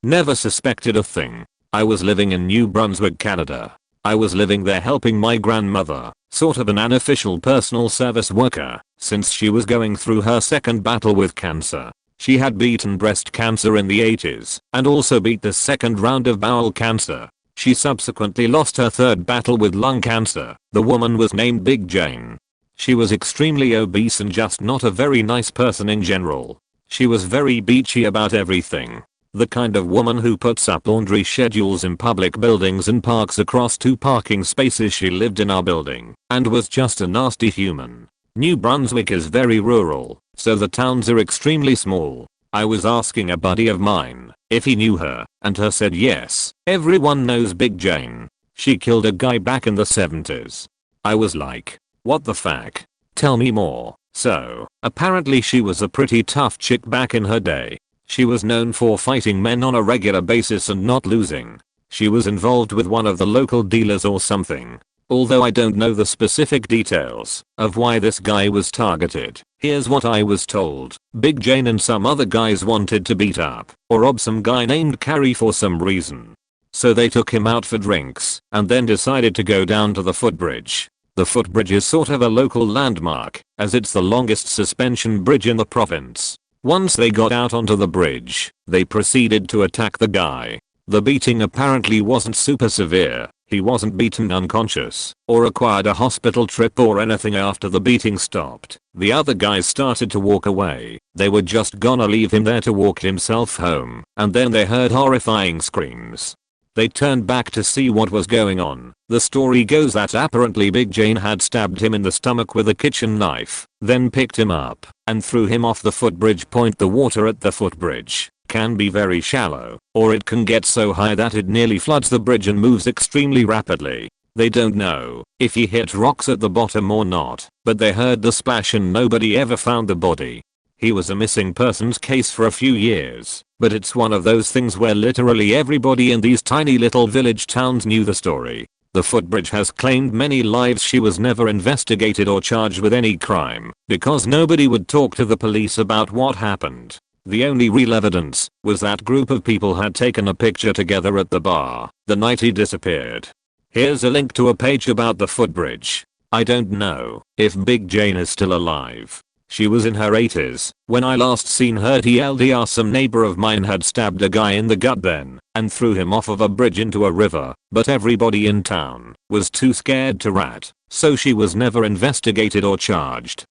Never suspected a thing. I was living in New Brunswick, Canada. I was living there helping my grandmother, sort of an unofficial personal service worker, since she was going through her second battle with cancer. She had beaten breast cancer in the 80s and also beat the second round of bowel cancer. She subsequently lost her third battle with lung cancer. The woman was named Big Jane. She was extremely obese and just not a very nice person in general. She was very beachy about everything. The kind of woman who puts up laundry schedules in public buildings and parks across 2 parking spaces. She lived in our building and was just a nasty human. New Brunswick is very rural, so the towns are extremely small. I was asking a buddy of mine if he knew her, and her said yes. Everyone knows Big Jane. She killed a guy back in the 70s. I was like, what the fuck? Tell me more. So, apparently she was a pretty tough chick back in her day. She was known for fighting men on a regular basis and not losing. She was involved with one of the local dealers or something. Although I don't know the specific details of why this guy was targeted. Here's what I was told. Big Jane and some other guys wanted to beat up or rob some guy named Carrie for some reason. So they took him out for drinks and then decided to go down to the footbridge. The footbridge is sort of a local landmark as it's the longest suspension bridge in the province. Once they got out onto the bridge, they proceeded to attack the guy. The beating apparently wasn't super severe. He wasn't beaten unconscious or required a hospital trip or anything. After the beating stopped, the other guys started to walk away. They were just gonna leave him there to walk himself home, and then they heard horrifying screams. They turned back to see what was going on. The story goes that apparently Big Jane had stabbed him in the stomach with a kitchen knife, then picked him up and threw him off the footbridge. The water at the footbridge can be very shallow, or it can get so high that it nearly floods the bridge and moves extremely rapidly. They don't know if he hit rocks at the bottom or not, but they heard the splash and nobody ever found the body. He was a missing persons case for a few years, but it's one of those things where literally everybody in these tiny little village towns knew the story. The footbridge has claimed many lives. She was never investigated or charged with any crime because nobody would talk to the police about what happened. The only real evidence was that group of people had taken a picture together at the bar the night he disappeared. Here's a link to a page about the footbridge. I don't know if Big Jane is still alive. She was in her 80s when I last seen her. TLDR, some neighbor of mine had stabbed a guy in the gut then and threw him off of a bridge into a river, but everybody in town was too scared to rat, so she was never investigated or charged.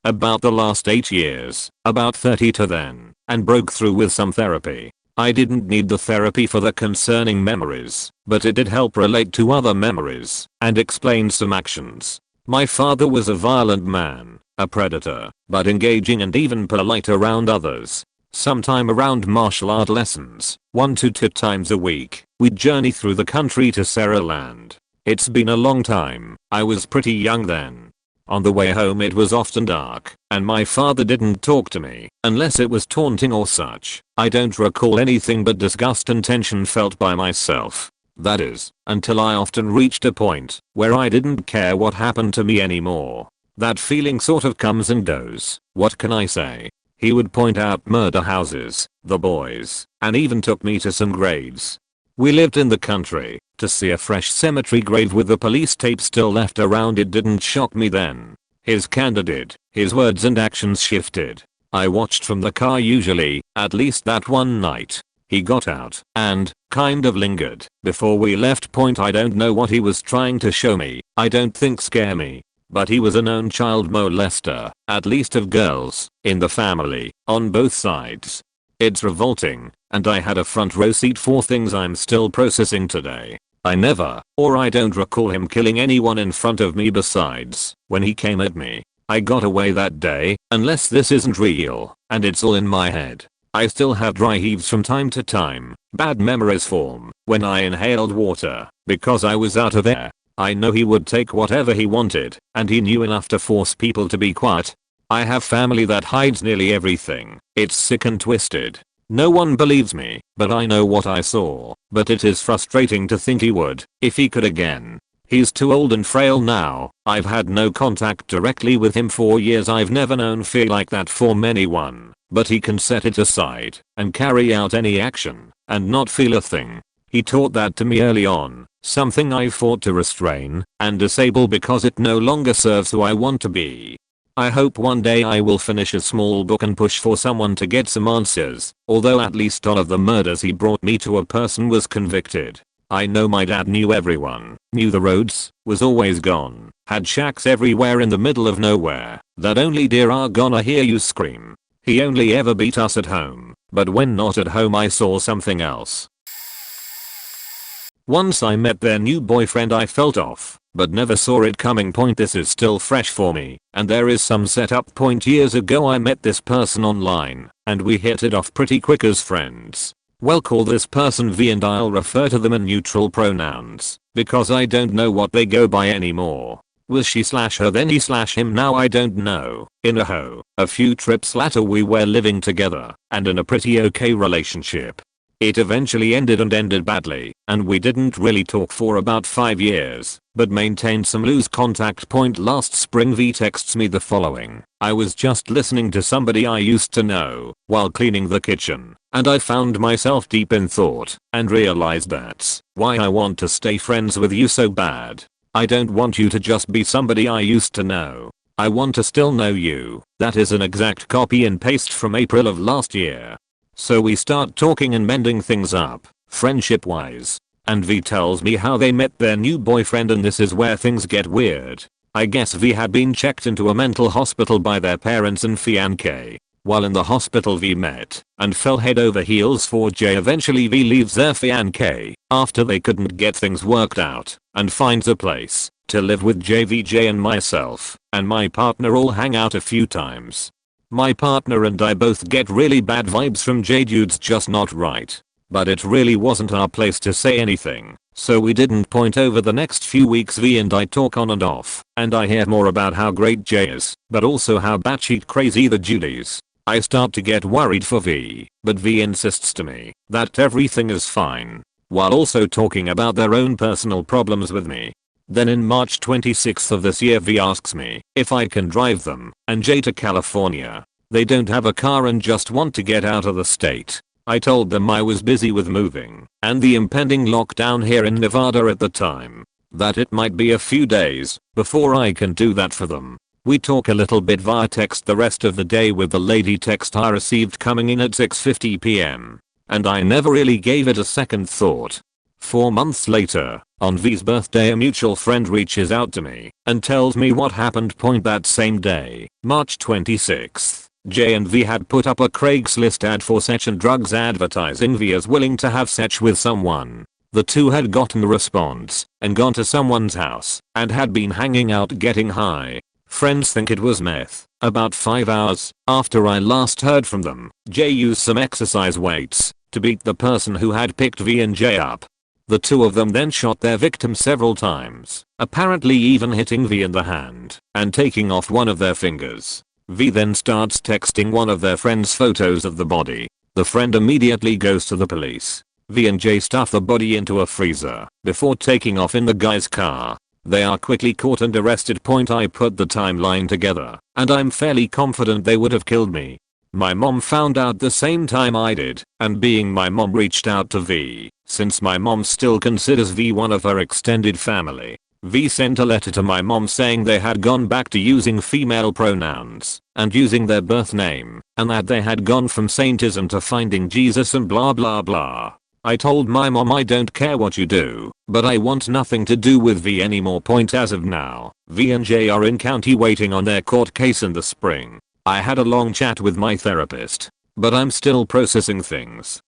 About the last 8 years, about 30 to then, and broke through with some therapy. I didn't need the therapy for the concerning memories, but it did help relate to other memories and explain some actions. My father was a violent man, a predator, but engaging and even polite around others. Sometime around martial art lessons, 1 to 2 times a week, we'd journey through the country to Saraland. It's been a long time. I was pretty young then. On the way home it was often dark, and my father didn't talk to me unless it was taunting or such. I don't recall anything but disgust and tension felt by myself. That is, until I often reached a point where I didn't care what happened to me anymore. That feeling sort of comes and goes. What can I say? He would point out murder houses, the boys, and even took me to some graves. We lived in the country. To see a fresh cemetery grave with the police tape still left around it didn't shock me then. His candor did. His words and actions shifted. I watched from the car usually, at least that one night. He got out and kind of lingered before we left. I don't know what he was trying to show me. I don't think scare me. but he was a known child molester, at least of girls, in the family, on both sides. It's revolting, and I had a front row seat for things I'm still processing today. I never, or I don't recall him killing anyone in front of me besides when he came at me. I got away that day, unless this isn't real, and it's all in my head. I still have dry heaves from time to time. Bad memories form when I inhaled water because I was out of air. I know he would take whatever he wanted, and he knew enough to force people to be quiet. I have family that hides nearly everything. It's sick and twisted. No one believes me, but I know what I saw. But it is frustrating to think he would, if he could again. He's too old and frail now. I've had no contact directly with him for years. I've never known fear like that from anyone. But he can set it aside and carry out any action and not feel a thing. He taught that to me early on, something I fought to restrain and disable because it no longer serves who I want to be. I hope one day I will finish a small book and push for someone to get some answers, although at least none of the murders he brought me to a person was convicted. I know my dad knew everyone, knew the roads, was always gone, had shacks everywhere in the middle of nowhere that only deer are gonna hear you scream. He only ever beat us at home, but when not at home I saw something else. Once I met their new boyfriend I felt off, but never saw it coming. This is still fresh for me, and there is some setup. Years ago I met this person online, and we hit it off pretty quick as friends. We'll call this person V and I'll refer to them in neutral pronouns, because I don't know what they go by anymore. Was she /her then he/him now I don't know. In a few trips later we were living together, and in a pretty okay relationship. It eventually ended badly, and we didn't really talk for about 5 years, but maintained some loose contact. Last spring V texts me the following: I was just listening to somebody I used to know while cleaning the kitchen, and I found myself deep in thought and realized that's why I want to stay friends with you so bad. I don't want you to just be somebody I used to know. I want to still know you. That is an exact copy and paste from April of last year. So we start talking and mending things up, friendship wise. And V tells me how they met their new boyfriend, and this is where things get weird. I guess V had been checked into a mental hospital by their parents and fiancé. While in the hospital V met and fell head over heels for J. Eventually V leaves their fiancé after they couldn't get things worked out and finds a place to live with JVJ, and myself and my partner all hang out a few times. My partner and I both get really bad vibes from J. Dude's just not right. But it really wasn't our place to say anything, so we didn't point. Over the next few weeks V and I talk on and off, and I hear more about how great J is, but also how batshit crazy the Dude is. I start to get worried for V, but V insists to me that everything is fine, while also talking about their own personal problems with me. Then in March 26th of this year V asks me if I can drive them and J to California. They don't have a car and just want to get out of the state. I told them I was busy with moving and the impending lockdown here in Nevada at the time, that it might be a few days before I can do that for them. We talk a little bit via text the rest of the day, with the lady text I received coming in at 6:50 p.m. and I never really gave it a second thought. 4 months later, on V's birthday, a mutual friend reaches out to me and tells me what happened. That same day, March 26th, J and V had put up a Craigslist ad for sex and drugs, advertising V as willing to have sex with someone. The two had gotten a response and gone to someone's house and had been hanging out getting high. Friends think it was meth. About 5 hours after I last heard from them, J used some exercise weights to beat the person who had picked V and J up. The two of them then shot their victim several times, apparently even hitting V in the hand and taking off one of their fingers. V then starts texting one of their friends photos of the body. The friend immediately goes to the police. V and J stuff the body into a freezer before taking off in the guy's car. They are quickly caught and arrested. I put the timeline together, and I'm fairly confident they would have killed me. My mom found out the same time I did, and being my mom reached out to V, since my mom still considers V one of her extended family. V sent a letter to my mom saying they had gone back to using female pronouns and using their birth name, and that they had gone from saintism to finding Jesus and blah blah blah. I told my mom I don't care what you do, but I want nothing to do with V anymore. Point as of now, V and J are in county waiting on their court case in the spring. I had a long chat with my therapist, but I'm still processing things.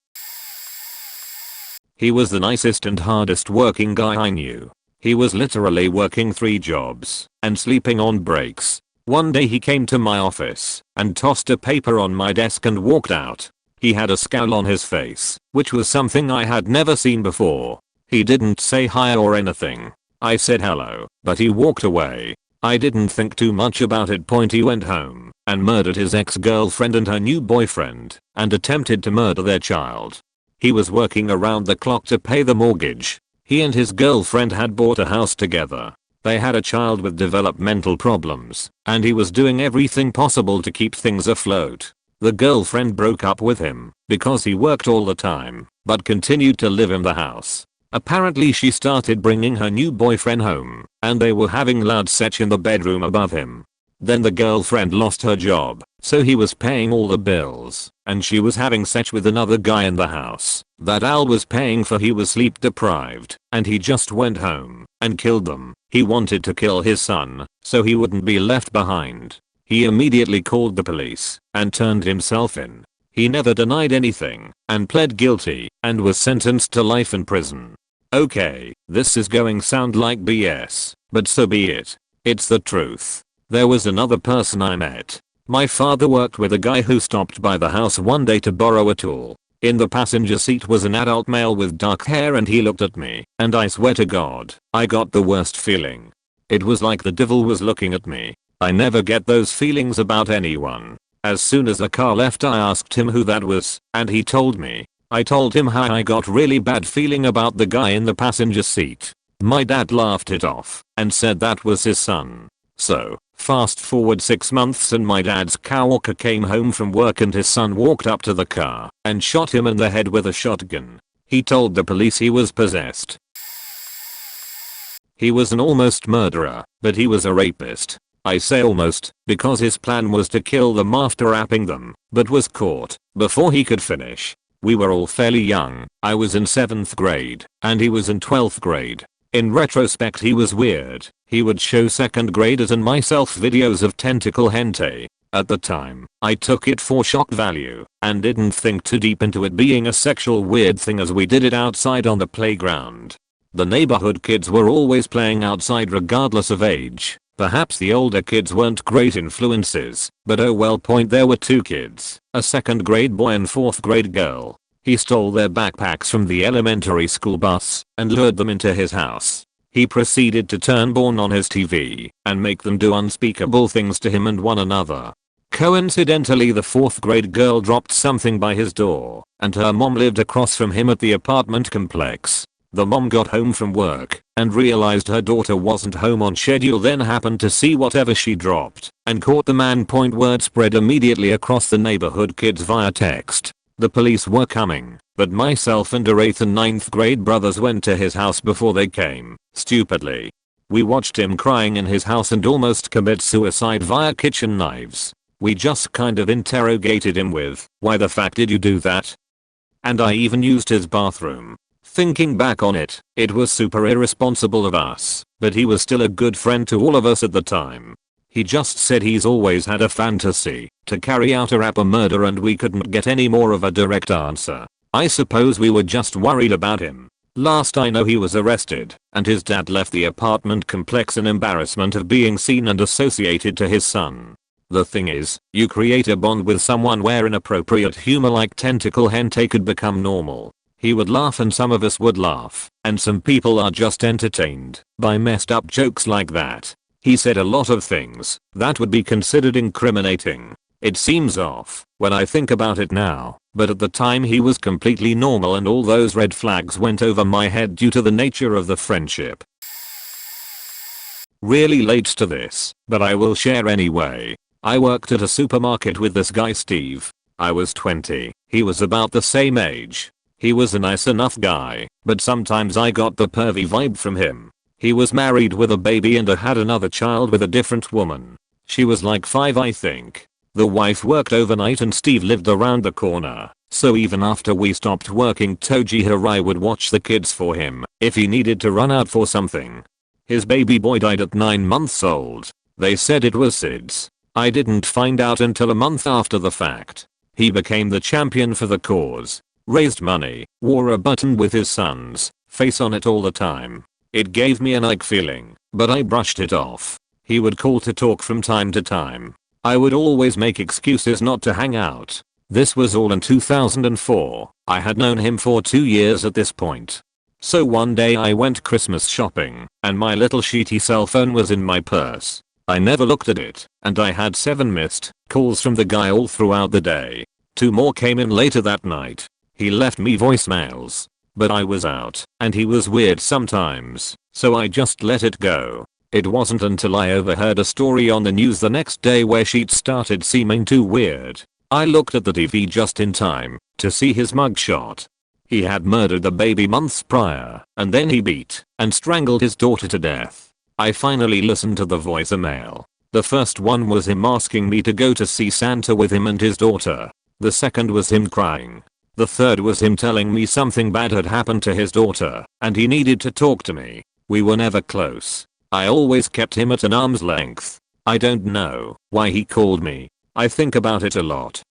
He was the nicest and hardest working guy I knew. He was literally working 3 jobs and sleeping on breaks. One day he came to my office and tossed a paper on my desk and walked out. He had a scowl on his face, which was something I had never seen before. He didn't say hi or anything. I said hello, but he walked away. I didn't think too much about it. He went home and murdered his ex-girlfriend and her new boyfriend and attempted to murder their child. He was working around the clock to pay the mortgage. He and his girlfriend had bought a house together. They had a child with developmental problems, and he was doing everything possible to keep things afloat. The girlfriend broke up with him because he worked all the time, but continued to live in the house. Apparently she started bringing her new boyfriend home, and they were having loud sex in the bedroom above him. Then the girlfriend lost her job, so he was paying all the bills, and she was having sex with another guy in the house that Al was paying for. He was sleep deprived, and he just went home and killed them. He wanted to kill his son, so he wouldn't be left behind. He immediately called the police and turned himself in. He never denied anything and pled guilty and was sentenced to life in prison. Okay, this is going sound like BS, but so be it. It's the truth. There was another person I met. My father worked with a guy who stopped by the house one day to borrow a tool. In the passenger seat was an adult male with dark hair, and he looked at me, and I swear to God, I got the worst feeling. It was like the devil was looking at me. I never get those feelings about anyone. As soon as the car left, I asked him who that was, and he told me. I told him how I got really bad feeling about the guy in the passenger seat. My dad laughed it off and said that was his son. So, fast forward 6 months and my dad's coworker came home from work and his son walked up to the car and shot him in the head with a shotgun. He told the police he was possessed. He was an almost murderer, but he was a rapist. I say almost, because his plan was to kill them after rapping them, but was caught before he could finish. We were all fairly young. I was in 7th grade, and he was in 12th grade. In retrospect, he was weird. He would show 2nd graders and myself videos of tentacle hentai. At the time, I took it for shock value, and didn't think too deep into it being a sexual weird thing, as we did it outside on the playground. The neighborhood kids were always playing outside regardless of age. Perhaps the older kids weren't great influences, but oh well. There were 2 kids, a 2nd grade boy and 4th grade girl. He stole their backpacks from the elementary school bus and lured them into his house. He proceeded to turn porn on his TV and make them do unspeakable things to him and one another. Coincidentally, the 4th grade girl dropped something by his door, and her mom lived across from him at the apartment complex. The mom got home from work and realized her daughter wasn't home on schedule, then happened to see whatever she dropped and caught the man. Word spread immediately across the neighborhood kids via text. The police were coming, but myself and our 8th and 9th grade brothers went to his house before they came, stupidly. We watched him crying in his house and almost commit suicide via kitchen knives. We just kind of interrogated him with, "Why the fuck did you do that?" And I even used his bathroom. Thinking back on it, it was super irresponsible of us, but he was still a good friend to all of us at the time. He just said he's always had a fantasy to carry out a rapper murder, and we couldn't get any more of a direct answer. I suppose we were just worried about him. Last I know, he was arrested, and his dad left the apartment complex in embarrassment of being seen and associated to his son. The thing is, you create a bond with someone where inappropriate humor like tentacle hentai could become normal. He would laugh and some of us would laugh, and some people are just entertained by messed up jokes like that. He said a lot of things that would be considered incriminating. It seems off when I think about it now, but at the time he was completely normal, and all those red flags went over my head due to the nature of the friendship. Really late to this, but I will share anyway. I worked at a supermarket with this guy Steve. I was 20, he was about the same age. He was a nice enough guy, but sometimes I got the pervy vibe from him. He was married with a baby and had another child with a different woman. She was like 5, I think. The wife worked overnight and Steve lived around the corner, So even after we stopped working Toji Hirai would watch the kids for him if he needed to run out for something. His baby boy died at 9 months old. They said it was SIDS. I didn't find out until a month after the fact. He became the champion for the cause. Raised money, wore a button with his son's face on it all the time. It gave me an ick feeling, but I brushed it off. He would call to talk from time to time. I would always make excuses not to hang out. This was all in 2004. I had known him for 2 years at this point. So one day I went Christmas shopping, and my little shitty cell phone was in my purse. I never looked at it, and I had 7 missed calls from the guy all throughout the day. 2 more came in later that night. He left me voicemails. But I was out, and he was weird sometimes, so I just let it go. It wasn't until I overheard a story on the news the next day where shit started seeming too weird. I looked at the TV just in time to see his mugshot. He had murdered the baby months prior, and then he beat and strangled his daughter to death. I finally listened to the voicemail. The first one was him asking me to go to see Santa with him and his daughter. The second was him crying. The third was him telling me something bad had happened to his daughter, and he needed to talk to me. We were never close. I always kept him at an arm's length. I don't know why he called me. I think about it a lot.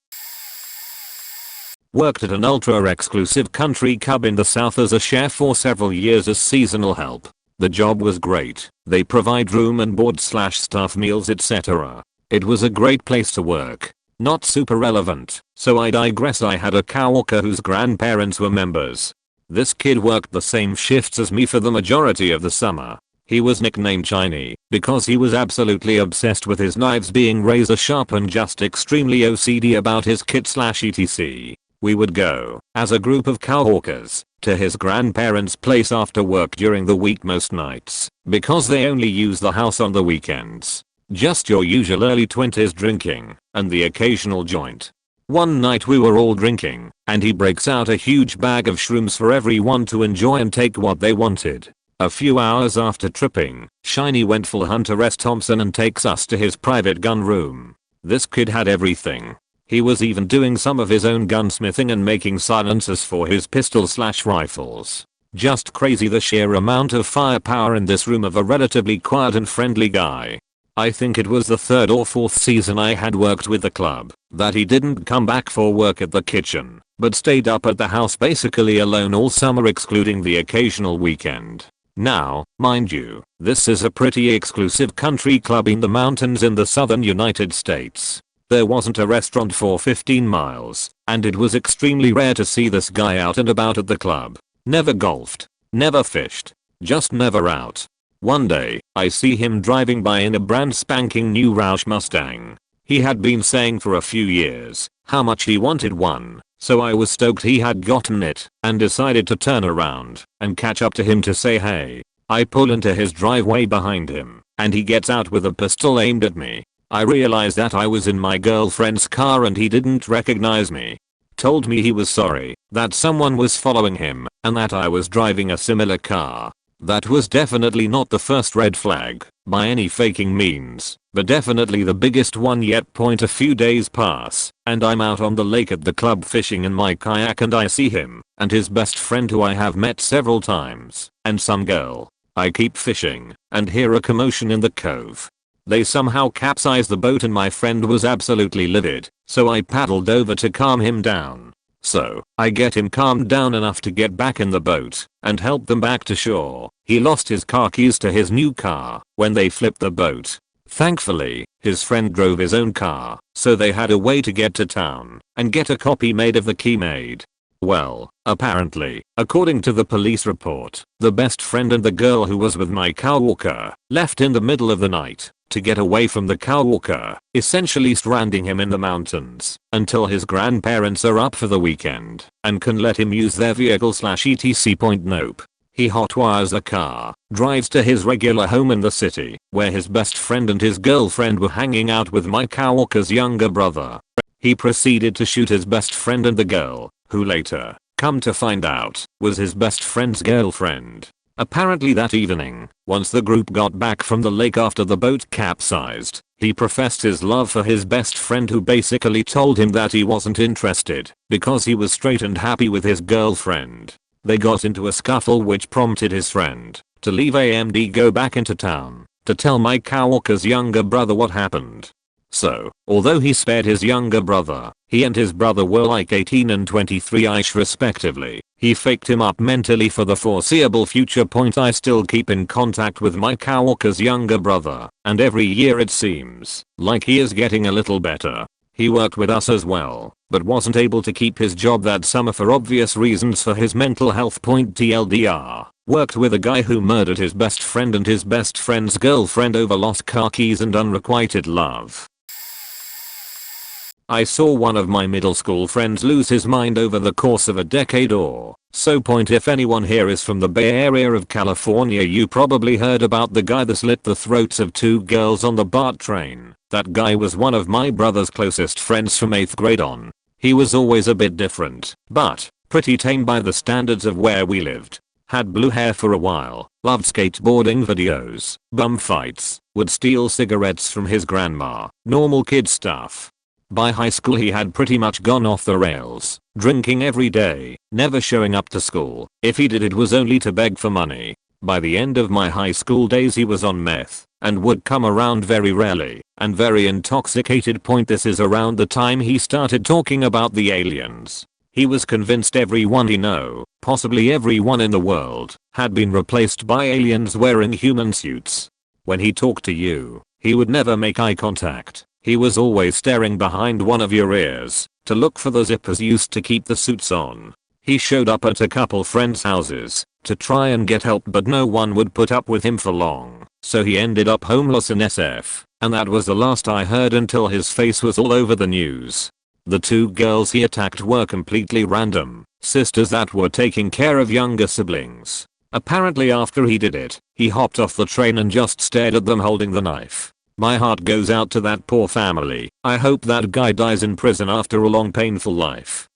Worked at an ultra-exclusive country club in the south as a chef for several years as seasonal help. The job was great. They provide room and board / staff meals etc. It was a great place to work. Not super relevant, so I digress. I had a coworker whose grandparents were members. This kid worked the same shifts as me for the majority of the summer. He was nicknamed Shiny because he was absolutely obsessed with his knives being razor sharp and just extremely OCD about his kit / etc. We would go, as a group of coworkers, to his grandparents' place after work during the week most nights, because they only use the house on the weekends. Just your usual early 20s drinking, and the occasional joint. One night we were all drinking, and he breaks out a huge bag of shrooms for everyone to enjoy and take what they wanted. A few hours after tripping, Shiny went full Hunter S. Thompson and takes us to his private gun room. This kid had everything. He was even doing some of his own gunsmithing and making silencers for his pistol / rifles. Just crazy the sheer amount of firepower in this room of a relatively quiet and friendly guy. I think it was the 3rd or 4th season I had worked with the club that he didn't come back for work at the kitchen, but stayed up at the house basically alone all summer excluding the occasional weekend. Now, mind you, this is a pretty exclusive country club in the mountains in the southern United States. There wasn't a restaurant for 15 miles, and it was extremely rare to see this guy out and about at the club. Never golfed, never fished, just never out. One day, I see him driving by in a brand spanking new Roush Mustang. He had been saying for a few years how much he wanted one, so I was stoked he had gotten it and decided to turn around and catch up to him to say hey. I pull into his driveway behind him, and he gets out with a pistol aimed at me. I realized that I was in my girlfriend's car and he didn't recognize me. Told me he was sorry, that someone was following him, and that I was driving a similar car. That was definitely not the first red flag, by any faking means, but definitely the biggest one yet. A few days pass, and I'm out on the lake at the club fishing in my kayak and I see him, and his best friend who I have met several times, and some girl. I keep fishing, and hear a commotion in the cove. They somehow capsized the boat and my friend was absolutely livid, so I paddled over to calm him down. So, I get him calmed down enough to get back in the boat and help them back to shore. He lost his car keys to his new car when they flipped the boat. Thankfully, his friend drove his own car, so they had a way to get to town and get a copy made of the key made. Well, apparently, according to the police report, the best friend and the girl who was with my coworker left in the middle of the night to get away from the coworker, essentially stranding him in the mountains until his grandparents are up for the weekend and can let him use their vehicle / etc. Nope. He hotwires the car, drives to his regular home in the city, where his best friend and his girlfriend were hanging out with my coworker's younger brother. He proceeded to shoot his best friend and the girl, who later, come to find out, was his best friend's girlfriend. Apparently that evening, once the group got back from the lake after the boat capsized, he professed his love for his best friend, who basically told him that he wasn't interested because he was straight and happy with his girlfriend. They got into a scuffle, which prompted his friend to leave AMD, go back into town to tell Mike Walker's younger brother what happened. So, although he spared his younger brother, he and his brother were like 18 and 23ish respectively. He faked him up mentally for the foreseeable future. I still keep in contact with Mike Walker's younger brother, and every year it seems like he is getting a little better. He worked with us as well, but wasn't able to keep his job that summer for obvious reasons for his mental health. TLDR. Worked with a guy who murdered his best friend and his best friend's girlfriend over lost car keys and unrequited love. I saw one of my middle school friends lose his mind over the course of a decade or so. If anyone here is from the Bay Area of California, you probably heard about the guy that slit the throats of 2 girls on the BART train. That guy was one of my brother's closest friends from 8th grade on. He was always a bit different, but pretty tame by the standards of where we lived. Had blue hair for a while, loved skateboarding videos, bum fights, would steal cigarettes from his grandma, normal kid stuff. By high school he had pretty much gone off the rails, drinking every day, never showing up to school. If he did, it was only to beg for money. By the end of my high school days he was on meth, and would come around very rarely, and very intoxicated. This is around the time he started talking about the aliens. He was convinced everyone he knew, possibly everyone in the world, had been replaced by aliens wearing human suits. When he talked to you, he would never make eye contact. He was always staring behind one of your ears to look for the zippers used to keep the suits on. He showed up at a couple friends' houses to try and get help, but no one would put up with him for long, so he ended up homeless in SF, and that was the last I heard until his face was all over the news. The 2 girls he attacked were completely random sisters that were taking care of younger siblings. Apparently after he did it, he hopped off the train and just stared at them holding the knife. My heart goes out to that poor family. I hope that guy dies in prison after a long painful life.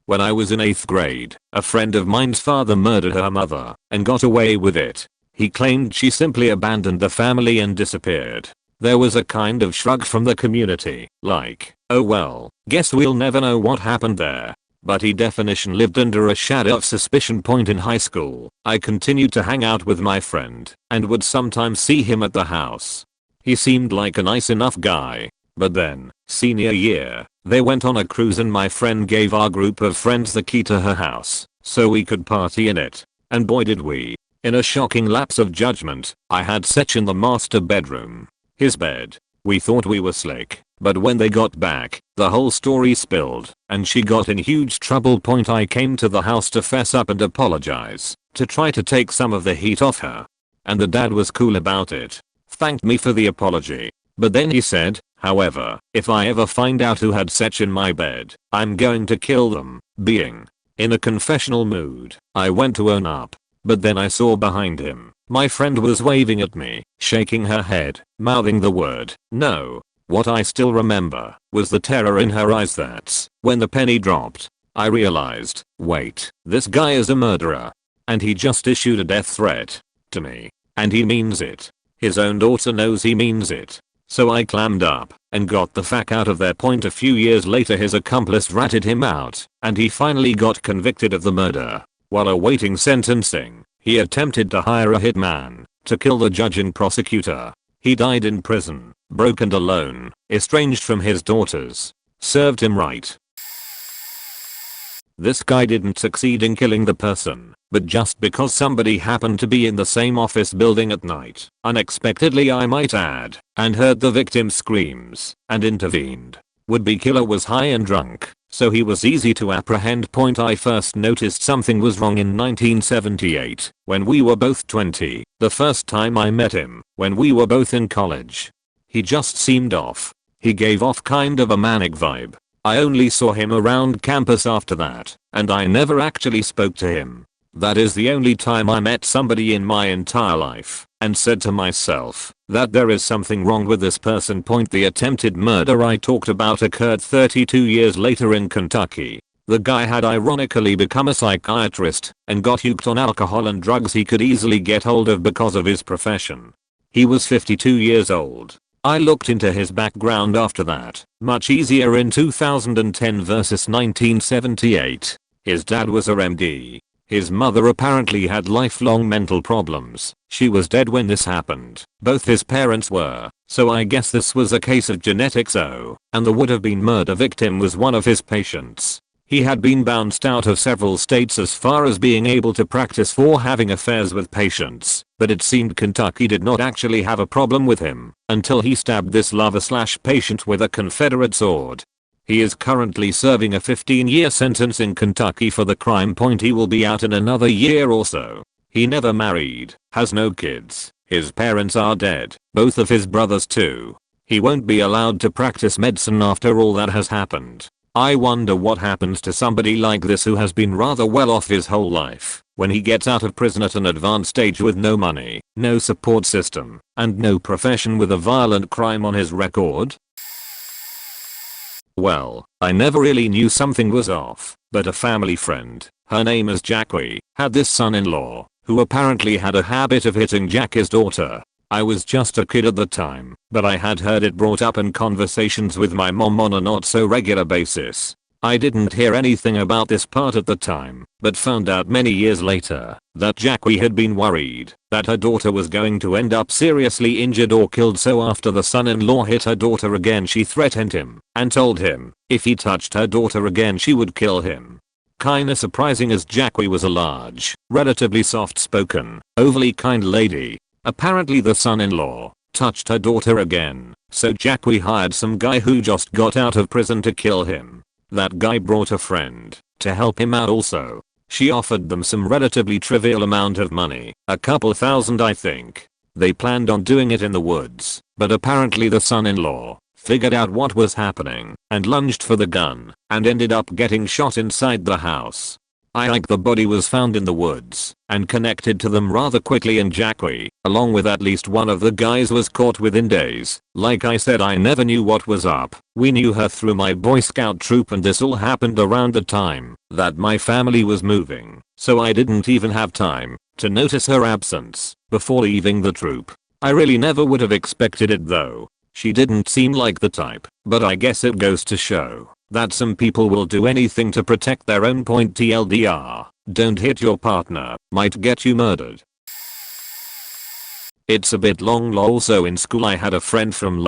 When I was in 8th grade, a friend of mine's father murdered her mother and got away with it. He claimed she simply abandoned the family and disappeared. There was a kind of shrug from the community, like, oh well, guess we'll never know what happened there. But he definition lived under a shadow of suspicion. In high school, I continued to hang out with my friend and would sometimes see him at the house. He seemed like a nice enough guy. But then, senior year, they went on a cruise and my friend gave our group of friends the key to her house so we could party in it. And boy did we. In a shocking lapse of judgment, I had sex in the master bedroom. His bed. We thought we were slick, but when they got back, the whole story spilled, and she got in huge trouble. I came to the house to fess up and apologize, to try to take some of the heat off her. And the dad was cool about it, thanked me for the apology. But then he said, however, if I ever find out who had sex in my bed, I'm going to kill them. Being in a confessional mood, I went to own up. But then I saw behind him, my friend was waving at me, shaking her head, mouthing the word, no. What I still remember was the terror in her eyes. That's when the penny dropped. I realized, wait, this guy is a murderer. And he just issued a death threat to me. And he means it. His own daughter knows he means it. So I clammed up and got the fuck out of there. A few years later his accomplice ratted him out, and he finally got convicted of the murder. While awaiting sentencing, he attempted to hire a hitman to kill the judge and prosecutor. He died in prison, broke and alone, estranged from his daughters. Served him right. This guy didn't succeed in killing the person, but just because somebody happened to be in the same office building at night, unexpectedly I might add, and heard the victim's screams, and intervened. Would-be killer was high and drunk, so he was easy to apprehend. I first noticed something was wrong in 1978, when we were both 20, the first time I met him, when we were both in college. He just seemed off. He gave off kind of a manic vibe. I only saw him around campus after that, and I never actually spoke to him. That is the only time I met somebody in my entire life, and said to myself that there is something wrong with this person. The attempted murder I talked about occurred 32 years later in Kentucky. The guy had ironically become a psychiatrist and got hooked on alcohol and drugs he could easily get hold of because of his profession. He was 52 years old. I looked into his background after that. Much easier in 2010 versus 1978. His dad was a MD. His mother apparently had lifelong mental problems. She was dead when this happened. Both his parents were, so I guess this was a case of genetics. Oh, and the would have been murder victim was one of his patients. He had been bounced out of several states as far as being able to practice for having affairs with patients, but it seemed Kentucky did not actually have a problem with him until he stabbed this lover/patient with a Confederate sword. He is currently serving a 15-year sentence in Kentucky for the crime. He will be out in another year or so. He never married, has no kids, his parents are dead, both of his brothers too. He won't be allowed to practice medicine after all that has happened. I wonder what happens to somebody like this who has been rather well off his whole life when he gets out of prison at an advanced age with no money, no support system, and no profession with a violent crime on his record. Well, I never really knew something was off, but a family friend, her name is Jackie, had this son-in-law, who apparently had a habit of hitting Jackie's daughter. I was just a kid at the time, but I had heard it brought up in conversations with my mom on a not so regular basis. I didn't hear anything about this part at the time, but found out many years later that Jackie had been worried that her daughter was going to end up seriously injured or killed, so after the son-in-law hit her daughter again she threatened him and told him if he touched her daughter again she would kill him. Kinda surprising as Jackie was a large, relatively soft-spoken, overly kind lady. Apparently the son-in-law touched her daughter again, so Jackie hired some guy who just got out of prison to kill him. That guy brought a friend to help him out also. She offered them some relatively trivial amount of money, a couple thousand I think. They planned on doing it in the woods, but apparently the son-in-law figured out what was happening and lunged for the gun and ended up getting shot inside the house. The body was found in the woods and connected to them rather quickly, and Jackie, along with at least one of the guys, was caught within days. Like I said, I never knew what was up. We knew her through my Boy Scout troop and this all happened around the time that my family was moving, so I didn't even have time to notice her absence before leaving the troop. I really never would have expected it though. She didn't seem like the type, but I guess it goes to show that some people will do anything to protect their own. TLDR, don't hit your partner, might get you murdered. It's a bit long lol. So in school I had a friend from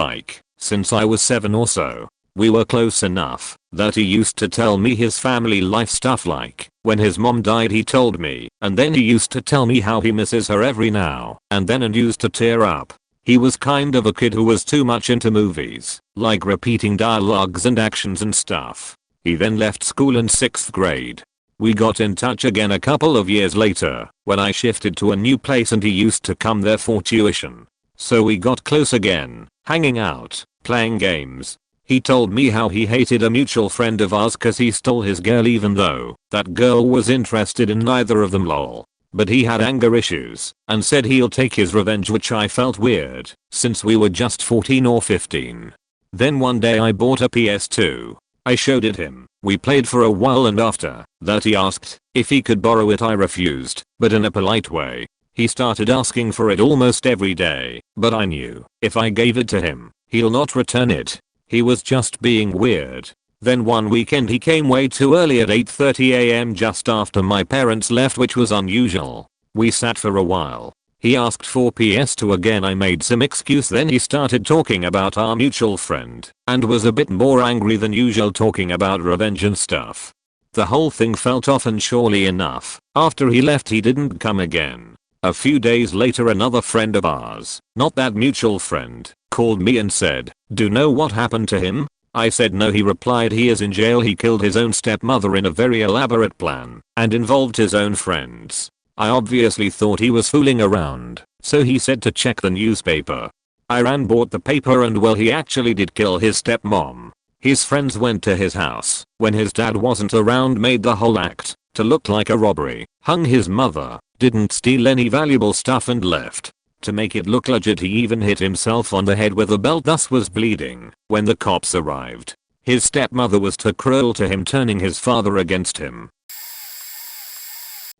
since I was 7 or so. We were close enough that he used to tell me his family life stuff, like when his mom died he told me, and then he used to tell me how he misses her every now and then and used to tear up. He was kind of a kid who was too much into movies, like repeating dialogues and actions and stuff. He then left school in 6th grade. We got in touch again a couple of years later when I shifted to a new place and he used to come there for tuition. So we got close again, hanging out, playing games. He told me how he hated a mutual friend of ours cause he stole his girl even though that girl was interested in neither of them lol. But he had anger issues and said he'll take his revenge, which I felt weird since we were just 14 or 15. Then one day I bought a PS2. I showed it him. We played for a while and after that he asked if he could borrow it. I refused, but in a polite way. He started asking for it almost every day, but I knew if I gave it to him, he'll not return it. He was just being weird. Then one weekend he came way too early at 8:30 AM just after my parents left, which was unusual. We sat for a while. He asked for PS2 again. I made some excuse, then he started talking about our mutual friend and was a bit more angry than usual, talking about revenge and stuff. The whole thing felt off, and surely enough, after he left he didn't come again. A few days later another friend of ours, not that mutual friend, called me and said, "Do you know what happened to him?" I said no. He replied, "He is in jail. He killed his own stepmother in a very elaborate plan and involved his own friends." I obviously thought he was fooling around, so he said to check the newspaper. I ran, bought the paper, and well, he actually did kill his stepmom. His friends went to his house when his dad wasn't around, made the whole act to look like a robbery, hung his mother, didn't steal any valuable stuff and left. To make it look legit he even hit himself on the head with a belt, thus was bleeding when the cops arrived. His stepmother was too cruel to him, turning his father against him.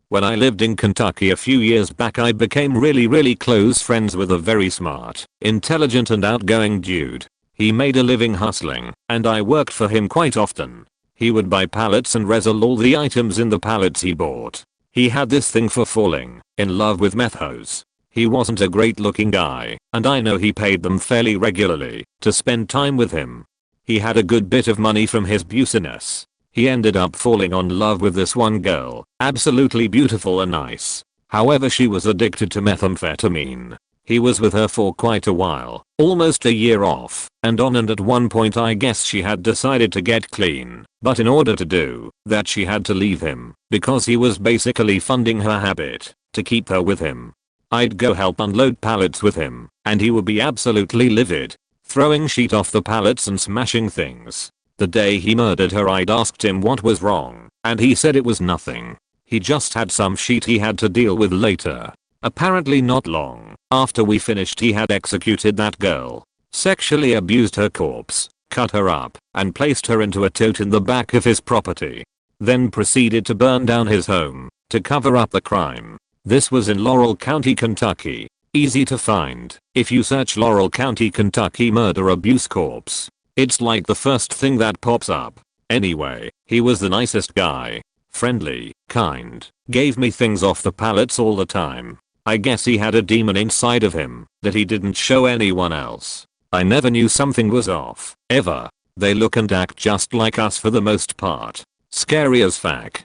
When I lived in Kentucky a few years back, I became really close friends with a very smart, intelligent and outgoing dude. He made a living hustling, and I worked for him quite often. He would buy pallets and resell all the items in the pallets he bought. He had this thing for falling in love with meth hoes. He wasn't a great looking guy, and I know he paid them fairly regularly to spend time with him. He had a good bit of money from his business. He ended up falling in love with this one girl, absolutely beautiful and nice. However, she was addicted to methamphetamine. He was with her for quite a while, almost a year off and on, and at one point I guess she had decided to get clean, but in order to do that she had to leave him because he was basically funding her habit to keep her with him. I'd go help unload pallets with him, and he would be absolutely livid, throwing shit off the pallets and smashing things. The day he murdered her, I'd asked him what was wrong, and he said it was nothing. He just had some shit he had to deal with later. Apparently not long after we finished, he had executed that girl, sexually abused her corpse, cut her up, and placed her into a tote in the back of his property. Then proceeded to burn down his home to cover up the crime. This was in Laurel County, Kentucky. Easy to find if you search Laurel County, Kentucky murder abuse corpse. It's like the first thing that pops up. Anyway, he was the nicest guy. Friendly, kind, gave me things off the pallets all the time. I guess he had a demon inside of him that he didn't show anyone else. I never knew something was off, ever. They look and act just like us for the most part. Scary as fuck.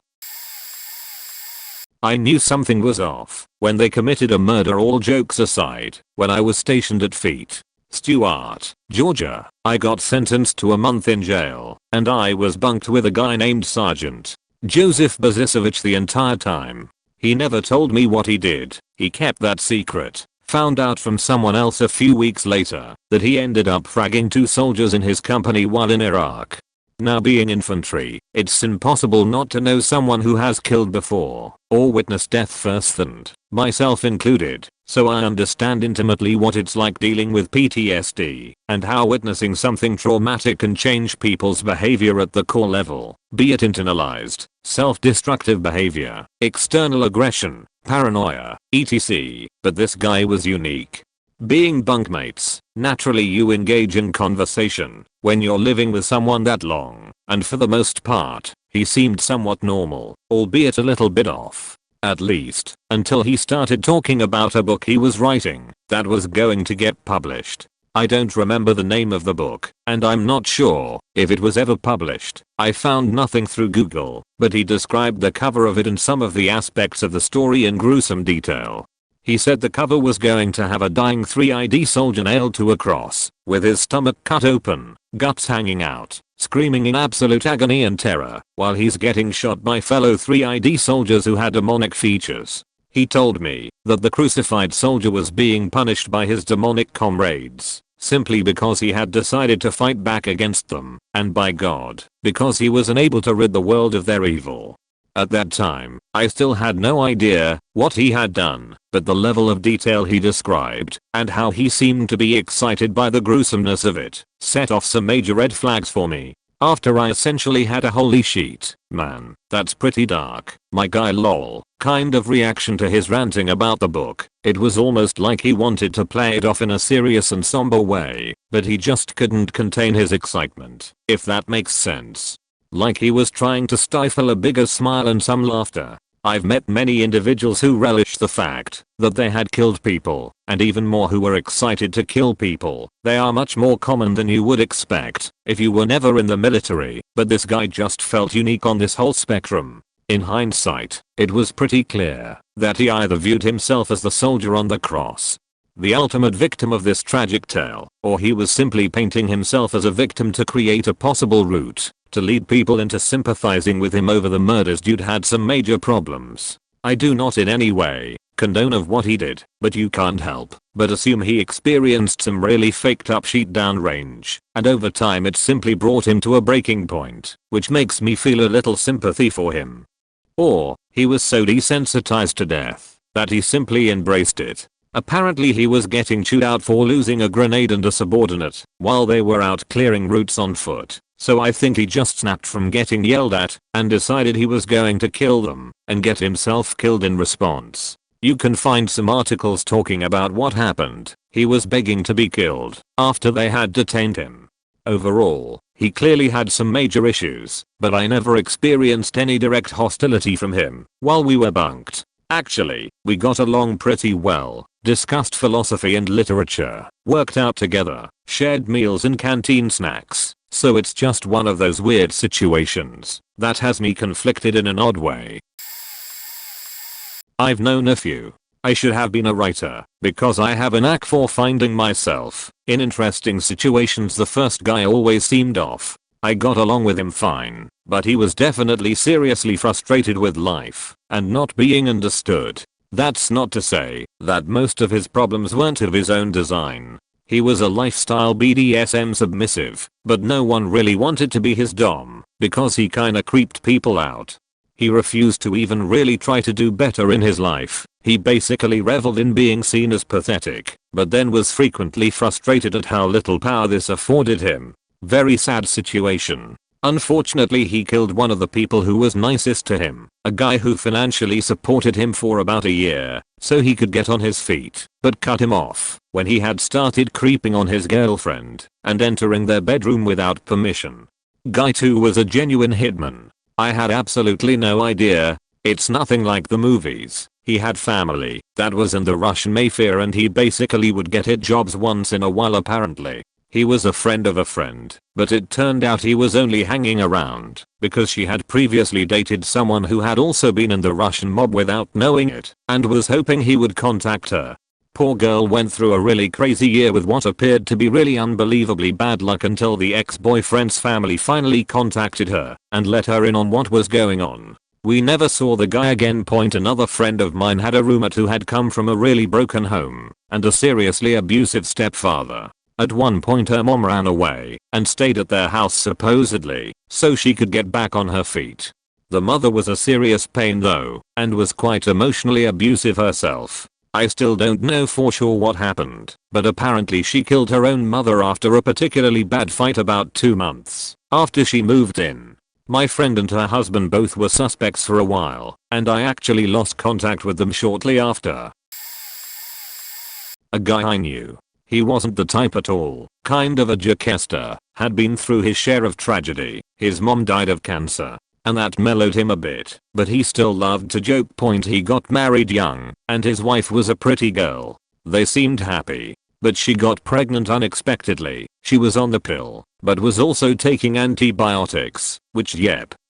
I knew something was off when they committed a murder, all jokes aside, when I was stationed at Stewart, Georgia. I got sentenced to a month in jail, and I was bunked with a guy named Sergeant Joseph Bazisevich the entire time. He never told me what he did. He kept that secret. Found out from someone else a few weeks later that he ended up fragging 2 soldiers in his company while in Iraq. Now, being infantry, it's impossible not to know someone who has killed before or witnessed death firsthand, myself included, so I understand intimately what it's like dealing with PTSD and how witnessing something traumatic can change people's behavior at the core level, be it internalized, self-destructive behavior, external aggression, paranoia, etc. But this guy was unique. Being bunkmates, naturally you engage in conversation when you're living with someone that long, and for the most part, he seemed somewhat normal, albeit a little bit off. At least, until he started talking about a book he was writing that was going to get published. I don't remember the name of the book, and I'm not sure if it was ever published. I found nothing through Google, but he described the cover of it and some of the aspects of the story in gruesome detail. He said the cover was going to have a dying 3ID soldier nailed to a cross, with his stomach cut open, guts hanging out, screaming in absolute agony and terror, while he's getting shot by fellow 3ID soldiers who had demonic features. He told me that the crucified soldier was being punished by his demonic comrades, simply because he had decided to fight back against them, and by God, because he was unable to rid the world of their evil. At that time, I still had no idea what he had done, but the level of detail he described, and how he seemed to be excited by the gruesomeness of it, set off some major red flags for me. After I essentially had a holy shit, man, that's pretty dark, my guy lol, kind of reaction to his ranting about the book. It was almost like he wanted to play it off in a serious and somber way, but he just couldn't contain his excitement, if that makes sense. Like he was trying to stifle a bigger smile and some laughter. I've met many individuals who relish the fact that they had killed people, and even more who were excited to kill people. They are much more common than you would expect if you were never in the military, but this guy just felt unique on this whole spectrum. In hindsight, it was pretty clear that he either viewed himself as the soldier on the cross, the ultimate victim of this tragic tale, or he was simply painting himself as a victim to create a possible route to lead people into sympathizing with him over the murders. Dude had some major problems. I do not in any way condone of what he did, but you can't help but assume he experienced some really faked up shit downrange, and over time it simply brought him to a breaking point, which makes me feel a little sympathy for him. Or, he was so desensitized to death that he simply embraced it. Apparently he was getting chewed out for losing a grenade and a subordinate while they were out clearing routes on foot. So I think he just snapped from getting yelled at and decided he was going to kill them and get himself killed in response. You can find some articles talking about what happened. He was begging to be killed after they had detained him. Overall, he clearly had some major issues, but I never experienced any direct hostility from him while we were bunked. Actually, we got along pretty well, discussed philosophy and literature, worked out together, shared meals and canteen snacks, so it's just one of those weird situations that has me conflicted in an odd way. I've known a few. I should have been a writer, because I have a knack for finding myself in interesting situations. The first guy always seemed off. I got along with him fine, but he was definitely seriously frustrated with life and not being understood. That's not to say that most of his problems weren't of his own design. He was a lifestyle BDSM submissive, but no one really wanted to be his dom because he kinda creeped people out. He refused to even really try to do better in his life. He basically reveled in being seen as pathetic, but then was frequently frustrated at how little power this afforded him. Very sad situation. Unfortunately, he killed one of the people who was nicest to him, a guy who financially supported him for about a year so he could get on his feet, but cut him off when he had started creeping on his girlfriend and entering their bedroom without permission. Guy 2 was a genuine hitman. I had absolutely no idea. It's nothing like the movies. He had family that was in the Russian Mafia and he basically would get hit jobs once in a while apparently. He was a friend of a friend, but it turned out he was only hanging around because she had previously dated someone who had also been in the Russian mob without knowing it and was hoping he would contact her. Poor girl went through a really crazy year with what appeared to be really unbelievably bad luck until the ex-boyfriend's family finally contacted her and let her in on what was going on. We never saw the guy again. Another friend of mine had a roommate who had come from a really broken home and a seriously abusive stepfather. At one point her mom ran away and stayed at their house supposedly so she could get back on her feet. The mother was a serious pain though and was quite emotionally abusive herself. I still don't know for sure what happened, but apparently she killed her own mother after a particularly bad fight about 2 months after she moved in. My friend and her husband both were suspects for a while, and I actually lost contact with them shortly after. A guy I knew. He wasn't the type at all, kind of a jokester, had been through his share of tragedy. His mom died of cancer, and that mellowed him a bit, but he still loved to joke. He got married young, and his wife was a pretty girl. They seemed happy, but she got pregnant unexpectedly. She was on the pill, but was also taking antibiotics, which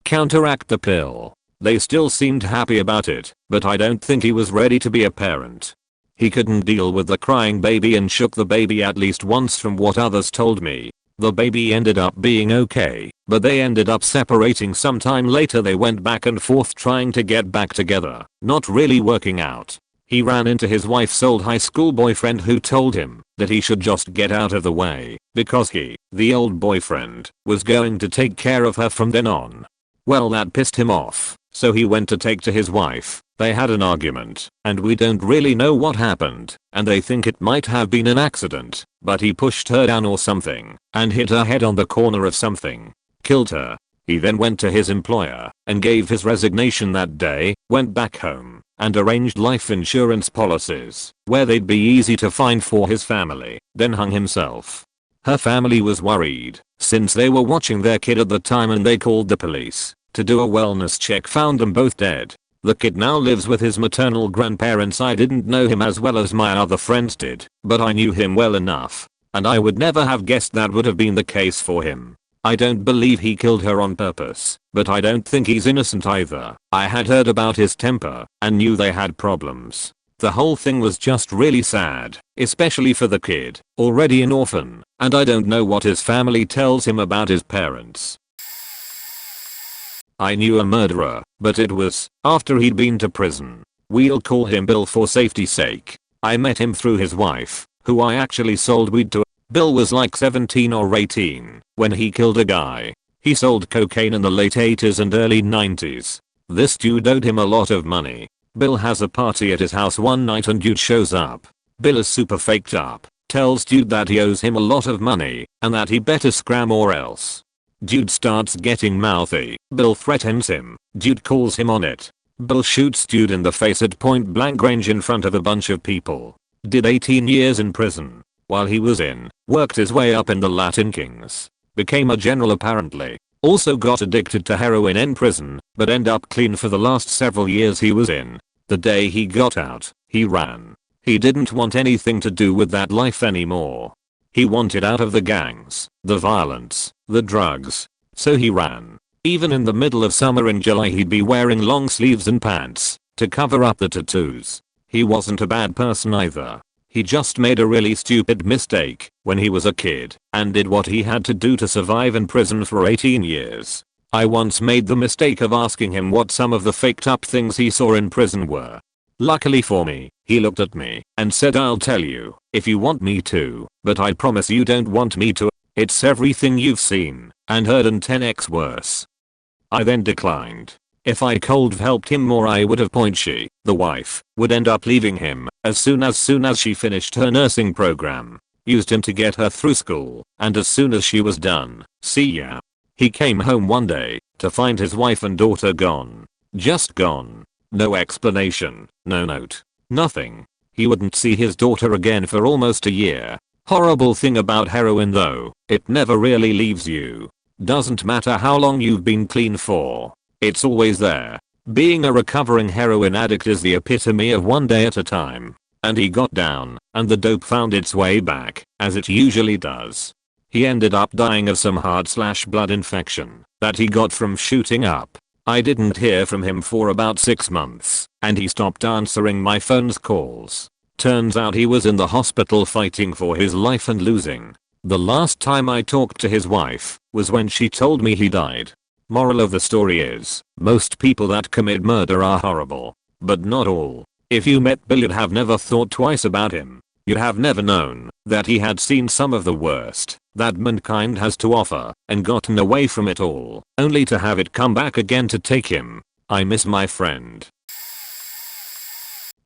counteract the pill. They still seemed happy about it, but I don't think he was ready to be a parent. He couldn't deal with the crying baby and shook the baby at least once from what others told me. The baby ended up being okay, but they ended up separating sometime later. They went back and forth trying to get back together, not really working out. He ran into his wife's old high school boyfriend who told him that he should just get out of the way because he, the old boyfriend, was going to take care of her from then on. Well, that pissed him off, so he went to take to his wife. They had an argument, and we don't really know what happened, and they think it might have been an accident, but he pushed her down or something and hit her head on the corner of something. Killed her. He then went to his employer and gave his resignation that day, went back home, and arranged life insurance policies where they'd be easy to find for his family, then hung himself. Her family was worried since they were watching their kid at the time and they called the police to do a wellness check, found them both dead. The kid now lives with his maternal grandparents. I didn't know him as well as my other friends did, but I knew him well enough, and I would never have guessed that would have been the case for him. I don't believe he killed her on purpose, but I don't think he's innocent either. I had heard about his temper and knew they had problems. The whole thing was just really sad, especially for the kid, already an orphan, and I don't know what his family tells him about his parents. I knew a murderer, but it was after he'd been to prison. We'll call him Bill for safety's sake. I met him through his wife, who I actually sold weed to. Bill was like 17 or 18 when he killed a guy. He sold cocaine in the late 80s and early 90s. This dude owed him a lot of money. Bill has a party at his house one night and dude shows up. Bill is super faked up, tells dude that he owes him a lot of money and that he better scram or else. Dude starts getting mouthy. Bill threatens him. Dude calls him on it. Bill shoots dude in the face at point blank range in front of a bunch of people. Did 18 years in prison. While he was in, worked his way up in the Latin Kings. Became a general apparently. Also got addicted to heroin in prison, but end up clean for the last several years he was in. The day he got out, he ran. He didn't want anything to do with that life anymore. He wanted out of the gangs, the violence, the drugs. So he ran. Even in the middle of summer in July he'd be wearing long sleeves and pants to cover up the tattoos. He wasn't a bad person either. He just made a really stupid mistake when he was a kid and did what he had to do to survive in prison for 18 years. I once made the mistake of asking him what some of the faked up things he saw in prison were. Luckily for me, he looked at me and said, "I'll tell you if you want me to, but I promise you don't want me to. It's everything you've seen and heard and 10x worse." I then declined. If I could have helped him more I would have. She, the wife, would end up leaving him as soon as she finished her nursing program. Used him to get her through school, and as soon as she was done, see ya. He came home one day to find his wife and daughter gone. Just gone. No explanation, no note, nothing. He wouldn't see his daughter again for almost a year. Horrible thing about heroin though, it never really leaves you. Doesn't matter how long you've been clean for. It's always there. Being a recovering heroin addict is the epitome of one day at a time. And he got down, and the dope found its way back, as it usually does. He ended up dying of some heart/blood infection that he got from shooting up. I didn't hear from him for about 6 months, and he stopped answering my phone's calls. Turns out he was in the hospital fighting for his life and losing. The last time I talked to his wife was when she told me he died. Moral of the story is, most people that commit murder are horrible. But not all. If you met Bill you'd have never thought twice about him. You'd have never known that he had seen some of the worst that mankind has to offer and gotten away from it all, only to have it come back again to take him. I miss my friend.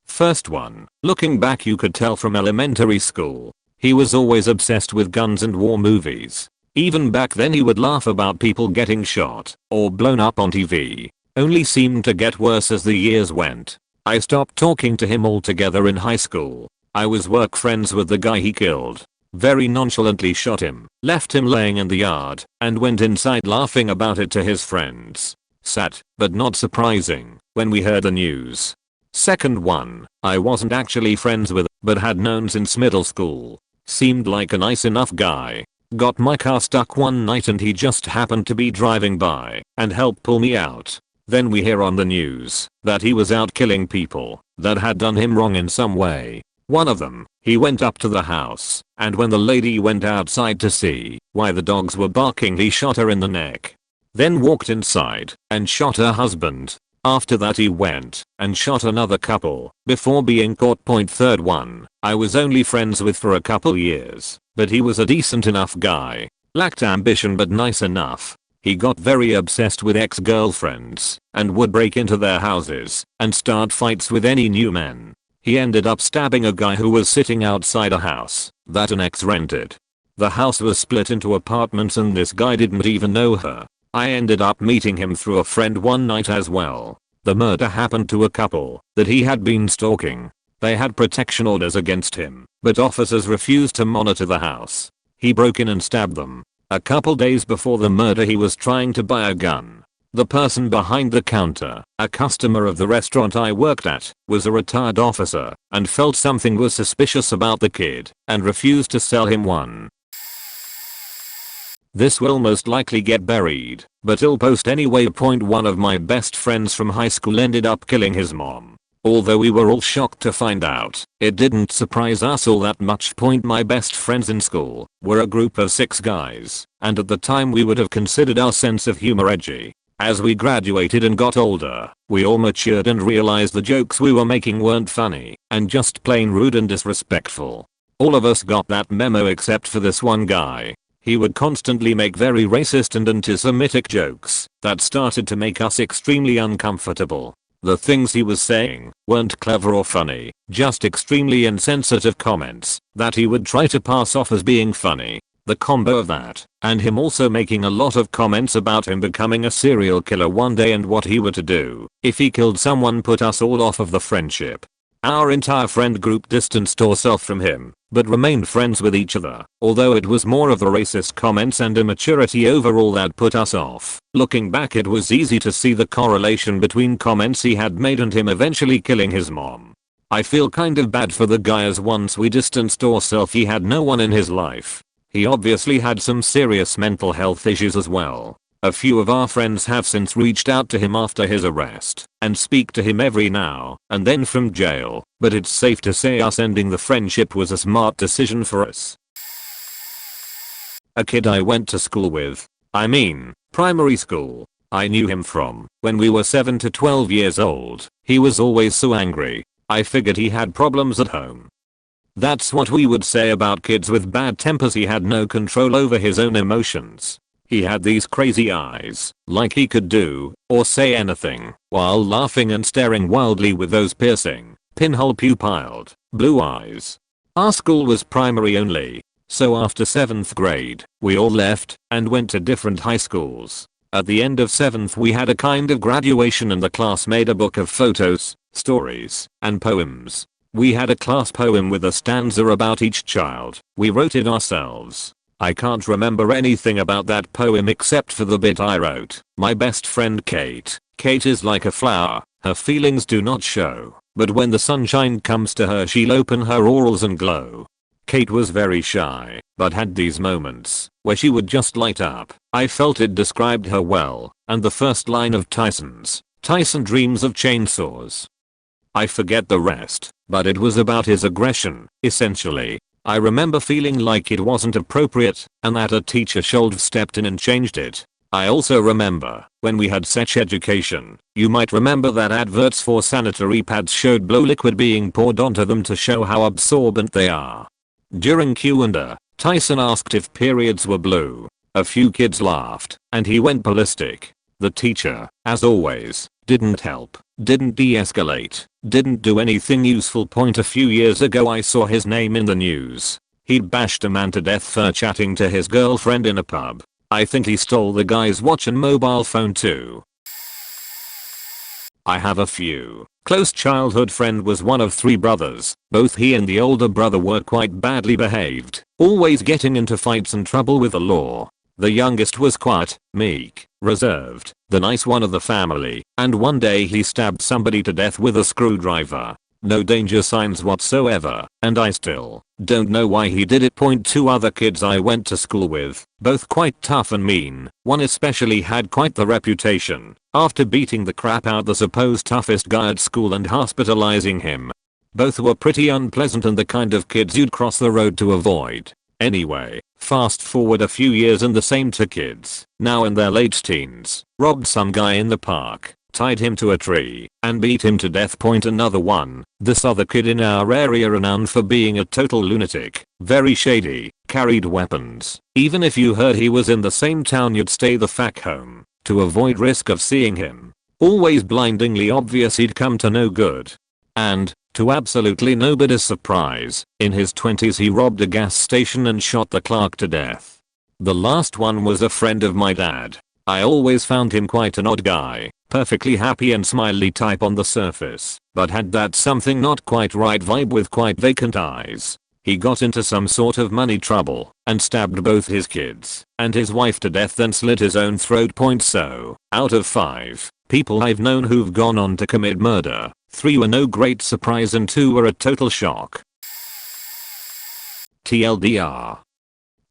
First one. Looking back you could tell from elementary school. He was always obsessed with guns and war movies. Even back then he would laugh about people getting shot or blown up on TV. Only seemed to get worse as the years went. I stopped talking to him altogether in high school. I was work friends with the guy he killed. Very nonchalantly shot him, left him laying in the yard, and went inside laughing about it to his friends. Sad, but not surprising, when we heard the news. Second one, I wasn't actually friends with, but had known since middle school. Seemed like a nice enough guy. Got my car stuck one night and he just happened to be driving by and helped pull me out. Then we hear on the news that he was out killing people that had done him wrong in some way. One of them, he went up to the house, and when the lady went outside to see why the dogs were barking he shot her in the neck. Then walked inside and shot her husband. After that he went and shot another couple before being caught. Third one, I was only friends with for a couple years, but he was a decent enough guy. Lacked ambition but nice enough. He got very obsessed with ex-girlfriends and would break into their houses and start fights with any new men. He ended up stabbing a guy who was sitting outside a house that an ex rented. The house was split into apartments and this guy didn't even know her. I ended up meeting him through a friend one night as well. The murder happened to a couple that he had been stalking. They had protection orders against him, but officers refused to monitor the house. He broke in and stabbed them. A couple days before the murder he was trying to buy a gun. The person behind the counter, a customer of the restaurant I worked at, was a retired officer and felt something was suspicious about the kid and refused to sell him one. This will most likely get buried, but I'll post anyway. One of my best friends from high school ended up killing his mom. Although we were all shocked to find out, it didn't surprise us all that much. My best friends in school were a group of 6 guys, and at the time we would have considered our sense of humor edgy. As we graduated and got older, we all matured and realized the jokes we were making weren't funny and just plain rude and disrespectful. All of us got that memo except for this one guy. He would constantly make very racist and anti-Semitic jokes that started to make us extremely uncomfortable. The things he was saying weren't clever or funny, just extremely insensitive comments that he would try to pass off as being funny. The combo of that, and him also making a lot of comments about him becoming a serial killer one day and what he were to do if he killed someone, put us all off of the friendship. Our entire friend group distanced ourselves from him, but remained friends with each other, although it was more of the racist comments and immaturity overall that put us off. Looking back, it was easy to see the correlation between comments he had made and him eventually killing his mom. I feel kind of bad for the guy, as once we distanced ourselves he had no one in his life. He obviously had some serious mental health issues as well. A few of our friends have since reached out to him after his arrest and speak to him every now and then from jail, but it's safe to say us ending the friendship was a smart decision for us. A kid I went to school with. I mean, primary school. I knew him from when we were 7 to 12 years old. He was always so angry. I figured he had problems at home. That's what we would say about kids with bad tempers. He had no control over his own emotions. He had these crazy eyes, like he could do or say anything, while laughing and staring wildly with those piercing, pinhole pupilled, blue eyes. Our school was primary only, so after 7th grade, we all left and went to different high schools. At the end of 7th we had a kind of graduation and the class made a book of photos, stories, and poems. We had a class poem with a stanza about each child. We wrote it ourselves. I can't remember anything about that poem except for the bit I wrote. My best friend Kate. Kate is like a flower. Her feelings do not show, but when the sunshine comes to her she'll open her orals and glow. Kate was very shy, but had these moments where she would just light up. I felt it described her well, and the first line of Tyson dreams of chainsaws. I forget the rest, but it was about his aggression, essentially. I remember feeling like it wasn't appropriate, and that a teacher should have stepped in and changed it. I also remember, when we had sex education, you might remember that adverts for sanitary pads showed blue liquid being poured onto them to show how absorbent they are. During Q&A, Tyson asked if periods were blue. A few kids laughed, and he went ballistic. The teacher, as always, didn't help, didn't de-escalate, didn't do anything useful. A few years ago I saw his name in the news. He'd bashed a man to death for chatting to his girlfriend in a pub. I think he stole the guy's watch and mobile phone too. I have a few. Close childhood friend was one of 3 brothers. Both he and the older brother were quite badly behaved, always getting into fights and trouble with the law. The youngest was quiet, meek, reserved, the nice one of the family, and one day he stabbed somebody to death with a screwdriver. No danger signs whatsoever, and I still don't know why he did it. 2 other kids I went to school with, both quite tough and mean. One especially had quite the reputation, after beating the crap out the supposed toughest guy at school and hospitalizing him. Both were pretty unpleasant and the kind of kids you'd cross the road to avoid. Anyway, fast forward a few years and the same 2 kids, now in their late teens, robbed some guy in the park, tied him to a tree, and beat him to death. Another one, this other kid in our area renowned for being a total lunatic, very shady, carried weapons. Even if you heard he was in the same town you'd stay the fuck home, to avoid risk of seeing him. Always blindingly obvious he'd come to no good. And, to absolutely nobody's surprise, in his 20s he robbed a gas station and shot the clerk to death. The last one was a friend of my dad. I always found him quite an odd guy, perfectly happy and smiley type on the surface, but had that something not quite right vibe with quite vacant eyes. He got into some sort of money trouble and stabbed both his kids and his wife to death, then slit his own throat. So, out of 5 people I've known who've gone on to commit murder, 3 were no great surprise and 2 were a total shock. TLDR.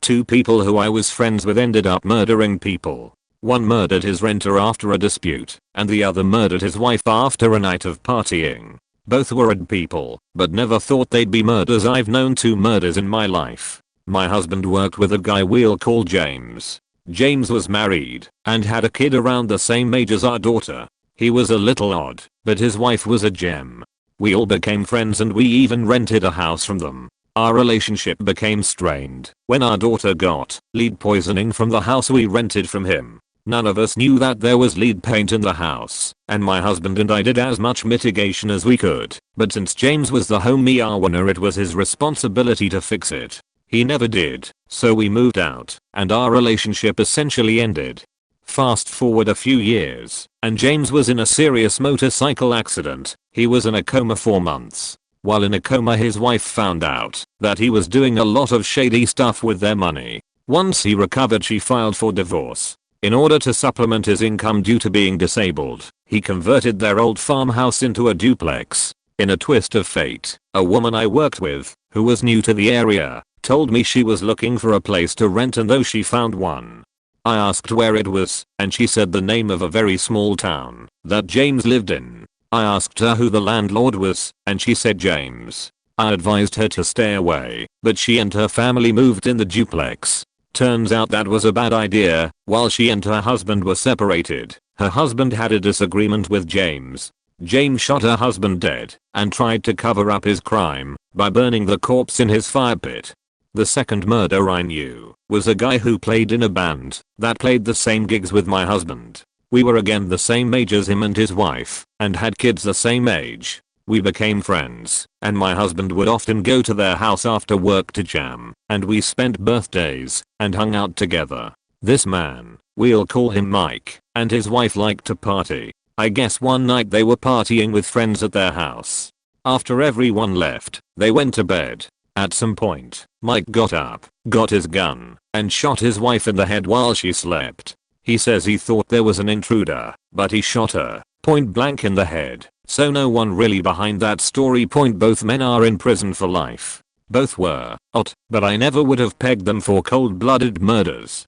2 people who I was friends with ended up murdering people. One murdered his renter after a dispute, and the other murdered his wife after a night of partying. Both were odd people, but never thought they'd be murders. I've known 2 murders in my life. My husband worked with a guy we'll call James. James was married and had a kid around the same age as our daughter. He was a little odd, but his wife was a gem. We all became friends and we even rented a house from them. Our relationship became strained when our daughter got lead poisoning from the house we rented from him. None of us knew that there was lead paint in the house, and my husband and I did as much mitigation as we could, but since James was the homie owner it was his responsibility to fix it. He never did, So we moved out, and our relationship essentially ended. Fast forward a few years, and James was in a serious motorcycle accident. He was in a coma for months. While in a coma, his wife found out that he was doing a lot of shady stuff with their money. Once he recovered, she filed for divorce. In order to supplement his income due to being disabled, he converted their old farmhouse into a duplex. In a twist of fate, a woman I worked with, who was new to the area, told me she was looking for a place to rent, and though she found one. I asked where it was, and she said the name of a very small town that James lived in. I asked her who the landlord was, and she said James. I advised her to stay away, but she and her family moved in the duplex. Turns out that was a bad idea. While she and her husband were separated, her husband had a disagreement with James. James shot her husband dead and tried to cover up his crime by burning the corpse in his fire pit. The second murder I knew was a guy who played in a band that played the same gigs with my husband. We were again the same age as him and his wife, and had kids the same age. We became friends, and my husband would often go to their house after work to jam, and we spent birthdays and hung out together. This man, we'll call him Mike, and his wife liked to party. I guess one night they were partying with friends at their house. After everyone left, they went to bed. At some point, Mike got up, got his gun, and shot his wife in the head while she slept. He says he thought there was an intruder, but he shot her point blank in the head. So no one really behind that story. Both men are in prison for life. Both were hot, but I never would have pegged them for cold-blooded murders.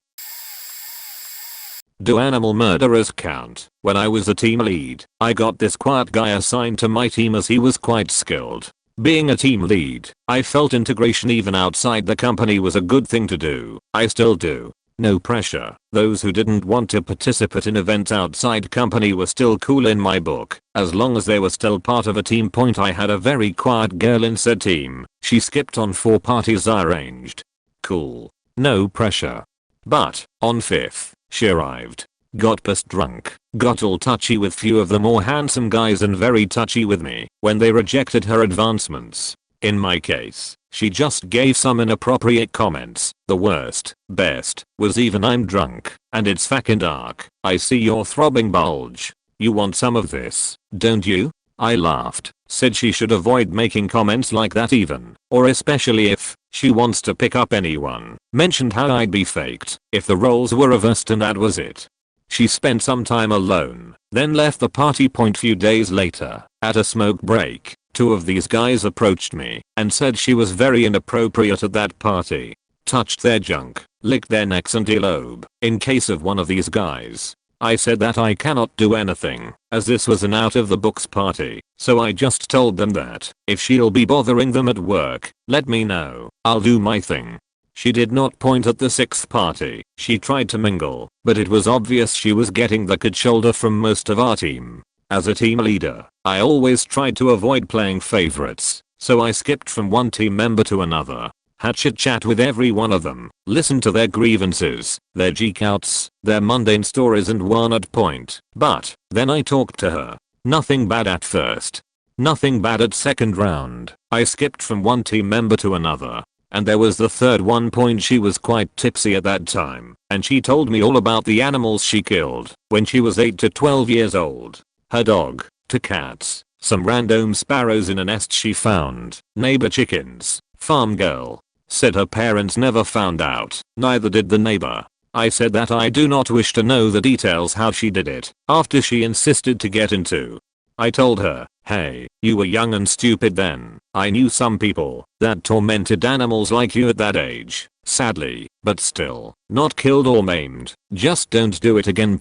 Do animal murderers count? When I was a team lead, I got this quiet guy assigned to my team as he was quite skilled. Being a team lead, I felt integration even outside the company was a good thing to do. I still do. No pressure. Those who didn't want to participate in events outside company were still cool in my book, as long as they were still part of a team. I had a very quiet girl in said team. She skipped on 4 parties I arranged. Cool. No pressure. But, on 5th, she arrived. Got pissed drunk, got all touchy with few of the more handsome guys and very touchy with me when they rejected her advancements. In my case, she just gave some inappropriate comments. The worst, best, was even I'm drunk, and it's fucking dark. I see your throbbing bulge. You want some of this, don't you? I laughed, said she should avoid making comments like that even, or especially if she wants to pick up anyone. Mentioned how I'd be faked if the roles were reversed, and that was it. She spent some time alone, then left the party. Few days later, at a smoke break, 2 of these guys approached me and said she was very inappropriate at that party. Touched their junk, licked their necks and earlobe. In case of one of these guys, I said that I cannot do anything, as this was an out of the books party, so I just told them that if she'll be bothering them at work, let me know. I'll do my thing. She did not point at the 6th party. She tried to mingle, but it was obvious she was getting the cold shoulder from most of our team. As a team leader, I always tried to avoid playing favorites, so I skipped from one team member to another. Had chit chat with every one of them, listened to their grievances, their geek-outs, their mundane stories, and one at point. But then I talked to her. Nothing bad at first. Nothing bad at second round. I skipped from one team member to another. And there was the third one. She was quite tipsy at that time, and she told me all about the animals she killed when she was 8 to 12 years old. Her dog, 2 cats, some random sparrows in a nest she found, neighbor chickens, farm girl. Said her parents never found out, neither did the neighbor. I said that I do not wish to know the details how she did it, after she insisted to get into. I told her, hey, you were young and stupid then. I knew some people that tormented animals like you at that age. Sadly, but still, not killed or maimed. Just don't do it again.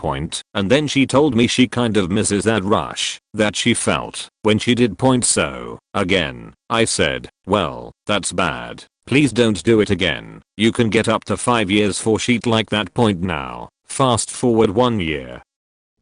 And then she told me she kind of misses that rush that she felt when she did. So, again, I said, well, that's bad. Please don't do it again. You can get up to 5 years for shit like that. Now, fast forward 1 year.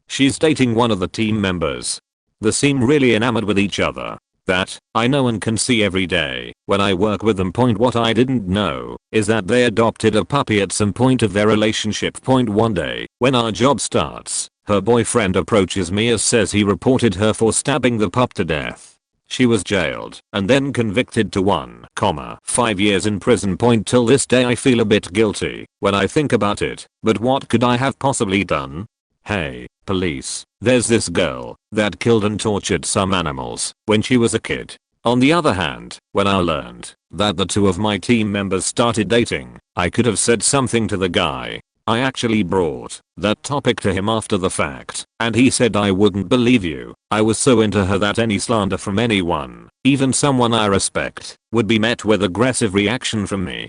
She's dating one of the team members. They seem really enamored with each other. That, I know and can see every day when I work with them. What I didn't know is that they adopted a puppy at some point of their relationship. One day, when our job starts, her boyfriend approaches me and says he reported her for stabbing the pup to death. She was jailed and then convicted to 1,5 years in prison. Till this day I feel a bit guilty when I think about it, but what could I have possibly done? Hey, police, there's this girl that killed and tortured some animals when she was a kid. On the other hand, when I learned that the two of my team members started dating, I could have said something to the guy. I actually brought that topic to him after the fact, and he said I wouldn't believe you. I was so into her that any slander from anyone, even someone I respect, would be met with aggressive reaction from me.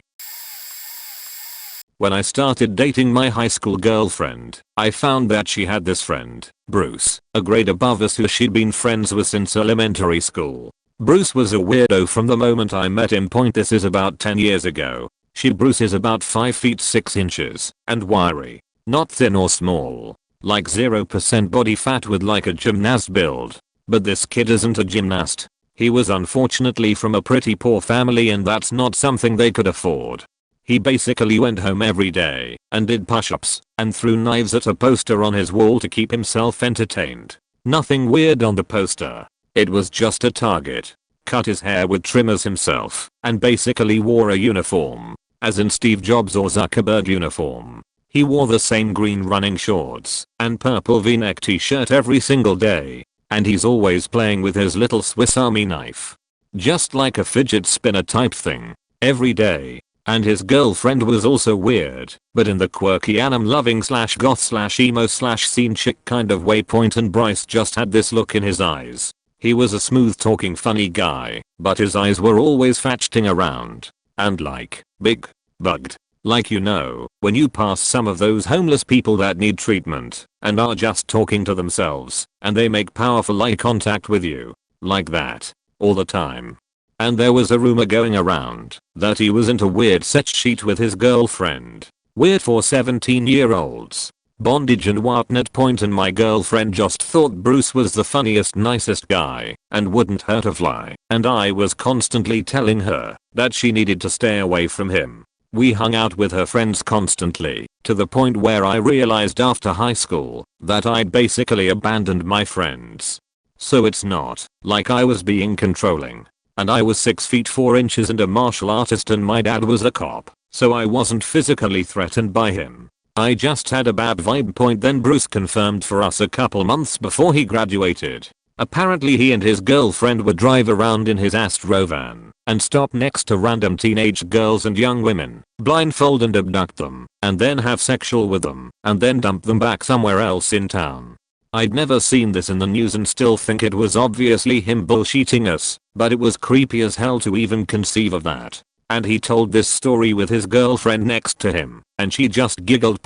When I started dating my high school girlfriend, I found that she had this friend, Bruce, a grade above us who she'd been friends with since elementary school. Bruce was a weirdo from the moment I met him. This is about 10 years ago. Bruce is about 5 feet 6 inches and wiry, not thin or small, like 0% body fat with like a gymnast build. But this kid isn't a gymnast. He was unfortunately from a pretty poor family, and that's not something they could afford. He basically went home every day and did push-ups and threw knives at a poster on his wall to keep himself entertained. Nothing weird on the poster. It was just a target. Cut his hair with trimmers himself and basically wore a uniform, as in Steve Jobs or Zuckerberg uniform. He wore the same green running shorts and purple v-neck t-shirt every single day, and he's always playing with his little Swiss Army knife. Just like a fidget spinner type thing, every day. And his girlfriend was also weird, but in the quirky anime-loving / goth / emo / scene chick kind of way. And Bryce just had this look in his eyes. He was a smooth-talking funny guy, but his eyes were always fatching around. And like, big, bugged. Like, you know, when you pass some of those homeless people that need treatment and are just talking to themselves, and they make powerful eye contact with you. Like that. All the time. And there was a rumor going around that he was into weird sex shit with his girlfriend. Weird for 17-year-olds. Bondage and whatnot. And my girlfriend just thought Bruce was the funniest, nicest guy and wouldn't hurt a fly. And I was constantly telling her that she needed to stay away from him. We hung out with her friends constantly, to the point where I realized after high school that I'd basically abandoned my friends. So it's not like I was being controlling. And I was 6 feet 4 inches and a martial artist, and my dad was a cop, so I wasn't physically threatened by him. I just had a bad vibe. Then Bruce confirmed for us a couple months before he graduated. Apparently he and his girlfriend would drive around in his Astro van and stop next to random teenage girls and young women, blindfold and abduct them, and then have sexual with them, and then dump them back somewhere else in town. I'd never seen this in the news and still think it was obviously him bullshitting us, but it was creepy as hell to even conceive of that. And he told this story with his girlfriend next to him, and she just giggled.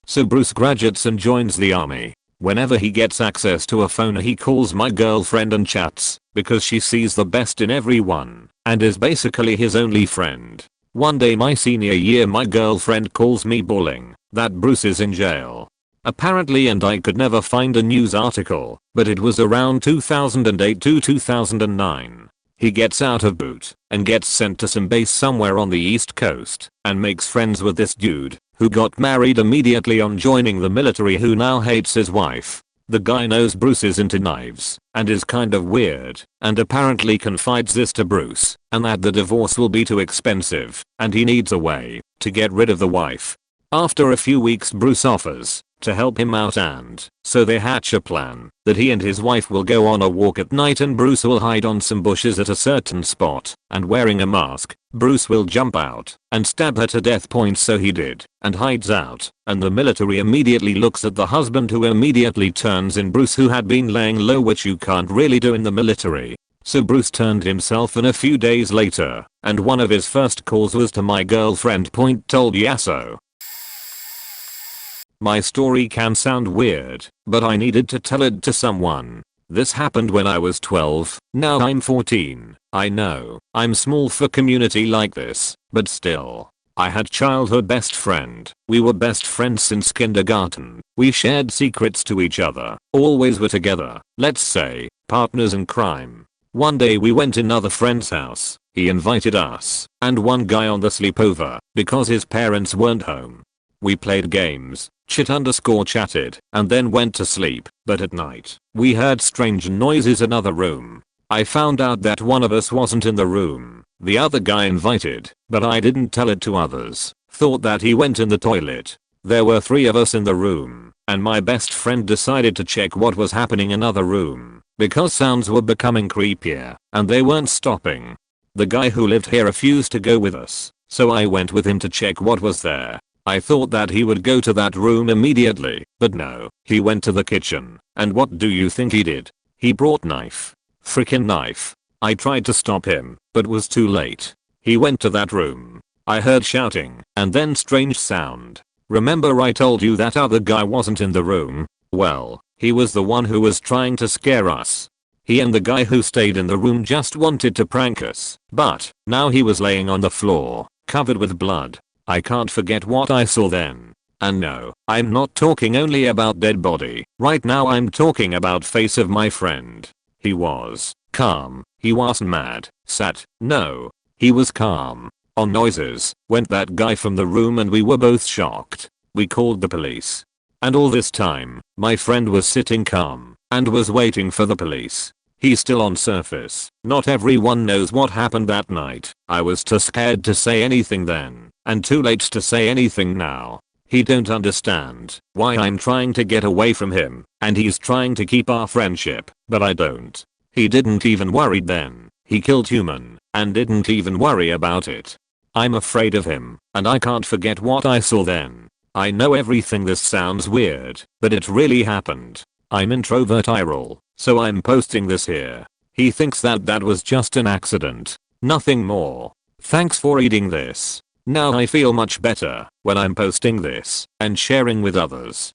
So Bruce graduates and joins the army. Whenever he gets access to a phone, he calls my girlfriend and chats, because she sees the best in everyone, and is basically his only friend. One day my senior year, my girlfriend calls me bawling that Bruce is in jail. Apparently, and I could never find a news article, but it was around 2008 to 2009. He gets out of boot and gets sent to some base somewhere on the East Coast and makes friends with this dude who got married immediately on joining the military, who now hates his wife. The guy knows Bruce is into knives and is kind of weird, and apparently confides this to Bruce, and that the divorce will be too expensive and he needs a way to get rid of the wife. After a few weeks, Bruce offers to help him out, and so they hatch a plan that he and his wife will go on a walk at night, and Bruce will hide on some bushes at a certain spot, and wearing a mask, Bruce will jump out and stab her to death. So he did, and hides out, and the military immediately looks at the husband, who immediately turns in Bruce, who had been laying low, which you can't really do in the military. So Bruce turned himself in a few days later, and one of his first calls was to my girlfriend. Told Yasso. My story can sound weird, but I needed to tell it to someone. This happened when I was 12, now I'm 14. I know, I'm small for community like this, but still. I had childhood best friend. We were best friends since kindergarten. We shared secrets to each other, always were together, let's say, partners in crime. One day we went in another friend's house. He invited us and one guy on the sleepover because his parents weren't home. We played games, chatted, and then went to sleep. But at night, we heard strange noises in another room. I found out that one of us wasn't in the room. The other guy invited, but I didn't tell it to others. Thought that he went in the toilet. There were 3 of us in the room, and my best friend decided to check what was happening in another room, because sounds were becoming creepier, and they weren't stopping. The guy who lived here refused to go with us, so I went with him to check what was there. I thought that he would go to that room immediately, but no, he went to the kitchen, and what do you think he did? He brought knife. Frickin' knife. I tried to stop him, but was too late. He went to that room. I heard shouting, and then strange sound. Remember I told you that other guy wasn't in the room? Well, he was the one who was trying to scare us. He and the guy who stayed in the room just wanted to prank us, but now he was laying on the floor, covered with blood. I can't forget what I saw then. And no, I'm not talking only about dead body. Right now I'm talking about face of my friend. He was calm. He wasn't mad, sad. No. He was calm. On noises, went that guy from the room and we were both shocked. We called the police. And all this time, my friend was sitting calm and was waiting for the police. He's still on surface. Not everyone knows what happened that night. I was too scared to say anything then, and too late to say anything now. He don't understand why I'm trying to get away from him, and he's trying to keep our friendship, but I don't. He didn't even worry then. He killed human, and didn't even worry about it. I'm afraid of him, and I can't forget what I saw then. I know everything this sounds weird, but it really happened. I'm introvert IRL, so I'm posting this here. He thinks that that was just an accident. Nothing more. Thanks for reading this. Now I feel much better when I'm posting this and sharing with others.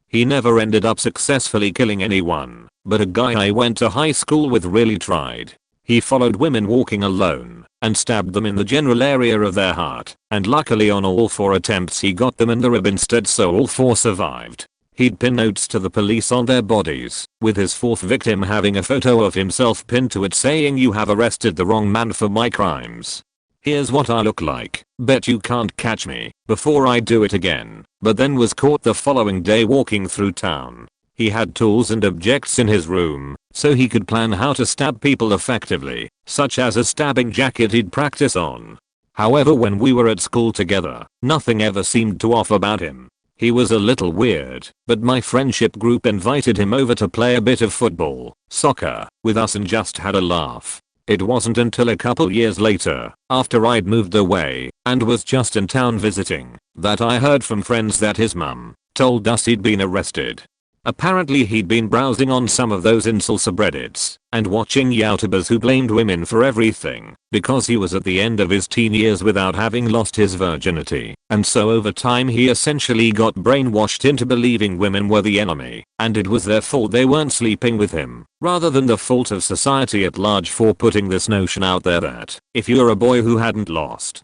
He never ended up successfully killing anyone, but a guy I went to high school with really tried. He followed women walking alone and stabbed them in the general area of their heart, and luckily on all 4 attempts he got them in the rib instead, so all 4 survived. He'd pin notes to the police on their bodies, with his 4th victim having a photo of himself pinned to it saying, "You have arrested the wrong man for my crimes. Here's what I look like. Bet you can't catch me," before I do it again, but then was caught the following day walking through town. He had tools and objects in his room, so he could plan how to stab people effectively, such as a stabbing jacket he'd practice on. However, when we were at school together, nothing ever seemed to off about him. He was a little weird, but my friendship group invited him over to play a bit of football, soccer, with us and just had a laugh. It wasn't until a couple years later, after I'd moved away and was just in town visiting, that I heard from friends that his mum told us he'd been arrested. Apparently he'd been browsing on some of those incel subreddits and watching YouTubers who blamed women for everything because he was at the end of his teen years without having lost his virginity, and so over time he essentially got brainwashed into believing women were the enemy and it was their fault they weren't sleeping with him, rather than the fault of society at large for putting this notion out there that if you're a boy who hadn't lost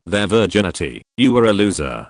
their virginity, you were a loser.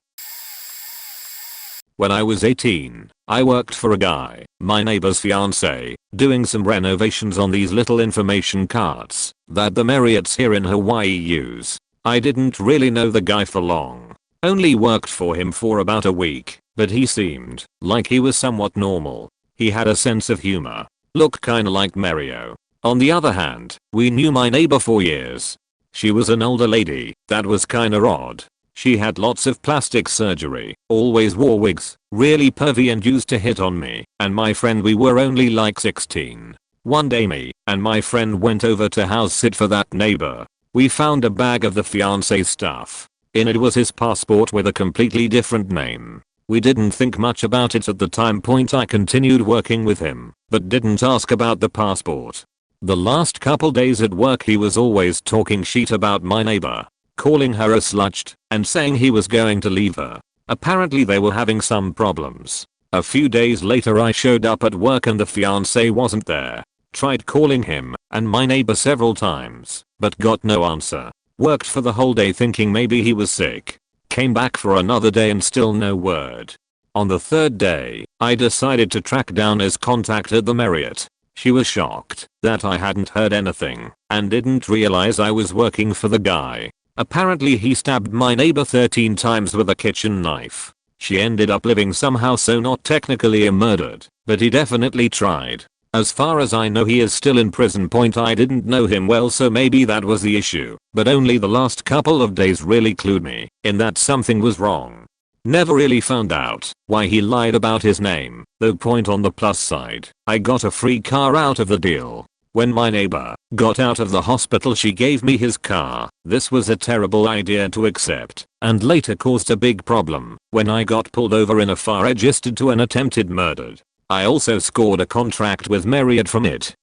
When I was 18, I worked for a guy, my neighbor's fiance, doing some renovations on these little information cards that the Marriotts here in Hawaii use. I didn't really know the guy for long. Only worked for him for about a week, but he seemed like he was somewhat normal. He had a sense of humor. Looked kinda like Mario. On the other hand, we knew my neighbor for years. She was an older lady that was kinda odd. She had lots of plastic surgery, always wore wigs, really pervy and used to hit on me and my friend. We were only like 16. One day me and my friend went over to house sit for that neighbor. We found a bag of the fiance's stuff. In it was his passport with a completely different name. We didn't think much about it at the time point. I continued working with him, but didn't ask about the passport. The last couple days at work he was always talking shit about my neighbor, calling her a slut, and saying he was going to leave her. Apparently they were having some problems. A few days later I showed up at work and the fiance wasn't there. Tried calling him and my neighbor several times, but got no answer. Worked for the whole day thinking maybe he was sick. Came back for another day and still no word. On the 3rd day, I decided to track down his contact at the Marriott. She was shocked that I hadn't heard anything and didn't realize I was working for the guy. Apparently he stabbed my neighbor 13 times with a kitchen knife. She ended up living somehow, so not technically a murdered, but he definitely tried. As far as I know he is still in prison. I didn't know him well, so maybe that was the issue, but only the last couple of days really clued me in that something was wrong. Never really found out why he lied about his name, though on the plus side, I got a free car out of the deal. When my neighbor got out of the hospital, she gave me his car. This was a terrible idea to accept, and later caused a big problem when I got pulled over in a car registered to an attempted murder. I also scored a contract with Marriott from it.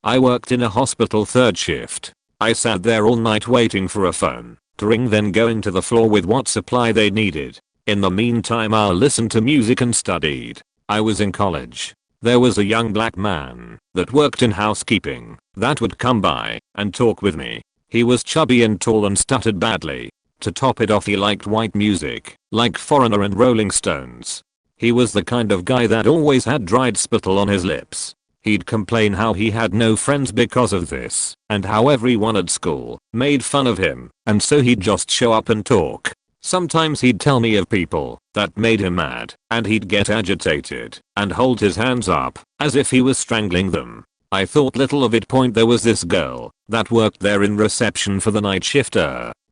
I worked in a hospital third shift. I sat there all night waiting for a phone to ring, then going to the floor with what supply they needed. In the meantime, I listened to music and studied. I was in college. There was a young black man that worked in housekeeping that would come by and talk with me. He was chubby and tall and stuttered badly. To top it off, he liked white music, like Foreigner and Rolling Stones. He was the kind of guy that always had dried spittle on his lips. He'd complain how he had no friends because of this, and how everyone at school made fun of him, and so he'd just show up and talk. Sometimes he'd tell me of people that made him mad, and he'd get agitated and hold his hands up as if he was strangling them. I thought little of it. There was this girl that worked there in reception for the night shift.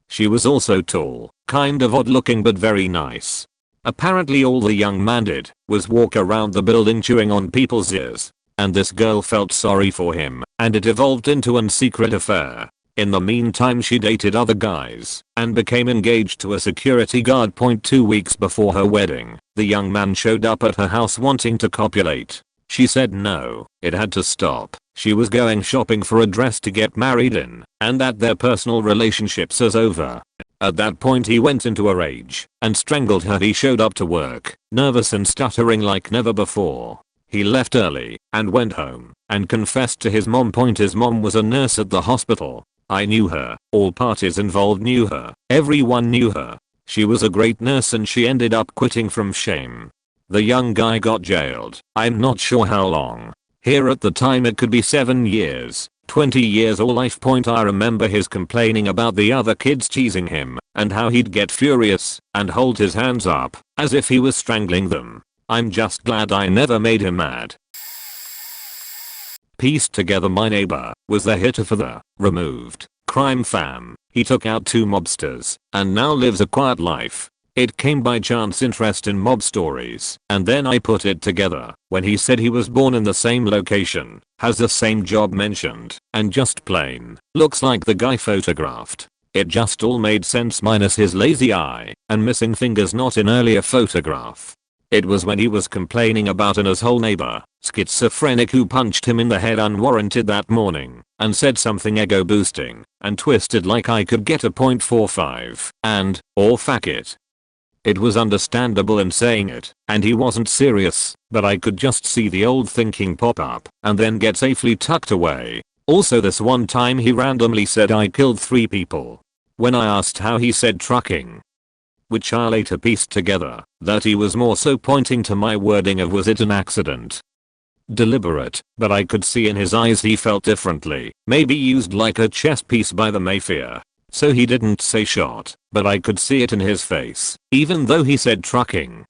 She was also tall, kind of odd looking, but very nice. Apparently all the young man did was walk around the building chewing on people's ears, and this girl felt sorry for him, and it evolved into a secret affair. In the meantime, she dated other guys and became engaged to a security guard. 2 weeks before her wedding, the young man showed up at her house wanting to copulate. She said no, it had to stop. She was going shopping for a dress to get married in, and that their personal relationships was over. At that point, he went into a rage and strangled her. He showed up to work, nervous and stuttering like never before. He left early and went home and confessed to his mom. His mom was a nurse at the hospital. I knew her, all parties involved knew her, everyone knew her. She was a great nurse and she ended up quitting from shame. The young guy got jailed. I'm not sure how long. Here at the time it could be 7 years, 20 years or life. I remember his complaining about the other kids teasing him and how he'd get furious and hold his hands up as if he was strangling them. I'm just glad I never made him mad. Pieced together, my neighbor was the hitter for the removed crime fam. He took out 2 mobsters and now lives a quiet life. It came by chance interest in mob stories, and then I put it together when he said he was born in the same location, has the same job mentioned, and just plain looks like the guy photographed. It just all made sense, minus his lazy eye and missing fingers not in earlier photograph. It was when he was complaining about an asshole neighbor, schizophrenic, who punched him in the head unwarranted that morning and said something ego boosting and twisted like I could get a .45 and or fuck it. It was understandable in saying it, and he wasn't serious, but I could just see the old thinking pop up and then get safely tucked away. Also, this one time he randomly said I killed 3 people. When I asked how, he said trucking, which I later pieced together that he was more so pointing to my wording of was it an accident. Deliberate, but I could see in his eyes he felt differently, maybe used like a chess piece by the mafia. So he didn't say shot, but I could see it in his face, even though he said trucking.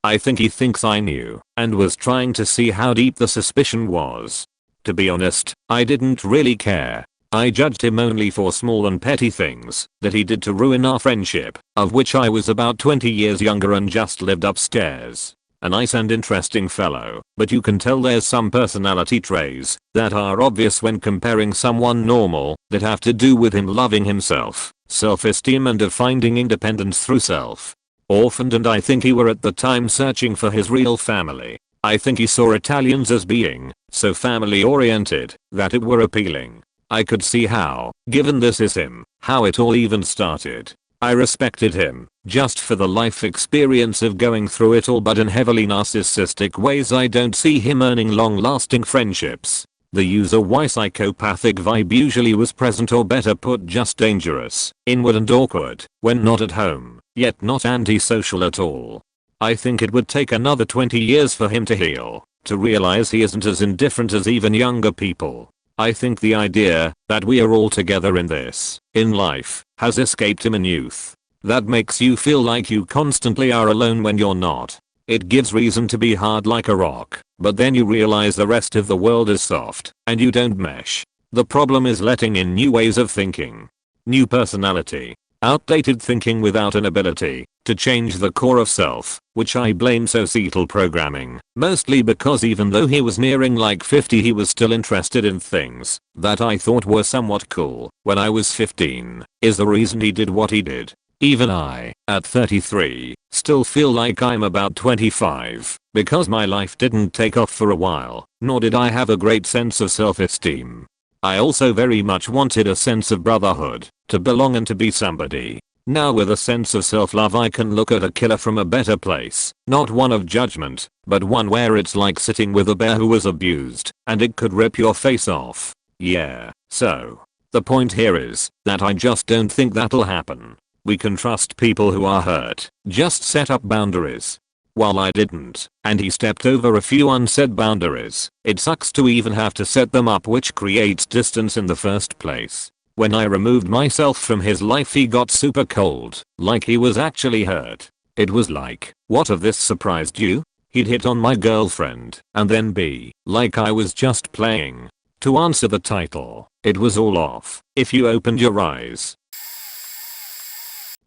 I think he thinks I knew and was trying to see how deep the suspicion was. To be honest, I didn't really care. I judged him only for small and petty things that he did to ruin our friendship, of which I was about 20 years younger and just lived upstairs. A nice and interesting fellow, but you can tell there's some personality traits that are obvious when comparing someone normal that have to do with him loving himself, self-esteem, and of finding independence through self-orphaned, and I think he were at the time searching for his real family. I think he saw Italians as being so family oriented that it were appealing. I could see how, given this is him, how it all even started. I respected him just for the life experience of going through it all, but in heavily narcissistic ways I don't see him earning long-lasting friendships. The user Y psychopathic vibe usually was present, or better put, just dangerous, inward and awkward when not at home, yet not antisocial at all. I think it would take another 20 years for him to heal, to realize he isn't as indifferent as even younger people. I think the idea that we are all together in this, in life, has escaped him in youth. That makes you feel like you constantly are alone when you're not. It gives reason to be hard like a rock, but then you realize the rest of the world is soft, and you don't mesh. The problem is letting in new ways of thinking. New personality. Outdated thinking without an ability to change the core of self, which I blame societal programming, mostly because even though he was nearing like 50 he was still interested in things that I thought were somewhat cool when I was 15, is the reason he did what he did. Even I, at 33, still feel like I'm about 25, because my life didn't take off for a while, nor did I have a great sense of self-esteem. I also very much wanted a sense of brotherhood, to belong and to be somebody. Now with a sense of self-love I can look at a killer from a better place, not one of judgment, but one where it's like sitting with a bear who was abused, and it could rip your face off. Yeah, so. The point here is that I just don't think that'll happen. We can trust people who are hurt, just set up boundaries. While I didn't, and he stepped over a few unsaid boundaries, it sucks to even have to set them up, which creates distance in the first place. When I removed myself from his life he got super cold, like he was actually hurt. It was like, what if this surprised you? He'd hit on my girlfriend, and then be like I was just playing. To answer the title, it was all off, if you opened your eyes.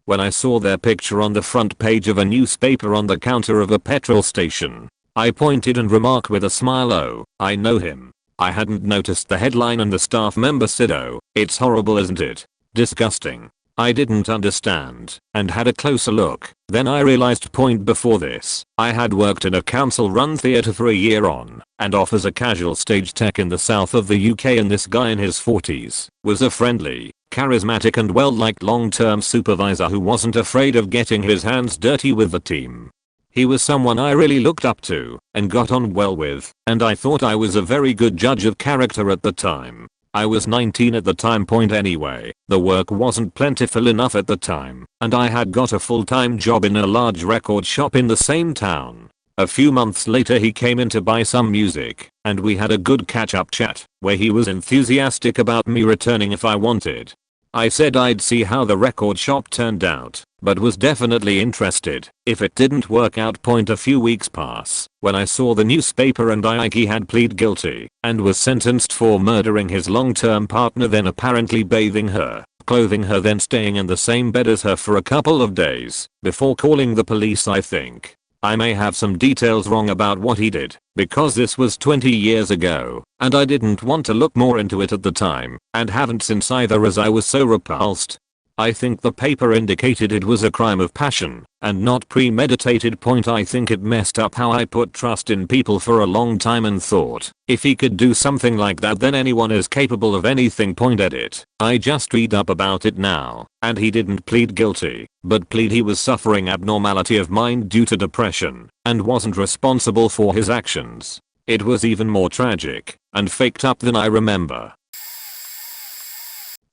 When I saw their picture on the front page of a newspaper on the counter of a petrol station, I pointed and remarked with a smile, "Oh, I know him." I hadn't noticed the headline and the staff member said, "Oh, it's horrible, isn't it? Disgusting." I didn't understand and had a closer look. Then I realized point before this, I had worked in a council-run theatre for a year on and off as a casual stage tech in the south of the UK, and this guy in his 40s was a friendly, charismatic and well-liked long-term supervisor who wasn't afraid of getting his hands dirty with the team. He was someone I really looked up to and got on well with, and I thought I was a very good judge of character at the time. I was 19 at the time point anyway, the work wasn't plentiful enough at the time, and I had got a full-time job in a large record shop in the same town. A few months later he came in to buy some music, and we had a good catch-up chat, where he was enthusiastic about me returning if I wanted. I said I'd see how the record shop turned out, but was definitely interested if it didn't work out. A few weeks pass when I saw the newspaper and he had pleaded guilty and was sentenced for murdering his long-term partner, then apparently bathing her, clothing her, then staying in the same bed as her for a couple of days before calling the police. I think I may have some details wrong about what he did, because this was 20 years ago, and I didn't want to look more into it at the time, and haven't since either, as I was so repulsed. I think the paper indicated it was a crime of passion and not premeditated. I think it messed up how I put trust in people for a long time and thought, if he could do something like that then anyone is capable of anything. Edit. I just read up about it now, and he didn't plead guilty, but plead he was suffering abnormality of mind due to depression and wasn't responsible for his actions. It was even more tragic and faked up than I remember.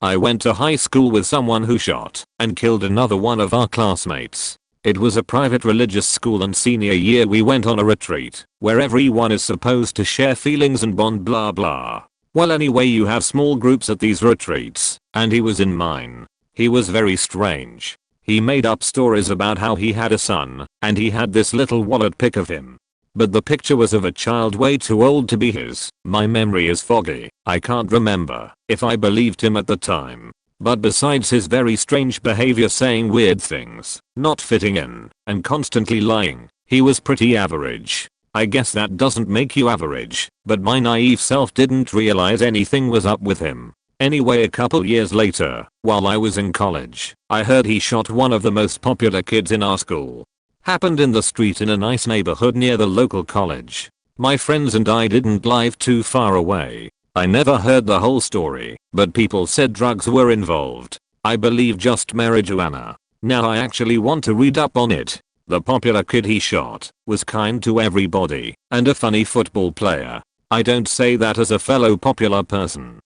I went to high school with someone who shot and killed another one of our classmates. It was a private religious school, and senior year we went on a retreat where everyone is supposed to share feelings and bond blah blah. Well, anyway, you have small groups at these retreats, and he was in mine. He was very strange. He made up stories about how he had a son and he had this little wallet pic of him. But the picture was of a child way too old to be his. My memory is foggy. I can't remember if I believed him at the time. But besides his very strange behavior, saying weird things, not fitting in, and constantly lying, he was pretty average. I guess that doesn't make you average, but my naive self didn't realize anything was up with him. Anyway, a couple years later, while I was in college, I heard he shot one of the most popular kids in our school. Happened in the street in a nice neighborhood near the local college. My friends and I didn't live too far away. I never heard the whole story, but people said drugs were involved. I believe just marijuana. Now I actually want to read up on it. The popular kid he shot was kind to everybody and a funny football player. I don't say that as a fellow popular person.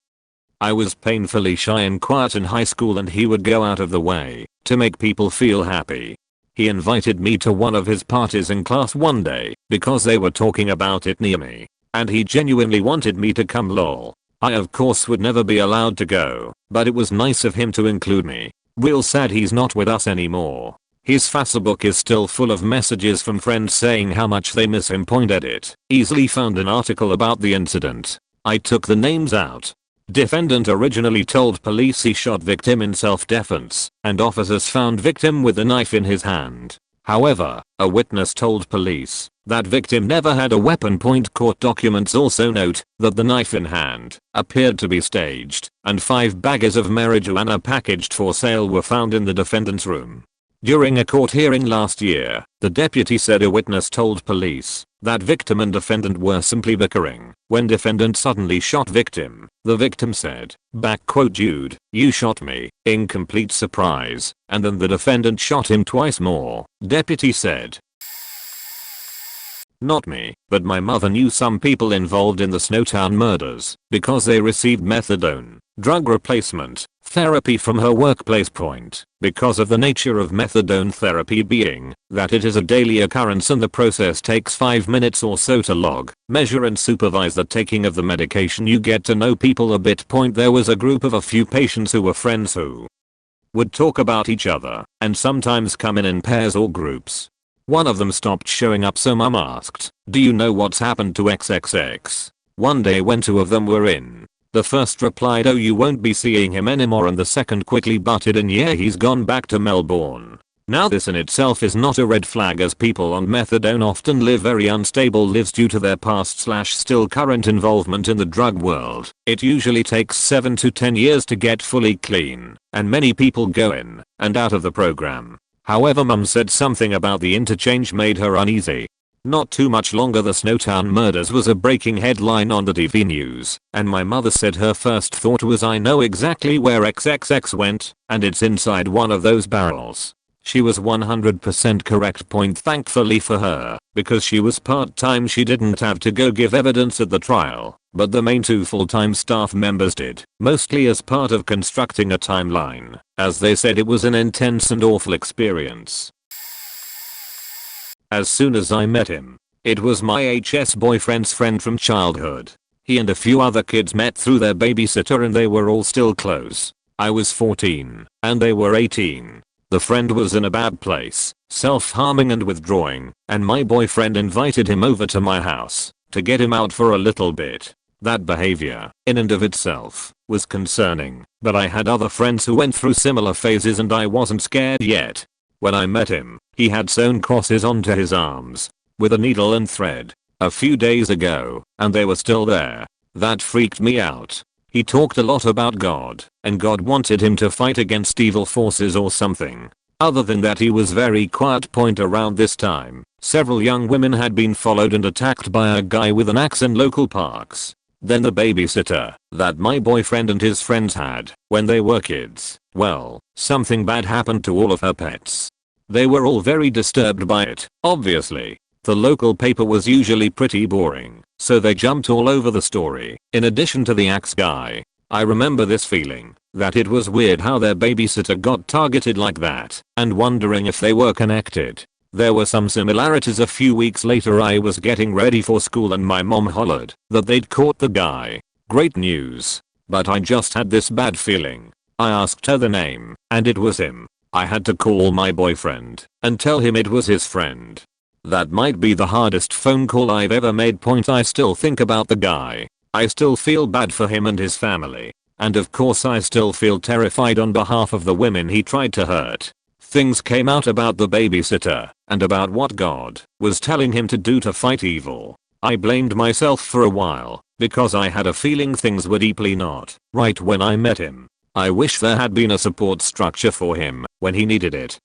I was painfully shy and quiet in high school, and he would go out of the way to make people feel happy. He invited me to one of his parties in class one day because they were talking about it near me, and he genuinely wanted me to come. Lol. I of course would never be allowed to go, but it was nice of him to include me. Real sad he's not with us anymore. His Facebook is still full of messages from friends saying how much they miss him. Edit. Easily found an article about the incident. I took the names out. Defendant originally told police he shot victim in self-defense, and officers found victim with a knife in his hand. However, a witness told police that victim never had a weapon. Court documents also note that the knife in hand appeared to be staged, and 5 bags of marijuana packaged for sale were found in the defendant's room. During a court hearing last year, the deputy said a witness told police that victim and defendant were simply bickering when defendant suddenly shot victim. The victim said, "Dude, you shot me," in complete surprise, and then the defendant shot him twice more, deputy said. Not me, but my mother knew some people involved in the Snowtown murders because they received methadone, drug replacement, therapy from her workplace. Because of the nature of methadone therapy being that it is a daily occurrence and the process takes 5 minutes or so to log, measure and supervise the taking of the medication, you get to know people a bit. There was a group of a few patients who were friends who would talk about each other and sometimes come in pairs or groups. One of them stopped showing up, so mum asked, "Do you know what's happened to XXX?" One day when 2 of them were in, the first replied, "Oh, you won't be seeing him anymore," and the second quickly butted in, "Yeah, he's gone back to Melbourne." Now this in itself is not a red flag, as people on methadone often live very unstable lives due to their past/still current involvement in the drug world. It usually takes 7 to 10 years to get fully clean, and many people go in and out of the program. However, mum said something about the interchange made her uneasy. Not too much longer, the Snowtown murders was a breaking headline on the TV news, and my mother said her first thought was, "I know exactly where XXX went, and it's inside one of those barrels." She was 100% correct. Thankfully for her, because she was part-time, she didn't have to go give evidence at the trial, but the main 2 full-time staff members did, mostly as part of constructing a timeline, as they said it was an intense and awful experience. As soon as I met him, it was my HS boyfriend's friend from childhood. He and a few other kids met through their babysitter and they were all still close. I was 14, and they were 18. The friend was in a bad place, self-harming and withdrawing, and my boyfriend invited him over to my house to get him out for a little bit. That behavior, in and of itself, was concerning, but I had other friends who went through similar phases and I wasn't scared yet. When I met him, he had sewn crosses onto his arms with a needle and thread a few days ago, and they were still there. That freaked me out. He talked a lot about God, and God wanted him to fight against evil forces or something. Other than that, he was very quiet. Around this time, several young women had been followed and attacked by a guy with an axe in local parks. Then the babysitter that my boyfriend and his friends had when they were kids, well, something bad happened to all of her pets. They were all very disturbed by it, obviously. The local paper was usually pretty boring, so they jumped all over the story. In addition to the axe guy, I remember this feeling that it was weird how their babysitter got targeted like that, and wondering if they were connected. There were some similarities. A few weeks later, I was getting ready for school and my mom hollered that they'd caught the guy. Great news. But I just had this bad feeling. I asked her the name, and it was him. I had to call my boyfriend and tell him it was his friend. That might be the hardest phone call I've ever made. I still think about the guy. I still feel bad for him and his family. And of course I still feel terrified on behalf of the women he tried to hurt. Things came out about the babysitter and about what God was telling him to do to fight evil. I blamed myself for a while because I had a feeling things were deeply not right when I met him. I wish there had been a support structure for him when he needed it.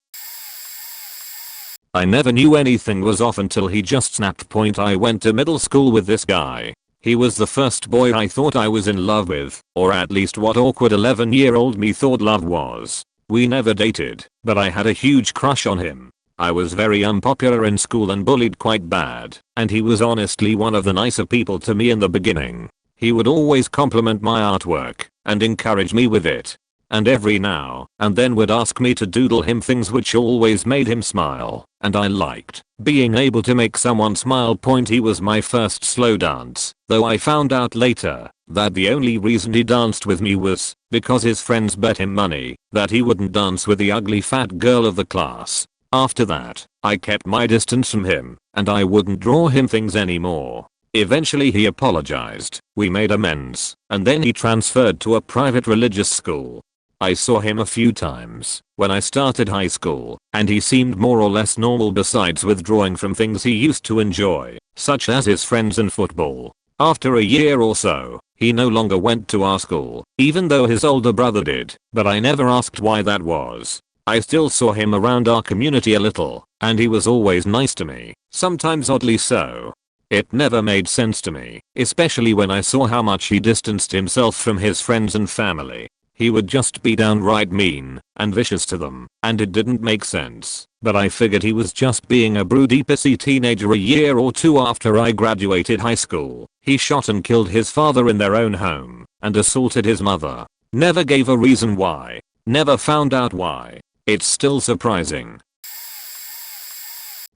I never knew anything was off until he just snapped. I went to middle school with this guy. He was the first boy I thought I was in love with, or at least what awkward 11-year-old me thought love was. We never dated, but I had a huge crush on him. I was very unpopular in school and bullied quite bad, and he was honestly one of the nicer people to me in the beginning. He would always compliment my artwork and encourage me with it. And every now and then would ask me to doodle him things which always made him smile, and I liked being able to make someone smile. He was my first slow dance, though I found out later that the only reason he danced with me was because his friends bet him money that he wouldn't dance with the ugly fat girl of the class. After that, I kept my distance from him, and I wouldn't draw him things anymore. Eventually he apologized, we made amends, and then he transferred to a private religious school. I saw him a few times when I started high school, and he seemed more or less normal besides withdrawing from things he used to enjoy, such as his friends and football. After a year or so, he no longer went to our school, even though his older brother did, but I never asked why that was. I still saw him around our community a little, and he was always nice to me, sometimes oddly so. It never made sense to me, especially when I saw how much he distanced himself from his friends and family. He would just be downright mean and vicious to them, and it didn't make sense, but I figured he was just being a broody pissy teenager. A year or two after I graduated high school, he shot and killed his father in their own home, and assaulted his mother. Never gave a reason why. Never found out why. It's still surprising.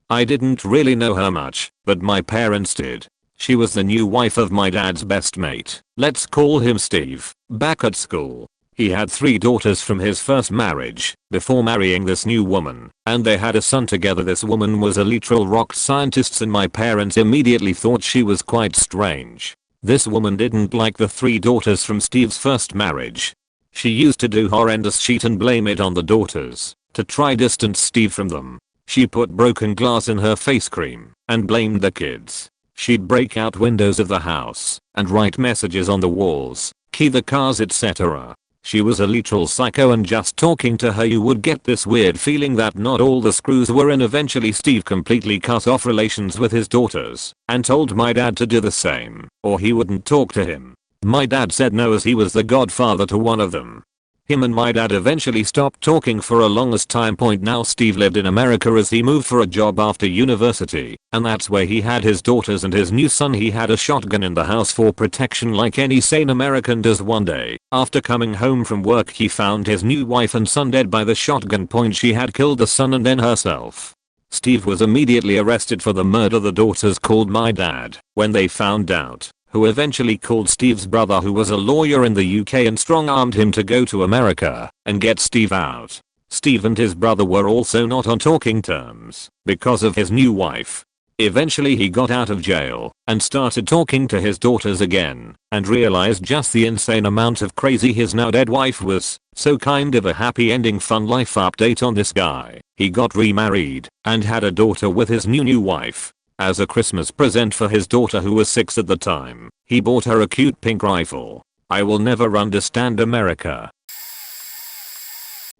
I didn't really know her much, but my parents did. She was the new wife of my dad's best mate, let's call him Steve, back at school. He had 3 daughters from his first marriage, before marrying this new woman, and they had a son together. This woman was a literal rock scientist, and my parents immediately thought she was quite strange. This woman didn't like the 3 daughters from Steve's first marriage. She used to do horrendous shit and blame it on the daughters, to try distance Steve from them. She put broken glass in her face cream, and blamed the kids. She'd break out windows of the house, and write messages on the walls, key the cars, etc. She was a literal psycho, and just talking to her you would get this weird feeling that not all the screws were in. Eventually Steve completely cut off relations with his daughters, and told my dad to do the same, or he wouldn't talk to him. My dad said no, as he was the godfather to one of them. Him and my dad eventually stopped talking for a longest time. Now Steve lived in America as he moved for a job after university, and that's where he had his daughters and his new son. He had a shotgun in the house for protection like any sane American does. One day, after coming home from work, he found his new wife and son dead by the shotgun point. She had killed the son and then herself. Steve was immediately arrested for the murder. The daughters called my dad when they found out, who eventually called Steve's brother, who was a lawyer in the UK, and strong-armed him to go to America and get Steve out. Steve and his brother were also not on talking terms because of his new wife. Eventually he got out of jail and started talking to his daughters again, and realized just the insane amount of crazy his now dead wife was. So kind of a happy ending. Fun life update on this guy. He got remarried and had a daughter with his new wife. As a Christmas present for his daughter, who was 6 at the time, he bought her a cute pink rifle. I will never understand America.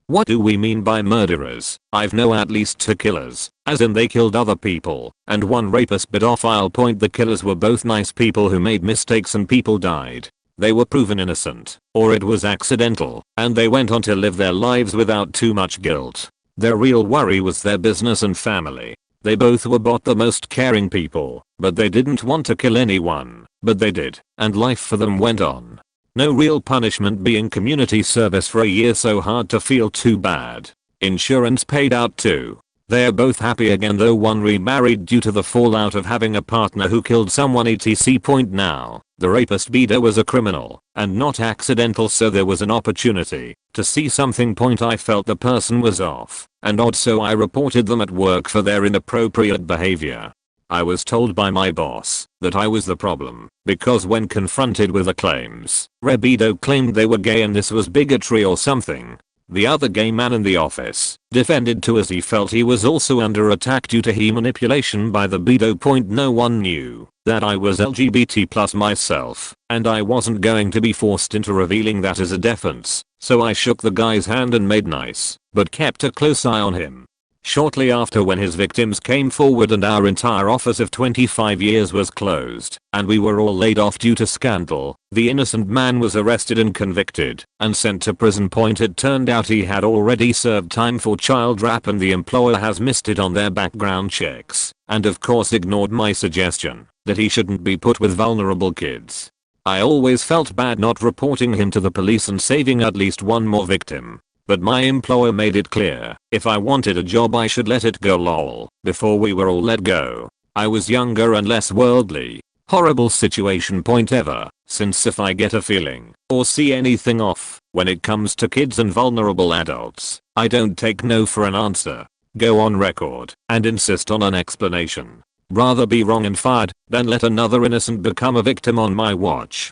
What do we mean by murderers? I've known at least 2 killers, as in they killed other people, and 1 rapist. Pedophile. The killers were both nice people who made mistakes and people died. They were proven innocent, or it was accidental, and they went on to live their lives without too much guilt. Their real worry was their business and family. They both were both the most caring people, but they didn't want to kill anyone, but they did, and life for them went on. No real punishment, being community service for a year, so hard to feel too bad. Insurance paid out too. They're both happy again, though one remarried due to the fallout of having a partner who killed someone etc. Now, the rapist Beto was a criminal, and not accidental, so there was an opportunity to see something. I felt the person was off and odd, so I reported them at work for their inappropriate behavior. I was told by my boss that I was the problem, because when confronted with the claims, Beto claimed they were gay and this was bigotry or something. The other gay man in the office defended too, as he felt he was also under attack due to he manipulation by the Beto. No one knew that I was LGBT+ myself, and I wasn't going to be forced into revealing that as a defense, so I shook the guy's hand and made nice, but kept a close eye on him. Shortly after, when his victims came forward and our entire office of 25 years was closed, and we were all laid off due to scandal, the innocent man was arrested and convicted, and sent to prison. It turned out he had already served time for child rap, and the employer has missed it on their background checks, and of course ignored my suggestion that he shouldn't be put with vulnerable kids. I always felt bad not reporting him to the police and saving at least one more victim. But my employer made it clear, if I wanted a job I should let it go lol, before we were all let go. I was younger and less worldly. Horrible situation ever, since if I get a feeling, or see anything off, when it comes to kids and vulnerable adults, I don't take no for an answer. Go on record and insist on an explanation. Rather be wrong and fired than let another innocent become a victim on my watch.